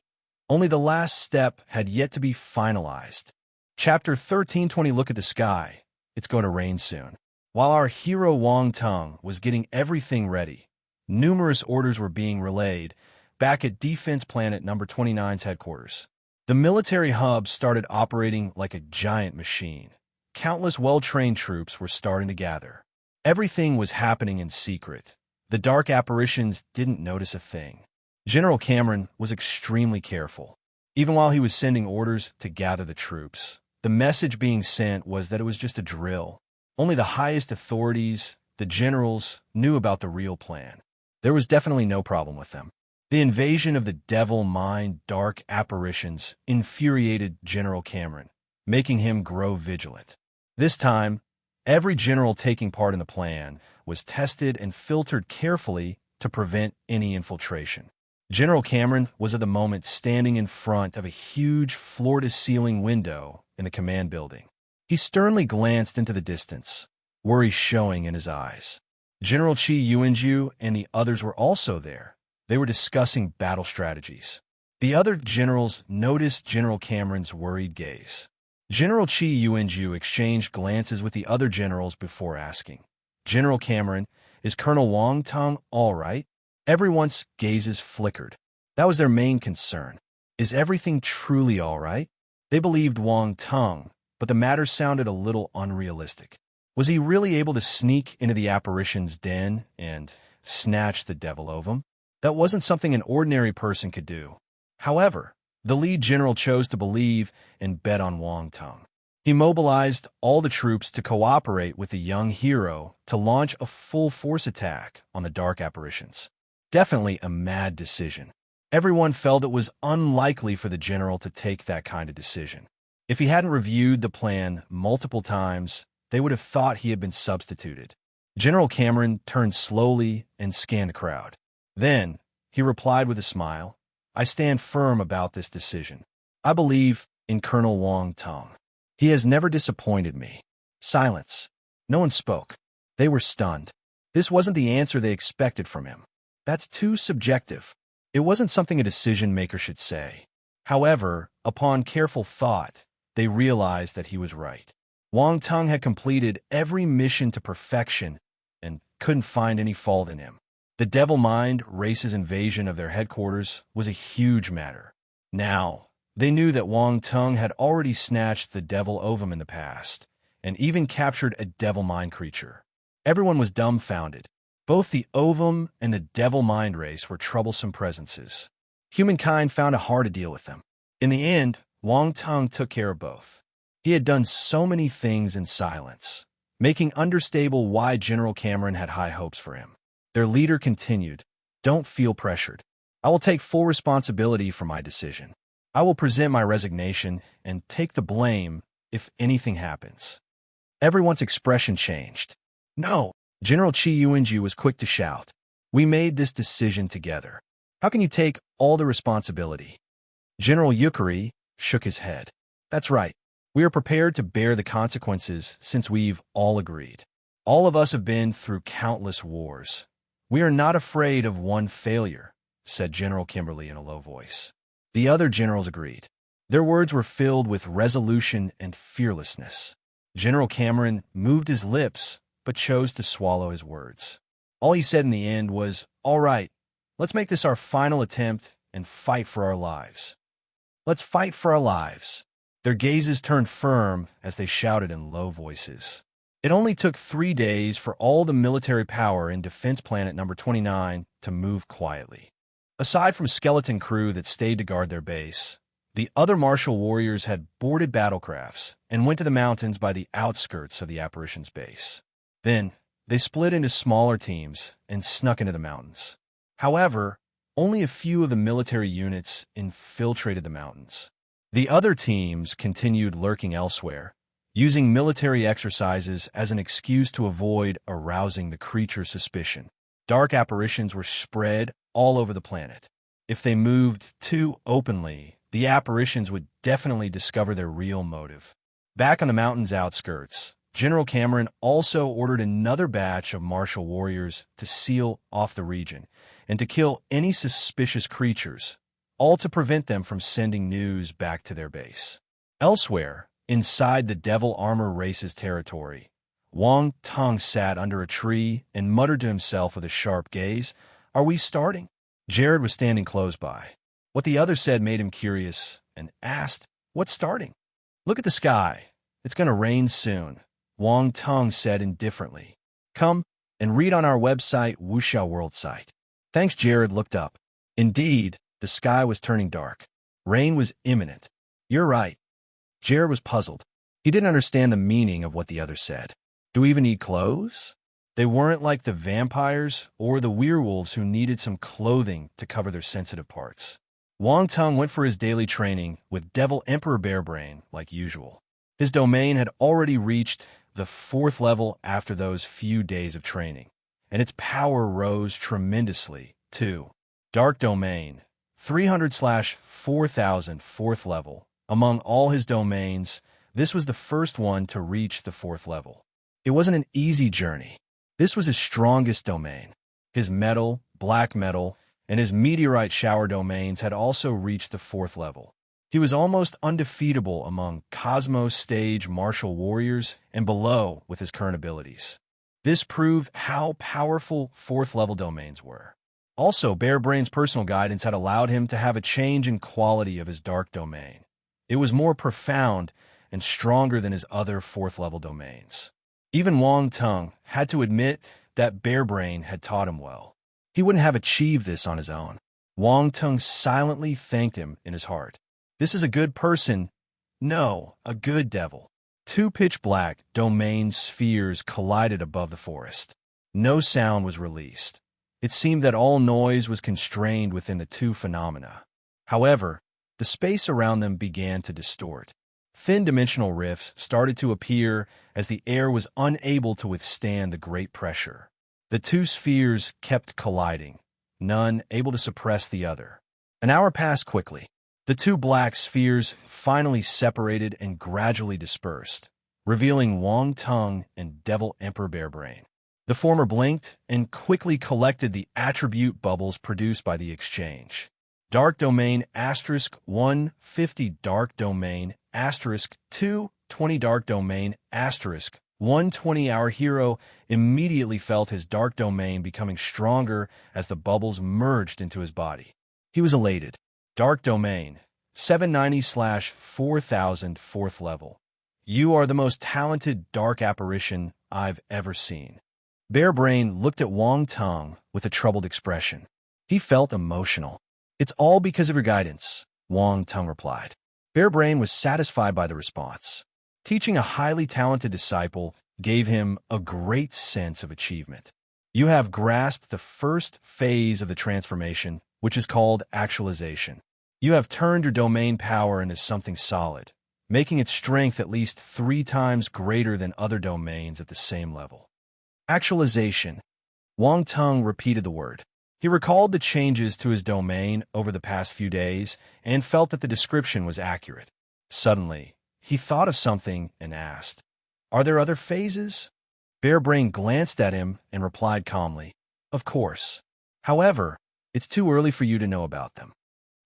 Only the last step had yet to be finalized. Chapter 13:20. Look at the sky. It's going to rain soon. While our hero Wang Ting was getting everything ready, numerous orders were being relayed back at Defense Planet Number 29's headquarters. The military hub started operating like a giant machine. Countless well-trained troops were starting to gather. Everything was happening in secret. The dark apparitions didn't notice a thing. General Cameron was extremely careful. Even while he was sending orders to gather the troops, the message being sent was that it was just a drill. Only the highest authorities, the generals, knew about the real plan. There was definitely no problem with them. The invasion of the devil mind dark apparitions infuriated General Cameron, making him grow vigilant. This time, every general taking part in the plan was tested and filtered carefully to prevent any infiltration. General Cameron was at the moment standing in front of a huge floor-to-ceiling window in the command building. He sternly glanced into the distance, worry showing in his eyes. General Chi Yuanju and the others were also there. They were discussing battle strategies. The other generals noticed General Cameron's worried gaze. General Chi Yuanju exchanged glances with the other generals before asking, "General Cameron, is Colonel Wang Tong all right?" Everyone's gazes flickered. That was their main concern. Is everything truly all right? They believed Wang Tong, but the matter sounded a little unrealistic. Was he really able to sneak into the apparition's den and snatch the devil ovum? That wasn't something an ordinary person could do. However, the lead general chose to believe and bet on Wang Tong. He mobilized all the troops to cooperate with the young hero to launch a full-force attack on the dark apparitions. Definitely a mad decision. Everyone felt it was unlikely for the general to take that kind of decision. If he hadn't reviewed the plan multiple times, they would have thought he had been substituted. General Cameron turned slowly and scanned the crowd. Then, he replied with a smile, "I stand firm about this decision. I believe in Colonel Wang Tong. He has never disappointed me." Silence. No one spoke. They were stunned. This wasn't the answer they expected from him. That's too subjective. It wasn't something a decision-maker should say. However, upon careful thought, they realized that he was right. Wang Tong had completed every mission to perfection and couldn't find any fault in him. The Devil Mind race's invasion of their headquarters was a huge matter. Now, they knew that Wang Tong had already snatched the devil ovum in the past, and even captured a devil mind creature. Everyone was dumbfounded. Both the ovum and the devil mind race were troublesome presences. Humankind found it hard to deal with them. In the end, Wang Tong took care of both. He had done so many things in silence, making understandable why General Cameron had high hopes for him. Their leader continued, "Don't feel pressured. I will take full responsibility for my decision. I will present my resignation and take the blame if anything happens." Everyone's expression changed. "No!" General Chi Yuanju was quick to shout. "We made this decision together. How can you take all the responsibility?" General Yukari shook his head. "That's right. We are prepared to bear the consequences since we've all agreed. All of us have been through countless wars. We are not afraid of one failure," said General Kimberly in a low voice. The other generals agreed. Their words were filled with resolution and fearlessness. General Cameron moved his lips, but chose to swallow his words. All he said in the end was, "All right, let's make this our final attempt and fight for our lives. Let's fight for our lives." Their gazes turned firm as they shouted in low voices. It only took 3 days for all the military power in Defense Planet number 29 to move quietly. Aside from skeleton crew that stayed to guard their base, the other martial warriors had boarded battlecrafts and went to the mountains by the outskirts of the apparition's base. Then, they split into smaller teams and snuck into the mountains. However, only a few of the military units infiltrated the mountains. The other teams continued lurking elsewhere, using military exercises as an excuse to avoid arousing the creature's suspicion. Dark apparitions were spread all over the planet. If they moved too openly, the apparitions would definitely discover their real motive. Back on the mountain's outskirts, General Cameron also ordered another batch of martial warriors to seal off the region and to kill any suspicious creatures, all to prevent them from sending news back to their base. Elsewhere, inside the Devil Armor race's territory, Wang Tong sat under a tree and muttered to himself with a sharp gaze, "Are we starting?" Jared was standing close by. What the other said made him curious and asked, "What's starting?" "Look at the sky. It's going to rain soon," Wang Tong said indifferently. "Come and read on our website, Wuxia World site." Thanks. Jared looked up. Indeed, the sky was turning dark. Rain was imminent. "You're right." Jared was puzzled. He didn't understand the meaning of what the other said. Do we even need clothes? They weren't like the vampires or the werewolves who needed some clothing to cover their sensitive parts. Wang Tong went for his daily training with Devil Emperor Bearbrain like usual. His domain had already reached the 4th level after those few days of training, and its power rose tremendously, too. Dark Domain, 300/4000 4th level. Among all his domains, this was the first one to reach the 4th level. It wasn't an easy journey. This was his strongest domain. His metal, black metal, and his meteorite shower domains had also reached the 4th level. He was almost undefeatable among Cosmos stage martial warriors and below with his current abilities. This proved how powerful 4th level domains were. Also, Bearbrain's personal guidance had allowed him to have a change in quality of his dark domain. It was more profound and stronger than his other 4th level domains. Even Wang Tung had to admit that Bearbrain had taught him well. He wouldn't have achieved this on his own. Wang Tung silently thanked him in his heart. This is a good person. No, a good devil. 2 pitch-black domain spheres collided above the forest. No sound was released. It seemed that all noise was constrained within the 2 phenomena. However, the space around them began to distort. Thin dimensional rifts started to appear as the air was unable to withstand the great pressure. The 2 spheres kept colliding, none able to suppress the other. An hour passed quickly. The 2 black spheres finally separated and gradually dispersed, revealing Wang Tung and Devil Emperor Bearbrain. The former blinked and quickly collected the attribute bubbles produced by the exchange. Dark Domain *150 Dark Domain *220 Dark Domain *120. Our hero immediately felt his dark domain becoming stronger as the bubbles merged into his body. He was elated. Dark Domain 790/4000 4th level. You are the most talented dark apparition I've ever seen. Bearbrain looked at Wang Tung with a troubled expression. He felt emotional. It's all because of your guidance, Wang Tung replied. Bearbrain was satisfied by the response. Teaching a highly talented disciple gave him a great sense of achievement. You have grasped the first phase of the transformation, which is called actualization. You have turned your domain power into something solid, making its strength at least 3 times greater than other domains at the same level. Actualization. Wang Tung repeated the word. He recalled the changes to his domain over the past few days and felt that the description was accurate. Suddenly, he thought of something and asked, "Are there other phases?" Bearbrain glanced at him and replied calmly, "Of course. However, it's too early for you to know about them."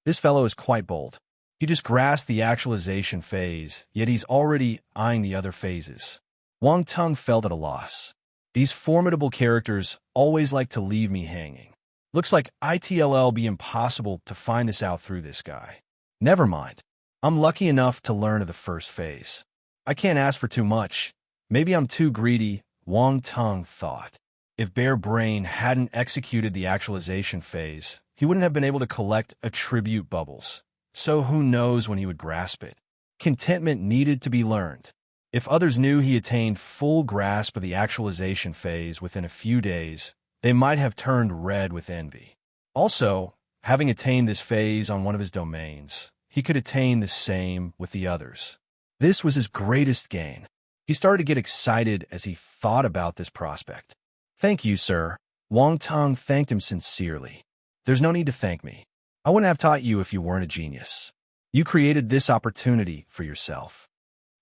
This fellow is quite bold. He just grasped the actualization phase, yet he's already eyeing the other phases. Wang Tung felt at a loss. These formidable characters always like to leave me hanging. Looks like it'll be impossible to find this out through this guy. Never mind. I'm lucky enough to learn of the first phase. I can't ask for too much. Maybe I'm too greedy, Wang Tung thought. If Bearbrain hadn't executed the actualization phase, he wouldn't have been able to collect attribute bubbles. So who knows when he would grasp it? Contentment needed to be learned. If others knew he attained full grasp of the actualization phase within a few days, they might have turned red with envy. Also, having attained this phase on one of his domains, he could attain the same with the others. This was his greatest gain. He started to get excited as he thought about this prospect. "Thank you, sir." Wang Tung thanked him sincerely. "There's no need to thank me. I wouldn't have taught you if you weren't a genius. You created this opportunity for yourself."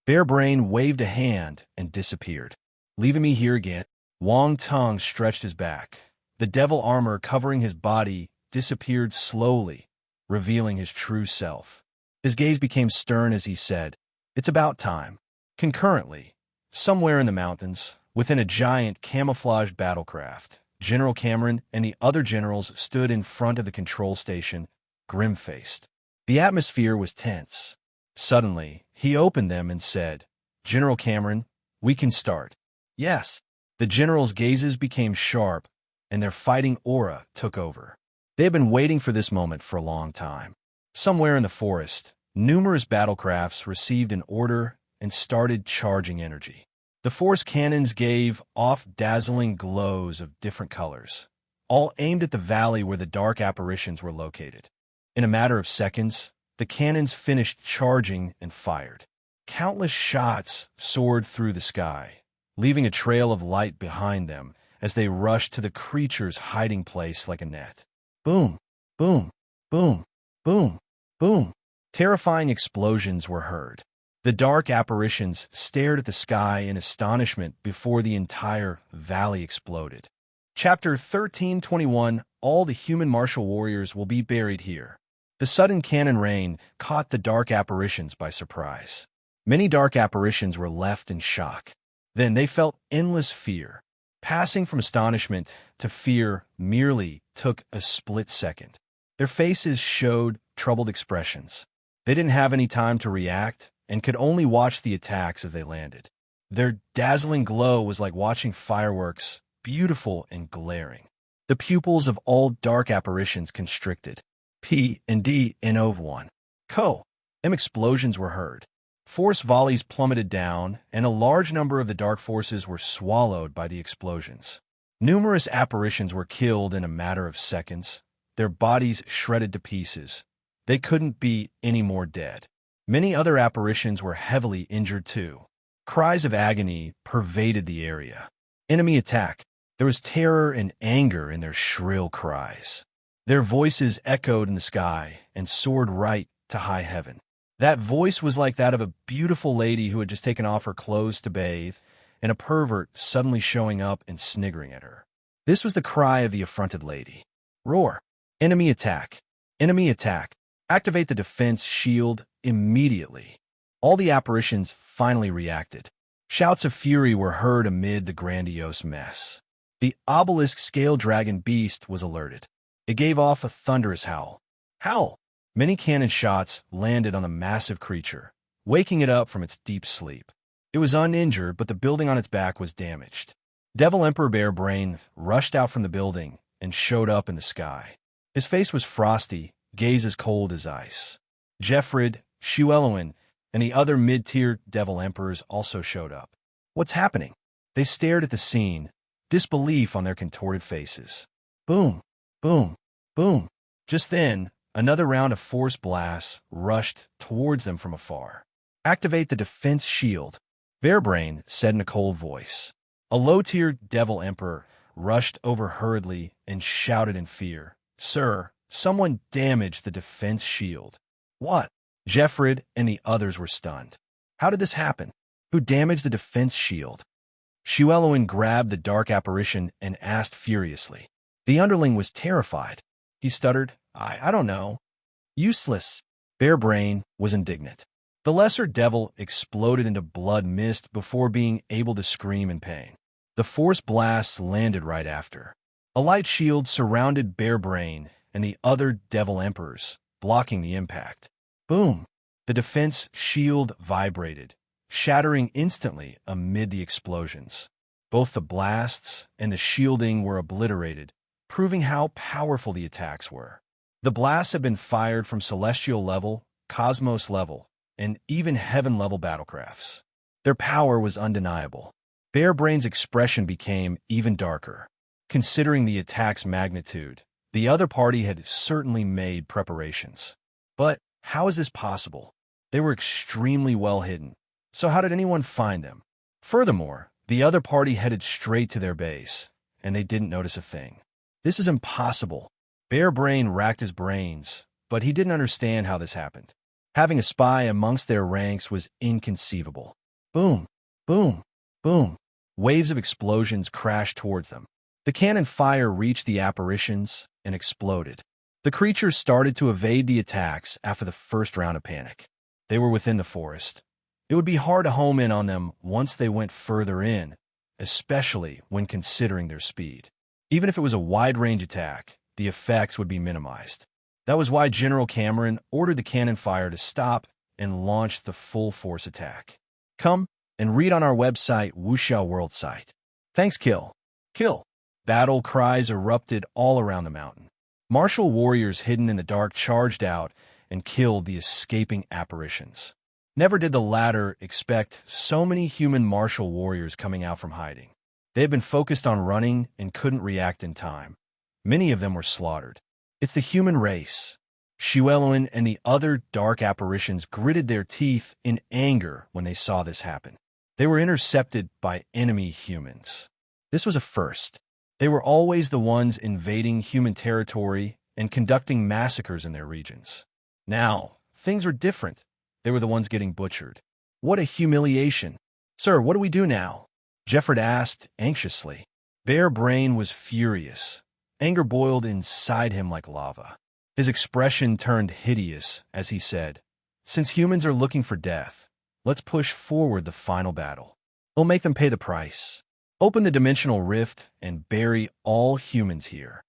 Bearbrain waved a hand and disappeared. Leaving me here again, Wang Tung stretched his back. The devil armor covering his body disappeared slowly, revealing his true self. His gaze became stern as he said, "It's about time." Concurrently, somewhere in the mountains, within a giant camouflaged battlecraft, General Cameron and the other generals stood in front of the control station, grim-faced. The atmosphere was tense. Suddenly, he opened them and said, "General Cameron, we can start." "Yes." The generals' gazes became sharp, and their fighting aura took over. They had been waiting for this moment for a long time. Somewhere in the forest, numerous battlecrafts received an order and started charging energy. The force cannons gave off dazzling glows of different colors, all aimed at the valley where the dark apparitions were located. In a matter of seconds, the cannons finished charging and fired. Countless shots soared through the sky, leaving a trail of light behind them as they rushed to the creature's hiding place like a net. Boom, boom, boom, boom, boom. Terrifying explosions were heard. The dark apparitions stared at the sky in astonishment before the entire valley exploded. Chapter 13:21 All the human martial warriors will be buried here. The sudden cannon rain caught the dark apparitions by surprise. Many dark apparitions were left in shock. Then they felt endless fear. Passing from astonishment to fear merely took a split second. Their faces showed troubled expressions. They didn't have any time to react and could only watch the attacks as they landed. Their dazzling glow was like watching fireworks, beautiful and glaring. The pupils of all dark apparitions constricted. P and D and OV1. Explosions were heard. Force volleys plummeted down, and a large number of the dark forces were swallowed by the explosions. Numerous apparitions were killed in a matter of seconds, their bodies shredded to pieces. They couldn't be any more dead. Many other apparitions were heavily injured too. Cries of agony pervaded the area. Enemy attack. There was terror and anger in their shrill cries. Their voices echoed in the sky and soared right to high heaven. That voice was like that of a beautiful lady who had just taken off her clothes to bathe, and a pervert suddenly showing up and sniggering at her. This was the cry of the affronted lady. Roar. Enemy attack. Enemy attack. Activate the defense shield immediately. All the apparitions finally reacted. Shouts of fury were heard amid the grandiose mess. The obelisk scale dragon beast was alerted. It gave off a thunderous howl. Howl! Many cannon shots landed on the massive creature, waking it up from its deep sleep. It was uninjured, but the building on its back was damaged. Devil Emperor Bear Brain rushed out from the building and showed up in the sky. His face was frosty, gaze as cold as ice. Jeffrid, Shueloin, and the other mid-tier Devil Emperors also showed up. What's happening? They stared at the scene, disbelief on their contorted faces. Boom, boom, boom. Just then, another round of force blasts rushed towards them from afar. Activate the defense shield, Bearbrain said in a cold voice. A low-tier Devil Emperor rushed over hurriedly and shouted in fear, Sir, someone damaged the defense shield. What? Jeffrid and the others were stunned. How did this happen? Who damaged the defense shield? Shueloin grabbed the dark apparition and asked furiously. The underling was terrified. He stuttered, I don't know. Useless. Bearbrain was indignant. The lesser devil exploded into blood mist before being able to scream in pain. The force blasts landed right after. A light shield surrounded Bearbrain and the other Devil Emperors, blocking the impact. Boom! The defense shield vibrated, shattering instantly amid the explosions. Both the blasts and the shielding were obliterated, proving how powerful the attacks were. The blasts had been fired from celestial level, cosmos level, and even heaven level battlecrafts. Their power was undeniable. Bearbrain's expression became even darker. Considering the attack's magnitude, the other party had certainly made preparations. But how is this possible? They were extremely well hidden. So how did anyone find them? Furthermore, the other party headed straight to their base, and they didn't notice a thing. This is impossible. Bearbrain racked his brains, but he didn't understand how this happened. Having a spy amongst their ranks was inconceivable. Boom, boom, boom. Waves of explosions crashed towards them. The cannon fire reached the apparitions and exploded. The creatures started to evade the attacks after the first round of panic. They were within the forest. It would be hard to home in on them once they went further in, especially when considering their speed. Even if it was a wide-range attack, the effects would be minimized. That was why General Cameron ordered the cannon fire to stop and launched the full-force attack. Come and read on our website, Wuxiao World Site. Thanks, Kill. Kill. Battle cries erupted all around the mountain. Martial warriors hidden in the dark charged out and killed the escaping apparitions. Never did the latter expect so many human martial warriors coming out from hiding. They had been focused on running and couldn't react in time. Many of them were slaughtered. It's the human race. Shueloin and the other dark apparitions gritted their teeth in anger when they saw this happen. They were intercepted by enemy humans. This was a first. They were always the ones invading human territory and conducting massacres in their regions. Now, things were different. They were the ones getting butchered. What a humiliation. Sir, what do we do now? Jeffrey asked anxiously. Bear Brain was furious. Anger boiled inside him like lava. His expression turned hideous as he said, "Since humans are looking for death, let's push forward the final battle. We'll make them pay the price. Open the dimensional rift and bury all humans here."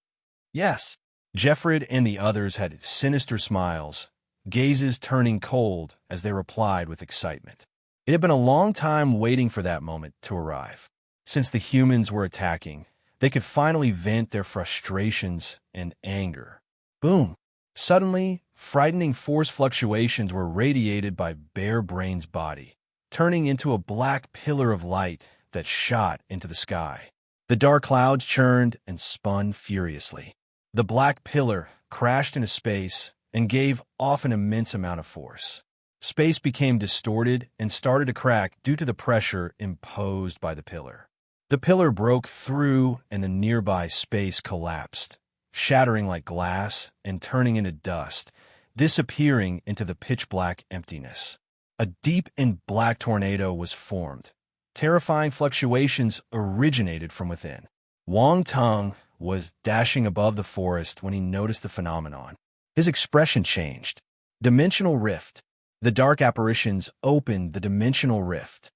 Yes. Jeffrey and the others had sinister smiles, gazes turning cold as they replied with excitement. It had been a long time waiting for that moment to arrive. Since the humans were attacking, they could finally vent their frustrations and anger. Boom! Suddenly, frightening force fluctuations were radiated by Bear Brain's body, turning into a black pillar of light that shot into the sky. The dark clouds churned and spun furiously. The black pillar crashed into space and gave off an immense amount of force. Space became distorted and started to crack due to the pressure imposed by the pillar. The pillar broke through and the nearby space collapsed, shattering like glass and turning into dust, disappearing into the pitch-black emptiness. A deep and black tornado was formed. Terrifying fluctuations originated from within. Wang Tung was dashing above the forest when he noticed the phenomenon. His expression changed. Dimensional rift. The dark apparitions opened the dimensional rift.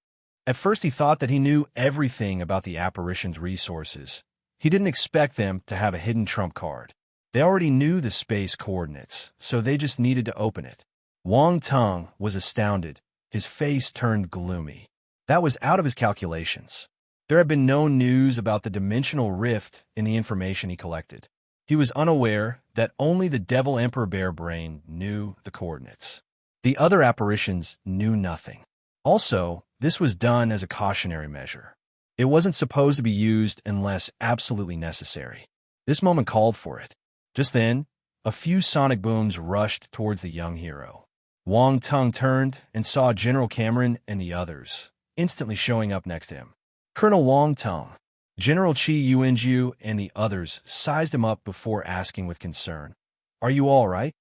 At first he thought that he knew everything about the apparitions' resources. He didn't expect them to have a hidden trump card. They already knew the space coordinates, so they just needed to open it. Wang Tung was astounded. His face turned gloomy. That was out of his calculations. There had been no news about the dimensional rift in the information he collected. He was unaware that only the Devil Emperor Bear Brain knew the coordinates. The other apparitions knew nothing. Also, this was done as a cautionary measure. It wasn't supposed to be used unless absolutely necessary. This moment called for it. Just then, a few sonic booms rushed towards the young hero. Wang Tung turned and saw General Cameron and the others, instantly showing up next to him. Colonel Wang Tung, General Chi Yuanju, and the others sized him up before asking with concern, "Are you all right?"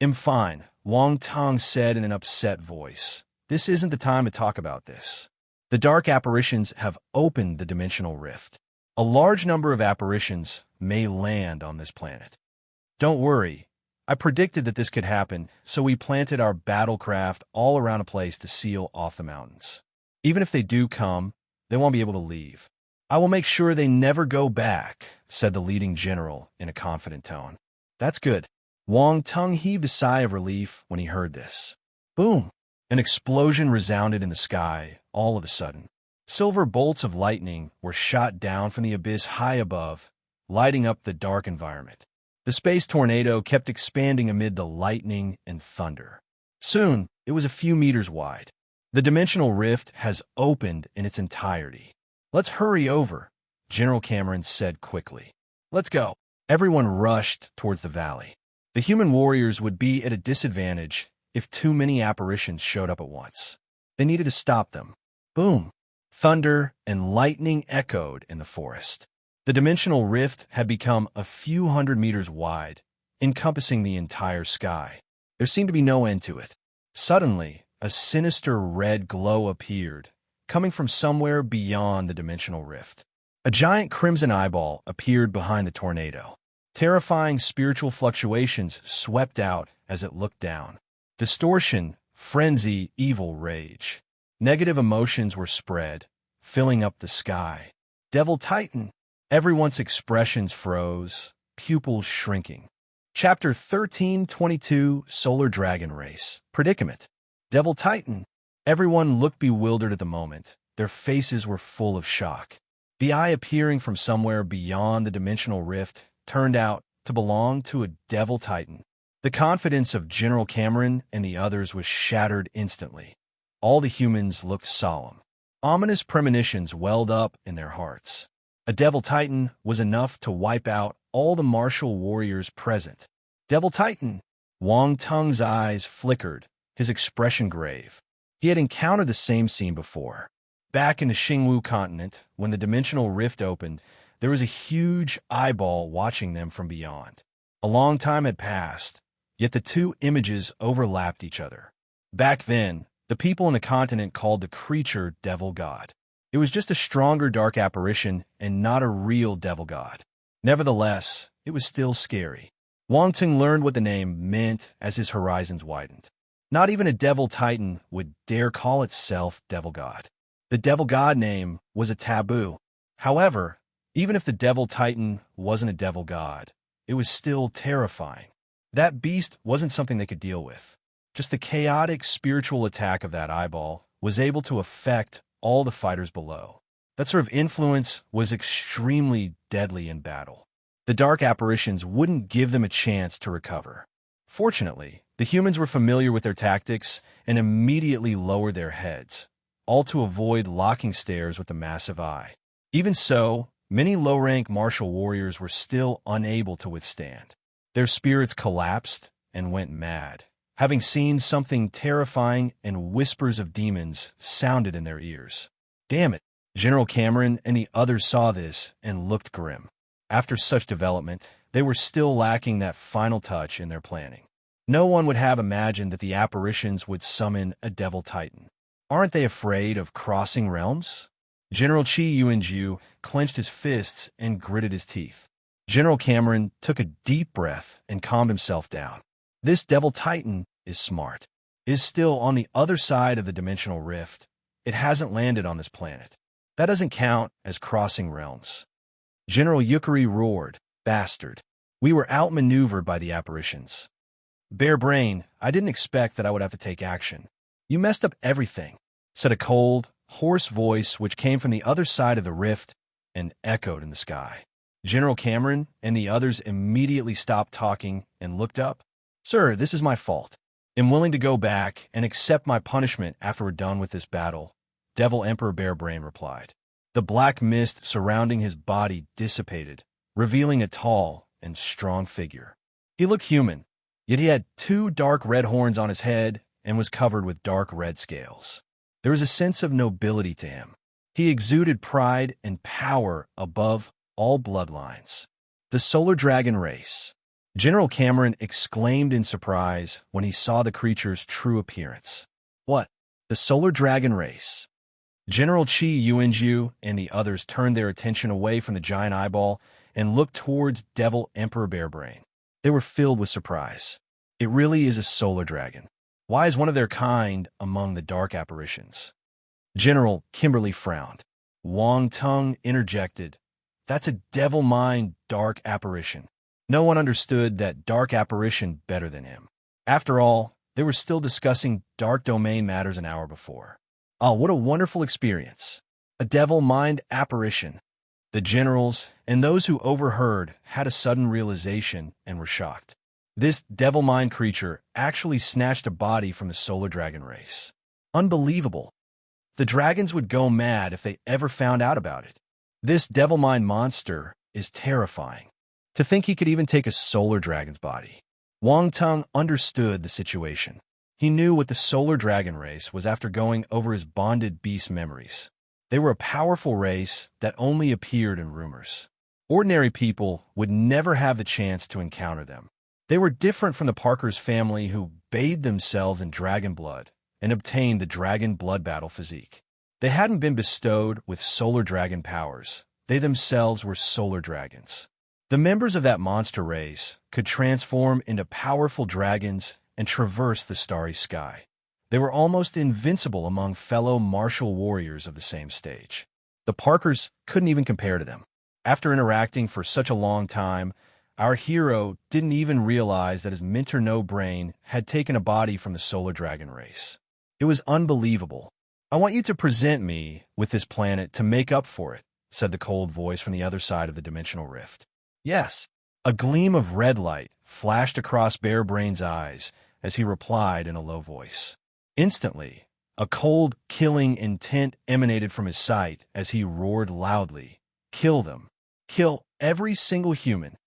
"I'm fine," Wang Tung said in an upset voice. "This isn't the time to talk about this. The dark apparitions have opened the dimensional rift. A large number of apparitions may land on this planet. Don't worry. I predicted that this could happen, so we planted our battlecraft all around a place to seal off the mountains. Even if they do come, they won't be able to leave. I will make sure they never go back," said the leading general in a confident tone. "That's good." Wang Tung heaved a sigh of relief when he heard this. Boom! An explosion resounded in the sky all of a sudden. Silver bolts of lightning were shot down from the abyss high above, lighting up the dark environment. The space tornado kept expanding amid the lightning and thunder. Soon, it was a few meters wide. The dimensional rift has opened in its entirety. "Let's hurry over," General Cameron said quickly. "Let's go." Everyone rushed towards the valley. The human warriors would be at a disadvantage if too many apparitions showed up at once. They needed to stop them. Boom! Thunder and lightning echoed in the forest. The dimensional rift had become a few hundred meters wide, encompassing the entire sky. There seemed to be no end to it. Suddenly, a sinister red glow appeared, coming from somewhere beyond the dimensional rift. A giant crimson eyeball appeared behind the tornado. Terrifying spiritual fluctuations swept out as it looked down. Distortion, frenzy, evil rage. Negative emotions were spread, filling up the sky. Devil Titan. Everyone's expressions froze, pupils shrinking. Chapter 1322, Solar Dragon Race. Predicament. Devil Titan. Everyone looked bewildered at the moment. Their faces were full of shock. The eye appearing from somewhere beyond the dimensional rift turned out to belong to a Devil Titan. The confidence of General Cameron and the others was shattered instantly. All the humans looked solemn. Ominous premonitions welled up in their hearts. A Devil Titan was enough to wipe out all the martial warriors present. Devil Titan! Wang Tung's eyes flickered, his expression grave. He had encountered the same scene before. Back in the Xingwu continent, when the dimensional rift opened, there was a huge eyeball watching them from beyond. A long time had passed, yet the two images overlapped each other. Back then, The people in the continent called the creature Devil God. It was just a stronger dark apparition and not a real devil god. Nevertheless, it was still scary. Wang Ting learned what the name meant as his horizons widened. Not even a devil titan would dare call itself devil god. The devil god name was a taboo. However, even if the devil titan wasn't a devil god, it was still terrifying. That beast wasn't something they could deal with. Just the chaotic spiritual attack of that eyeball was able to affect all the fighters below. That sort of influence was extremely deadly in battle. The dark apparitions wouldn't give them a chance to recover. Fortunately, the humans were familiar with their tactics and immediately lowered their heads, all to avoid locking stares with the massive eye. Even so, many low-rank martial warriors were still unable to withstand. Their spirits collapsed and went mad, having seen something terrifying, and whispers of demons sounded in their ears. Damn it! General Cameron and the others saw this and looked grim. After such development, they were still lacking that final touch in their planning. No one would have imagined that the apparitions would summon a devil titan. Aren't they afraid of crossing realms? General Chi Yuanju clenched his fists and gritted his teeth. General Cameron took a deep breath and calmed himself down. This devil titan is smart. It is still on the other side of the dimensional rift. It hasn't landed on this planet. That doesn't count as crossing realms. General Yukari roared, "Bastard. We were outmaneuvered by the apparitions. Bare brain, I didn't expect that I would have to take action. You messed up everything," said a cold, hoarse voice which came from the other side of the rift and echoed in the sky. General Cameron and the others immediately stopped talking and looked up. "Sir, this is my fault. I'm willing to go back and accept my punishment after we're done with this battle," Devil Emperor Barebrain replied. The black mist surrounding his body dissipated, revealing a tall and strong figure. He looked human, yet he had 2 dark red horns on his head and was covered with dark red scales. There was a sense of nobility to him. He exuded pride and power above all bloodlines. The Solar Dragon Race. General Cameron exclaimed in surprise when he saw the creature's true appearance. What? The Solar Dragon Race? General Chi Yuanju and the others turned their attention away from the giant eyeball and looked towards Devil Emperor Barebrain. They were filled with surprise. It really is a solar dragon. Why is one of their kind among the dark apparitions? General Kimberly frowned. Wang Tung interjected, "That's a devil mind dark apparition." No one understood that dark apparition better than him. After all, they were still discussing dark domain matters an hour before. Oh, what a wonderful experience. A devil mind apparition. The generals and those who overheard had a sudden realization and were shocked. This devil mind creature actually snatched a body from the solar dragon race. Unbelievable. The dragons would go mad if they ever found out about it. This devil mind monster is terrifying. To think he could even take a solar dragon's body. Wang Tung understood the situation. He knew what the solar dragon race was after going over his bonded beast memories. They were a powerful race that only appeared in rumors. Ordinary people would never have the chance to encounter them. They were different from the Parker's family who bathed themselves in dragon blood and obtained the dragon blood battle physique. They hadn't been bestowed with solar dragon powers. They themselves were solar dragons. The members of that monster race could transform into powerful dragons and traverse the starry sky. They were almost invincible among fellow martial warriors of the same stage. The Parkers couldn't even compare to them. After interacting for such a long time, our hero didn't even realize that his Minter No brain had taken a body from the solar dragon race. It was unbelievable. "I want you to present me with this planet to make up for it," said the cold voice from the other side of the dimensional rift. "Yes." A gleam of red light flashed across Barebrain's eyes as he replied in a low voice. Instantly, a cold, killing intent emanated from his sight as he roared loudly, "Kill them. Kill every single human.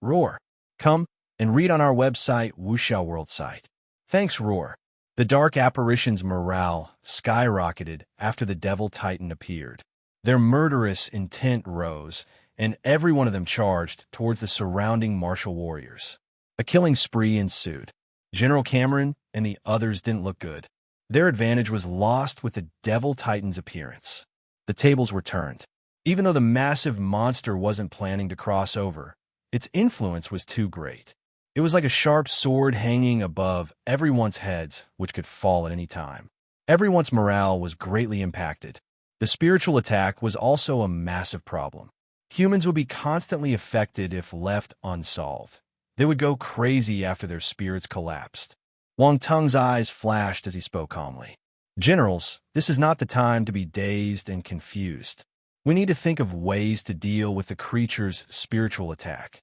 Roar. Come and read on our website, Wuxiao World site." Thanks, Roar. The dark apparitions' morale skyrocketed after the Devil Titan appeared. Their murderous intent rose, and every one of them charged towards the surrounding martial warriors. A killing spree ensued. General Cameron and the others didn't look good. Their advantage was lost with the Devil Titan's appearance. The tables were turned. Even though the massive monster wasn't planning to cross over, its influence was too great. It was like a sharp sword hanging above everyone's heads, which could fall at any time. Everyone's morale was greatly impacted. The spiritual attack was also a massive problem. Humans would be constantly affected if left unsolved. They would go crazy after their spirits collapsed. Wang Tung's eyes flashed as he spoke calmly. Generals, this is not the time to be dazed and confused. We need to think of ways to deal with the creature's spiritual attack.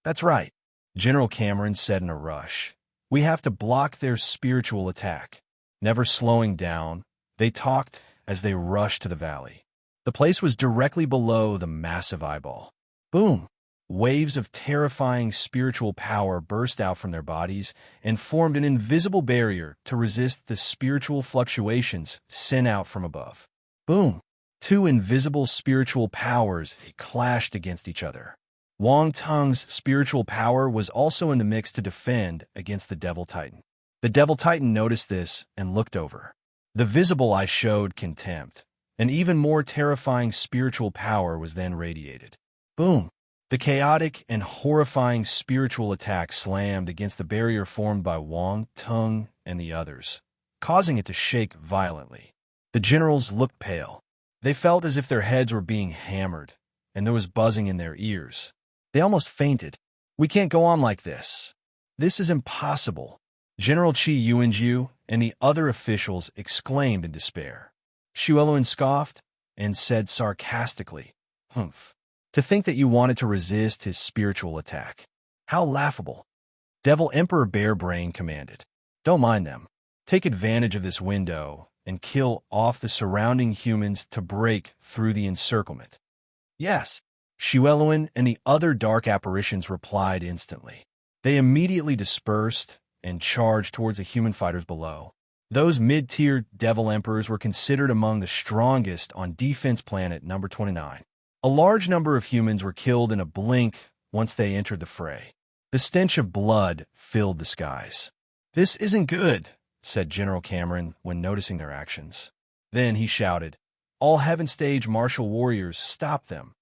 That's right, General Cameron said in a rush. We have to block their spiritual attack. Never slowing down, they talked as they rushed to the valley. The place was directly below the massive eyeball. Boom! Waves of terrifying spiritual power burst out from their bodies and formed an invisible barrier to resist the spiritual fluctuations sent out from above. Boom! Two invisible spiritual powers clashed against each other. Wang Tung's spiritual power was also in the mix to defend against the Devil Titan. The Devil Titan noticed this and looked over. The visible eye showed contempt. An even more terrifying spiritual power was then radiated. Boom! The chaotic and horrifying spiritual attack slammed against the barrier formed by Wang Tung and the others, causing it to shake violently. The generals looked pale. They felt as if their heads were being hammered, and there was buzzing in their ears. They almost fainted. We can't go on like this. This is impossible. General Qi Yuanju and the other officials exclaimed in despair. Shuelun scoffed and said sarcastically, "Humph. To think that you wanted to resist his spiritual attack. How laughable." Devil Emperor Bearbrain commanded, "Don't mind them. Take advantage of this window and kill off the surrounding humans to break through the encirclement." Yes, Shuelun and the other dark apparitions replied instantly. They immediately dispersed and charged towards the human fighters below. Those mid-tier Devil Emperors were considered among the strongest on Defense Planet number 29. A large number of humans were killed in a blink once they entered the fray. The stench of blood filled the skies. "This isn't good," said General Cameron when noticing their actions. Then he shouted, "All Heaven Stage martial warriors, stop them."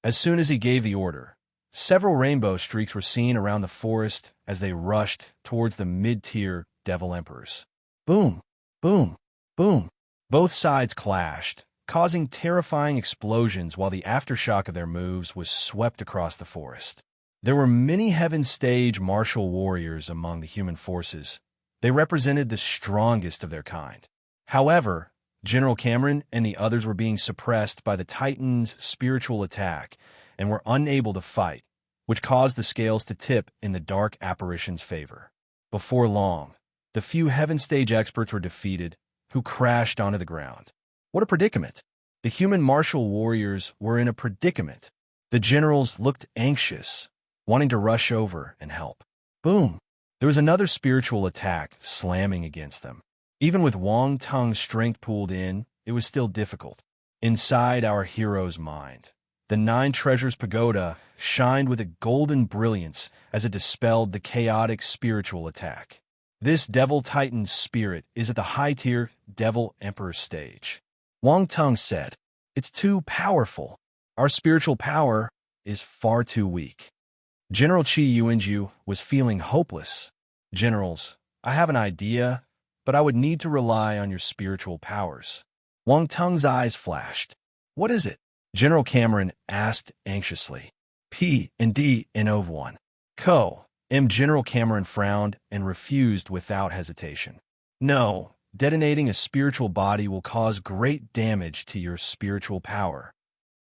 As soon as he gave the order, several rainbow streaks were seen around the forest as they rushed towards the mid-tier Devil Emperors. Boom, boom, boom. Both sides clashed, causing terrifying explosions while the aftershock of their moves was swept across the forest. There were many Heaven Stage martial warriors among the human forces. They represented the strongest of their kind. However, General Cameron and the others were being suppressed by the Titan's spiritual attack and were unable to fight, which caused the scales to tip in the dark apparition's favor. Before long, the few Heaven Stage experts were defeated, who crashed onto the ground. What a predicament! The human martial warriors were in a predicament. The generals looked anxious, wanting to rush over and help. Boom! There was another spiritual attack slamming against them. Even with Wang Tung's strength pulled in, it was still difficult. Inside our hero's mind, the Nine Treasures Pagoda shined with a golden brilliance as it dispelled the chaotic spiritual attack. This Devil Titan's spirit is at the high-tier Devil Emperor stage. Wang Tung said, "It's too powerful. Our spiritual power is far too weak." General Qi Yuanju was feeling hopeless. "Generals, I have an idea, but I would need to rely on your spiritual powers." Wang Tung's eyes flashed. "What is it?" General Cameron asked anxiously. "P and D and Ov 1. General Cameron frowned and refused without hesitation. "No. Detonating a spiritual body will cause great damage to your spiritual power."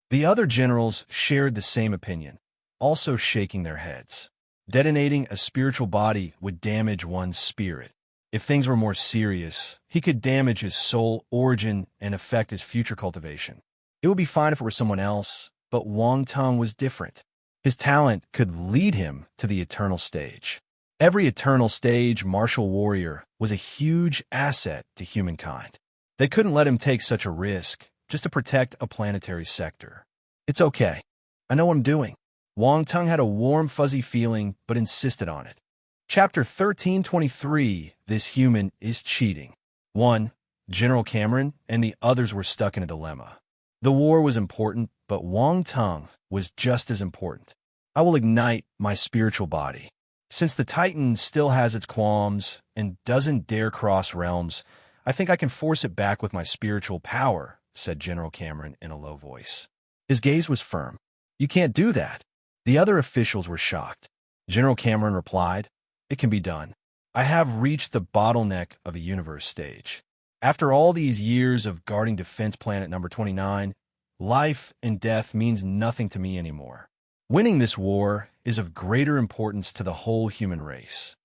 The other generals shared the same opinion, also shaking their heads. Detonating a spiritual body would damage one's spirit. If things were more serious, he could damage his soul origin and affect his future cultivation. It would be fine if it were someone else, but Wang Tung was different. His talent could lead him to the eternal stage. Every eternal stage martial warrior was a huge asset to humankind. They couldn't let him take such a risk just to protect a planetary sector. "It's okay. I know what I'm doing." Wang Tung had a warm, fuzzy feeling, but insisted on it. Chapter 1323, This Human is Cheating. One, General Cameron and the others were stuck in a dilemma. The war was important, but Wang Tung was just as important. I will ignite my spiritual body. Since the Titan still has its qualms and doesn't dare cross realms, I think I can force it back with my spiritual power, said General Cameron in a low voice. His gaze was firm. You can't do that. The other officials were shocked. General Cameron replied, It can be done. I have reached the bottleneck of a universe stage. After all these years of guarding Defense Planet number 29, life and death means nothing to me anymore. Winning this war is of greater importance to the whole human race.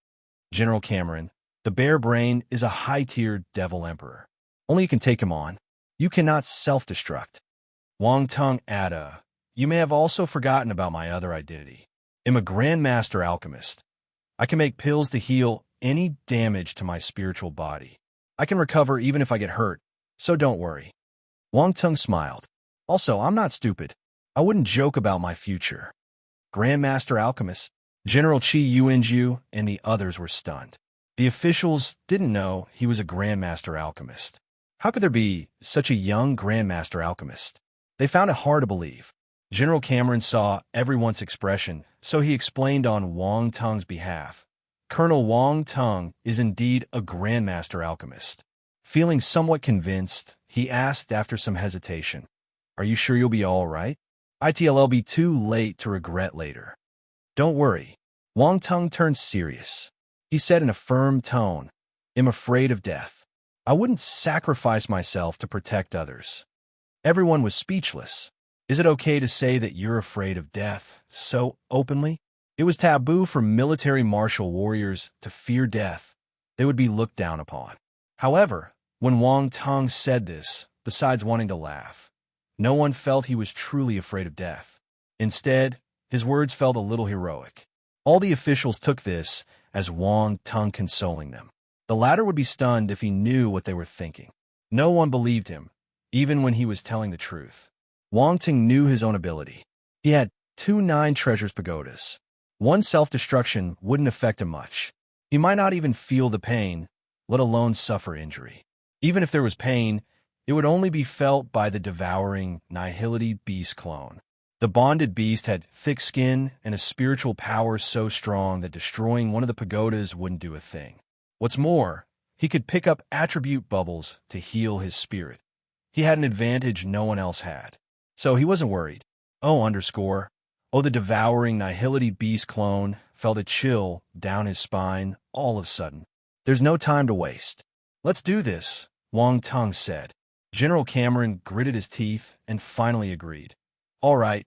General Cameron, the Bear Brain is a high-tiered devil emperor. Only you can take him on. You cannot self-destruct. Wang Tung Ada, you may have also forgotten about my other identity. I'm a Grandmaster Alchemist. I can make pills to heal any damage to my spiritual body. I can recover even if I get hurt, so don't worry. Wang Tung smiled. Also, I'm not stupid. I wouldn't joke about my future. Grandmaster Alchemist, General Chi Yuanju, and the others were stunned. The officials didn't know he was a Grandmaster Alchemist. How could there be such a young Grandmaster Alchemist? They found it hard to believe. General Cameron saw everyone's expression, so he explained on Wang Tung's behalf. Colonel Wang Tung is indeed a Grandmaster Alchemist. Feeling somewhat convinced, he asked after some hesitation, Are you sure you'll be all right? It'll be too late to regret later. Don't worry. Wang Tung turned serious. He said in a firm tone, I'm afraid of death. I wouldn't sacrifice myself to protect others. Everyone was speechless. Is it okay to say that you're afraid of death so openly? It was taboo for military martial warriors to fear death. They would be looked down upon. However, when Wang Tung said this, besides wanting to laugh, no one felt he was truly afraid of death. Instead, his words felt a little heroic. All the officials took this as Wang Tung consoling them. The latter would be stunned if he knew what they were thinking. No one believed him, even when he was telling the truth. Wang Tung knew his own ability. He had 2 9 treasures pagodas. One self-destruction wouldn't affect him much. He might not even feel the pain, let alone suffer injury. Even if there was pain, it would only be felt by the devouring Nihility beast clone. The bonded beast had thick skin and a spiritual power so strong that destroying one of the pagodas wouldn't do a thing. What's more, he could pick up attribute bubbles to heal his spirit. He had an advantage no one else had. So he wasn't worried. The devouring Nihility beast clone felt a chill down his spine all of a sudden. There's no time to waste. Let's do this, Wang Tung said. General Cameron gritted his teeth and finally agreed. All right,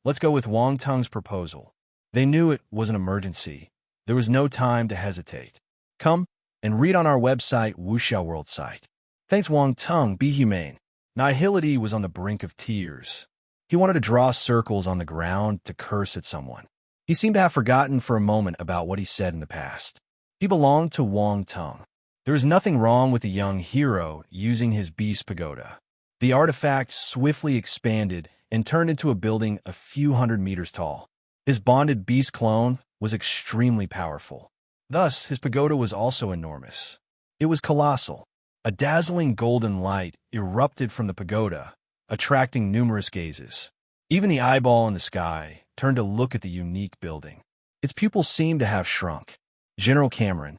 let's go with Wang Tung's proposal. They knew it was an emergency. There was no time to hesitate. Come and read on our website, Wuxia World site. Thanks, Wang Tung, be humane. Nihility was on the brink of tears. He wanted to draw circles on the ground to curse at someone. He seemed to have forgotten for a moment about what he said in the past. He belonged to Wang Tung. There was nothing wrong with the young hero using his beast pagoda. The artifact swiftly expanded and turned into a building a few hundred meters tall. His bonded beast clone was extremely powerful. Thus, his pagoda was also enormous. It was colossal. A dazzling golden light erupted from the pagoda, attracting numerous gazes. Even the eyeball in the sky turned to look at the unique building. Its pupils seemed to have shrunk. General Cameron,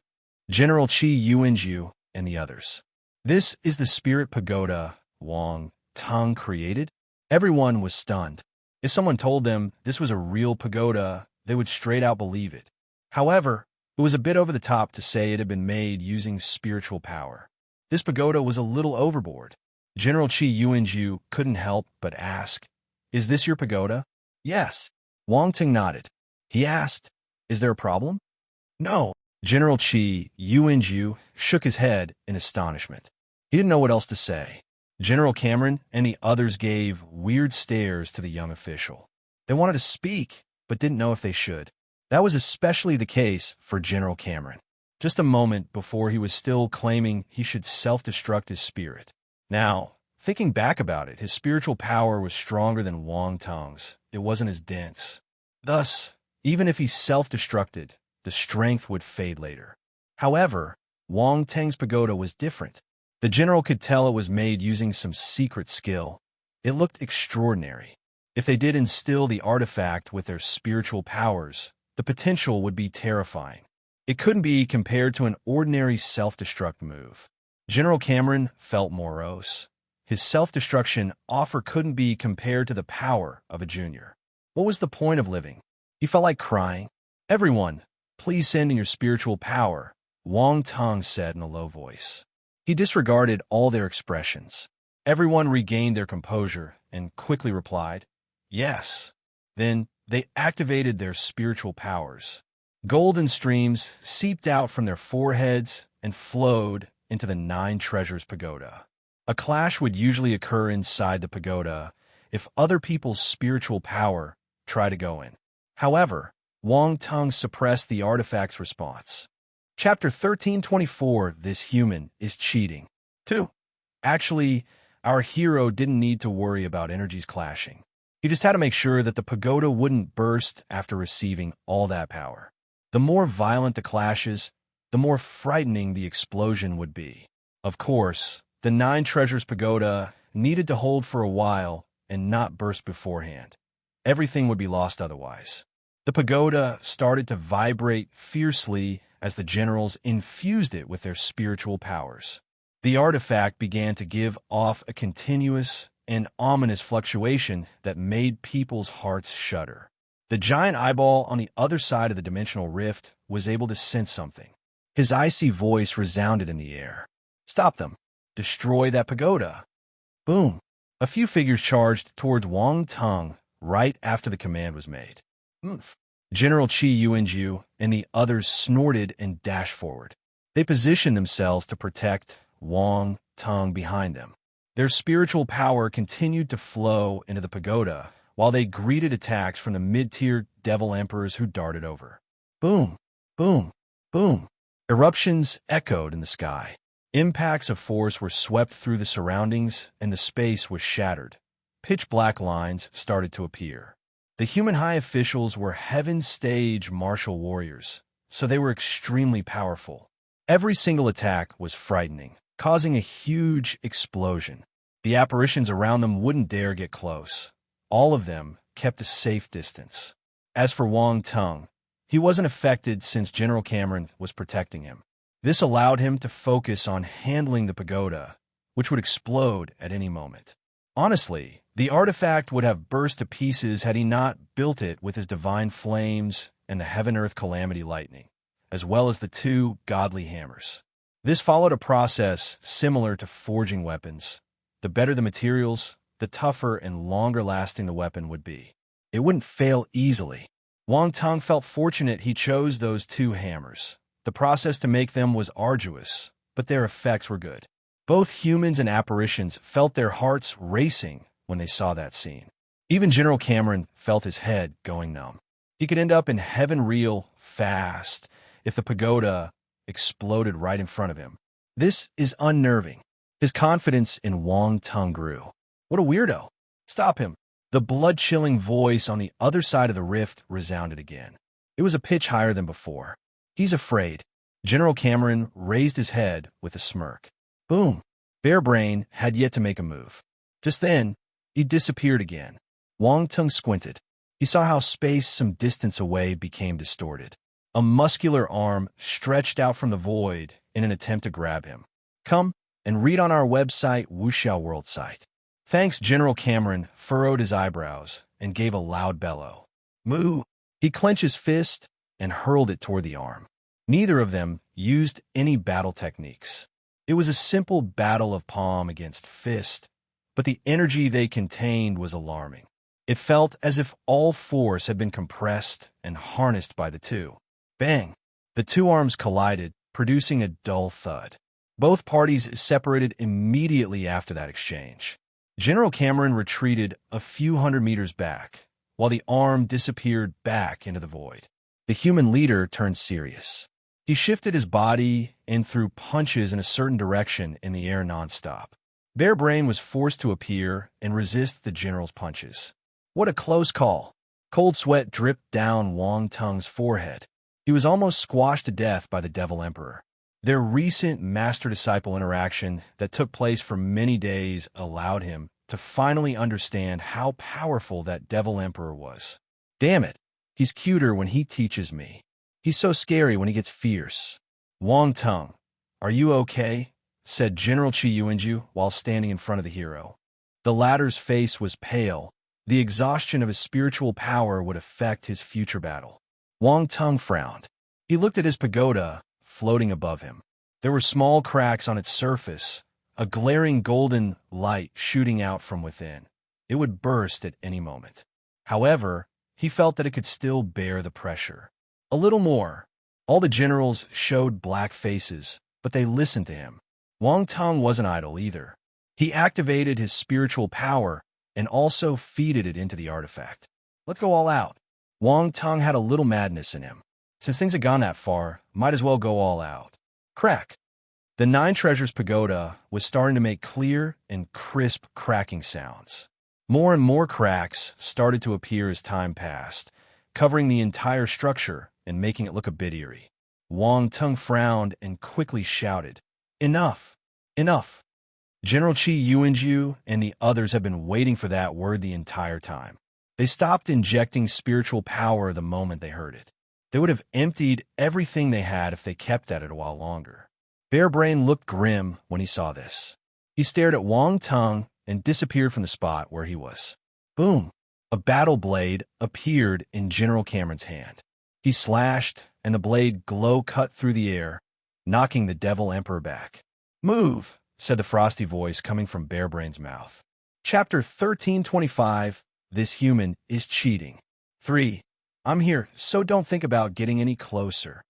General Chi Yuanju, and the others. This is the spirit pagoda Wang Tung created? Everyone was stunned. If someone told them this was a real pagoda, they would straight out believe it. However, it was a bit over the top to say it had been made using spiritual power. This pagoda was a little overboard. General Chi Yuanju couldn't help but ask, Is this your pagoda? Yes. Wang Tung nodded. He asked, Is there a problem? No. General Chi Yuanju shook his head in astonishment. He didn't know what else to say. General Cameron and the others gave weird stares to the young official. They wanted to speak, but didn't know if they should. That was especially the case for General Cameron. Just a moment before he was still claiming he should self-destruct his spirit. Now, thinking back about it, his spiritual power was stronger than Wang Tung's. It wasn't as dense. Thus, even if he self-destructed, the strength would fade later. However, Wang Tung's pagoda was different. The general could tell it was made using some secret skill. It looked extraordinary. If they did instill the artifact with their spiritual powers, the potential would be terrifying. It couldn't be compared to an ordinary self-destruct move. General Cameron felt morose. His self-destruction offer couldn't be compared to the power of a junior. What was the point of living? He felt like crying. "Everyone, please send in your spiritual power," Wang Tong said in a low voice. He disregarded all their expressions. Everyone regained their composure and quickly replied, "Yes." Then they activated their spiritual powers. Golden streams seeped out from their foreheads and flowed into the Nine Treasures Pagoda. A clash would usually occur inside the pagoda if other people's spiritual power tried to go in. However, Wang Tong suppressed the artifact's response. Chapter 1324, This Human is Cheating. 2. Actually, our hero didn't need to worry about energies clashing. He just had to make sure that the pagoda wouldn't burst after receiving all that power. The more violent the clashes, the more frightening the explosion would be. Of course, the Nine Treasures Pagoda needed to hold for a while and not burst beforehand. Everything would be lost otherwise. The pagoda started to vibrate fiercely as the generals infused it with their spiritual powers. The artifact began to give off a continuous and ominous fluctuation that made people's hearts shudder. The giant eyeball on the other side of the dimensional rift was able to sense something. His icy voice resounded in the air. "Stop them. Destroy that pagoda." Boom. A few figures charged towards Wang Tong right after the command was made. "Oomph." General Qi Yuanju and the others snorted and dashed forward. They positioned themselves to protect Wang Tong behind them. Their spiritual power continued to flow into the pagoda while they greeted attacks from the mid-tier devil emperors who darted over. Boom, boom, boom. Eruptions echoed in the sky. Impacts of force were swept through the surroundings, and the space was shattered. Pitch-black lines started to appear. The human high officials were Heaven's Stage martial warriors, so they were extremely powerful. Every single attack was frightening, causing a huge explosion. The apparitions around them wouldn't dare get close. All of them kept a safe distance. As for Wang Tong, he wasn't affected since General Cameron was protecting him. This allowed him to focus on handling the pagoda, which would explode at any moment. Honestly, the artifact would have burst to pieces had he not built it with his divine flames and the heaven-earth calamity lightning, as well as the two godly hammers. This followed a process similar to forging weapons. The better the materials, the tougher and longer-lasting the weapon would be. It wouldn't fail easily. Wang Tong felt fortunate he chose those two hammers. The process to make them was arduous, but their effects were good. Both humans and apparitions felt their hearts racing when they saw that scene. Even General Cameron felt his head going numb. He could end up in heaven real fast if the pagoda exploded right in front of him. This is unnerving. His confidence in Wang Tong grew. What a weirdo. Stop him. The blood-chilling voice on the other side of the rift resounded again. It was a pitch higher than before. He's afraid. General Cameron raised his head with a smirk. Boom. Bear Brain had yet to make a move. Just then, he disappeared again. Wang Tong squinted. He saw how space some distance away became distorted. A muscular arm stretched out from the void in an attempt to grab him. Come and read on our website, Wuxiao World site. Thanks. General Cameron furrowed his eyebrows and gave a loud bellow. Moo! He clenched his fist and hurled it toward the arm. Neither of them used any battle techniques. It was a simple battle of palm against fist, but the energy they contained was alarming. It felt as if all force had been compressed and harnessed by the two. Bang! The two arms collided, producing a dull thud. Both parties separated immediately after that exchange. General Cameron retreated a few hundred meters back, while the arm disappeared back into the void. The human leader turned serious. He shifted his body and threw punches in a certain direction in the air nonstop. Bear Brain was forced to appear and resist the general's punches. What a close call. Cold sweat dripped down Wang Tong's forehead. He was almost squashed to death by the Devil Emperor. Their recent master-disciple interaction that took place for many days allowed him to finally understand how powerful that devil emperor was. Damn it, he's cuter when he teaches me. He's so scary when he gets fierce. Wang Tung, are you okay? Said General Qi Yuanju while standing in front of the hero. The latter's face was pale. The exhaustion of his spiritual power would affect his future battle. Wang Tung frowned. He looked at his pagoda floating above him. There were small cracks on its surface, a glaring golden light shooting out from within. It would burst at any moment. However, he felt that it could still bear the pressure. A little more. All the generals showed black faces, but they listened to him. Wang Tung wasn't idle either. He activated his spiritual power and also feeded it into the artifact. Let's go all out. Wang Tung had a little madness in him. Since things had gone that far, might as well go all out. Crack. The Nine Treasures Pagoda was starting to make clear and crisp cracking sounds. More and more cracks started to appear as time passed, covering the entire structure and making it look a bit eerie. Wang Tung frowned and quickly shouted, "Enough! Enough!" General Qi Yuanju and the others had been waiting for that word the entire time. They stopped injecting spiritual power the moment they heard it. They would have emptied everything they had if they kept at it a while longer. Bearbrain looked grim when he saw this. He stared at Wang Tung and disappeared from the spot where he was. Boom! A battle blade appeared in General Cameron's hand. He slashed, and the blade glow cut through the air, knocking the Devil Emperor back. "Move!" said the frosty voice coming from Bearbrain's mouth. Chapter 1325, This Human is Cheating. 3. I'm here, so don't think about getting any closer.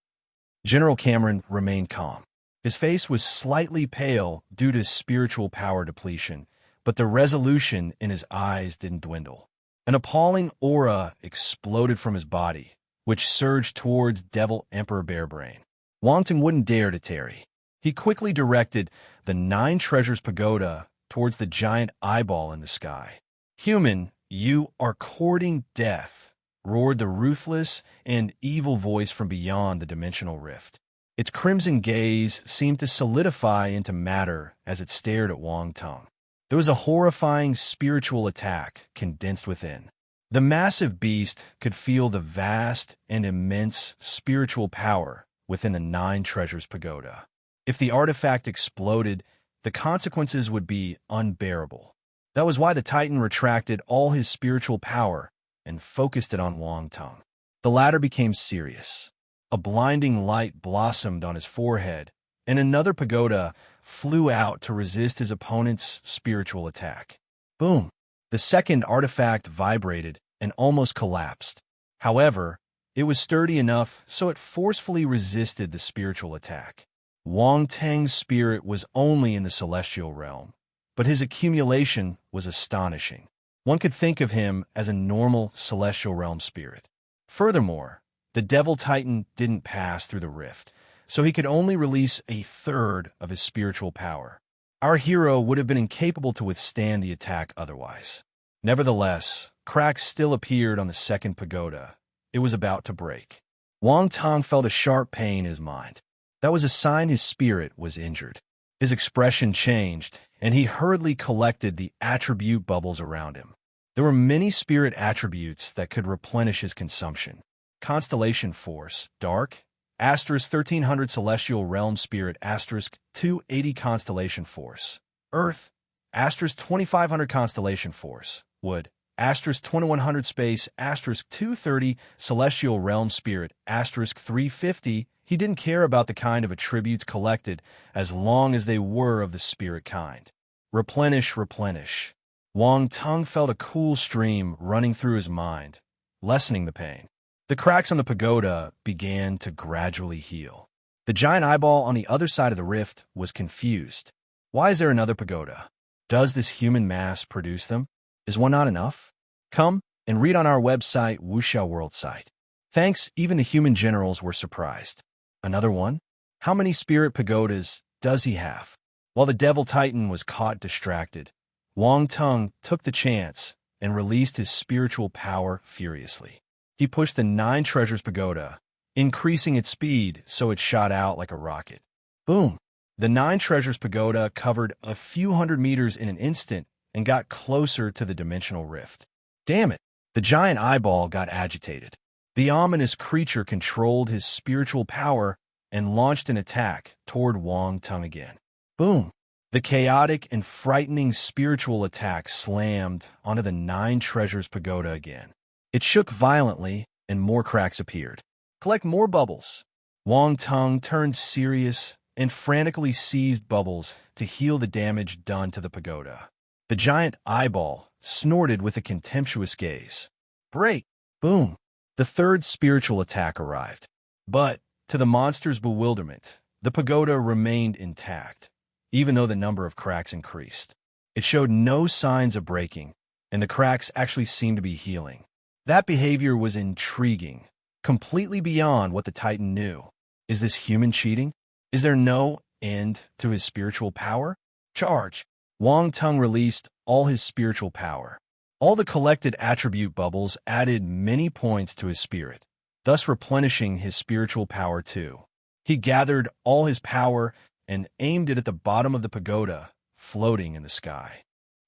General Cameron remained calm. His face was slightly pale due to spiritual power depletion, but the resolution in his eyes didn't dwindle. An appalling aura exploded from his body, which surged towards Devil Emperor Bearbrain. Wang Tung wouldn't dare to tarry. He quickly directed the Nine Treasures Pagoda towards the giant eyeball in the sky. "Human, you are courting death," roared the ruthless and evil voice from beyond the dimensional rift. Its crimson gaze seemed to solidify into matter as it stared at Wang Tung. There was a horrifying spiritual attack condensed within. The massive beast could feel the vast and immense spiritual power within the Nine Treasures Pagoda. If the artifact exploded, the consequences would be unbearable. That was why the Titan retracted all his spiritual power and focused it on Wang Tung. The latter became serious. A blinding light blossomed on his forehead, and another pagoda flew out to resist his opponent's spiritual attack. Boom! The second artifact vibrated and almost collapsed. However, it was sturdy enough so it forcefully resisted the spiritual attack. Wang Teng's spirit was only in the celestial realm, but his accumulation was astonishing. One could think of him as a normal celestial realm spirit. Furthermore, the Devil Titan didn't pass through the rift, so he could only release a third of his spiritual power. Our hero would have been incapable to withstand the attack otherwise. Nevertheless, cracks still appeared on the second pagoda. It was about to break. Wang Tung felt a sharp pain in his mind. That was a sign his spirit was injured. His expression changed, and he hurriedly collected the attribute bubbles around him. There were many spirit attributes that could replenish his consumption. Constellation Force, Dark, * 1300 Celestial Realm Spirit, * 280 Constellation Force. Earth, * 2500 Constellation Force. Wood, * 2100 Space, * 230 Celestial Realm Spirit, * 350. He didn't care about the kind of attributes collected as long as they were of the spirit kind. Replenish, replenish. Wang Tung felt a cool stream running through his mind, lessening the pain. The cracks on the pagoda began to gradually heal. The giant eyeball on the other side of the rift was confused. Why is there another pagoda? Does this human mass produce them? Is one not enough? Come and read on our website, Wuxia World site. Thanks, even the human generals were surprised. Another one? How many spirit pagodas does he have? While the Devil Titan was caught distracted, Wang Tung took the chance and released his spiritual power furiously. He pushed the Nine Treasures Pagoda, increasing its speed so it shot out like a rocket. Boom! The Nine Treasures Pagoda covered a few hundred meters in an instant and got closer to the dimensional rift. Damn it! The giant eyeball got agitated. The ominous creature controlled his spiritual power and launched an attack toward Wang Tung again. Boom! The chaotic and frightening spiritual attack slammed onto the Nine Treasures Pagoda again. It shook violently, and more cracks appeared. Collect more bubbles. Wang Tung turned serious and frantically seized bubbles to heal the damage done to the pagoda. The giant eyeball snorted with a contemptuous gaze. Break! Boom! The third spiritual attack arrived. But, to the monster's bewilderment, the pagoda remained intact, even though the number of cracks increased. It showed no signs of breaking, and the cracks actually seemed to be healing. That behavior was intriguing, completely beyond what the Titan knew. Is this human cheating? Is there no end to his spiritual power? Charge! Wang Tung released all his spiritual power. All the collected attribute bubbles added many points to his spirit, thus replenishing his spiritual power too. He gathered all his power and aimed it at the bottom of the pagoda, floating in the sky.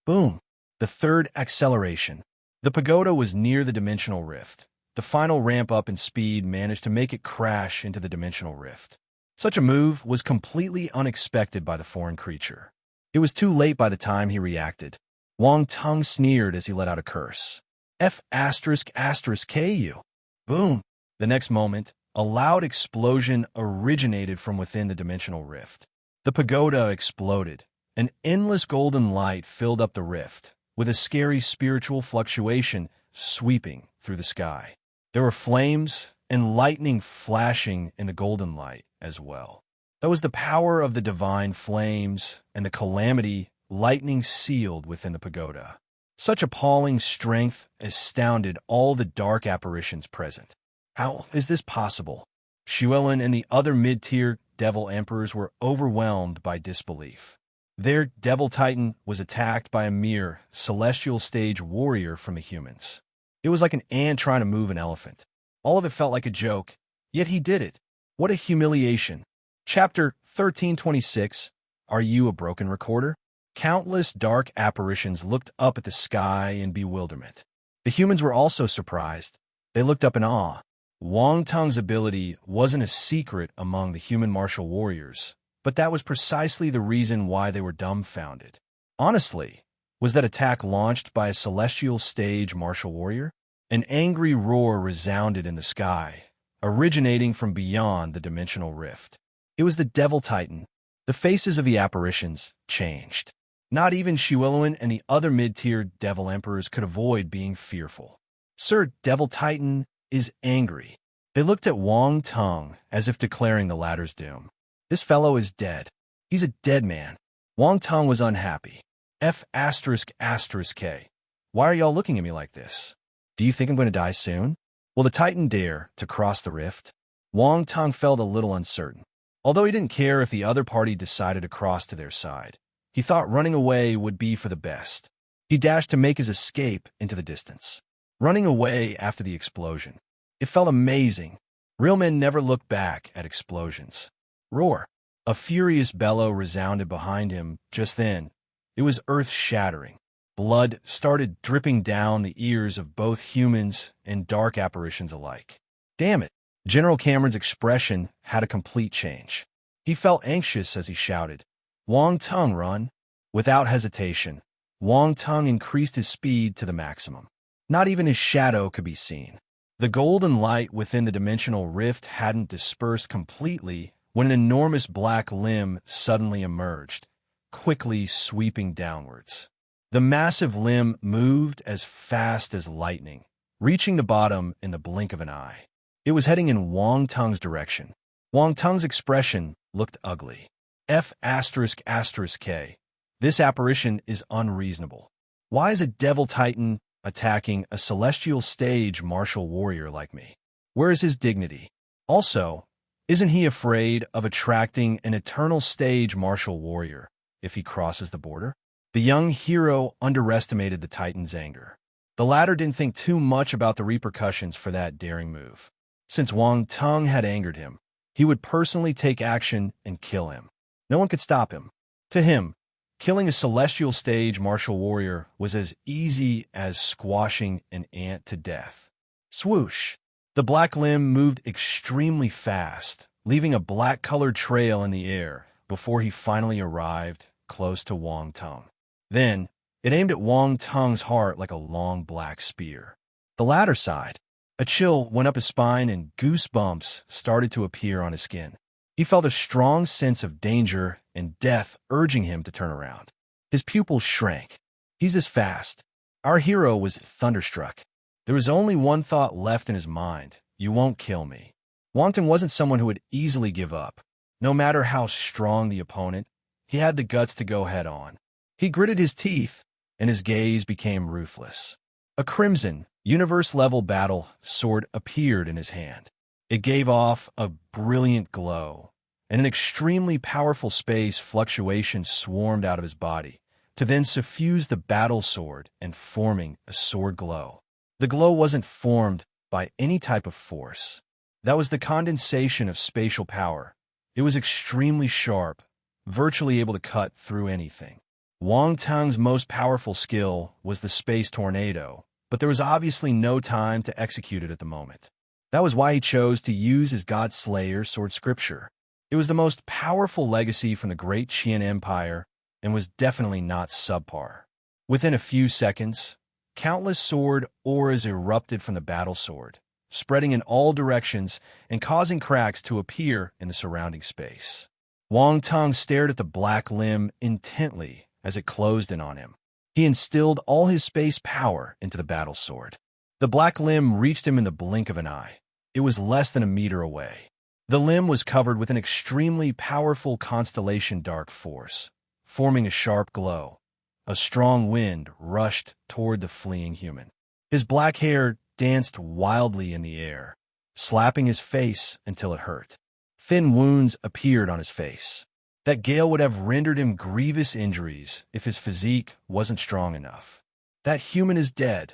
Boom! The third acceleration. The pagoda was near the dimensional rift. The final ramp up in speed managed to make it crash into the dimensional rift. Such a move was completely unexpected by the foreign creature. It was too late by the time he reacted. Wang Tung sneered as he let out a curse. F***KU. Boom! The next moment, a loud explosion originated from within the dimensional rift. The pagoda exploded. An endless golden light filled up the rift, with a scary spiritual fluctuation sweeping through the sky. There were flames and lightning flashing in the golden light as well. That was the power of the divine flames and the calamity lightning sealed within the pagoda. Such appalling strength astounded all the dark apparitions present. How is this possible? Xuelin and the other mid-tier devil emperors were overwhelmed by disbelief. Their devil titan was attacked by a mere celestial stage warrior from the humans. It was like an ant trying to move an elephant. All of it felt like a joke, yet he did it. What a humiliation. Chapter 1326, Are You a Broken Recorder? Countless dark apparitions looked up at the sky in bewilderment. The humans were also surprised. They looked up in awe. Wang Tung's ability wasn't a secret among the human martial warriors, but that was precisely the reason why they were dumbfounded. Honestly, was that attack launched by a celestial stage martial warrior? An angry roar resounded in the sky, originating from beyond the dimensional rift. It was the Devil Titan. The faces of the apparitions changed. Not even Xuelin and the other mid-tier devil emperors could avoid being fearful. Sir Devil Titan is angry. They looked at Wang Tung as if declaring the latter's doom. This fellow is dead. He's a dead man. Wang Tung was unhappy. F***K. Why are y'all looking at me like this? Do you think I'm going to die soon? Will the Titan dare to cross the rift? Wang Tung felt a little uncertain. Although he didn't care if the other party decided to cross to their side, he thought running away would be for the best. He dashed to make his escape into the distance. Running away after the explosion. It felt amazing. Real men never look back at explosions. Roar. A furious bellow resounded behind him just then. It was earth-shattering. Blood started dripping down the ears of both humans and dark apparitions alike. Damn it. General Cameron's expression had a complete change. He felt anxious as he shouted, Wang Tung, run! Without hesitation, Wang Tung increased his speed to the maximum. Not even his shadow could be seen. The golden light within the dimensional rift hadn't dispersed completely when an enormous black limb suddenly emerged, quickly sweeping downwards. The massive limb moved as fast as lightning, reaching the bottom in the blink of an eye. It was heading in Wang Tung's direction. Wang Tung's expression looked ugly. F***K. This apparition is unreasonable. Why is a devil titan attacking a celestial stage martial warrior like me? Where is his dignity? Also, isn't he afraid of attracting an eternal stage martial warrior if he crosses the border? The young hero underestimated the Titan's anger. The latter didn't think too much about the repercussions for that daring move. Since Wang Tung had angered him, He would personally take action and kill him. No one could stop him. To him, killing a celestial stage martial warrior was as easy as squashing an ant to death. Swoosh! The black limb moved extremely fast, leaving a black-colored trail in the air before he finally arrived close to Wang Tong. Then, it aimed at Wang Tong's heart like a long black spear. The latter sighed. A chill went up his spine and goosebumps started to appear on his skin. He felt a strong sense of danger and death urging him to turn around. His pupils shrank. He's as fast. Our hero was thunderstruck. There was only one thought left in his mind. You won't kill me. Wang Tong wasn't someone who would easily give up. No matter how strong the opponent, he had the guts to go head-on. He gritted his teeth, and his gaze became ruthless. A crimson, universe-level battle sword appeared in his hand. It gave off a brilliant glow, and an extremely powerful space fluctuation swarmed out of his body, to then suffuse the battle sword and forming a sword glow. The glow wasn't formed by any type of force. That was the condensation of spatial power. It was extremely sharp, virtually able to cut through anything. Wang Tong's most powerful skill was the space tornado, but there was obviously no time to execute it at the moment. That was why he chose to use his God Slayer sword scripture. It was the most powerful legacy from the great Qian Empire and was definitely not subpar. Within a few seconds, countless sword auras erupted from the battle sword, spreading in all directions and causing cracks to appear in the surrounding space. Wang Tong stared at the black limb intently as it closed in on him. He instilled all his space power into the battle sword. The black limb reached him in the blink of an eye. It was less than a meter away. The limb was covered with an extremely powerful constellation dark force, forming a sharp glow. A strong wind rushed toward the fleeing human. His black hair danced wildly in the air, slapping his face until it hurt. Thin wounds appeared on his face. That gale would have rendered him grievous injuries if his physique wasn't strong enough. That human is dead.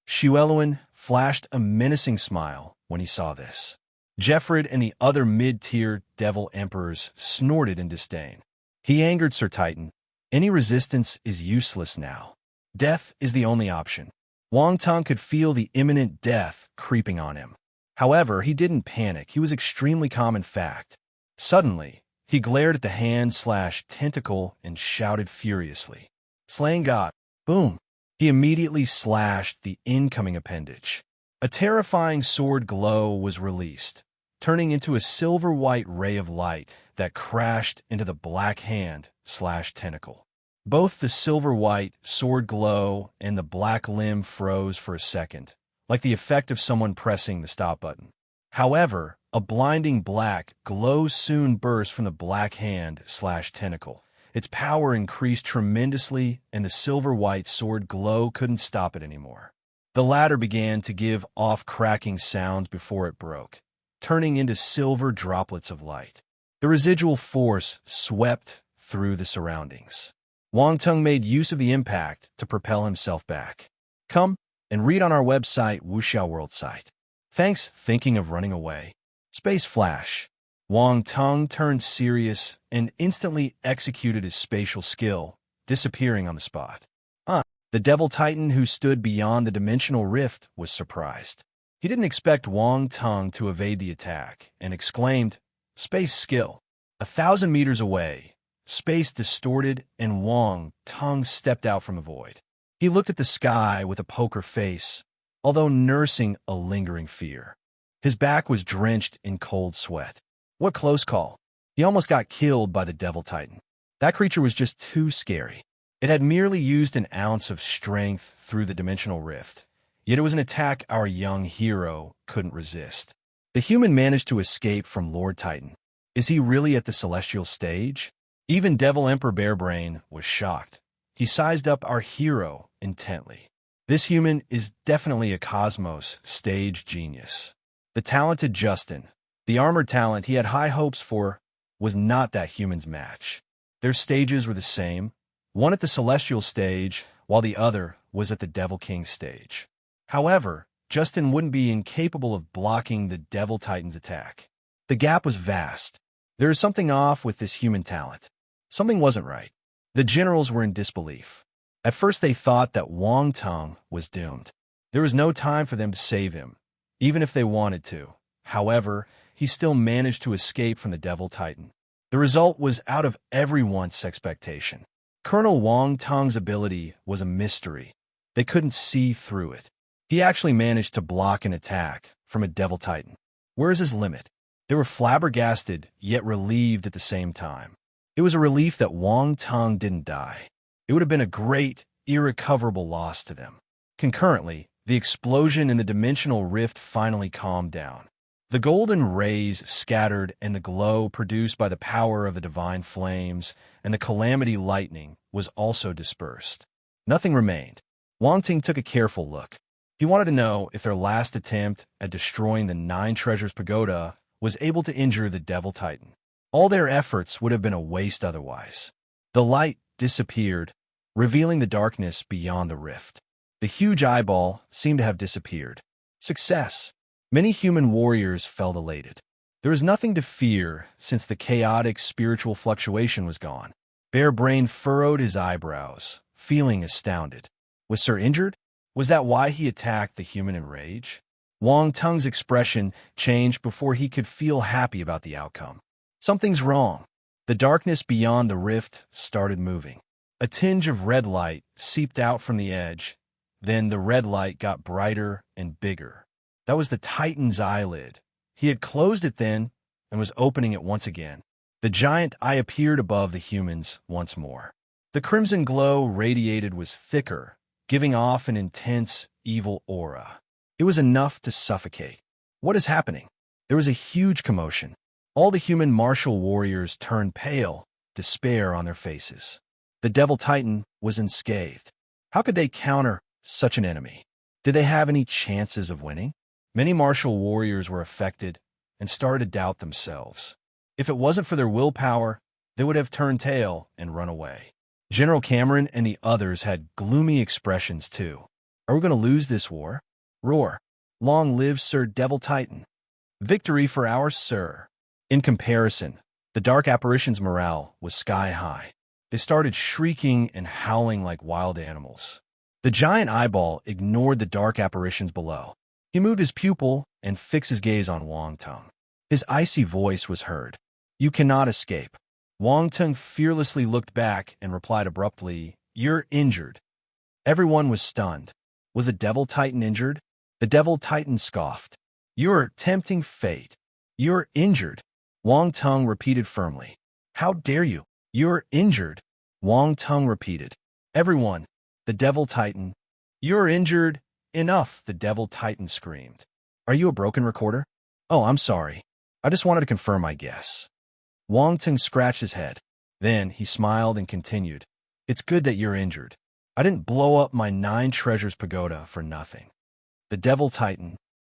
Shueluan flashed a menacing smile when he saw this. Jeffred and the other mid-tier devil emperors snorted in disdain. He angered Sir Titan. Any resistance is useless now. Death is the only option. Wang Tong could feel the imminent death creeping on him. However, he didn't panic. He was extremely calm in fact. Suddenly, he glared at the hand/tentacle and shouted furiously. Slaying God. Boom. He immediately slashed the incoming appendage. A terrifying sword glow was released, turning into a silver-white ray of light that crashed into the black hand/tentacle. Both the silver-white sword glow and the black limb froze for a second, like the effect of someone pressing the stop button. However, a blinding black glow soon burst from the black hand/tentacle. Its power increased tremendously, and the silver-white sword glow couldn't stop it anymore. The latter began to give off cracking sounds before it broke, turning into silver droplets of light. The residual force swept through the surroundings. Wang Tong made use of the impact to propel himself back. Come and read on our website, Wuxiao World site. Thanks, thinking of running away. Space Flash. Wang Tong turned serious and instantly executed his spatial skill, disappearing on the spot. The Devil Titan who stood beyond the dimensional rift was surprised. He didn't expect Wang Tong to evade the attack and exclaimed, Space skill. 1,000 meters away, space distorted and Wang Tong stepped out from the void. He looked at the sky with a poker face, although nursing a lingering fear. His back was drenched in cold sweat. What close call. He almost got killed by the Devil Titan. That creature was just too scary. It had merely used an ounce of strength through the dimensional rift, yet it was an attack our young hero couldn't resist. The human managed to escape from Lord Titan. Is he really at the celestial stage? Even Devil Emperor Bearbrain was shocked. He sized up our hero intently. This human is definitely a cosmos stage genius. The talented Justin, the armored talent he had high hopes for, was not that human's match. Their stages were the same, one at the celestial stage, while the other was at the Devil King stage. However, Justin wouldn't be incapable of blocking the Devil Titan's attack. The gap was vast. There was something off with this human talent. Something wasn't right. The generals were in disbelief. At first they thought that Wang Tung was doomed. There was no time for them to save him, even if they wanted to. However, he still managed to escape from the Devil Titan. The result was out of everyone's expectation. Colonel Wang Tung's ability was a mystery. They couldn't see through it. He actually managed to block an attack from a Devil Titan. Where is his limit? They were flabbergasted, yet relieved at the same time. It was a relief that Wang Tung didn't die. It would have been a great, irrecoverable loss to them. Concurrently, the explosion in the dimensional rift finally calmed down. The golden rays scattered and the glow produced by the power of the divine flames and the calamity lightning was also dispersed. Nothing remained. Wang Ting took a careful look. He wanted to know if their last attempt at destroying the Nine Treasures Pagoda was able to injure the Devil Titan. All their efforts would have been a waste otherwise. The light disappeared, revealing the darkness beyond the rift. The huge eyeball seemed to have disappeared. Success! Many human warriors felt elated. There was nothing to fear since the chaotic spiritual fluctuation was gone. Bear Brain furrowed his eyebrows, feeling astounded. Was Sir injured? Was that why he attacked the human in rage? Wang Tung's expression changed before he could feel happy about the outcome. Something's wrong. The darkness beyond the rift started moving. A tinge of red light seeped out from the edge. Then the red light got brighter and bigger. That was the Titan's eyelid. He had closed it then and was opening it once again. The giant eye appeared above the humans once more. The crimson glow radiated was thicker, giving off an intense, evil aura. It was enough to suffocate. What is happening? There was a huge commotion. All the human martial warriors turned pale, despair on their faces. The Devil Titan was unscathed. How could they counter such an enemy? Did they have any chances of winning? Many martial warriors were affected and started to doubt themselves. If it wasn't for their willpower, they would have turned tail and run away. General Cameron and the others had gloomy expressions too. Are we going to lose this war? Roar. Long live Sir Devil Titan. Victory for our Sir. In comparison, the dark apparition's morale was sky high. They started shrieking and howling like wild animals. The giant eyeball ignored the dark apparitions below. He moved his pupil and fixed his gaze on Wang Tung. His icy voice was heard. You cannot escape. Wang Tung fearlessly looked back and replied abruptly, You're injured. Everyone was stunned. Was the Devil Titan injured? The Devil Titan scoffed. You're tempting fate. You're injured. Wang Tung repeated firmly. How dare you? You're injured. Wang Tung repeated. Everyone, the Devil Titan. You're injured. Enough, the Devil Titan screamed. Are you a broken recorder? Oh, I'm sorry. I just wanted to confirm my guess. Wang Tung scratched his head. Then he smiled and continued. It's good that you're injured. I didn't blow up my Nine Treasures Pagoda for nothing. The Devil Titan.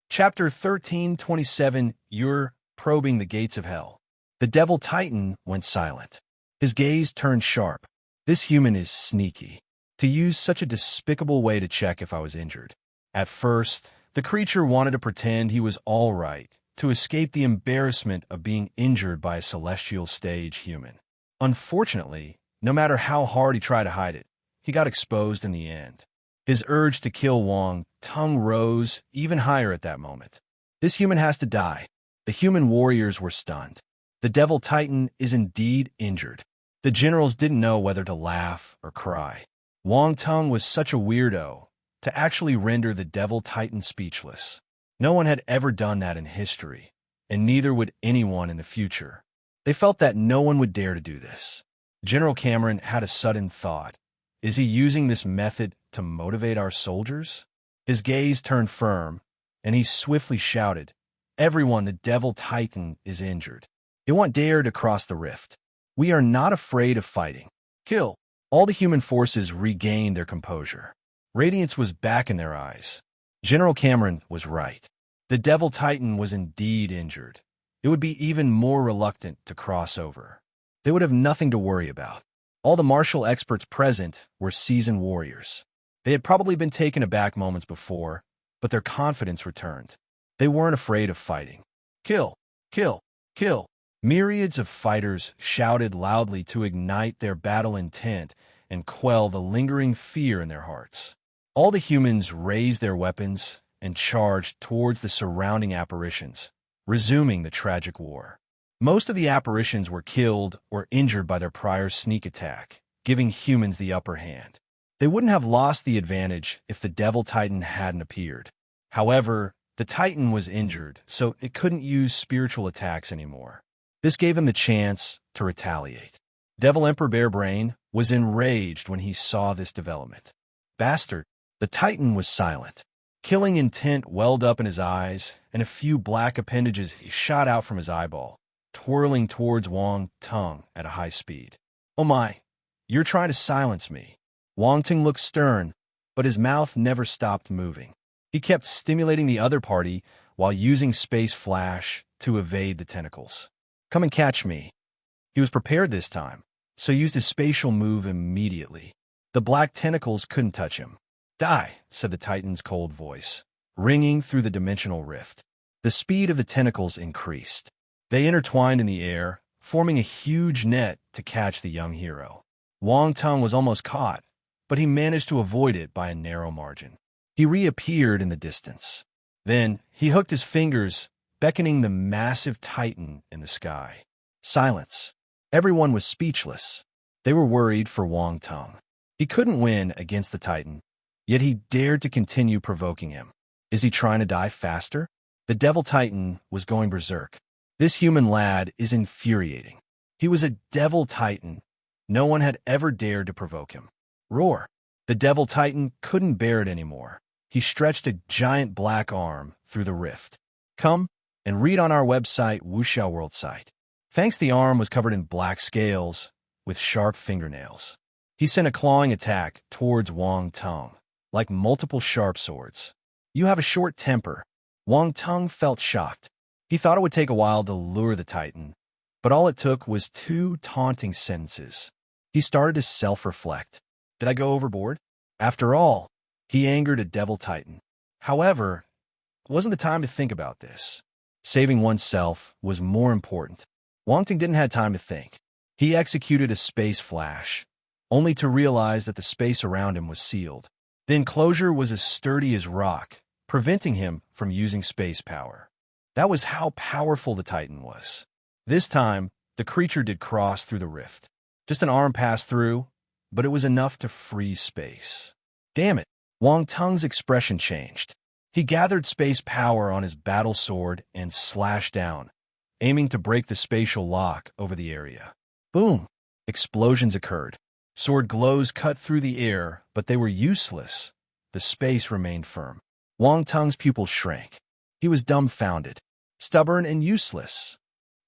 Chapter 1327. You're probing the gates of hell. The Devil Titan went silent. His gaze turned sharp. This human is sneaky. To use such a despicable way to check if I was injured. At first, the creature wanted to pretend he was all right, to escape the embarrassment of being injured by a celestial stage human. Unfortunately, no matter how hard he tried to hide it, he got exposed in the end. His urge to kill Wang Tung rose even higher at that moment. This human has to die. The human warriors were stunned. The Devil Titan is indeed injured. The generals didn't know whether to laugh or cry. Wang Tung was such a weirdo to actually render the Devil Titan speechless. No one had ever done that in history, and neither would anyone in the future. They felt that no one would dare to do this. General Cameron had a sudden thought. Is he using this method to motivate our soldiers? His gaze turned firm, and he swiftly shouted, Everyone, the Devil Titan is injured. It won't dare to cross the rift. We are not afraid of fighting. Kill. All the human forces regained their composure. Radiance was back in their eyes. General Cameron was right. The Devil Titan was indeed injured. It would be even more reluctant to cross over. They would have nothing to worry about. All the martial experts present were seasoned warriors. They had probably been taken aback moments before, but their confidence returned. They weren't afraid of fighting. Kill. Kill. Kill! Myriads of fighters shouted loudly to ignite their battle intent and quell the lingering fear in their hearts. All the humans raised their weapons and charged towards the surrounding apparitions, resuming the tragic war. Most of the apparitions were killed or injured by their prior sneak attack, giving humans the upper hand. They wouldn't have lost the advantage if the Devil Titan hadn't appeared. However, the Titan was injured, so it couldn't use spiritual attacks anymore. This gave him the chance to retaliate. Devil Emperor Bearbrain was enraged when he saw this development. Bastard! The Titan was silent. Killing intent welled up in his eyes, and a few black appendages shot out from his eyeball, twirling towards Wang Tung at a high speed. Oh my! You're trying to silence me. Wang Tung looked stern, but his mouth never stopped moving. He kept stimulating the other party while using Space Flash to evade the tentacles. Come and catch me. He was prepared this time, so used his spatial move immediately. The black tentacles couldn't touch him. Die, said the Titan's cold voice, ringing through the dimensional rift. The speed of the tentacles increased. They intertwined in the air, forming a huge net to catch the young hero. Wang Tung was almost caught, but he managed to avoid it by a narrow margin. He reappeared in the distance. Then he hooked his fingers, beckoning the massive Titan in the sky. Silence. Everyone was speechless. They were worried for Wang Tung. He couldn't win against the Titan, yet he dared to continue provoking him. Is he trying to die faster? The Devil Titan was going berserk. This human lad is infuriating. He was a Devil Titan. No one had ever dared to provoke him. Roar! The Devil Titan couldn't bear it anymore. He stretched a giant black arm through the rift. Come and read on our website, Wuxiao World site. Thanks, the arm was covered in black scales with sharp fingernails. He sent a clawing attack towards Wang Tung, like multiple sharp swords. You have a short temper. Wang Tung felt shocked. He thought it would take a while to lure the Titan, but all it took was 2 taunting sentences. He started to self-reflect. Did I go overboard? After all, he angered a Devil Titan. However, it wasn't the time to think about this. Saving oneself was more important. Wang Tung didn't have time to think. He executed a space flash, only to realize that the space around him was sealed. The enclosure was as sturdy as rock, preventing him from using space power. That was how powerful the Titan was. This time, the creature did cross through the rift. Just an arm passed through, but it was enough to freeze space. Damn it! Wang Tung's expression changed. He gathered space power on his battle sword and slashed down, aiming to break the spatial lock over the area. Boom! Explosions occurred. Sword glows cut through the air, but they were useless. The space remained firm. Wang Tung's pupils shrank. He was dumbfounded, stubborn and useless.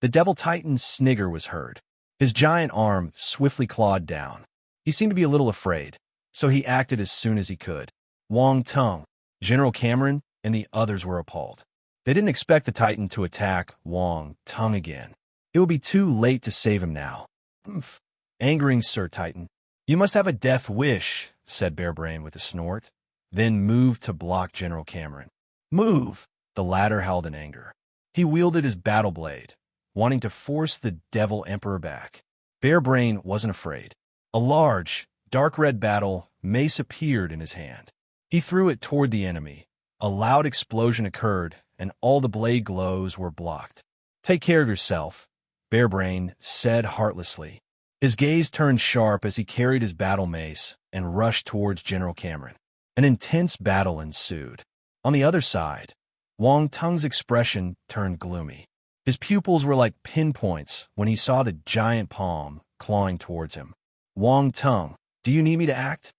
The Devil Titan's snigger was heard. His giant arm swiftly clawed down. He seemed to be a little afraid, so he acted as soon as he could. Wang Tung, General Cameron, and the others were appalled. They didn't expect the Titan to attack Wang Tung again. It would be too late to save him now. Umph. Angering Sir Titan. You must have a death wish, said Bearbrain with a snort, then moved to block General Cameron. Move! The latter howled in anger. He wielded his battle blade, wanting to force the Devil Emperor back. Bearbrain wasn't afraid. A large, dark red battle mace appeared in his hand. He threw it toward the enemy. A loud explosion occurred, and all the blade glows were blocked. Take care of yourself, Bearbrain said heartlessly. His gaze turned sharp as he carried his battle mace and rushed towards General Cameron. An intense battle ensued. On the other side, Wang Tung's expression turned gloomy. His pupils were like pinpoints when he saw the giant palm clawing towards him. Wang Tung, do you need me to act?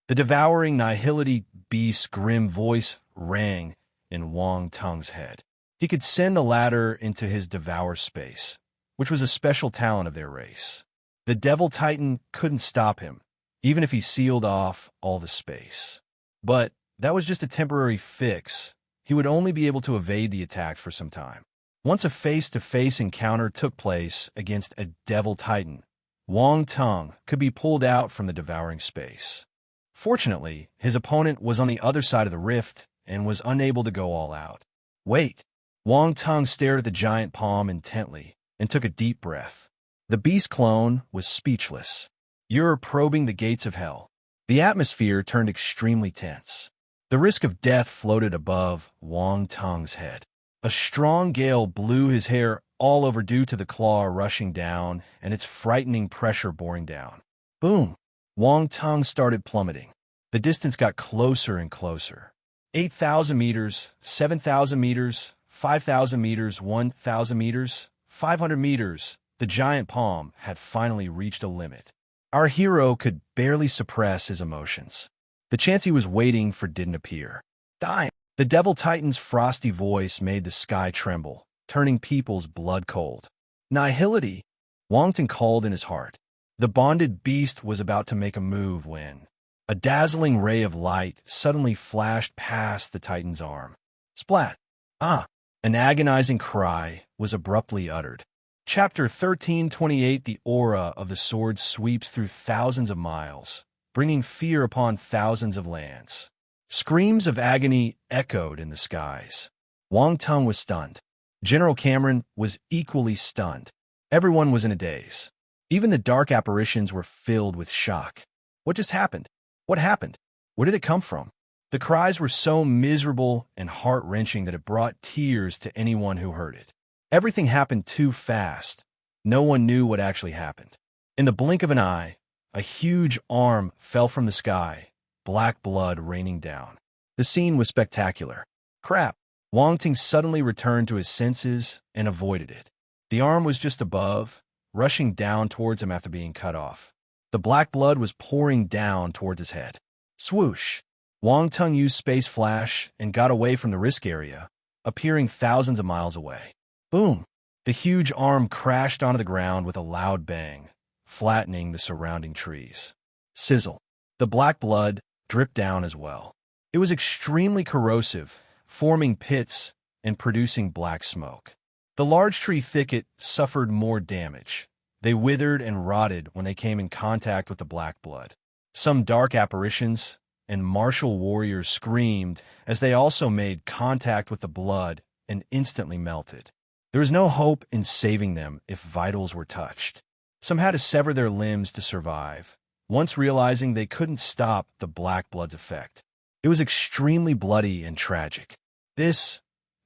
The devouring nihility beast's grim voice rang in Wang Tung's head. He could send the latter into his devour space, which was a special talent of their race. The Devil Titan couldn't stop him, even if he sealed off all the space. But that was just a temporary fix. He would only be able to evade the attack for some time. Once a face-to-face encounter took place against a Devil Titan, Wang Tung could be pulled out from the devouring space. Fortunately, his opponent was on the other side of the rift and was unable to go all out. Wait! Wang Tung stared at the giant palm intently, and took a deep breath. The beast clone was speechless. "You're probing the gates of hell." The atmosphere turned extremely tense. The risk of death floated above Wang Tung's head. A strong gale blew his hair all over due to the claw rushing down and its frightening pressure boring down. Boom! Wang Tung started plummeting. The distance got closer and closer. 8,000 meters, 7,000 meters, 5,000 meters, 1,000 meters, 500 meters. The giant palm had finally reached a limit. Our hero could barely suppress his emotions. The chance he was waiting for didn't appear. "Die!" The Devil Titan's frosty voice made the sky tremble, turning people's blood cold. "Nihility!" Wang Tung called in his heart. The bonded beast was about to make a move when a dazzling ray of light suddenly flashed past the Titan's arm. Splat! Ah! An agonizing cry was abruptly uttered. Chapter 1328. The aura of the sword sweeps through thousands of miles, bringing fear upon thousands of lands. Screams of agony echoed in the skies. Wang Tung was stunned. General Cameron was equally stunned. Everyone was in a daze. Even the dark apparitions were filled with shock. What just happened? What happened? Where did it come from? The cries were so miserable and heart-wrenching that it brought tears to anyone who heard it. Everything happened too fast. No one knew what actually happened. In the blink of an eye, a huge arm fell from the sky, black blood raining down. The scene was spectacular. Crap! Wang Tung suddenly returned to his senses and avoided it. The arm was just above, rushing down towards him after being cut off. The black blood was pouring down towards his head. Swoosh! Wang Tung used Space Flash and got away from the risk area, appearing thousands of miles away. Boom! The huge arm crashed onto the ground with a loud bang, flattening the surrounding trees. Sizzle! The black blood dripped down as well. It was extremely corrosive, forming pits and producing black smoke. The large tree thicket suffered more damage. They withered and rotted when they came in contact with the black blood. Some dark apparitions and martial warriors screamed as they also made contact with the blood and instantly melted. There was no hope in saving them if vitals were touched. Some had to sever their limbs to survive, once realizing they couldn't stop the black blood's effect. It was extremely bloody and tragic.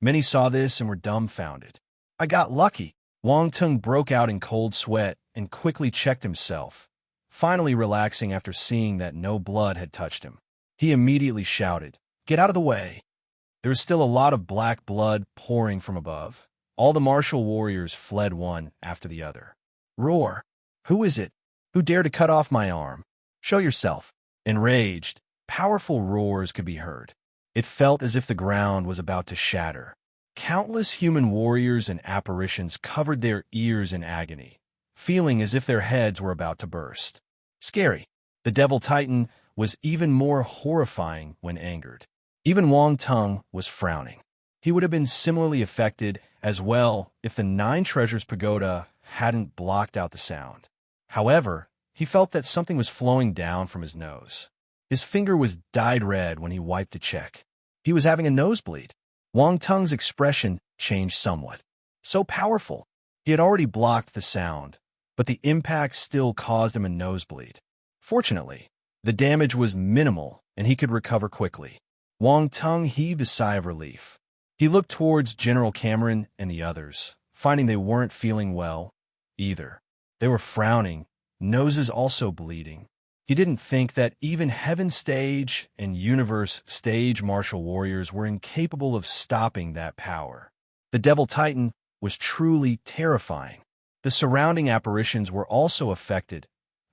Many saw this and were dumbfounded. "I got lucky." Wang Tung broke out in cold sweat and quickly checked himself, finally relaxing after seeing that no blood had touched him. He immediately shouted, "Get out of the way!" There was still a lot of black blood pouring from above. All the martial warriors fled one after the other. Roar! "Who is it? Who dared to cut off my arm? Show yourself!" Enraged, powerful roars could be heard. It felt as if the ground was about to shatter. Countless human warriors and apparitions covered their ears in agony, feeling as if their heads were about to burst. Scary. The Devil Titan was even more horrifying when angered. Even Wang Tung was frowning. He would have been similarly affected as well if the Nine Treasures Pagoda hadn't blocked out the sound. However, he felt that something was flowing down from his nose. His finger was dyed red when he wiped to check. He was having a nosebleed. Wang Tung's expression changed somewhat. So powerful. He had already blocked the sound, but the impact still caused him a nosebleed. Fortunately, the damage was minimal and he could recover quickly. Wang Tung heaved a sigh of relief. He looked towards General Cameron and the others, finding they weren't feeling well either. They were frowning, noses also bleeding. He didn't think that even Heaven Stage and Universe Stage martial warriors were incapable of stopping that power. The Devil Titan was truly terrifying. The surrounding apparitions were also affected,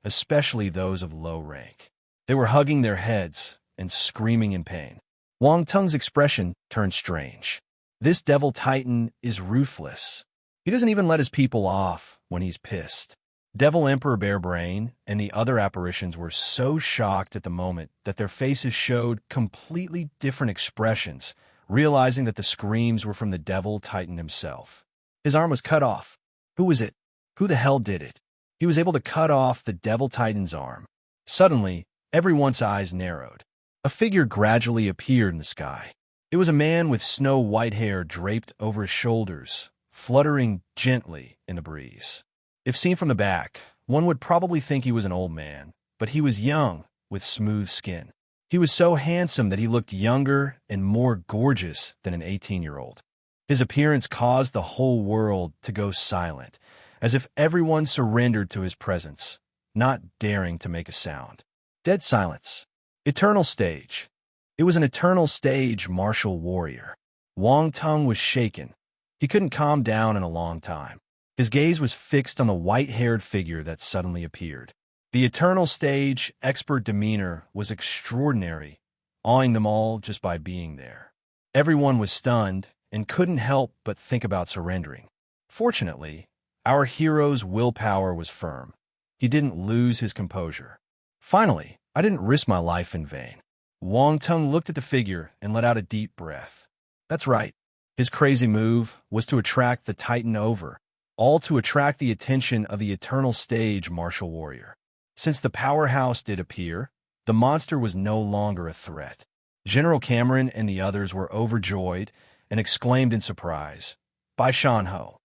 especially those of low rank. They were hugging their heads and screaming in pain. Wang Tung's expression turned strange. This Devil Titan is ruthless. He doesn't even let his people off when he's pissed. Devil Emperor Bearbrain and the other apparitions were so shocked at the moment that their faces showed completely different expressions, realizing that the screams were from the Devil Titan himself. His arm was cut off. Who was it? Who the hell did it? He was able to cut off the Devil Titan's arm. Suddenly, everyone's eyes narrowed. A figure gradually appeared in the sky. It was a man with snow-white hair draped over his shoulders, fluttering gently in the breeze. If seen from the back, one would probably think he was an old man, but he was young, with smooth skin. He was so handsome that he looked younger and more gorgeous than an 18-year-old. His appearance caused the whole world to go silent, as if everyone surrendered to his presence, not daring to make a sound. Dead silence. Eternal stage. It was an eternal stage martial warrior. Wang Tung was shaken. He couldn't calm down in a long time. His gaze was fixed on the white-haired figure that suddenly appeared. The eternal stage expert demeanor was extraordinary, awing them all just by being there. Everyone was stunned and couldn't help but think about surrendering. Fortunately, our hero's willpower was firm. He didn't lose his composure. Finally, I didn't risk my life in vain. Wang Tung looked at the figure and let out a deep breath. That's right. His crazy move was to attract the Titan over, all to attract the attention of the eternal stage martial warrior. Since the powerhouse did appear, the monster was no longer a threat. General Cameron and the others were overjoyed and exclaimed in surprise, "Bai Shanho!"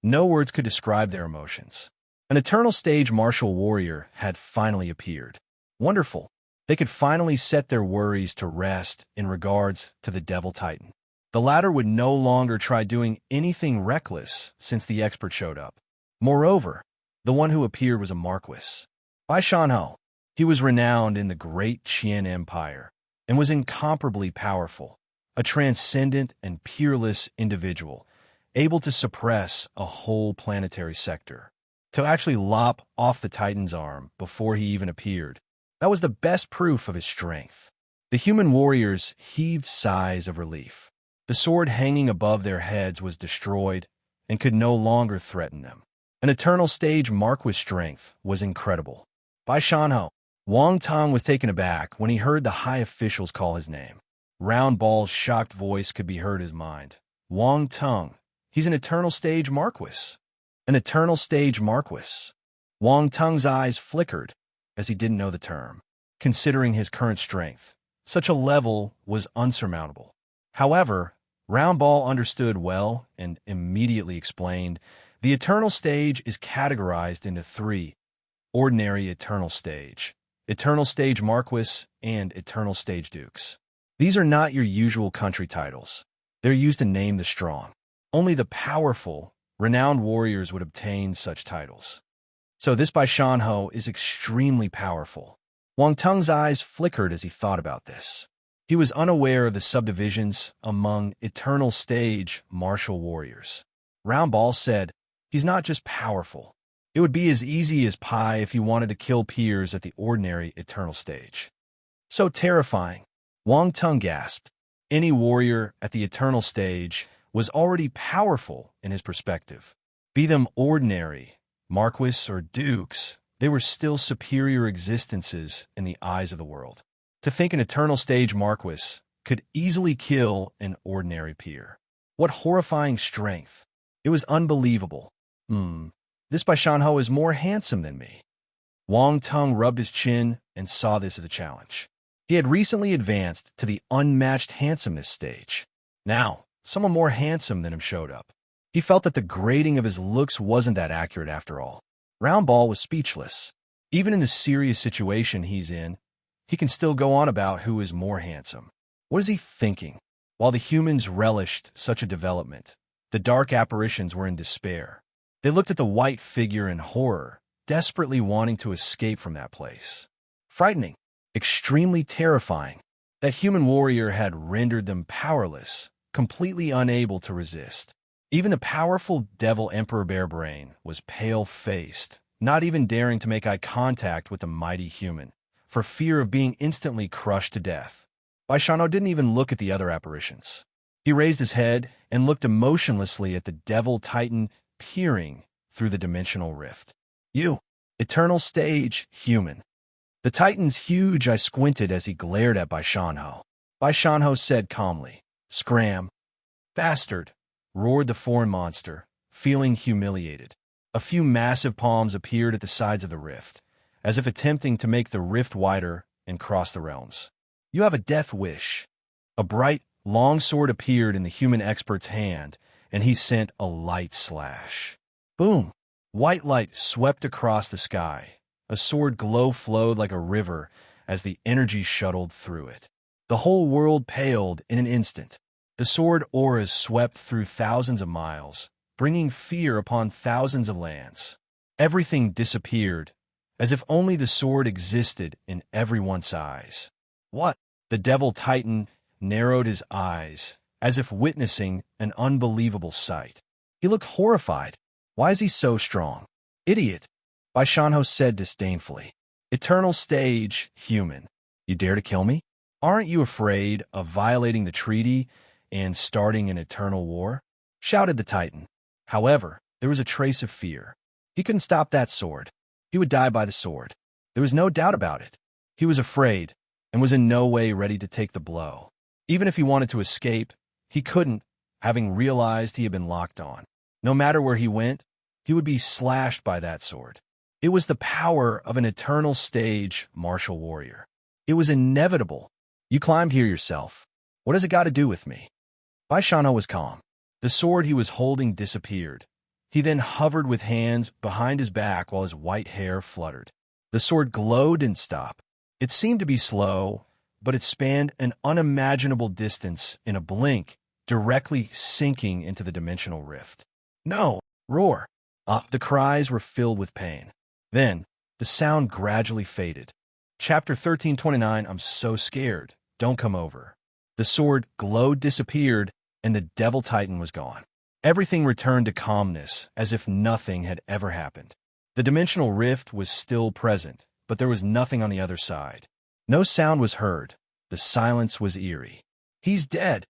No words could describe their emotions. An eternal stage martial warrior had finally appeared. Wonderful. They could finally set their worries to rest in regards to the Devil Titan. The latter would no longer try doing anything reckless since the expert showed up. Moreover, the one who appeared was a marquis. Bai Shanho. He was renowned in the great Qian Empire and was incomparably powerful, a transcendent and peerless individual, able to suppress a whole planetary sector. To actually lop off the Titan's arm before he even appeared, that was the best proof of his strength. The human warriors heaved sighs of relief. The sword hanging above their heads was destroyed and could no longer threaten them. An eternal stage marquis' strength was incredible. Bai Shanho. Wang Tung was taken aback when he heard the high officials call his name. Round Ball's shocked voice could be heard in his mind. Wang Tung. He's an eternal stage marquis. An eternal stage marquis. Wang Tung's eyes flickered, as he didn't know the term. Considering his current strength, such a level was unsurmountable. However, Round Ball understood well and immediately explained, the eternal stage is categorized into three: ordinary eternal stage marquis, and eternal stage dukes. These are not your usual country titles. They're used to name the strong. Only the powerful, renowned warriors would obtain such titles. So this Bai Shanho is extremely powerful. Wang Tung's eyes flickered as he thought about this. He was unaware of the subdivisions among eternal stage martial warriors. Round Ball said, he's not just powerful. It would be as easy as pie if he wanted to kill peers at the ordinary eternal stage. So terrifying. Wang Tung gasped. Any warrior at the eternal stage was already powerful in his perspective. Be them ordinary, marquis, or dukes, they were still superior existences in the eyes of the world. To think an eternal stage marquis could easily kill an ordinary peer. What horrifying strength. It was unbelievable. This Bai Shanho is more handsome than me. Wang Tung rubbed his chin and saw this as a challenge. He had recently advanced to the unmatched handsomeness stage. Now, someone more handsome than him showed up. He felt that the grading of his looks wasn't that accurate after all. Round Ball was speechless. Even in the serious situation he's in, he can still go on about who is more handsome. What is he thinking? While the humans relished such a development, the dark apparitions were in despair. They looked at the white figure in horror, desperately wanting to escape from that place. Frightening, extremely terrifying. That human warrior had rendered them powerless, completely unable to resist. Even the powerful Devil Emperor Bear Brain was pale-faced, not even daring to make eye contact with the mighty human, for fear of being instantly crushed to death. Bai Shanho didn't even look at the other apparitions. He raised his head and looked emotionlessly at the Devil Titan peering through the dimensional rift. You, eternal stage human. The Titan's huge eye squinted as he glared at Bai Shanho. Bai Shanho said calmly, "Scram." "Bastard," roared the foreign monster, feeling humiliated. A few massive palms appeared at the sides of the rift, as if attempting to make the rift wider and cross the realms. "You have a death wish." A bright, long sword appeared in the human expert's hand, and he sent a light slash. Boom! White light swept across the sky. A sword glow flowed like a river as the energy shuttled through it. The whole world paled in an instant. The sword auras swept through thousands of miles, bringing fear upon thousands of lands. Everything disappeared, as if only the sword existed in everyone's eyes. What? The Devil Titan narrowed his eyes, as if witnessing an unbelievable sight. He looked horrified. Why is he so strong? Idiot, Baishanho said disdainfully. Eternal stage, human. You dare to kill me? Aren't you afraid of violating the treaty and starting an eternal war? Shouted the Titan. However, there was a trace of fear. He couldn't stop that sword. He would die by the sword. There was no doubt about it. He was afraid and was in no way ready to take the blow. Even if he wanted to escape, he couldn't, having realized he had been locked on. No matter where he went, he would be slashed by that sword. It was the power of an eternal stage martial warrior. It was inevitable. You climbed here yourself. What has it got to do with me? Baishanho was calm. The sword he was holding disappeared. He then hovered with hands behind his back while his white hair fluttered. The sword glowed and stopped. It seemed to be slow, but it spanned an unimaginable distance in a blink, directly sinking into the dimensional rift. No! Roar! The cries were filled with pain. Then, the sound gradually faded. Chapter 1329, I'm so scared. Don't come over. The sword glowed disappeared, and the Devil Titan was gone. Everything returned to calmness, as if nothing had ever happened. The dimensional rift was still present, but there was nothing on the other side. No sound was heard. The silence was eerie. He's dead.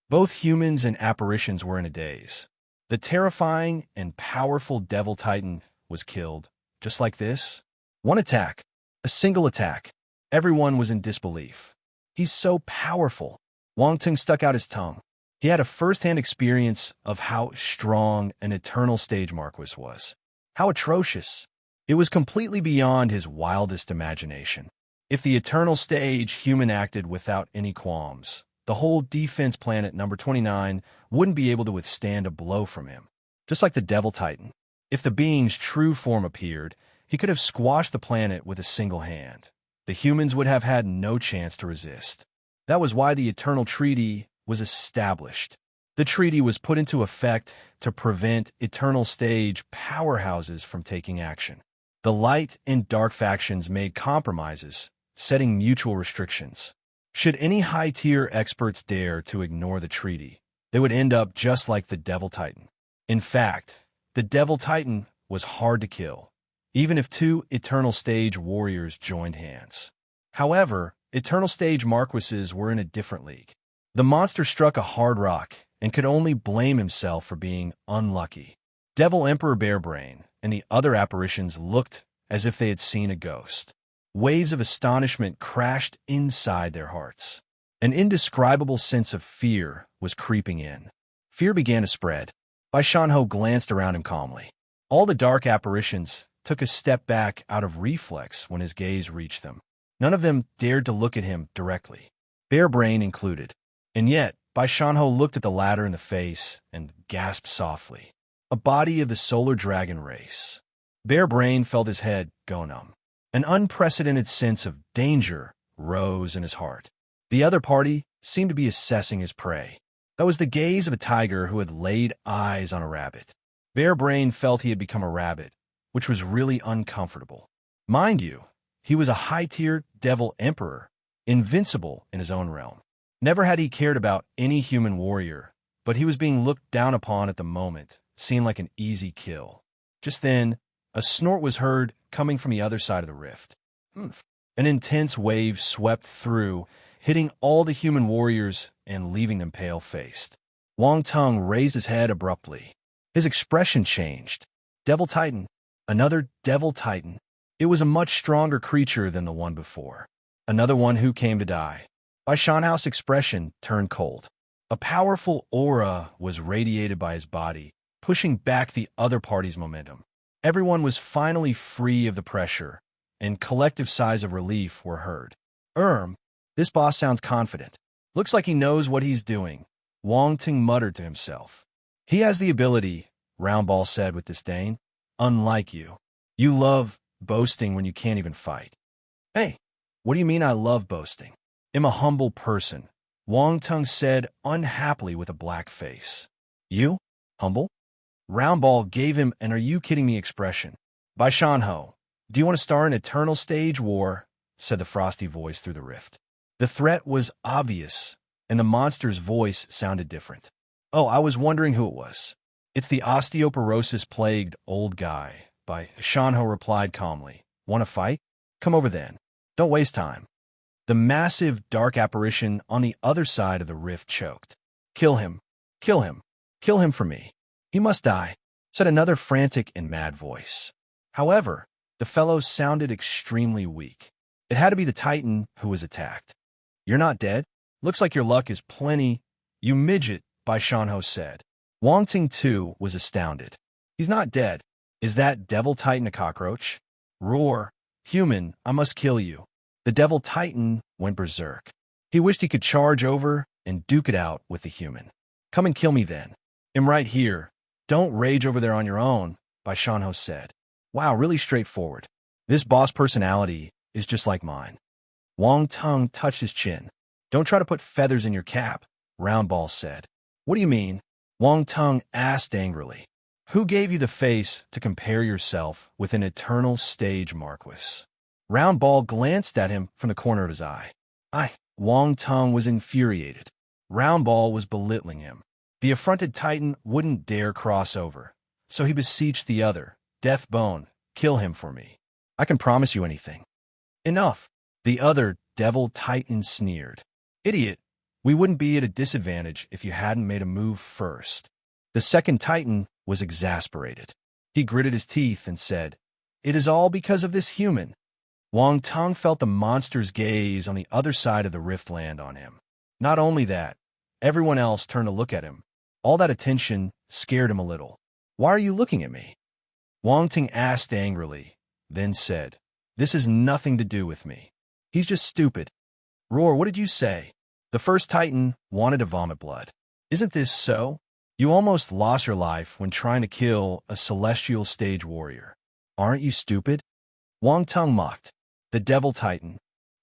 Both humans and apparitions were in a daze. The terrifying and powerful Devil Titan was killed. Just like this? One attack. A single attack. Everyone was in disbelief. He's so powerful. Wang Ting stuck out his tongue. He had a first-hand experience of how strong an eternal stage Marquis was. How atrocious. It was completely beyond his wildest imagination. If the eternal stage human acted without any qualms, the whole defense planet number 29 wouldn't be able to withstand a blow from him. Just like the Devil Titan. If the being's true form appeared, he could have squashed the planet with a single hand. The humans would have had no chance to resist. That was why the Eternal Treaty was established. The treaty was put into effect to prevent eternal stage powerhouses from taking action. The light and dark factions made compromises, setting mutual restrictions. Should any high-tier experts dare to ignore the treaty, they would end up just like the Devil Titan. In fact, the Devil Titan was hard to kill, even if two eternal stage warriors joined hands. However, eternal stage Marquises were in a different league. The monster struck a hard rock and could only blame himself for being unlucky. Devil Emperor Bearbrain and the other apparitions looked as if they had seen a ghost. Waves of astonishment crashed inside their hearts. An indescribable sense of fear was creeping in. Fear began to spread. Baishanho glanced around him calmly. All the dark apparitions took a step back out of reflex when his gaze reached them. None of them dared to look at him directly, Bearbrain included. And yet, Baishanho looked at the latter in the face and gasped softly. A body of the solar dragon race. Bearbrain felt his head go numb. An unprecedented sense of danger rose in his heart. The other party seemed to be assessing his prey. That was the gaze of a tiger who had laid eyes on a rabbit. Bearbrain felt he had become a rabbit, which was really uncomfortable. Mind you, he was a high-tier devil emperor, invincible in his own realm. Never had he cared about any human warrior, but he was being looked down upon at the moment, seen like an easy kill. Just then, a snort was heard coming from the other side of the rift. An intense wave swept through, hitting all the human warriors and leaving them pale-faced. Wang Tung raised his head abruptly. His expression changed. Devil Titan. Another Devil Titan. It was a much stronger creature than the one before. Another one who came to die. Baishanho's expression turned cold. A powerful aura was radiated by his body, pushing back the other party's momentum. Everyone was finally free of the pressure, and collective sighs of relief were heard. This boss sounds confident. Looks like he knows what he's doing, Wang Ting muttered to himself. He has the ability, Roundball said with disdain. Unlike you. You love boasting when you can't even fight. Hey, what do you mean I love boasting? I'm a humble person, Wang Tung said unhappily with a black face. You? Humble? Roundball gave him an "are you kidding me" expression. By Shanho, do you want to start an eternal stage war? Said the frosty voice through the rift. The threat was obvious, and the monster's voice sounded different. Oh, I was wondering who it was. It's the osteoporosis-plagued old guy, By Shanho replied calmly. Want to fight? Come over then. Don't waste time. The massive, dark apparition on the other side of the rift choked. Kill him. Kill him. Kill him for me. He must die, said another frantic and mad voice. However, the fellow sounded extremely weak. It had to be the Titan who was attacked. You're not dead? Looks like your luck is plenty, you midget, Bai Shanho said. Wang Ting too was astounded. He's not dead. Is that Devil Titan a cockroach? Roar. Human, I must kill you. The Devil Titan went berserk. He wished he could charge over and duke it out with the human. Come and kill me then. I'm right here. Don't rage over there on your own, Bai Shanho said. Wow, really straightforward. This boss personality is just like mine. Wang Tung touched his chin. Don't try to put feathers in your cap, Roundball said. What do you mean? Wang Tung asked angrily. Who gave you the face to compare yourself with an eternal stage marquis? Roundball glanced at him from the corner of his eye. Wang Tung was infuriated. Roundball was belittling him. The affronted Titan wouldn't dare cross over, so he beseeched the other, Deathbone, kill him for me. I can promise you anything. Enough. The other Devil Titan sneered. Idiot, we wouldn't be at a disadvantage if you hadn't made a move first. The second Titan was exasperated. He gritted his teeth and said, It is all because of this human. Wang Tung felt the monster's gaze on the other side of the rift land on him. Not only that, everyone else turned to look at him. All that attention scared him a little. Why are you looking at me? Wang Ting asked angrily, then said, This has nothing to do with me. He's just stupid. Roar, what did you say? The first Titan wanted to vomit blood. Isn't this so? You almost lost your life when trying to kill a celestial stage warrior. Aren't you stupid? Wang Tung mocked. The Devil Titan,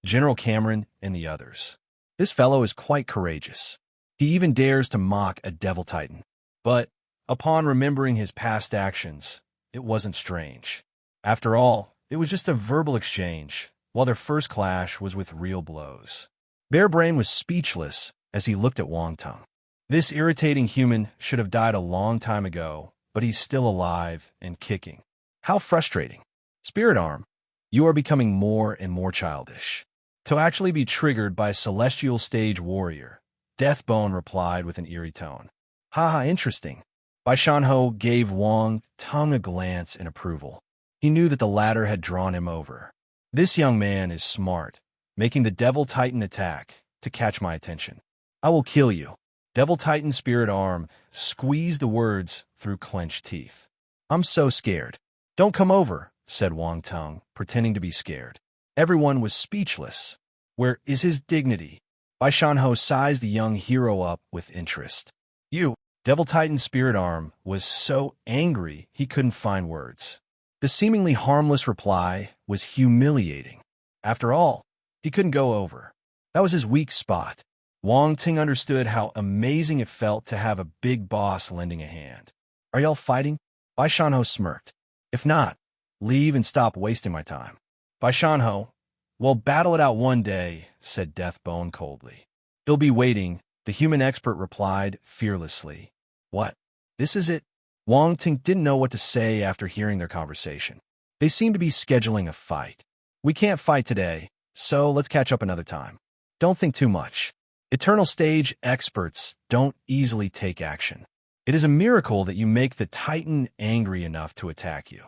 General Cameron, and the others. This fellow is quite courageous. He even dares to mock a Devil Titan. But, upon remembering his past actions, it wasn't strange. After all, it was just a verbal exchange, while their first clash was with real blows. Bearbrain was speechless as he looked at Wang Tung. This irritating human should have died a long time ago, but he's still alive and kicking. How frustrating. Spirit Arm, you are becoming more and more childish. To actually be triggered by a celestial stage warrior, Deathbone replied with an eerie tone. Haha, interesting. Bai Shanho gave Wang Tung a glance in approval. He knew that the latter had drawn him over. This young man is smart, making the Devil Titan attack to catch my attention. I will kill you. Devil Titan Spirit Arm squeezed the words through clenched teeth. I'm so scared. Don't come over, said Wang Tung, pretending to be scared. Everyone was speechless. Where is his dignity? Bai Shanho sized the young hero up with interest. You, Devil Titan Spirit Arm, was so angry he couldn't find words. The seemingly harmless reply was humiliating. After all, he couldn't go over. That was his weak spot. Wang Ting understood how amazing it felt to have a big boss lending a hand. Are y'all fighting? Bai Shanho smirked. If not, leave and stop wasting my time. Bai Shanho, we'll battle it out one day, said Deathbone coldly. He'll be waiting, the human expert replied fearlessly. What? This is it? Wang Ting didn't know what to say after hearing their conversation. They seemed to be scheduling a fight. We can't fight today, so let's catch up another time. Don't think too much. Eternal stage experts don't easily take action. It is a miracle that you make the Titan angry enough to attack you.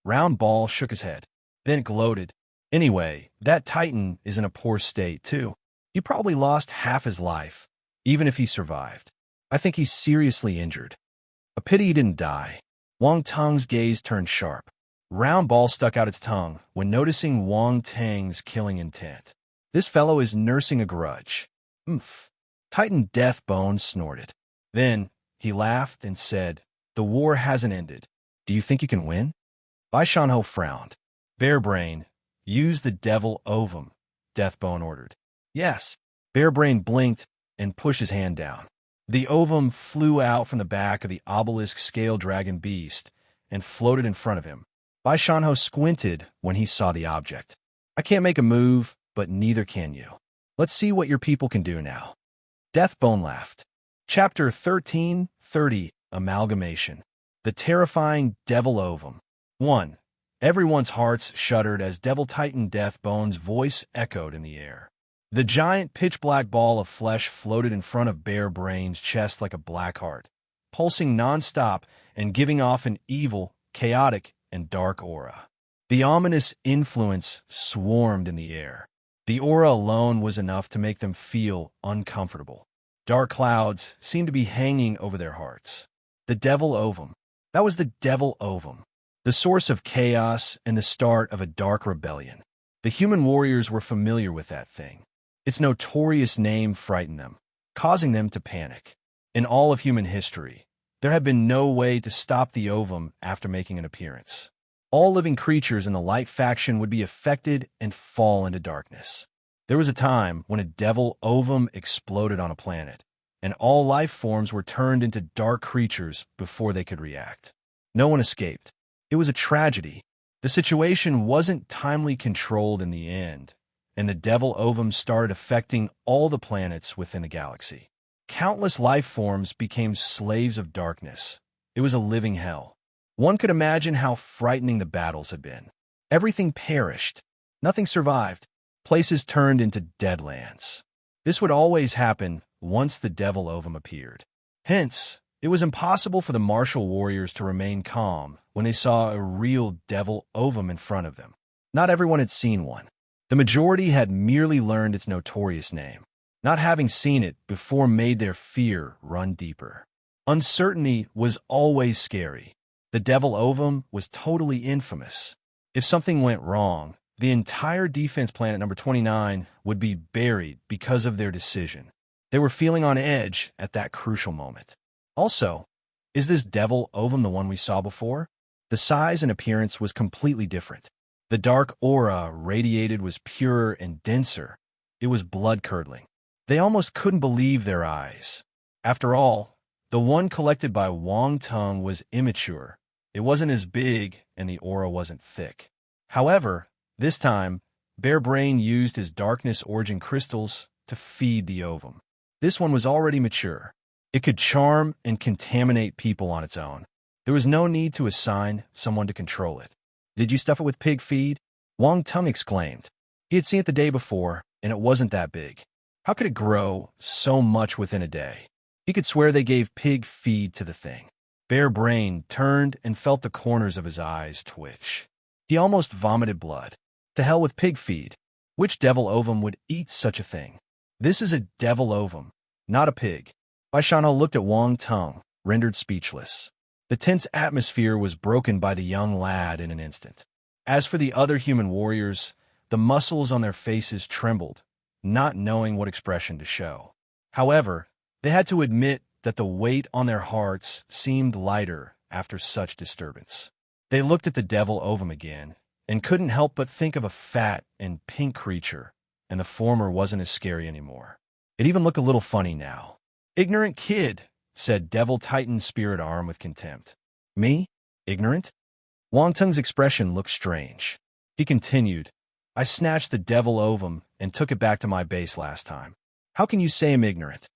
Roundball shook his head, then gloated. Anyway, that Titan is in a poor state, too. He probably lost half his life, even if he survived. I think he's seriously injured. A pity he didn't die. Wang Tung's gaze turned sharp. Roundball stuck out its tongue when noticing Wang Tang's killing intent. This fellow is nursing a grudge. Titan Deathbone snorted. Then, He laughed and said, "The war hasn't ended. Do you think you can win?" Bai Shanho frowned. "Bearbrain, use the devil ovum," Deathbone ordered. "Yes." Bearbrain blinked and pushed his hand down. The ovum flew out from the back of the obelisk scale dragon beast and floated in front of him. Bai Shanho squinted when he saw the object. "I can't make a move, but neither can you. Let's see what your people can do now." Deathbone laughed. Chapter 1330, Amalgamation. The Terrifying Devil Ovum. 1. Everyone's hearts shuddered as Devil Titan Deathbone's voice echoed in the air. The giant pitch-black ball of flesh floated in front of Bearbrain's chest like a black heart, pulsing non-stop and giving off an evil, chaotic, and dark aura. The ominous influence swarmed in the air. The aura alone was enough to make them feel uncomfortable. Dark clouds seemed to be hanging over their hearts. The Devil Ovum. That was the Devil Ovum, the source of chaos and the start of a dark rebellion. The human warriors were familiar with that thing. Its notorious name frightened them, causing them to panic. In all of human history, there had been no way to stop the ovum after making an appearance. All living creatures in the light faction would be affected and fall into darkness. There was a time when a devil ovum exploded on a planet, and all life forms were turned into dark creatures before they could react. No one escaped. It was a tragedy. The situation wasn't timely controlled in the end, and the devil ovum started affecting all the planets within the galaxy. Countless life forms became slaves of darkness. It was a living hell. One could imagine how frightening the battles had been. Everything perished. Nothing survived. Places turned into deadlands. This would always happen once the devil ovum appeared. Hence, it was impossible for the martial warriors to remain calm when they saw a real devil ovum in front of them. Not everyone had seen one. The majority had merely learned its notorious name. Not having seen it before made their fear run deeper. Uncertainty was always scary. The devil ovum was totally infamous. If something went wrong, the entire defense planet number 29 would be buried because of their decision. They were feeling on edge at that crucial moment. Also, is this devil ovum the one we saw before? The size and appearance was completely different. The dark aura radiated was purer and denser. It was blood-curdling. They almost couldn't believe their eyes. After all, the one collected by Wang Tung was immature. It wasn't as big, and the aura wasn't thick. However, this time, Bearbrain used his darkness origin crystals to feed the ovum. This one was already mature. It could charm and contaminate people on its own. There was no need to assign someone to control it. "Did you stuff it with pig feed?" Wang Tung exclaimed. He had seen it the day before, and it wasn't that big. How could it grow so much within a day? He could swear they gave pig feed to the thing. Bearbrain turned and felt the corners of his eyes twitch. He almost vomited blood. To hell with pig feed. Which devil ovum would eat such a thing? This is a devil ovum, not a pig. Bai Shanho looked at Wang Tung, rendered speechless. The tense atmosphere was broken by the young lad in an instant. As for the other human warriors, the muscles on their faces trembled, not knowing what expression to show. However, they had to admit that the weight on their hearts seemed lighter after such disturbance. They looked at the devil ovum again, and couldn't help but think of a fat and pink creature, and the former wasn't as scary anymore. It even looked a little funny now. "Ignorant kid," said Devil Titan Spirit Arm with contempt. "Me? Ignorant?" Wang Tung's expression looked strange. He continued, "I snatched the devil ovum and took it back to my base last time. How can you say I'm ignorant?"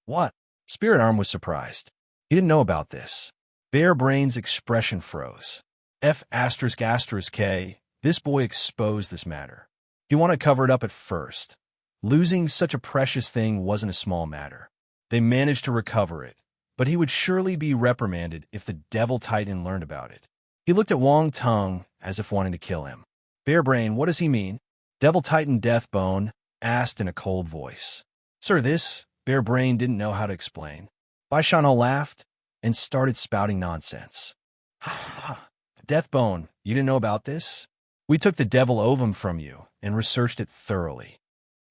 "What?" Spirit Arm was surprised. He didn't know about this. Bearbrain's expression froze. F***K, this boy exposed this matter. He wanted to cover it up at first. Losing such a precious thing wasn't a small matter. They managed to recover it, but he would surely be reprimanded if the Devil Titan learned about it. He looked at Wang Tung as if wanting to kill him. "Bearbrain, what does he mean?" Devil Titan Deathbone asked in a cold voice. "Sir, this," Bearbrain didn't know how to explain. Bai Shanho laughed and started spouting nonsense. "Ha ha! Deathbone, you didn't know about this? We took the devil ovum from you and researched it thoroughly."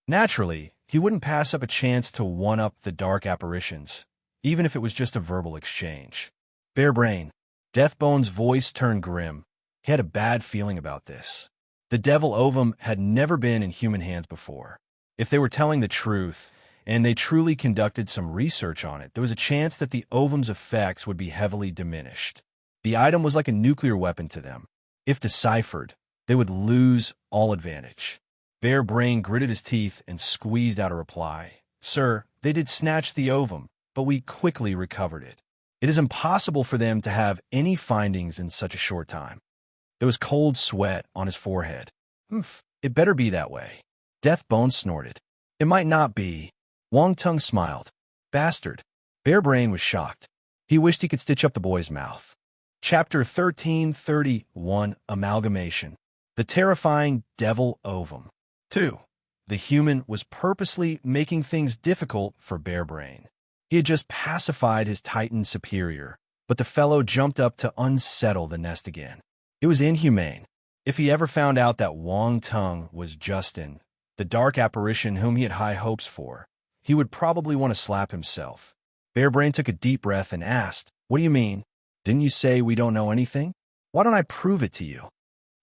Naturally, he wouldn't pass up a chance to one-up the dark apparitions, even if it was just a verbal exchange. Bare brain. Deathbone's voice turned grim. He had a bad feeling about this. The devil ovum had never been in human hands before. If they were telling the truth, and they truly conducted some research on it, there was a chance that the ovum's effects would be heavily diminished. The item was like a nuclear weapon to them. If deciphered, they would lose all advantage. Bare brain gritted his teeth and squeezed out a reply. Sir, they did snatch the ovum, but we quickly recovered it. It is impossible for them to have any findings in such a short time. There was cold sweat on his forehead. It better be that way. Deathbone snorted. It might not be. Wong-Tung smiled. Bastard. Bare brain was shocked. He wished he could stitch up the boy's mouth. Chapter 1331, Amalgamation. The terrifying devil ovum. 2. The human was purposely making things difficult for Bare Brain. He had just pacified his Titan superior, but the fellow jumped up to unsettle the nest again. It was inhumane. If he ever found out that Wong-Tung was Justin, the dark apparition whom he had high hopes for, he would probably want to slap himself. Bare Brain took a deep breath and asked, What do you mean? Didn't you say we don't know anything? Why don't I prove it to you?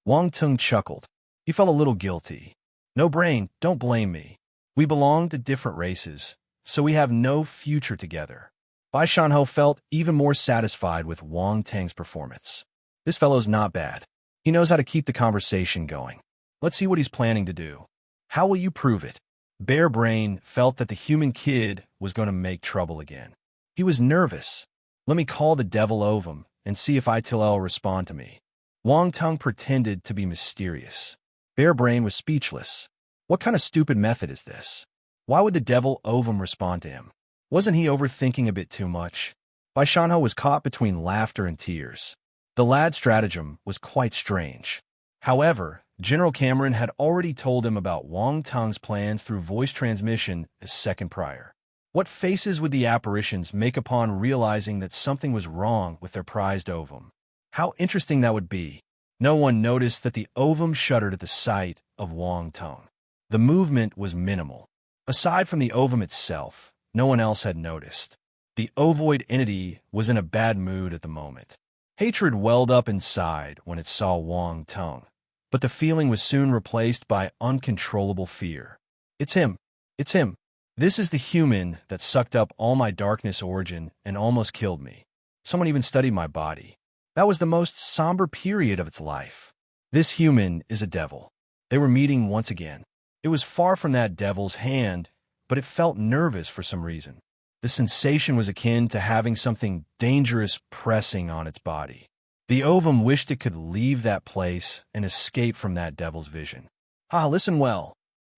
Wong-Tung chuckled. He felt a little guilty. No brain, don't blame me. We belong to different races, so we have no future together. Bai Shanho felt even more satisfied with Wong-Tang's performance. This fellow's not bad. He knows how to keep the conversation going. Let's see what he's planning to do. How will you prove it? Bare Brain felt that the human kid was going to make trouble again. He was nervous. Let me call the devil ovum and see if ITL respond to me. Wong-Tung pretended to be mysterious. Bare Brain was speechless. What kind of stupid method is this? Why would the devil ovum respond to him? Wasn't he overthinking a bit too much? Bai Shanho was caught between laughter and tears. The lad's stratagem was quite strange. However, General Cameron had already told him about Wong-Tung's plans through voice transmission a second prior. What faces would the apparitions make upon realizing that something was wrong with their prized ovum? How interesting that would be. No one noticed that the ovum shuddered at the sight of Wong-Tung. The movement was minimal. Aside from the ovum itself, no one else had noticed. The ovoid entity was in a bad mood at the moment. Hatred welled up inside when it saw Wong-Tung, but the feeling was soon replaced by uncontrollable fear. It's him. It's him. This is the human that sucked up all my darkness origin and almost killed me. Someone even studied my body. That was the most somber period of its life. This human is a devil. They were meeting once again. It was far from that devil's hand, but it felt nervous for some reason. The sensation was akin to having something dangerous pressing on its body. The ovum wished it could leave that place and escape from that devil's vision. Listen well.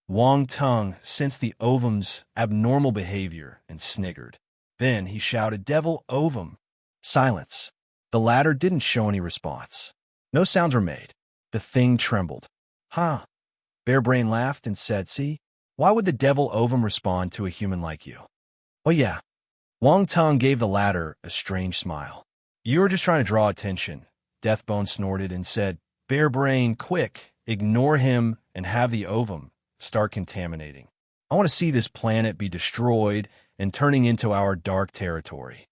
Wong-Tung sensed the ovum's abnormal behavior and sniggered. Then he shouted, Devil ovum! Silence. The latter didn't show any response. No sounds were made. The thing trembled. Bare Brain laughed and said, See, why would the devil ovum respond to a human like you? Oh yeah. Wong-Tung gave the latter a strange smile. You were just trying to draw attention. Deathbone snorted and said, Bare Brain, quick, ignore him and have the ovum start contaminating. I want to see this planet be destroyed and turning into our dark territory.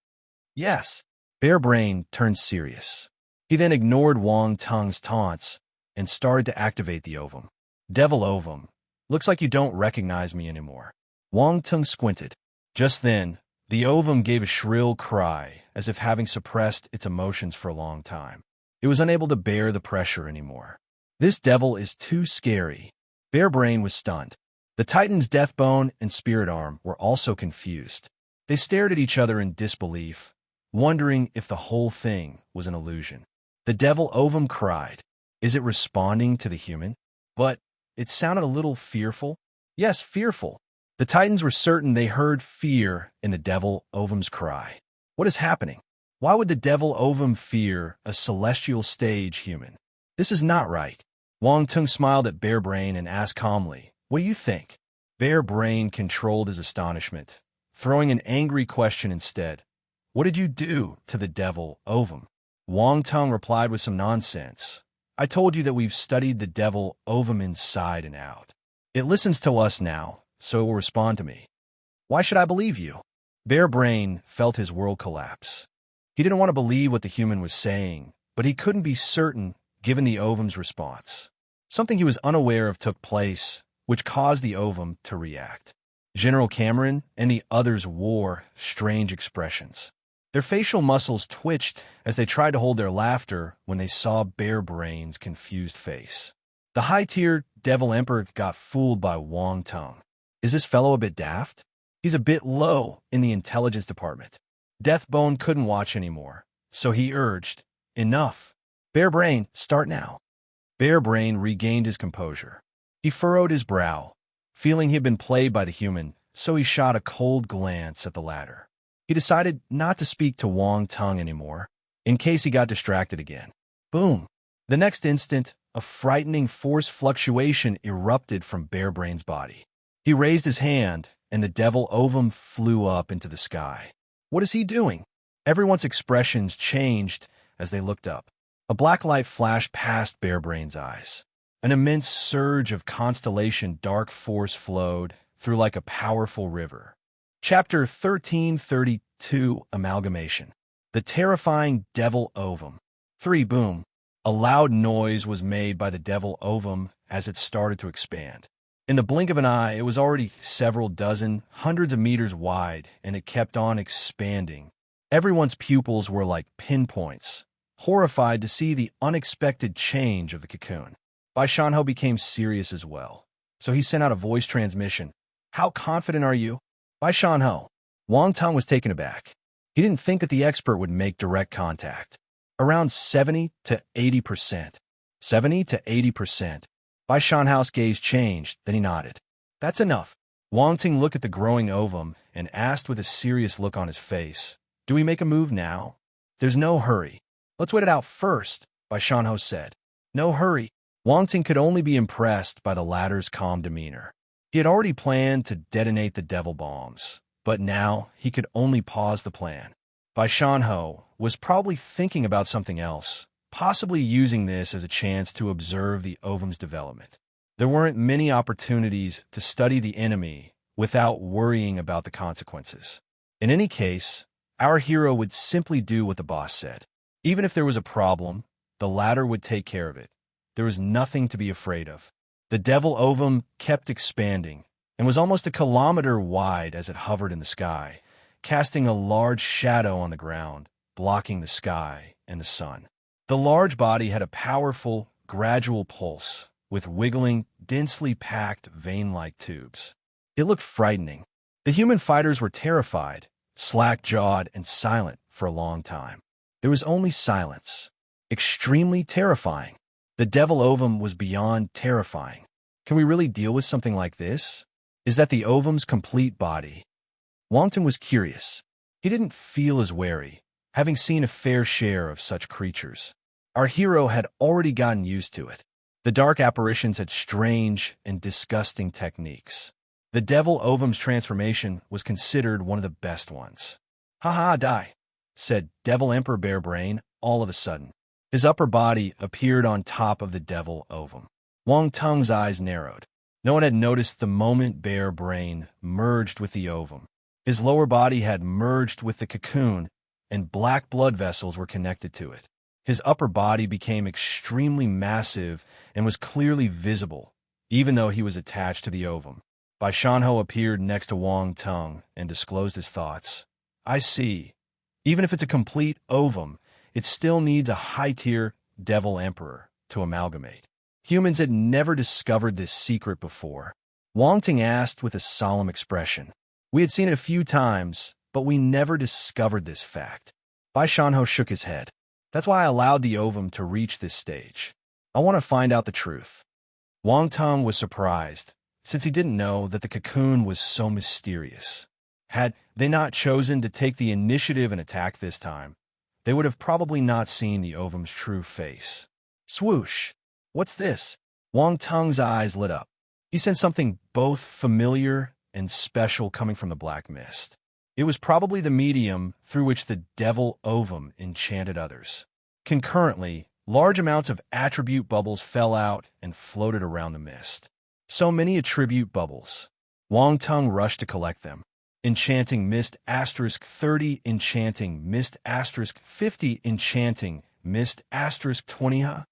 Yes. Bare Brain turned serious. He then ignored Wong-Tung's taunts and started to activate the ovum. Devil ovum, looks like you don't recognize me anymore. Wong-Tung squinted. Just then, the ovum gave a shrill cry, as if having suppressed its emotions for a long time. It was unable to bear the pressure anymore. This devil is too scary. Bare Brain was stunned. The Titan's Deathbone and Spirit Arm were also confused. They stared at each other in disbelief, wondering if the whole thing was an illusion. The devil ovum cried. Is it responding to the human? But it sounded a little fearful. Yes, fearful. The Titans were certain they heard fear in the devil ovum's cry. What is happening? Why would the devil ovum fear a celestial stage human? This is not right. Wong-Tung smiled at Bare Brain and asked calmly, What do you think? Bare Brain controlled his astonishment, throwing an angry question instead. What did you do to the devil ovum? Wong-Tung replied with some nonsense. I told you that we've studied the devil ovum inside and out. It listens to us now, so it will respond to me. Why should I believe you? Bare Brain felt his world collapse. He didn't want to believe what the human was saying, but he couldn't be certain given the ovum's response. Something he was unaware of took place, which caused the ovum to react. General Cameron and the others wore strange expressions. Their facial muscles twitched as they tried to hold their laughter when they saw Bare Brain's confused face. The high-tier Devil Emperor got fooled by Wang Tung. Is this fellow a bit daft? He's a bit low in the intelligence department. Deathbone couldn't watch anymore, so he urged, "Enough. Bare Brain, start now." Bare Brain regained his composure. He furrowed his brow, feeling he had been played by the human, so he shot a cold glance at the latter. He decided not to speak to Wang Tung anymore, in case he got distracted again. Boom! The next instant, a frightening force fluctuation erupted from Bare Brain's body. He raised his hand, and the devil ovum flew up into the sky. What is he doing? Everyone's expressions changed as they looked up. A black light flashed past Bare Brain's eyes. An immense surge of constellation dark force flowed through like a powerful river. Chapter 1332, Amalgamation. The terrifying devil ovum. 3. Boom. A loud noise was made by the devil ovum as it started to expand. In the blink of an eye, it was already several dozen, hundreds of meters wide, and it kept on expanding. Everyone's pupils were like pinpoints, horrified to see the unexpected change of the cocoon. Bai Shanhou became serious as well, so he sent out a voice transmission. How confident are you? Bai Shanhou. Wang Tung was taken aback. He didn't think that the expert would make direct contact. Around 70 to 80%. 70 to 80%. Bai Shanhou's gaze changed, then he nodded. That's enough. Wang Ting looked at the growing ovum and asked with a serious look on his face, "Do we make a move now?" "There's no hurry. Let's wait it out first," Bai Shanhou said. No hurry. Wang Ting could only be impressed by the latter's calm demeanor. He had already planned to detonate the devil bombs, but now he could only pause the plan. Bai Shanhou was probably thinking about something else, possibly using this as a chance to observe the ovum's development. There weren't many opportunities to study the enemy without worrying about the consequences. In any case, our hero would simply do what the boss said. Even if there was a problem, the latter would take care of it. There was nothing to be afraid of. The devil ovum kept expanding and was almost a kilometer wide as it hovered in the sky, casting a large shadow on the ground, blocking the sky and the sun. The large body had a powerful, gradual pulse, with wiggling, densely packed vein-like tubes. It looked frightening. The human fighters were terrified, slack-jawed, and silent for a long time. There was only silence. Extremely terrifying. The devil ovum was beyond terrifying. Can we really deal with something like this? Is that the ovum's complete body? Wang Ting was curious. He didn't feel as wary, having seen a fair share of such creatures. Our hero had already gotten used to it. The dark apparitions had strange and disgusting techniques. The devil ovum's transformation was considered one of the best ones. "Ha die," said Devil Emperor Bare Brain all of a sudden. His upper body appeared on top of the devil ovum. Wang Tung's eyes narrowed. No one had noticed the moment Bare Brain merged with the ovum. His lower body had merged with the cocoon, and black blood vessels were connected to it. His upper body became extremely massive and was clearly visible, even though he was attached to the ovum. Bai Shanhou appeared next to Wang Tung and disclosed his thoughts. "I see. Even if it's a complete ovum, it still needs a high-tier devil emperor to amalgamate." Humans had never discovered this secret before. Wang Ting asked with a solemn expression. "We had seen it a few times, but we never discovered this fact." Bai Shanhou shook his head. "That's why I allowed the ovum to reach this stage. I want to find out the truth." Wang Tung was surprised, since he didn't know that the cocoon was so mysterious. Had they not chosen to take the initiative and attack this time, they would have probably not seen the ovum's true face. Swoosh! What's this? Wang Tung's eyes lit up. He sensed something both familiar and special coming from the black mist. It was probably the medium through which the devil ovum enchanted others. Concurrently, large amounts of attribute bubbles fell out and floated around the mist. So many attribute bubbles. Wang Tung rushed to collect them. Enchanting mist asterisk 30, enchanting mist asterisk 50, enchanting mist asterisk 20. Huh?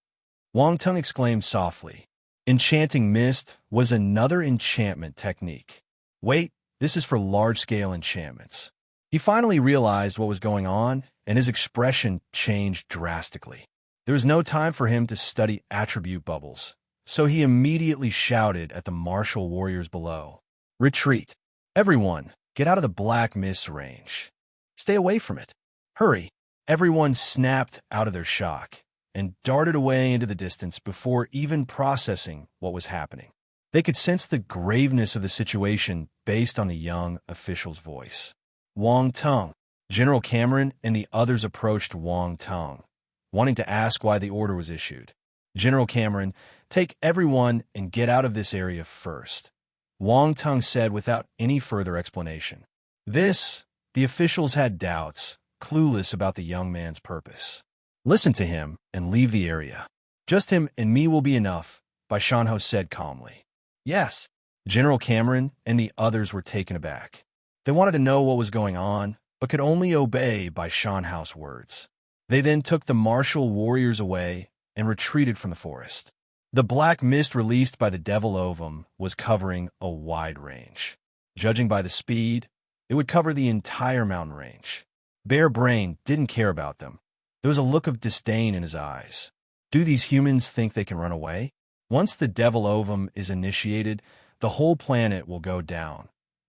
Wang Tung exclaimed softly. Enchanting mist was another enchantment technique. Wait, this is for large-scale enchantments. He finally realized what was going on, and his expression changed drastically. There was no time for him to study attribute bubbles, so he immediately shouted at the martial warriors below. Retreat! Everyone, get out of the black mist range. Stay away from it. Hurry! Everyone snapped out of their shock and darted away into the distance before even processing what was happening. They could sense the graveness of the situation based on the young official's voice. Wang Tung. General Cameron and the others approached Wang Tung, wanting to ask why the order was issued. General Cameron, take everyone and get out of this area first, Wang Tung said without any further explanation. The officials had doubts, clueless about the young man's purpose. Listen to him and leave the area. Just him and me will be enough, Baishanho said calmly. Yes, General Cameron and the others were taken aback. They wanted to know what was going on, but could only obey Baishanho's words. They then took the martial warriors away and retreated from the forest. The black mist released by the devil ovum was covering a wide range. Judging by the speed, it would cover the entire mountain range. Bear Brain didn't care about them. There was a look of disdain in his eyes. Do these humans think they can run away? Once the devil ovum is initiated, the whole planet will go down.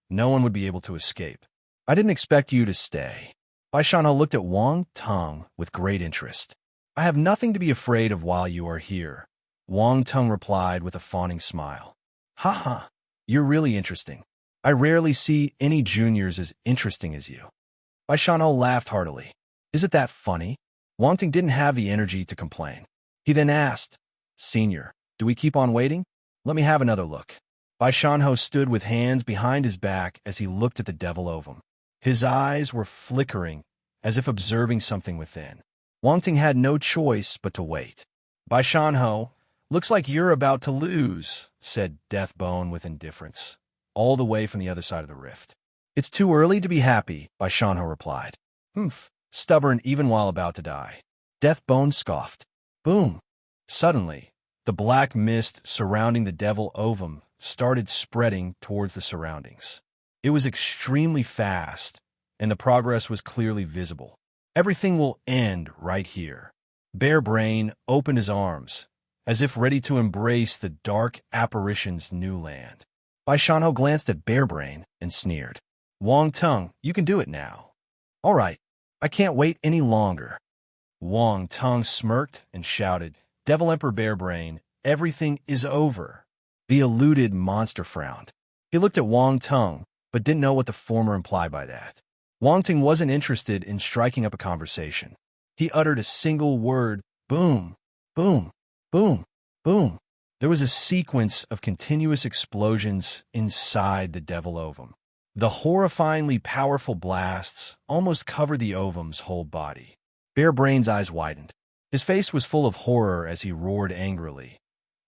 No one would be able to escape. I didn't expect you to stay. Baishanho looked at Wang Tung with great interest. I have nothing to be afraid of while you are here, Wang Tung replied with a fawning smile. Ha ha, you're really interesting. I rarely see any juniors as interesting as you. Baishanho laughed heartily. Is it that funny? Wang Tung didn't have the energy to complain. He then asked, Senior, do we keep on waiting? Let me have another look. Baishanho stood with hands behind his back as he looked at the devil ovum. His eyes were flickering, as if observing something within. Wang Tung had no choice but to wait. Baishanho, looks like you're about to lose, said Deathbone with indifference, all the way from the other side of the rift. It's too early to be happy, Baishanho replied. Humph, stubborn even while about to die. Deathbone scoffed. Boom! Suddenly, the black mist surrounding the devil ovum started spreading towards the surroundings. It was extremely fast, and the progress was clearly visible. Everything will end right here. Bear Brain opened his arms, as if ready to embrace the dark apparition's new land. Baishanho glanced at Bear Brain and sneered. Wang Tung, you can do it now. All right, I can't wait any longer. Wang Tung smirked and shouted, Devil Emperor Bear Brain, everything is over. The eluded monster frowned. He looked at Wang Tung, but didn't know what the former implied by that. Wang Tung wasn't interested in striking up a conversation. He uttered a single word, boom, boom, boom, boom. There was a sequence of continuous explosions inside the devil ovum. The horrifyingly powerful blasts almost covered the ovum's whole body. Bear Brain's eyes widened. His face was full of horror as he roared angrily.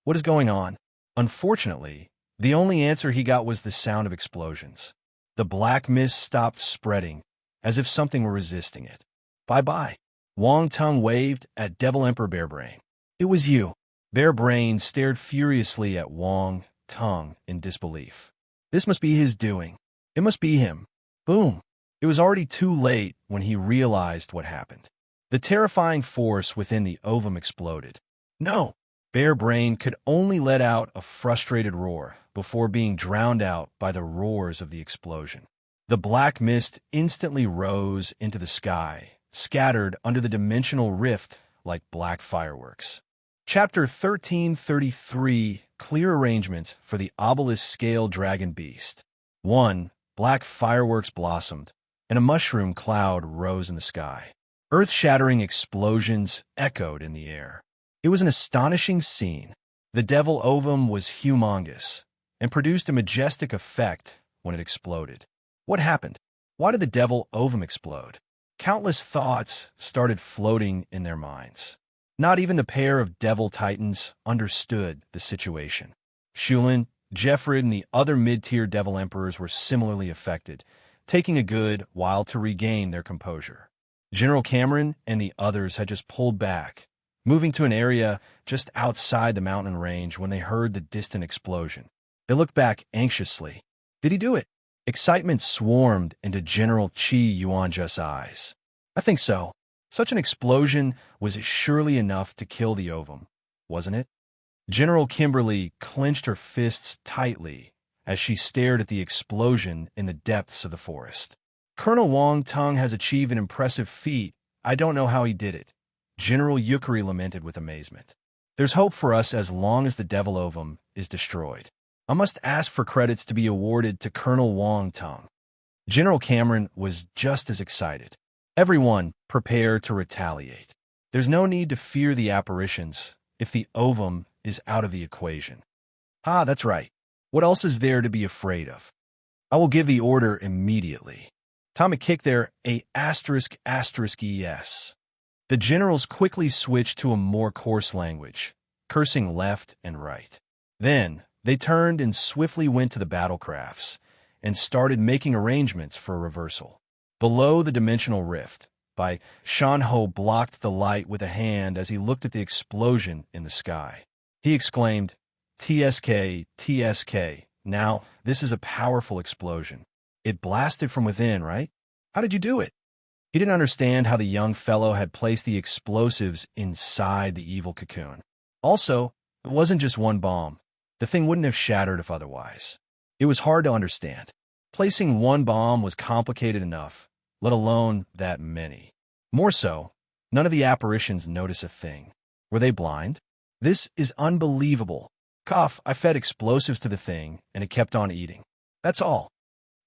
What is going on? Unfortunately, the only answer he got was the sound of explosions. The black mist stopped spreading, as if something were resisting it. Bye-bye. Wang Tung waved at Devil Emperor Bear Brain. It was you. Bear Brain stared furiously at Wang Tung in disbelief. This must be his doing. It must be him. Boom. It was already too late when he realized what happened. The terrifying force within the ovum exploded. No! Bear Brain could only let out a frustrated roar before being drowned out by the roars of the explosion. The black mist instantly rose into the sky, scattered under the dimensional rift like black fireworks. Chapter 1333, Clear Arrangements for the Obelisk Scale Dragon Beast. 1. Black fireworks blossomed, and a mushroom cloud rose in the sky. Earth-shattering explosions echoed in the air. It was an astonishing scene. The devil ovum was humongous and produced a majestic effect when it exploded. What happened? Why did the devil ovum explode? Countless thoughts started floating in their minds. Not even the pair of devil titans understood the situation. Shulin, Jeffrid, and the other mid-tier devil emperors were similarly affected. taking a good while to regain their composure. General Cameron and the others had just pulled back, moving to an area just outside the mountain range when they heard the distant explosion. They looked back anxiously. Did he do it? Excitement swarmed into General Chi Yuanja's eyes. I think so. Such an explosion was surely enough to kill the ovum, wasn't it? General Kimberly clenched her fists tightly as she stared at the explosion in the depths of the forest. Colonel Wang Tung has achieved an impressive feat. I don't know how he did it. General Yukari lamented with amazement. There's hope for us as long as the devil ovum is destroyed. I must ask for credits to be awarded to Colonel Wang Tung. General Cameron was just as excited. Everyone prepare to retaliate. There's no need to fear the apparitions if the ovum is out of the equation. Ah, that's right. What else is there to be afraid of? I will give the order immediately. Time to kick their ****es. The generals quickly switched to a more coarse language, cursing left and right. Then, they turned and swiftly went to the battlecrafts and started making arrangements for a reversal. Below the dimensional rift, Bai Shanho blocked the light with a hand as he looked at the explosion in the sky. He exclaimed, "TSK, TSK, now, this is a powerful explosion. It blasted from within, right? How did you do it?" He didn't understand how the young fellow had placed the explosives inside the evil cocoon. Also, it wasn't just one bomb. The thing wouldn't have shattered if otherwise. It was hard to understand. Placing one bomb was complicated enough, let alone that many. More so, none of the apparitions noticed a thing. Were they blind? This is unbelievable. Cough, I fed explosives to the thing, and it kept on eating. That's all.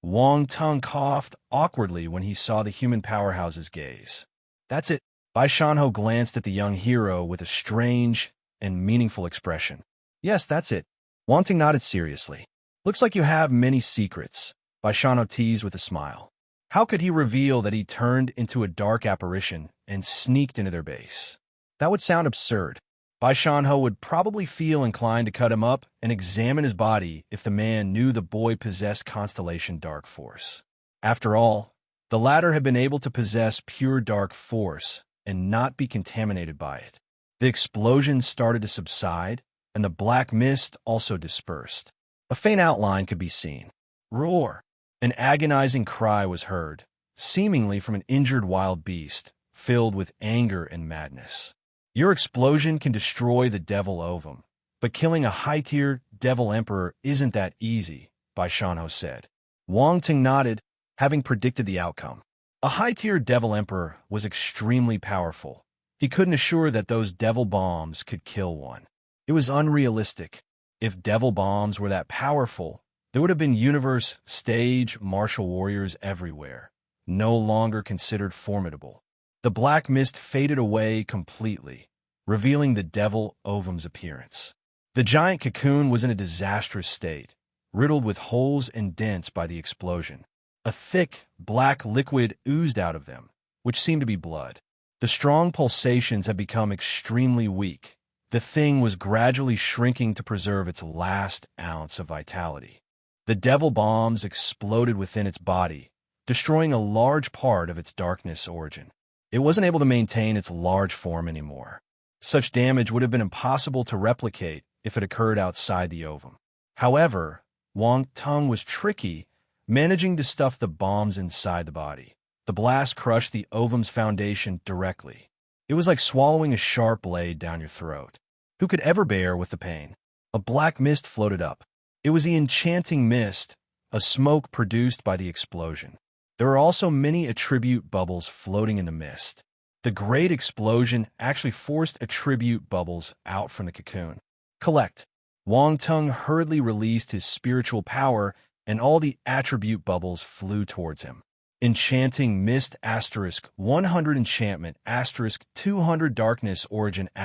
Wang Tung coughed awkwardly when he saw the human powerhouse's gaze. That's it. Bai Shanho glanced at the young hero with a strange and meaningful expression. Yes, that's it. Wang Tung nodded seriously. Looks like you have many secrets, Bai Shanho teased with a smile. How could he reveal that he turned into a dark apparition and sneaked into their base? That would sound absurd. Bai Shanho would probably feel inclined to cut him up and examine his body if the man knew the boy possessed Constellation Dark Force. After all, the latter had been able to possess pure dark force and not be contaminated by it. The explosion started to subside, and the black mist also dispersed. A faint outline could be seen. Roar! An agonizing cry was heard, seemingly from an injured wild beast, filled with anger and madness. Your explosion can destroy the devil ovum, but killing a high-tier devil emperor isn't that easy, Bai Shanho said. Wang Tung nodded, having predicted the outcome. A high-tier devil emperor was extremely powerful. He couldn't assure that those devil bombs could kill one. It was unrealistic. If devil bombs were that powerful, there would have been universe stage martial warriors everywhere, no longer considered formidable. The black mist faded away completely, revealing the devil ovum's appearance. The giant cocoon was in a disastrous state, riddled with holes and dents by the explosion. A thick, black liquid oozed out of them, which seemed to be blood. The strong pulsations had become extremely weak. The thing was gradually shrinking to preserve its last ounce of vitality. The devil bombs exploded within its body, destroying a large part of its darkness origin. It wasn't able to maintain its large form anymore. Such damage would have been impossible to replicate if it occurred outside the ovum. However, Wang Tung was tricky, managing to stuff the bombs inside the body. The blast crushed the ovum's foundation directly. It was like swallowing a sharp blade down your throat. Who could ever bear with the pain? A black mist floated up. It was the enchanting mist, a smoke produced by the explosion. There were also many attribute bubbles floating in the mist. The great explosion actually forced attribute bubbles out from the cocoon. Collect. Wang Tung hurriedly released his spiritual power, and all the attribute bubbles flew towards him. Enchanting Mist * 100 Enchantment * 200 Darkness Origin *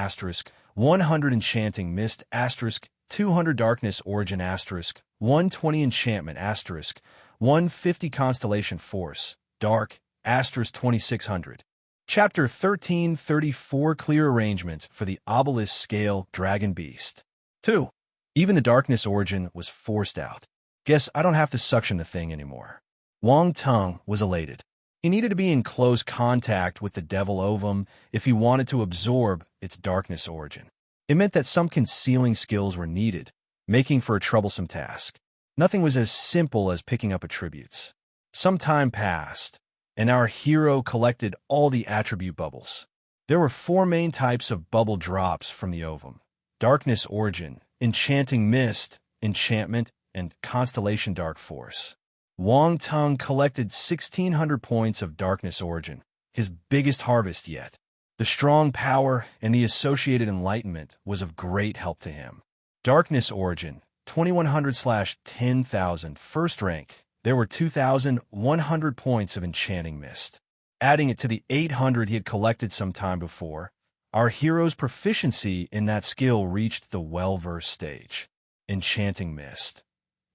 100 Enchanting Mist * 200 Darkness Origin * 120 Enchantment * 150 Constellation Force Dark * 2600. Chapter 1334 Clear Arrangements for the Obelisk Scale Dragon Beast 2. Even the Darkness Origin was forced out. Guess I don't have to suction the thing anymore. Wang Tung was elated. He needed to be in close contact with the devil ovum if he wanted to absorb its darkness origin. It meant that some concealing skills were needed, making for a troublesome task. Nothing was as simple as picking up attributes. Some time passed, and our hero collected all the attribute bubbles. There were 4 main types of bubble drops from the ovum: darkness origin, enchanting mist, enchantment, and constellation dark force. Wang Tung collected 1,600 points of darkness origin, his biggest harvest yet. The strong power and the associated enlightenment was of great help to him. Darkness origin, 2100/10,000, first rank. There were 2,100 points of enchanting mist. Adding it to the 800 he had collected some time before, our hero's proficiency in that skill reached the well-versed stage. Enchanting mist,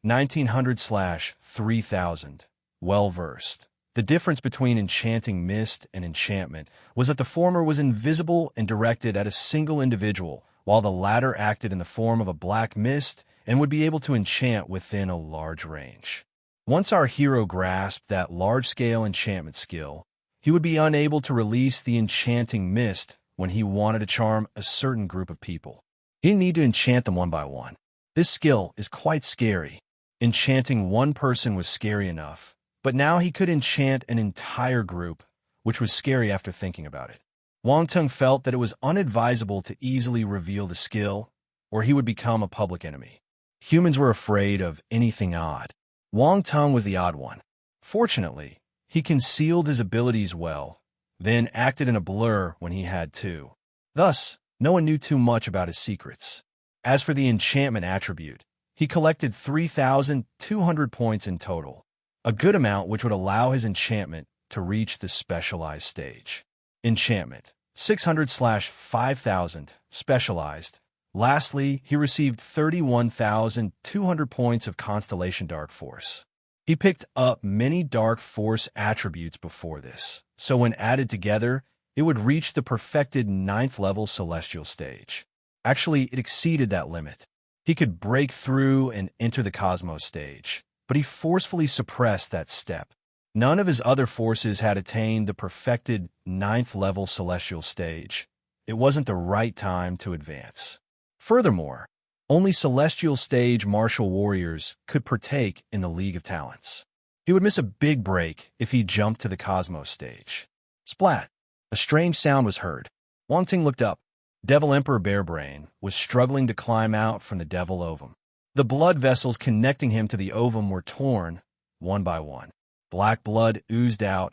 1,900/3,000, well-versed. The difference between enchanting mist and enchantment was that the former was invisible and directed at a single individual, while the latter acted in the form of a black mist and would be able to enchant within a large range. Once our hero grasped that large-scale enchantment skill, he would be unable to release the enchanting mist when he wanted to charm a certain group of people. He didn't need to enchant them one by one. This skill is quite scary. Enchanting one person was scary enough, but now he could enchant an entire group, which was scary after thinking about it. Wang Tung felt that it was unadvisable to easily reveal the skill, or he would become a public enemy. Humans were afraid of anything odd. Wang Tung was the odd one. Fortunately, he concealed his abilities well, then acted in a blur when he had to. Thus, no one knew too much about his secrets. As for the enchantment attribute, he collected 3,200 points in total, a good amount which would allow his enchantment to reach the specialized stage. Enchantment, 600/5,000, specialized. Lastly, he received 31,200 points of Constellation Dark Force. He picked up many Dark Force attributes before this, so when added together, it would reach the perfected 9th level Celestial stage. Actually, it exceeded that limit. He could break through and enter the Cosmos stage, but he forcefully suppressed that step. None of his other forces had attained the perfected 9th level Celestial stage. It wasn't the right time to advance. Furthermore, only Celestial stage martial warriors could partake in the League of Talents. He would miss a big break if he jumped to the Cosmos stage. Splat! A strange sound was heard. Wang Tung looked up. Devil Emperor Bearbrain was struggling to climb out from the devil ovum. The blood vessels connecting him to the ovum were torn, one by one. Black blood oozed out,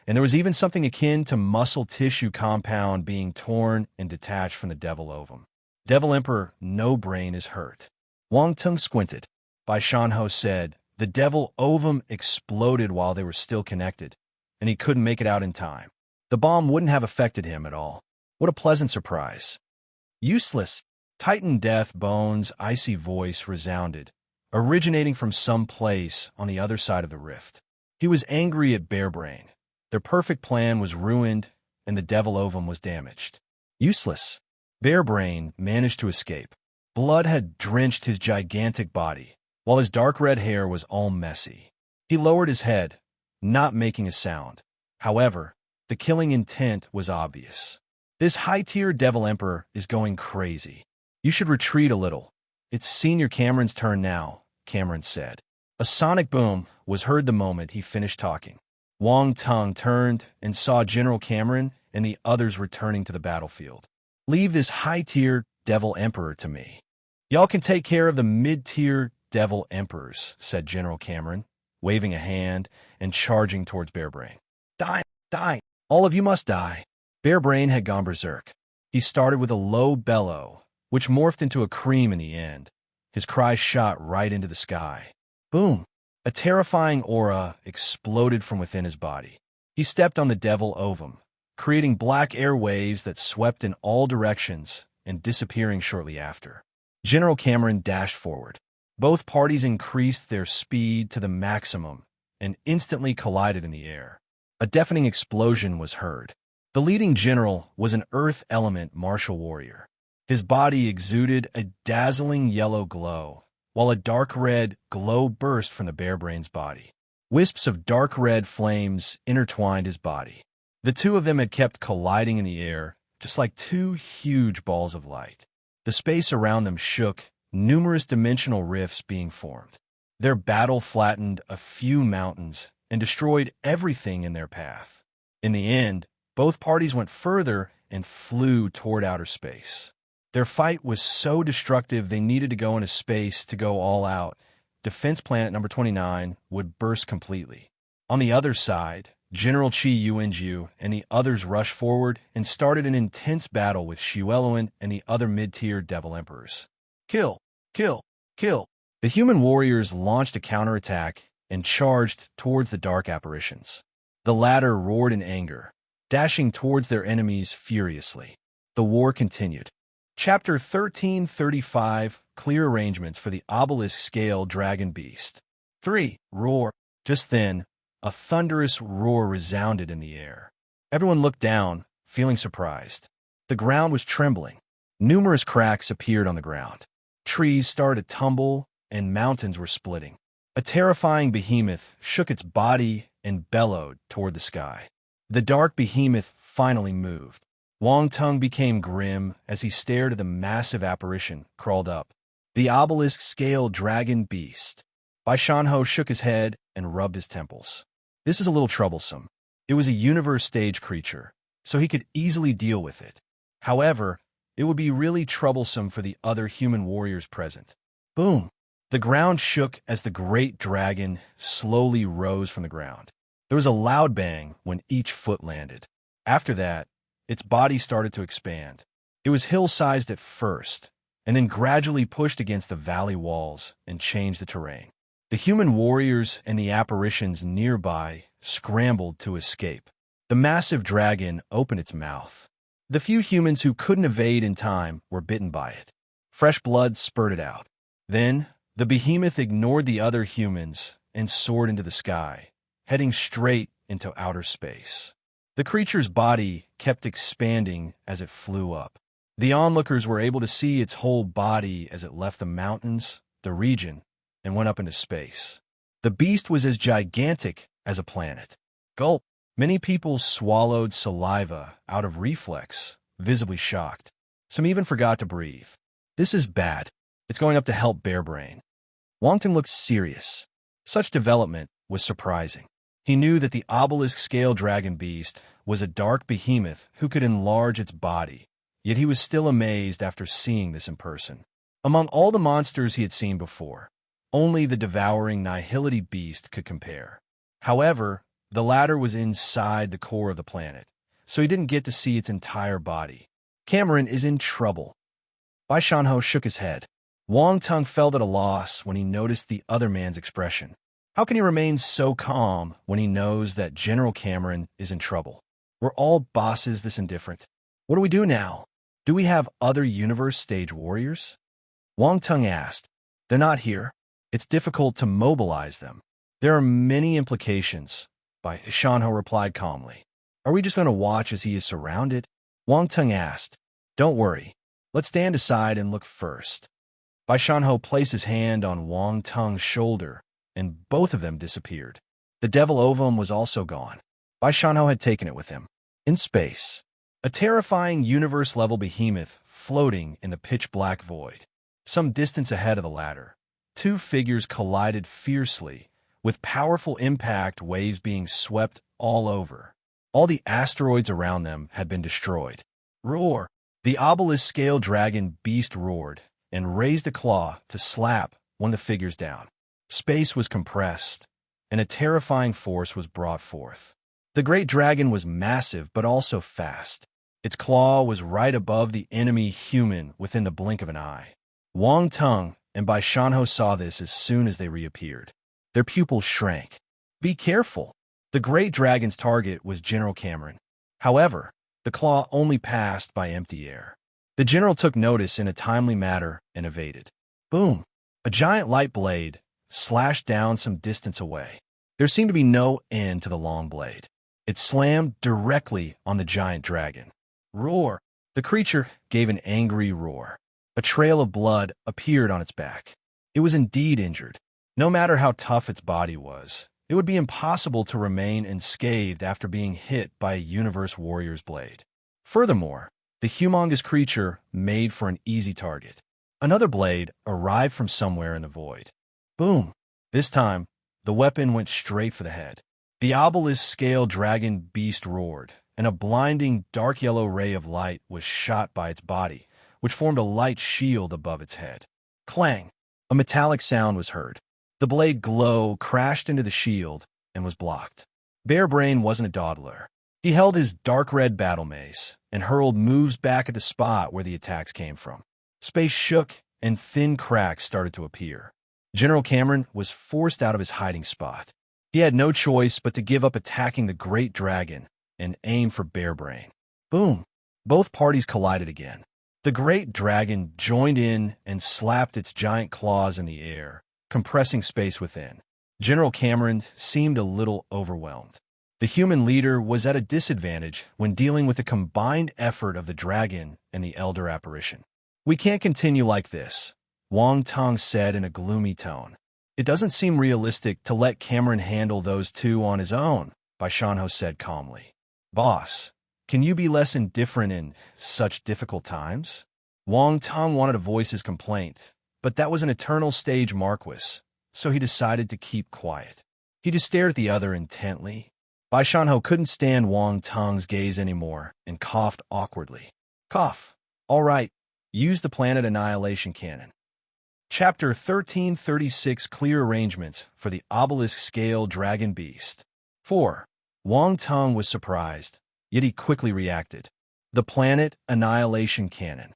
and there was even something akin to muscle tissue compound being torn and detached from the devil ovum. Devil Emperor, no brain is hurt. Wang Tung squinted. Bai Shanho said, the devil ovum exploded while they were still connected, and he couldn't make it out in time. The bomb wouldn't have affected him at all. What a pleasant surprise. Useless. Titan Death Bone's icy voice resounded, originating from some place on the other side of the rift. He was angry at Bearbrain. Their perfect plan was ruined, and the devil ovum was damaged. Useless. Bearbrain managed to escape. Blood had drenched his gigantic body, while his dark red hair was all messy. He lowered his head, not making a sound. However, the killing intent was obvious. This high-tier Devil Emperor is going crazy. You should retreat a little. It's Senior Cameron's turn now, Cameron said. A sonic boom was heard the moment he finished talking. Wang Tung turned and saw General Cameron and the others returning to the battlefield. Leave this high-tier Devil Emperor to me. Y'all can take care of the mid-tier Devil Emperors, said General Cameron, waving a hand and charging towards Bearbrain. Die, die, all of you must die. Bearbrain had gone berserk. He started with a low bellow, which morphed into a scream in the end. His cry shot right into the sky. Boom! A terrifying aura exploded from within his body. He stepped on the devil ovum, creating black air waves that swept in all directions and disappearing shortly after. General Cameron dashed forward. Both parties increased their speed to the maximum and instantly collided in the air. A deafening explosion was heard. The leading general was an earth element martial warrior. His body exuded a dazzling yellow glow, while a dark red glow burst from the Bearbrain's body. Wisps of dark red flames intertwined his body. The two of them had kept colliding in the air, just like two huge balls of light. The space around them shook, numerous dimensional rifts being formed. Their battle flattened a few mountains and destroyed everything in their path. In the end, both parties went further and flew toward outer space. Their fight was so destructive they needed to go into space to go all out. Defense Planet number 29 would burst completely. On the other side, General Chi Yuanju and the others rushed forward and started an intense battle with Shiueluan and the other mid-tier Devil Emperors. Kill! Kill! Kill! The human warriors launched a counterattack and charged towards the dark apparitions. The latter roared in anger, dashing towards their enemies furiously. The war continued. Chapter 1335, Clear Arrangements for the Obelisk-Scale Dragon Beast. 3. Roar. Just then, a thunderous roar resounded in the air. Everyone looked down, feeling surprised. The ground was trembling. Numerous cracks appeared on the ground. Trees started to tumble, and mountains were splitting. A terrifying behemoth shook its body and bellowed toward the sky. The dark behemoth finally moved. Wang Tung became grim as he stared at the massive apparition crawled up. The obelisk-scale dragon beast. Bai Shanhou shook his head and rubbed his temples. This is a little troublesome. It was a universe-stage creature, so he could easily deal with it. However, it would be really troublesome for the other human warriors present. Boom! The ground shook as the great dragon slowly rose from the ground. There was a loud bang when each foot landed. After that, its body started to expand. It was hill-sized at first, and then gradually pushed against the valley walls and changed the terrain. The human warriors and the apparitions nearby scrambled to escape. The massive dragon opened its mouth. The few humans who couldn't evade in time were bitten by it. Fresh blood spurted out. Then, the behemoth ignored the other humans and soared into the sky, heading straight into outer space. The creature's body kept expanding as it flew up. The onlookers were able to see its whole body as it left the mountains, the region, and went up into space. The beast was as gigantic as a planet. Gulp! Many people swallowed saliva out of reflex, visibly shocked. Some even forgot to breathe. This is bad. It's going up to help Bearbrain. Wang Tung looked serious. Such development was surprising. He knew that the obelisk-scale dragon beast was a dark behemoth who could enlarge its body, yet he was still amazed after seeing this in person. Among all the monsters he had seen before, only the devouring nihility beast could compare. However, the latter was inside the core of the planet, so he didn't get to see its entire body. Cameron is in trouble. Bai Shanhou shook his head. Wang Tung felt at a loss when he noticed the other man's expression. How can he remain so calm when he knows that General Cameron is in trouble? Were all bosses this indifferent? What do we do now? Do we have other universe-stage warriors? Wang Tung asked. They're not here. It's difficult to mobilize them. There are many implications, Bai Shanhou replied calmly. Are we just going to watch as he is surrounded? Wang Tung asked. Don't worry. Let's stand aside and look first. Bai Shanhou placed his hand on Wang Tung's shoulder, and both of them disappeared. The devil ovum was also gone. Bai Shanhou had taken it with him. In space, a terrifying universe-level behemoth floating in the pitch-black void. Some distance ahead of the latter, two figures collided fiercely, with powerful impact waves being swept all over. All the asteroids around them had been destroyed. Roar! The obelisk-scale dragon beast roared and raised a claw to slap one of the figures down. Space was compressed, and a terrifying force was brought forth. The great dragon was massive but also fast. Its claw was right above the enemy human within the blink of an eye. Wang Tung and Bai Shanhou saw this as soon as they reappeared. Their pupils shrank. Be careful! The great dragon's target was General Cameron. However, the claw only passed by empty air. The general took notice in a timely manner and evaded. Boom! A giant light blade slashed down some distance away. There seemed to be no end to the long blade. It slammed directly on the giant dragon. Roar! The creature gave an angry roar. A trail of blood appeared on its back. It was indeed injured. No matter how tough its body was, It would be impossible to remain unscathed after being hit by a universe warrior's blade. Furthermore, the humongous creature made for an easy target. Another blade arrived from somewhere in the void. Boom! This time, the weapon went straight for the head. The obelisk-scale dragon beast roared, and a blinding dark yellow ray of light was shot by its body, which formed a light shield above its head. Clang! A metallic sound was heard. The blade glow crashed into the shield and was blocked. Bearbrain wasn't a dawdler. He held his dark red battle mace and hurled moves back at the spot where the attacks came from. Space shook and thin cracks started to appear. General Cameron was forced out of his hiding spot. He had no choice but to give up attacking the great dragon and aim for Bearbrain. Boom! Both parties collided again. The great dragon joined in and slapped its giant claws in the air, compressing space within. General Cameron seemed a little overwhelmed. The human leader was at a disadvantage when dealing with the combined effort of the dragon and the elder apparition. "We can't continue like this," Wang Tong said in a gloomy tone. "It doesn't seem realistic to let Cameron handle those two on his own," Baishanho said calmly. "Boss, can you be less indifferent in such difficult times?" Wang Tong wanted to voice his complaint, but that was an eternal stage marquis, so he decided to keep quiet. He just stared at the other intently. Baishanho couldn't stand Wang Tong's gaze anymore and coughed awkwardly. "Cough. All right. Use the planet annihilation cannon." Chapter 1336 Clear Arrangements for the Obelisk-Scale Dragon Beast. 4. Wang Tong was surprised, yet he quickly reacted. The planet annihilation cannon.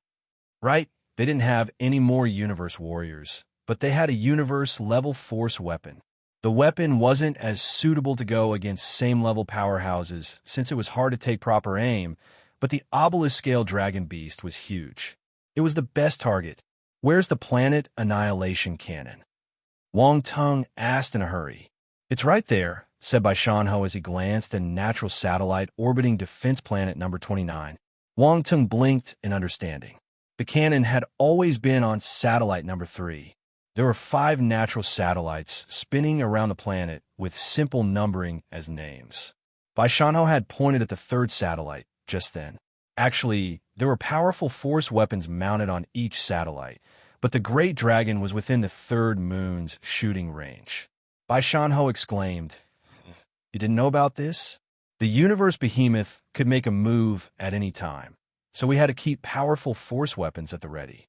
Right, they didn't have any more universe warriors, but they had a universe-level force weapon. The weapon wasn't as suitable to go against same-level powerhouses since it was hard to take proper aim, but the obelisk-scale dragon beast was huge. It was the best target. "Where's the planet annihilation cannon?" Wang Tong asked in a hurry. "It's right there," said Baishanho as he glanced at a natural satellite orbiting defense planet number 29. Wang Tong blinked in understanding. The cannon had always been on satellite number 3. There were 5 natural satellites spinning around the planet with simple numbering as names. Baishanho had pointed at the 3rd satellite just then. Actually, there were powerful force weapons mounted on each satellite, but the great dragon was within the 3rd moon's shooting range. Baishanho exclaimed, "You didn't know about this?" The universe behemoth could make a move at any time, so we had to keep powerful force weapons at the ready.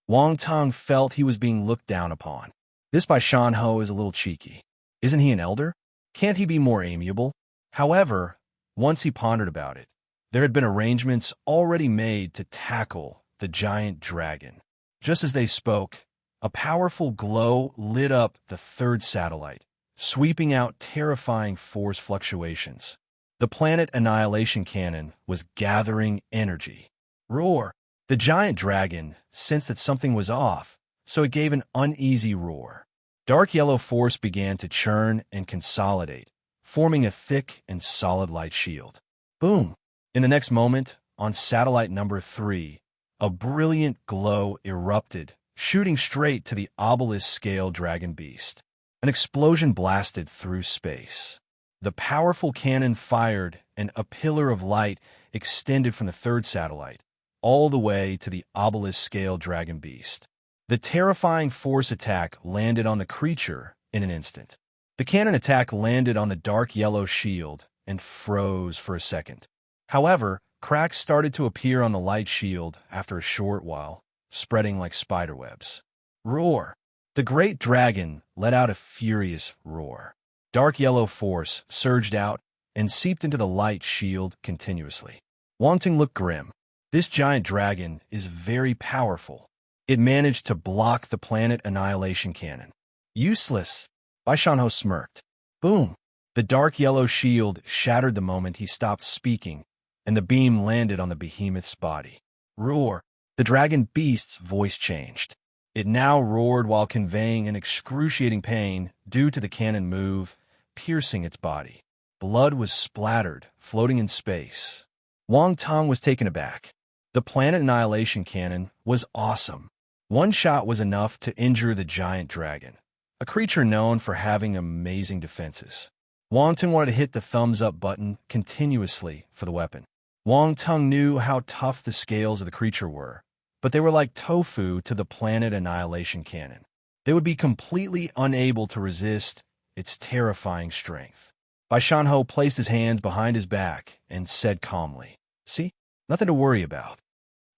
Wang Tong felt he was being looked down upon. This Baishanho is a little cheeky. Isn't he an elder? Can't he be more amiable? However, once he pondered about it, there had been arrangements already made to tackle the giant dragon. Just as they spoke, a powerful glow lit up the 3rd satellite, sweeping out terrifying force fluctuations. The planet annihilation cannon was gathering energy. Roar! The giant dragon sensed that something was off, so it gave an uneasy roar. Dark yellow force began to churn and consolidate, forming a thick and solid light shield. Boom! In the next moment, on satellite number 3, a brilliant glow erupted, shooting straight to the obelisk-scale dragon beast. An explosion blasted through space. The powerful cannon fired, and a pillar of light extended from the 3rd satellite, all the way to the obelisk-scale dragon beast. The terrifying force attack landed on the creature in an instant. The cannon attack landed on the dark yellow shield and froze for a second. However, cracks started to appear on the light shield after a short while, spreading like spiderwebs. Roar! The great dragon let out a furious roar. Dark yellow force surged out and seeped into the light shield continuously. Wang Tong looked grim. This giant dragon is very powerful. It managed to block the planet annihilation cannon. Useless! Baishanho smirked. Boom! The dark yellow shield shattered the moment he stopped speaking, and the beam landed on the behemoth's body. Roar! The dragon beast's voice changed. It now roared while conveying an excruciating pain due to the cannon move, piercing its body. Blood was splattered, floating in space. Wang Tong was taken aback. The planet annihilation cannon was awesome. One shot was enough to injure the giant dragon, a creature known for having amazing defenses. Wang Tung wanted to hit the thumbs-up button continuously for the weapon. Wang Tung knew how tough the scales of the creature were, but they were like tofu to the planet annihilation cannon. They would be completely unable to resist its terrifying strength. Bai Shanho placed his hands behind his back and said calmly, "See? Nothing to worry about.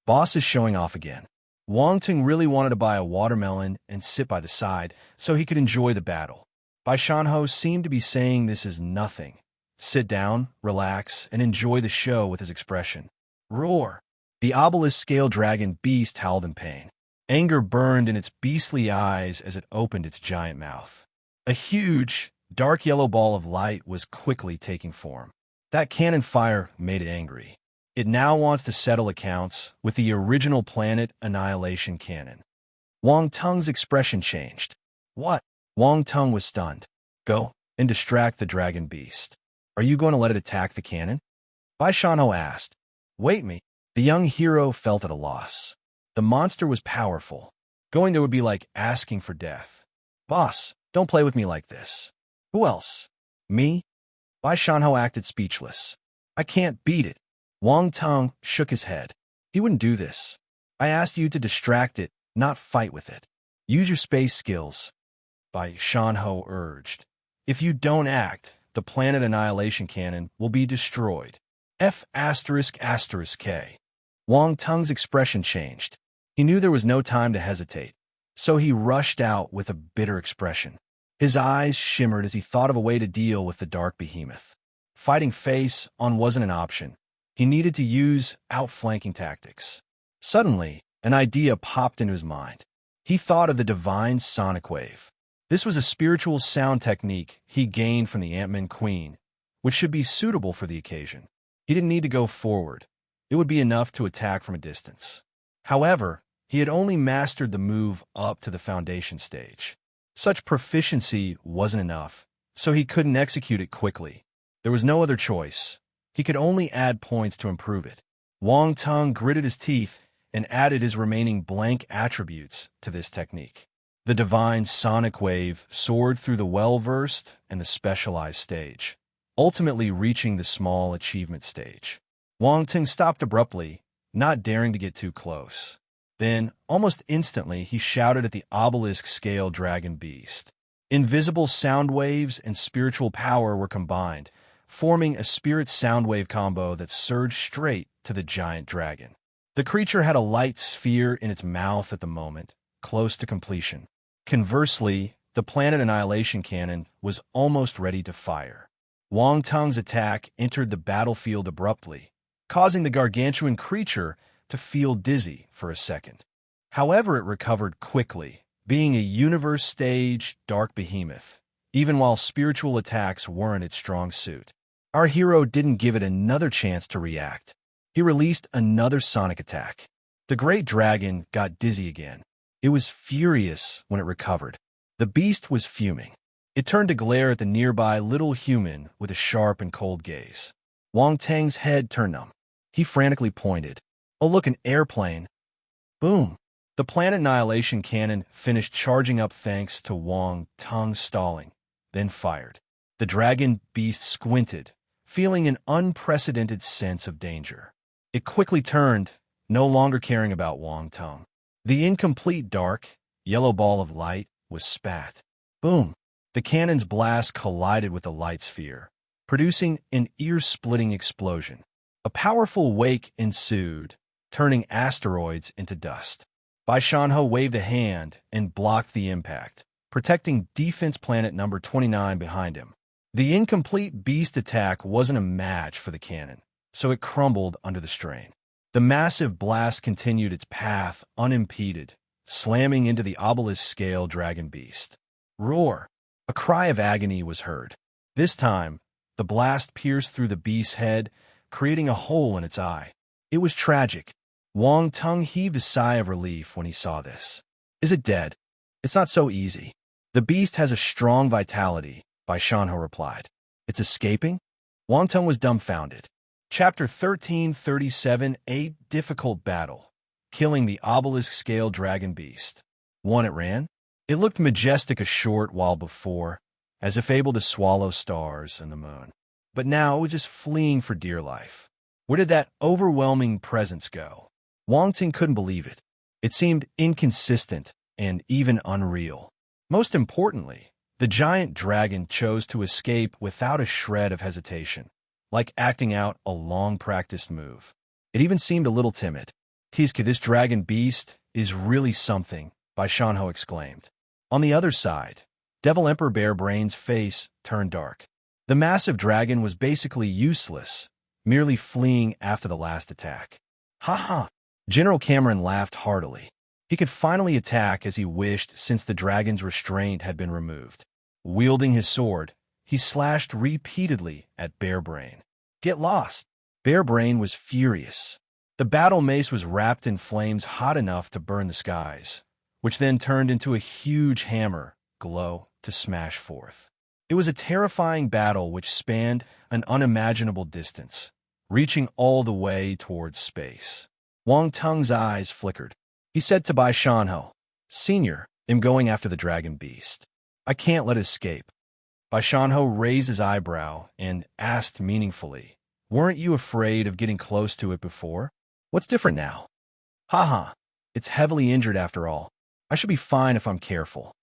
Boss is showing off again." Wang Tung really wanted to buy a watermelon and sit by the side so he could enjoy the battle. Bai Shanho seemed to be saying this is nothing. Sit down, relax, and enjoy the show with his expression. Roar! The obelisk scale dragon beast howled in pain. Anger burned in its beastly eyes as it opened its giant mouth. A huge, dark yellow ball of light was quickly taking form. That cannon fire made it angry. It now wants to settle accounts with the original planet annihilation cannon. Wang Tung's expression changed. What? Wang Tung was stunned. Go and distract the dragon beast. Are you going to let it attack the cannon? Bai Shanho asked. Wait me. The young hero felt at a loss. The monster was powerful. Going there would be like asking for death. Boss, don't play with me like this. Who else? Me? Bai Shanho acted speechless. I can't beat it. Wang Tung shook his head. He wouldn't do this. I asked you to distract it, not fight with it. Use your space skills. Bai Shanho urged. If you don't act, the planet annihilation cannon will be destroyed. F***K. Wang Tung's expression changed. He knew there was no time to hesitate, so he rushed out with a bitter expression. His eyes shimmered as he thought of a way to deal with the dark behemoth. Fighting face-on wasn't an option. He needed to use outflanking tactics. Suddenly, an idea popped into his mind. He thought of the divine sonic wave. This was a spiritual sound technique he gained from the Ant-Man Queen, which should be suitable for the occasion. He didn't need to go forward. It would be enough to attack from a distance. However, he had only mastered the move up to the foundation stage. Such proficiency wasn't enough, so he couldn't execute it quickly. There was no other choice. He could only add points to improve it. Wang Tung gritted his teeth and added his remaining blank attributes to this technique. The divine sonic wave soared through the well-versed and the specialized stage, ultimately reaching the small achievement stage. Wang Tung stopped abruptly, not daring to get too close. Then, almost instantly, he shouted at the obelisk-scale dragon beast. Invisible sound waves and spiritual power were combined, forming a spirit sound wave combo that surged straight to the giant dragon. The creature had a light sphere in its mouth at the moment, close to completion. Conversely, the planet annihilation cannon was almost ready to fire. Wang Tung's attack entered the battlefield abruptly, causing the gargantuan creature to feel dizzy for a second. However, it recovered quickly, being a universe-stage dark behemoth, even while spiritual attacks weren't its strong suit. Our hero didn't give it another chance to react. He released another sonic attack. The great dragon got dizzy again. It was furious when it recovered. The beast was fuming. It turned to glare at the nearby little human with a sharp and cold gaze. Wang Tung's head turned numb. He frantically pointed. Oh, look, an airplane. Boom. The planet annihilation cannon finished charging up thanks to Wang Tung stalling, then fired. The dragon beast squinted, feeling an unprecedented sense of danger. It quickly turned, no longer caring about Wang Tung. The incomplete dark, yellow ball of light was spat. Boom. The cannon's blast collided with the light sphere, producing an ear-splitting explosion. A powerful wake ensued, turning asteroids into dust. Bai Shanho waved a hand and blocked the impact, protecting defense planet number 29 behind him. The incomplete beast attack wasn't a match for the cannon, so it crumbled under the strain. The massive blast continued its path unimpeded, slamming into the obelisk-scale dragon beast. Roar! A cry of agony was heard. This time, the blast pierced through the beast's head, creating a hole in its eye. It was tragic. Wang Tung heaved a sigh of relief when he saw this. Is it dead? It's not so easy. The beast has a strong vitality, Bai Shanho replied. It's escaping? Wang Tung was dumbfounded. Chapter 1337, A Difficult Battle. Killing the obelisk-scale dragon beast. One, it ran. It looked majestic a short while before, as if able to swallow stars and the moon. But now it was just fleeing for dear life. Where did that overwhelming presence go? Wang Ting couldn't believe it. It seemed inconsistent and even unreal. Most importantly, the giant dragon chose to escape without a shred of hesitation, like acting out a long-practiced move. It even seemed a little timid. "Tizka, this dragon beast is really something," Bai Shanho exclaimed. On the other side, Devil Emperor Bear Brain's face turned dark. The massive dragon was basically useless, merely fleeing after the last attack. "Ha ha!" General Cameron laughed heartily. He could finally attack as he wished since the dragon's restraint had been removed. Wielding his sword, he slashed repeatedly at Bear Brain. "Get lost!" Bear Brain was furious. The battle mace was wrapped in flames hot enough to burn the skies, which then turned into a huge hammer, glow, to smash forth. It was a terrifying battle which spanned an unimaginable distance, reaching all the way towards space. Wang Tung's eyes flickered. He said to Bai Shanho, "Senior, I'm going after the dragon beast. I can't let it escape." Bai Shanho raised his eyebrow and asked meaningfully, "Weren't you afraid of getting close to it before? What's different now?" "Ha ha, it's heavily injured after all. I should be fine if I'm careful."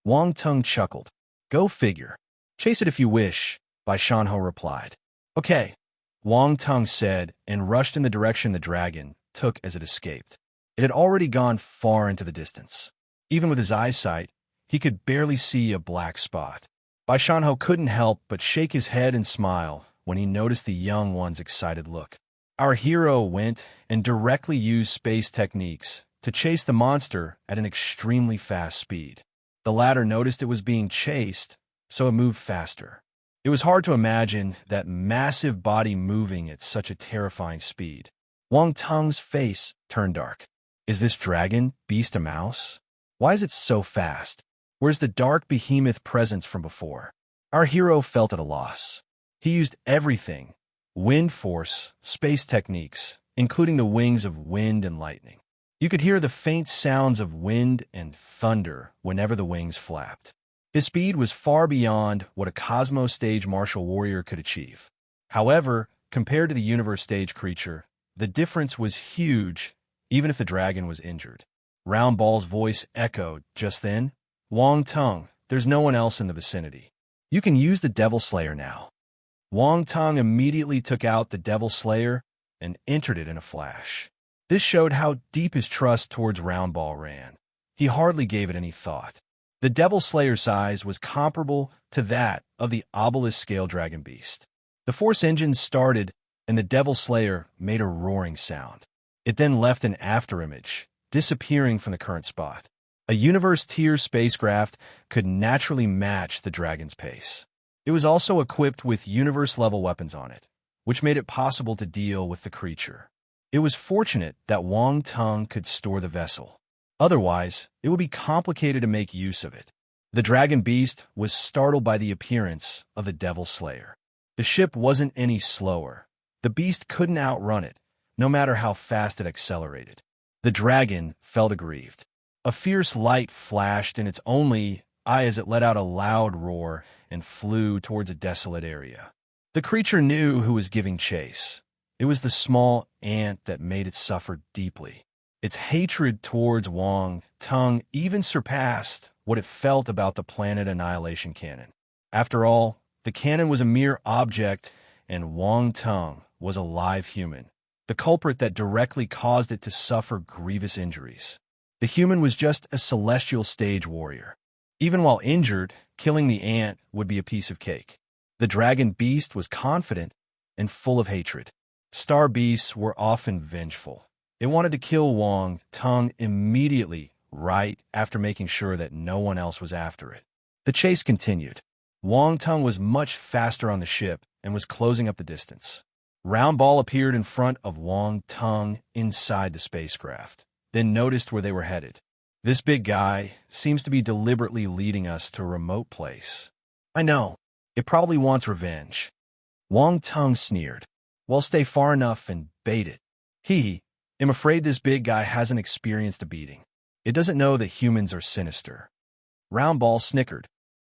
Wang Tung chuckled. "Go figure. Chase it if you wish," Bai Shanho replied. "Okay," Wang Tung said and rushed in the direction the dragon took as it escaped. It had already gone far into the distance. Even with his eyesight, he could barely see a black spot. Bai Shanho couldn't help but shake his head and smile when he noticed the young one's excited look. Our hero went and directly used space techniques to chase the monster at an extremely fast speed. The latter noticed it was being chased, so it moved faster. It was hard to imagine that massive body moving at such a terrifying speed. Wang Tung's face turned dark. Is this dragon beast a mouse? Why is it so fast? Where's the dark behemoth presence from before? Our hero felt at a loss. He used everything: wind force, space techniques, including the wings of wind and lightning. You could hear the faint sounds of wind and thunder whenever the wings flapped. His speed was far beyond what a Cosmos stage martial warrior could achieve. However, compared to the universe stage creature, the difference was huge, even if the dragon was injured. Round Ball's voice echoed just then. "Wang Tung, there's no one else in the vicinity. You can use the Devil Slayer now." Wang Tung immediately took out the Devil Slayer and entered it in a flash. This showed how deep his trust towards Round Ball ran. He hardly gave it any thought. The Devil Slayer's size was comparable to that of the obelisk scale dragon beast. The force engines started, and the Devil Slayer made a roaring sound. It then left an afterimage, disappearing from the current spot. A universe-tier spacecraft could naturally match the dragon's pace. It was also equipped with universe-level weapons on it, which made it possible to deal with the creature. It was fortunate that Wang Tung could store the vessel. Otherwise, it would be complicated to make use of it. The dragon beast was startled by the appearance of the Devil Slayer. The ship wasn't any slower. The beast couldn't outrun it, no matter how fast it accelerated. The dragon felt aggrieved. A fierce light flashed in its only eye as it let out a loud roar and flew towards a desolate area. The creature knew who was giving chase. It was the small ant that made it suffer deeply. Its hatred towards Wang Tung even surpassed what it felt about the Planet Annihilation Cannon. After all, the cannon was a mere object, and Wang Tung was a live human, the culprit that directly caused it to suffer grievous injuries. The human was just a celestial stage warrior. Even while injured, killing the ant would be a piece of cake. The dragon beast was confident and full of hatred. Star beasts were often vengeful. It wanted to kill Wang Tung immediately, right after making sure that no one else was after it. The chase continued. Wang Tung was much faster on the ship and was closing up the distance. Round Ball appeared in front of Wang Tung inside the spacecraft, then noticed where they were headed. This big guy seems to be deliberately leading us to a remote place. I know. It probably wants revenge. Wang Tung sneered. Well, stay far enough and bait it. I'm afraid this big guy hasn't experienced a beating. It doesn't know that humans are sinister. Round Ball snickered.